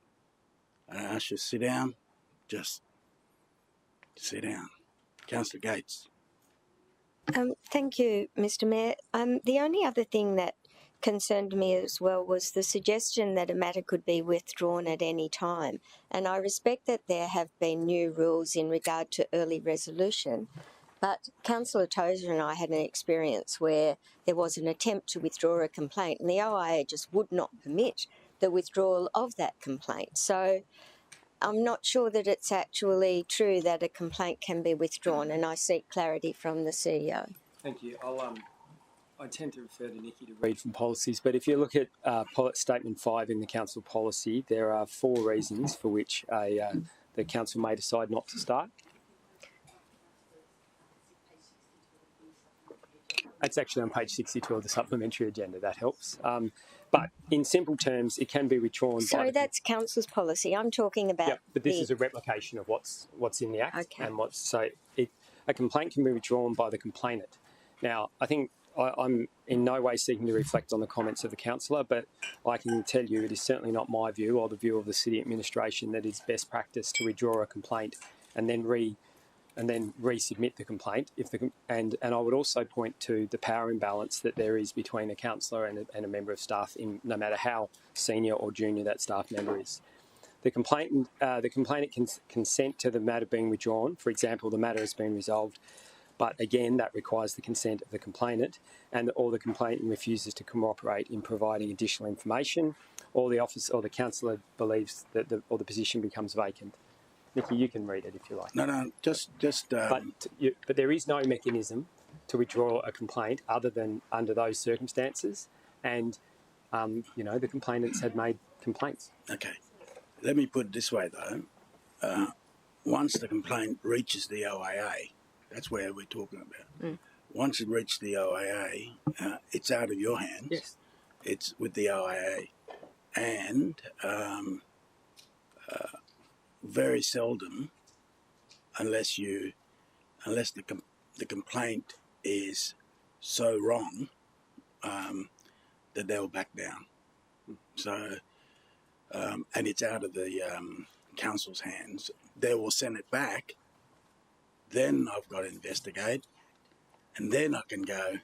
Speaker 1: and I ask you to sit down, just sit down. Councillor Gates.
Speaker 3: Thank you, Mr. Mayor. The only other thing that concerned me as well was the suggestion that a matter could be withdrawn at any time. And I respect that there have been new rules in regard to early resolution, but Councillor Tozer and I had an experience where there was an attempt to withdraw a complaint and the OIA just would not permit the withdrawal of that complaint. So I'm not sure that it's actually true that a complaint can be withdrawn, and I seek clarity from the CEO.
Speaker 13: Thank you. I tend to refer to Nikki to read from policies, but if you look at Statement 5 in the Council policy, there are 4 reasons for which the Council may decide not to start. It's actually on page 62 of the supplementary agenda. That helps. But in simple terms, it can be withdrawn.
Speaker 3: Sorry, that's Council's policy. I'm talking about.
Speaker 13: Yep, but this is a replication of what's in the Act, okay. And a complaint can be withdrawn by the complainant. Now, I think I'm in no way seeking to reflect on the comments of the councillor, but I can tell you it is certainly not my view or the view of the city administration that it's best practice to withdraw a complaint and then resubmit the complaint. And I would also point to the power imbalance that there is between a councillor and a member of staff, no matter how senior or junior that staff member is. The complainant can consent to the matter being withdrawn. For example, the matter has been resolved, but again, that requires the consent of the complainant, or the complainant refuses to cooperate in providing additional information, or the office or the councillor believes that the position becomes vacant. Nikki, you can read it if you like.
Speaker 1: No, just.
Speaker 13: But there is no mechanism to withdraw a complaint other than under those circumstances, and the complainants had made complaints.
Speaker 1: Okay, let me put it this way though. Once the complaint reaches the OIA, that's where we're talking about. once it reaches the OIA, it's out of your hands.
Speaker 13: Yes.
Speaker 1: It's with the OIA. And very seldom, unless the complaint is so wrong, that they'll back down. So, and it's out of the council's hands. They will send it back. Then I've got to investigate, and then I can go,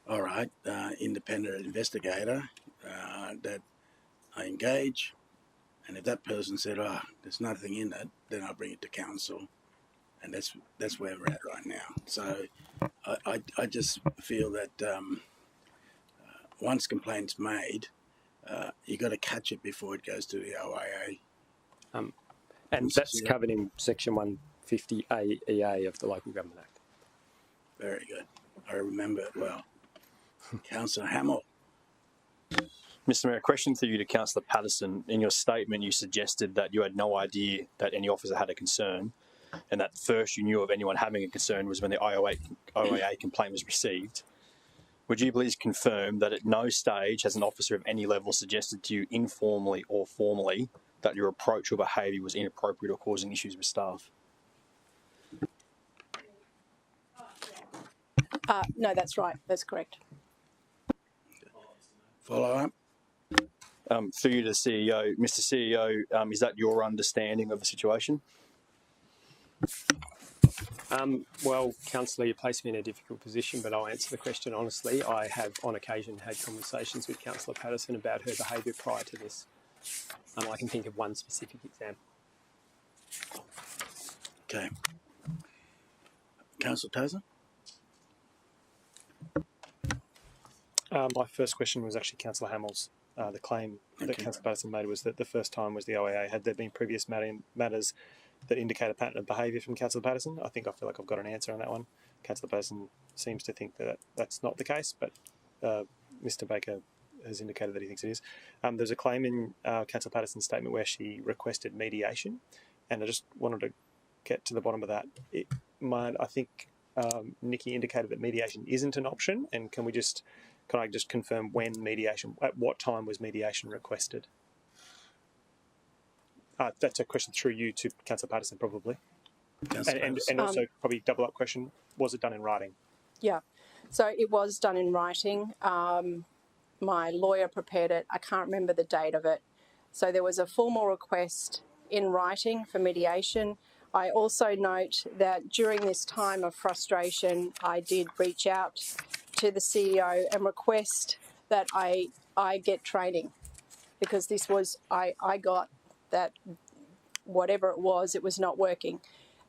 Speaker 1: all right, independent investigator that I engage, and if that person said, oh, there's nothing in it, then I bring it to council, and that's where we're at right now. So I just feel that once complaint's made, you got to catch it before it goes to the OIA.
Speaker 13: And that's covered in Section 150AEA of the Local Government Act.
Speaker 1: Very good. I remember it well. Councillor Hamill.
Speaker 4: Mr Mayor, a question for you to Councillor Patterson. In your statement, you suggested that you had no idea that any officer had a concern, and that first you knew of anyone having a concern was when the OIA complaint was received. Would you please confirm that at no stage has an officer of any level suggested to you informally or formally that your approach or behaviour was inappropriate or causing issues with staff?
Speaker 14: No, that's right. That's correct.
Speaker 1: Follow up.
Speaker 4: For you to CEO, Mr CEO, is that your understanding of the situation?
Speaker 13: Well, Councillor, you place me in a difficult position, but I'll answer the question honestly. I have, on occasion, had conversations with Councillor Patterson about her behaviour prior to this. I can think of one specific example.
Speaker 1: Okay. Councillor Tozer?
Speaker 5: My first question was actually Councillor Hamill's. The claim that Councillor Patterson made was that the first time was the OIA. Had there been previous matters that indicate a pattern of behaviour from Councillor Patterson? I feel like I've got an answer on that one. Councillor Patterson seems to think that that's not the case, but Mr Baker has indicated that he thinks it is. There's a claim in Councillor Patterson's statement where she requested mediation, and I just wanted to get to the bottom of that. I think Nikki indicated that mediation isn't an option, and can I just confirm when mediation, at what time was mediation requested? That's a question through you to Councillor Patterson, probably. And also probably double up question, was it done in writing?
Speaker 14: Yeah, so it was done in writing. My lawyer prepared it. I can't remember the date of it. So there was a formal request in writing for mediation. I also note that during this time of frustration, I did reach out to the CEO and request that I get training, because this was, I got that whatever it was not working.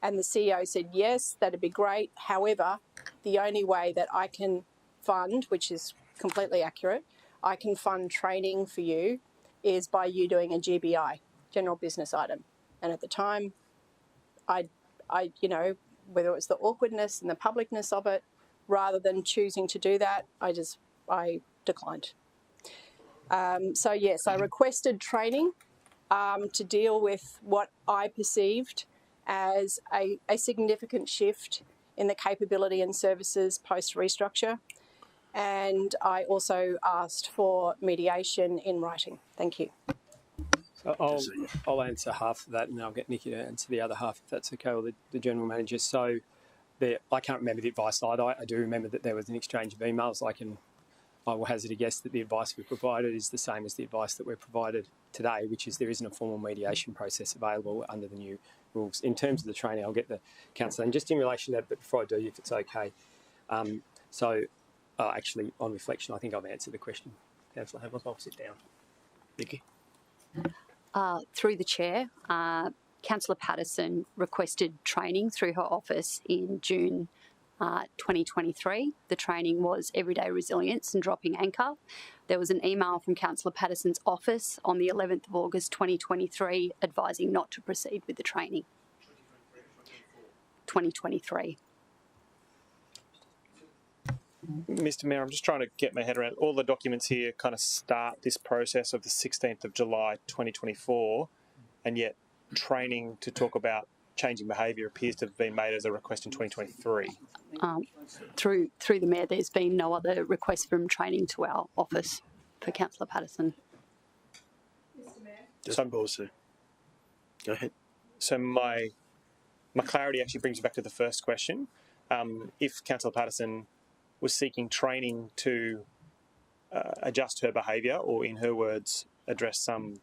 Speaker 14: And the CEO said, yes, that'd be great. However, the only way that I can fund, which is completely accurate, I can fund training for you is by you doing a GBI, general business item. And at the time, I whether it was the awkwardness and the publicness of it, rather than choosing to do that, I declined. So yes, I requested training to deal with what I perceived as a significant shift in the capability and services post-restructure. And I also asked for mediation in writing. Thank you.
Speaker 13: So I'll answer half of that, and then I'll get Nikki to answer the other half, if that's okay, or the General Manager. So I can't remember the advice either. I do remember that there was an exchange of emails. I will hazard a guess that the advice we provided is the same as the advice that we're provided today, which is there isn't a formal mediation process available under the new rules. In terms of the training, I'll get the councillor. And just in relation to that, but before I do, if it's okay, actually, on reflection, I think I've answered the question. Councillor Hamilton, I'll sit down. Nikki?
Speaker 10: Through the chair, Councillor Patterson requested training through her office in June 2023. The training was Everyday Resilience and Dropping Anchor. There was an email from Councillor Patterson's office on the 11th of August 2023 advising not to proceed with the training. 2023.
Speaker 5: Mr Mayor, I'm just trying to get my head around all the documents here kind of start this process of the 16th of July 2024, and yet training to talk about changing behaviour appears to have been made as a request in 2023.
Speaker 10: Through the Mayor, there's been no other request from training to our office for Councillor Patterson.
Speaker 1: Just pause there. Go ahead.
Speaker 5: So my clarity actually brings me back to the first question. If Councillor Patterson was seeking training to adjust her behaviour, or in her words, address some,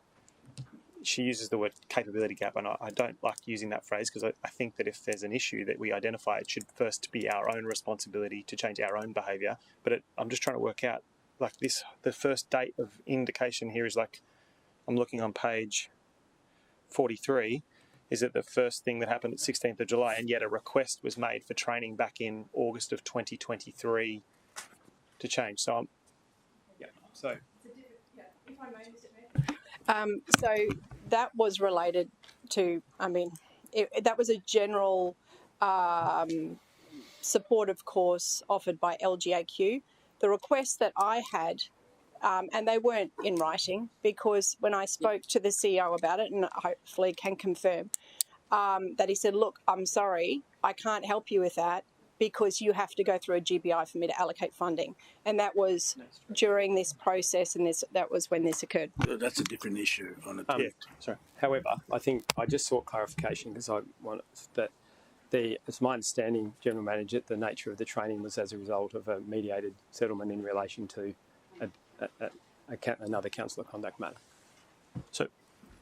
Speaker 5: she uses the word capability gap, and I don't like using that phrase because I think that if there's an issue that we identify, it should first be our own responsibility to change our own behaviour. But I'm just trying to work out, like this, the first date of indication here is like, I'm looking on page 43, is it the first thing that happened at 16th of July, and yet a request was made for training back in August of 2023 to change. So,
Speaker 14: so that was related to, that was a general supportive course offered by LGAQ. The request that I had, and they weren't in writing, because when I spoke to the CEO about it, and hopefully can confirm, that he said, look, I'm sorry, I can't help you with that because you have to go through a GBI for me to allocate funding. And that was during this process, and that was when this occurred.
Speaker 1: That's a different issue on a
Speaker 13: Sorry. However, I think I just sought clarification because I want that it's my understanding, General Manager, the nature of the training was as a result of a mediated settlement in relation to another councillor conduct matter.
Speaker 5: So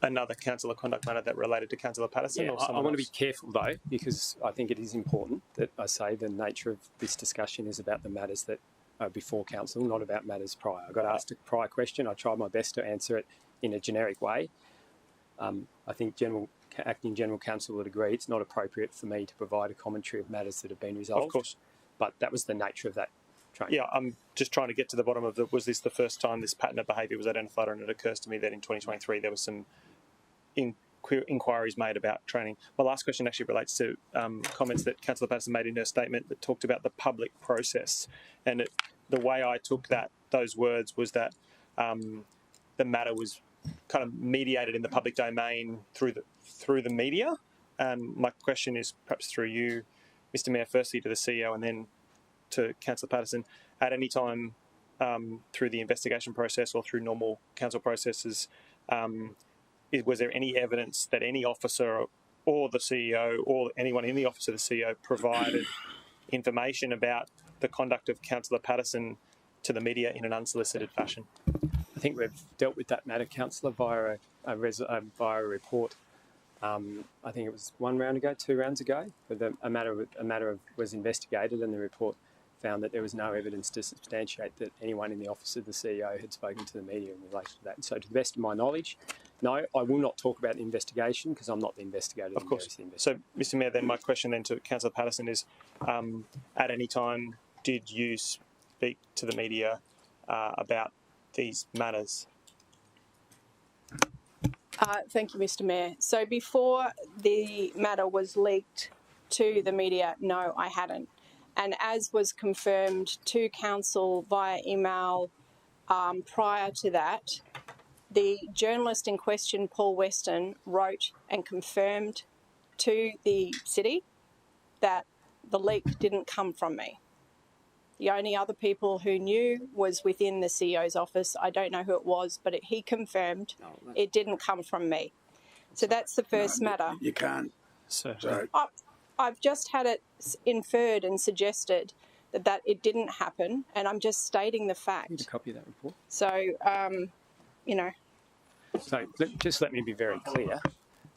Speaker 5: another councillor conduct matter that related to Councillor Patterson?
Speaker 13: Yeah,
Speaker 5: or someone
Speaker 13: I want to
Speaker 5: else?
Speaker 13: be careful though, because I think it is important that I say the nature of this discussion is about the matters that are before council, not about matters prior. I got asked a prior question. I tried my best to answer it in a generic way. I think Acting General Counsel would agree it's not appropriate for me to provide a commentary of matters that have been resolved.
Speaker 5: Of course.
Speaker 13: But that was the nature of that training.
Speaker 5: Yeah, I'm just trying to get to the bottom of was this the first time this pattern of behaviour was identified? And it occurs to me that in 2023 there was some inquiries made about training. My last question actually relates to comments that Councillor Patterson made in her statement that talked about the public process. And the way I took those words was that the matter was kind of mediated in the public domain through the media. My question is perhaps through you, Mr Mayor, firstly to the CEO and then to Councillor Patterson, at any time through the investigation process or through normal council processes, was there any evidence that any officer or the CEO or anyone in the office of the CEO provided information about the conduct of Councillor Patterson to the media in an unsolicited fashion?
Speaker 13: I think we've dealt with that matter, Councillor, via a report. I think it was 1 round ago, 2 rounds ago. But a matter was investigated, and the report found that there was no evidence to substantiate that anyone in the office of the CEO had spoken to the media in relation to that. And so, to the best of my knowledge, no, I will not talk about the investigation because I'm not the investigator.
Speaker 5: Of course. So, Mr Mayor, then my question then to Councillor Patterson is, at any time did you speak to the media about these matters?
Speaker 14: Thank you, Mr Mayor. So before the matter was leaked to the media, no, I hadn't. And as was confirmed to council via email prior to that, the journalist in question, Paul Weston, wrote and confirmed to the city that the leak didn't come from me. The only other people who knew was within the CEO's office. I don't know who it was, but he confirmed it didn't come from me. So that's the first matter.
Speaker 1: You can't. Sorry.
Speaker 14: I've just had it inferred and suggested that it didn't happen, and I'm just stating the fact.
Speaker 13: Need a copy of that report.
Speaker 14: So, you know.
Speaker 13: So just let me be very clear.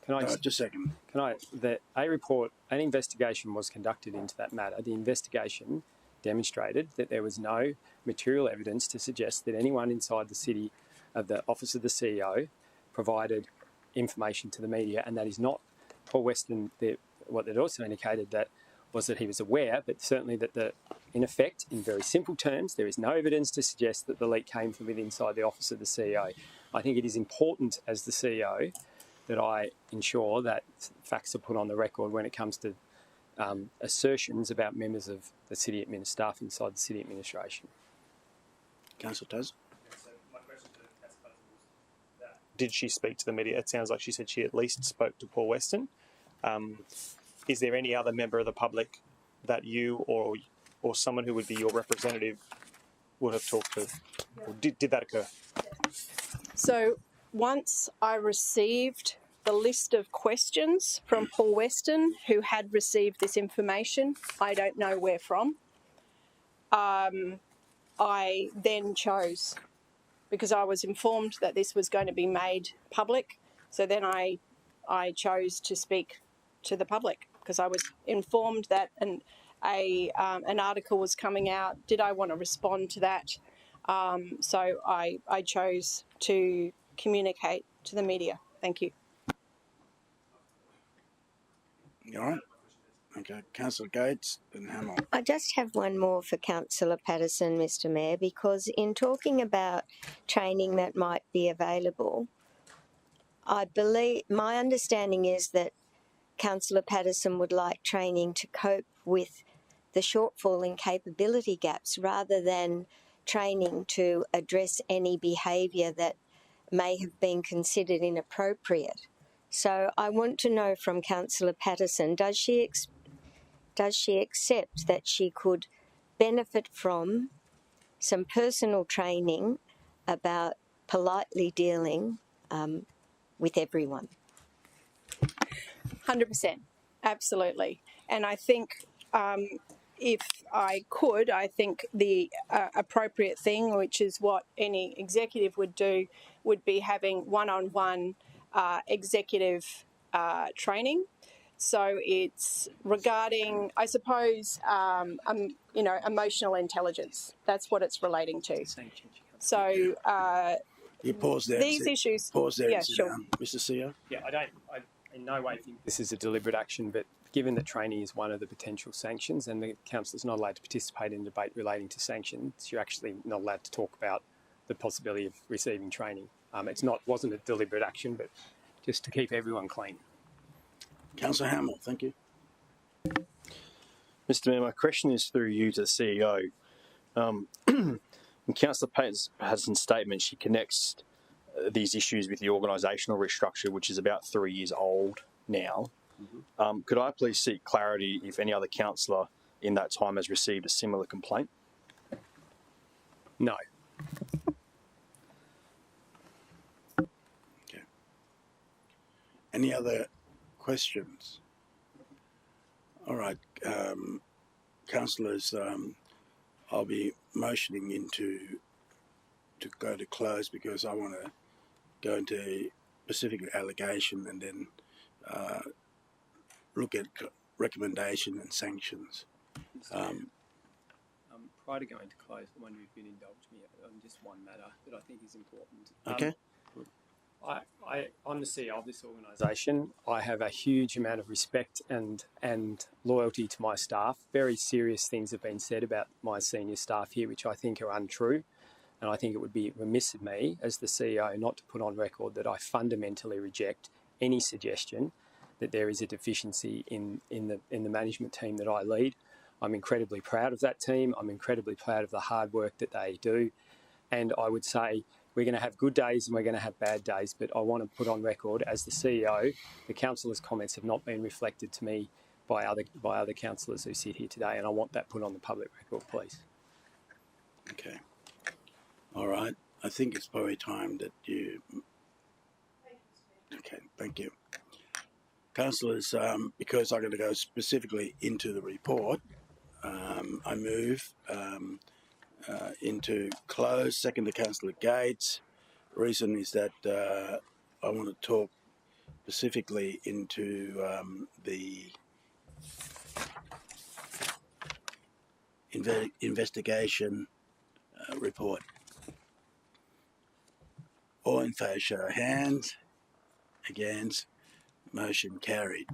Speaker 13: Can I
Speaker 1: just a second?
Speaker 13: An investigation was conducted into that matter. The investigation demonstrated that there was no material evidence to suggest that anyone inside the city of the office of the CEO provided information to the media, and that is not Paul Weston. What it also indicated that was that he was aware, but certainly that in effect, in very simple terms, there is no evidence to suggest that the leak came from within inside the office of the CEO. I think it is important as the CEO that I ensure that facts are put on the record when it comes to assertions about members of the city staff inside the city administration.
Speaker 1: Councillor Taz.
Speaker 5: Did she speak to the media? It sounds like she said she at least spoke to Paul Weston. Is there any other member of the public that you or someone who would be your representative would have talked to? Or did that occur?
Speaker 14: So once I received the list of questions from Paul Weston, who had received this information, I don't know where from, I then chose, because I was informed that this was going to be made public, so then I chose to speak to the public because I was informed that an article was coming out. Did I want to respond to that? So I chose to communicate to the media. Thank you.
Speaker 1: All right. Okay, Councillor Gates and Hamill.
Speaker 3: I just have one more for Councillor Patterson, Mr Mayor, because in talking about training that might be available, I believe, my understanding is that Councillor Patterson would like training to cope with the shortfall in capability gaps rather than training to address any behaviour that may have been considered inappropriate. So I want to know from Councillor Patterson, does she accept that she could benefit from some personal training about politely dealing with everyone?
Speaker 14: 100%, absolutely. And I think if I could, I think the appropriate thing, which is what any executive would do, would be having one-on-one executive training. So it's regarding, I suppose, emotional intelligence. That's what it's relating to. So
Speaker 1: You pause there.
Speaker 14: these issues.
Speaker 1: Pause there.
Speaker 14: Yeah, sure.
Speaker 1: Mr. CEO.
Speaker 13: Yeah, I in no way think this is a deliberate action, but given that training is one of the potential sanctions and the councillor's not allowed to participate in debate relating to sanctions, you're actually not allowed to talk about the possibility of receiving training. Wasn't a deliberate action, but just to keep everyone clean.
Speaker 1: Councillor Hamill, thank you.
Speaker 4: Mr Mayor, my question is through you to the CEO. In Councillor Patterson's statement, she connects these issues with the organisational restructure, which is about 3 years old now. Could I please seek clarity if any other councillor in that time has received a similar complaint?
Speaker 13: No.
Speaker 1: Okay. Any other questions? All right, councillors, I'll be motioning to go to close because I want to go into specific allegation and then look at recommendation and sanctions.
Speaker 13: Prior to going to close, I wonder if you'd indulge me on just one matter that I think is important.
Speaker 1: Okay.
Speaker 13: I'm the CEO of this organisation. I have a huge amount of respect and loyalty to my staff. Very serious things have been said about my senior staff here, which I think are untrue. And I think it would be remiss of me as the CEO not to put on record that I fundamentally reject any suggestion that there is a deficiency in the management team that I lead. I'm incredibly proud of that team. I'm incredibly proud of the hard work that they do. And I would say we're going to have good days and we're going to have bad days, but I want to put on record as the CEO, the councillors' comments have not been reflected to me by other councillors who sit here today, and I want that put on the public record, please.
Speaker 1: Okay. All right. I think it's probably time that you... Okay, thank you. Councillors, because I'm going to go specifically into the report, I move into close. Second to Councillor Gates. Reason is that I want to talk specifically into the investigation report. All in favour, show of hands. Against, motion carried.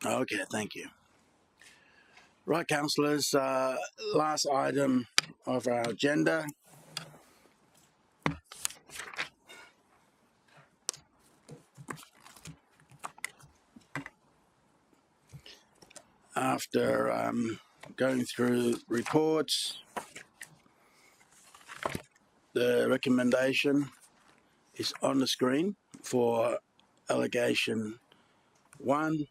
Speaker 1: Okay, thank you. Right, councillors, last item of our agenda. After going through reports, the recommendation is on the screen for allegation 1,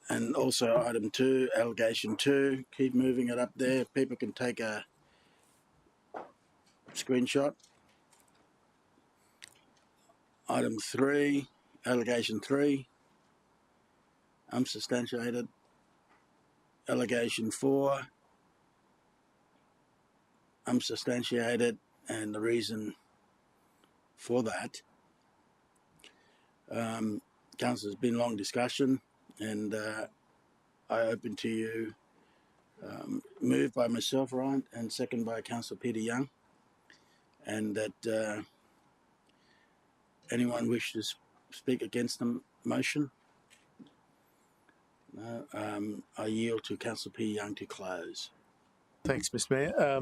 Speaker 1: and also item 2, allegation 2. Keep moving it up there. People can take a screenshot. Item 3, allegation 3, unsubstantiated. Allegation 4, unsubstantiated, and the reason for that. Council, has been long discussion, and I open to you. Moved by myself, Ryan, and second by Councillor Peter Young, and that anyone wish to speak against the motion? No. I yield to Councillor Peter Young to close.
Speaker 6: Thanks, Mr Mayor.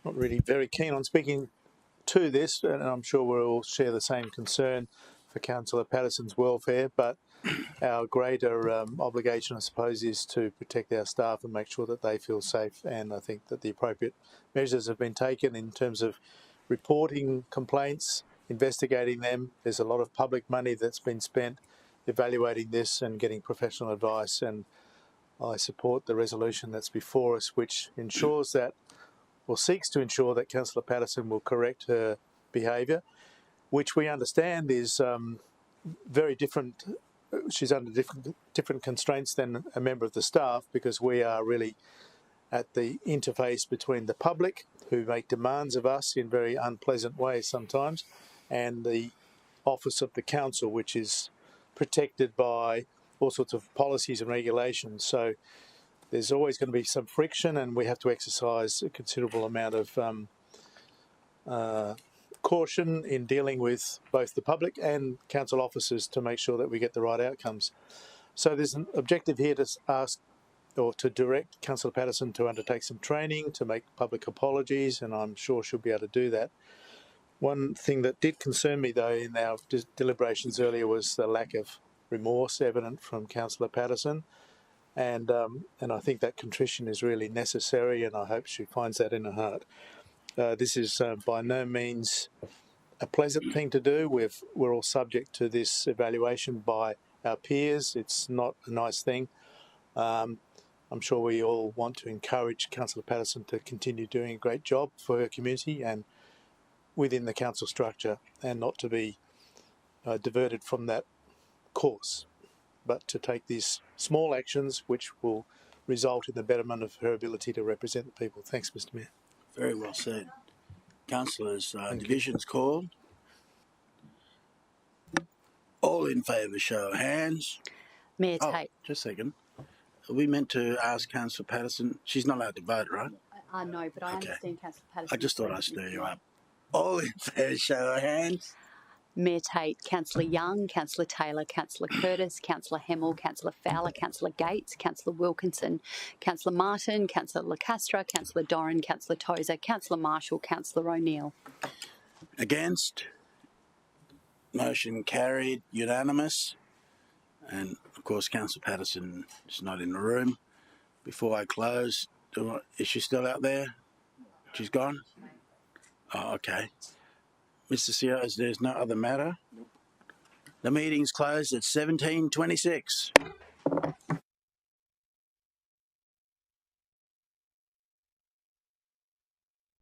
Speaker 6: Not really very keen on speaking to this, and I'm sure we'll all share the same concern for Councillor Patterson's welfare, but our greater obligation, I suppose, is to protect our staff and make sure that they feel safe, and I think that the appropriate measures have been taken in terms of reporting complaints, investigating them. There's a lot of public money that's been spent evaluating this and getting professional advice, and I support the resolution that's before us, which ensures that, or seeks to ensure that Councillor Patterson will correct her behaviour, which we understand is very different. She's under different constraints than a member of the staff, because we are really at the interface between the public, who make demands of us in very unpleasant ways sometimes, and the office of the council, which is protected by all sorts of policies and regulations. So there's always going to be some friction, and we have to exercise a considerable amount of caution in dealing with both the public and council officers to make sure that we get the right outcomes. So there's an objective here to ask, or to direct Councillor Patterson to undertake some training, to make public apologies, and I'm sure she'll be able to do that. One thing that did concern me, though, in our deliberations earlier was the lack of remorse evident from Councillor Patterson, and I think that contrition is really necessary, and I hope she finds that in her heart. This is by no means a pleasant thing to do. We're all subject to this evaluation by our peers. It's not a nice thing. I'm sure we all want to encourage Councillor Patterson to continue doing a great job for her community and within the council structure, and not to be diverted from that course, but to take these small actions which will result in the betterment of her ability to represent the people. Thanks, Mr Mayor.
Speaker 1: Very well said. Councillors, division's called. All in favour, show of hands.
Speaker 10: Mayor Tate.
Speaker 1: Just a second. Are we meant to ask Councillor Patterson? She's not allowed to vote, right?
Speaker 10: No, but I understand Councillor Patterson.
Speaker 1: I just thought I'd stir you up. All in favour, show of hands.
Speaker 10: Mayor Tate, Councillor Young, Councillor Taylor, Councillor Curtis, Councillor Hemmel, Councillor Fowler, Councillor Gates, Councillor Wilkinson, Councillor Martin, Councillor Lacastra, Councillor Doran, Councillor Tozer, Councillor Marshall, Councillor O'Neill.
Speaker 1: Against? Motion carried, unanimous. And of course, Councillor Patterson is not in the room. Before I close, is she still out there? She's gone? Oh, okay. Mr. CEO, there's no other matter? The meeting's closed at 17:26.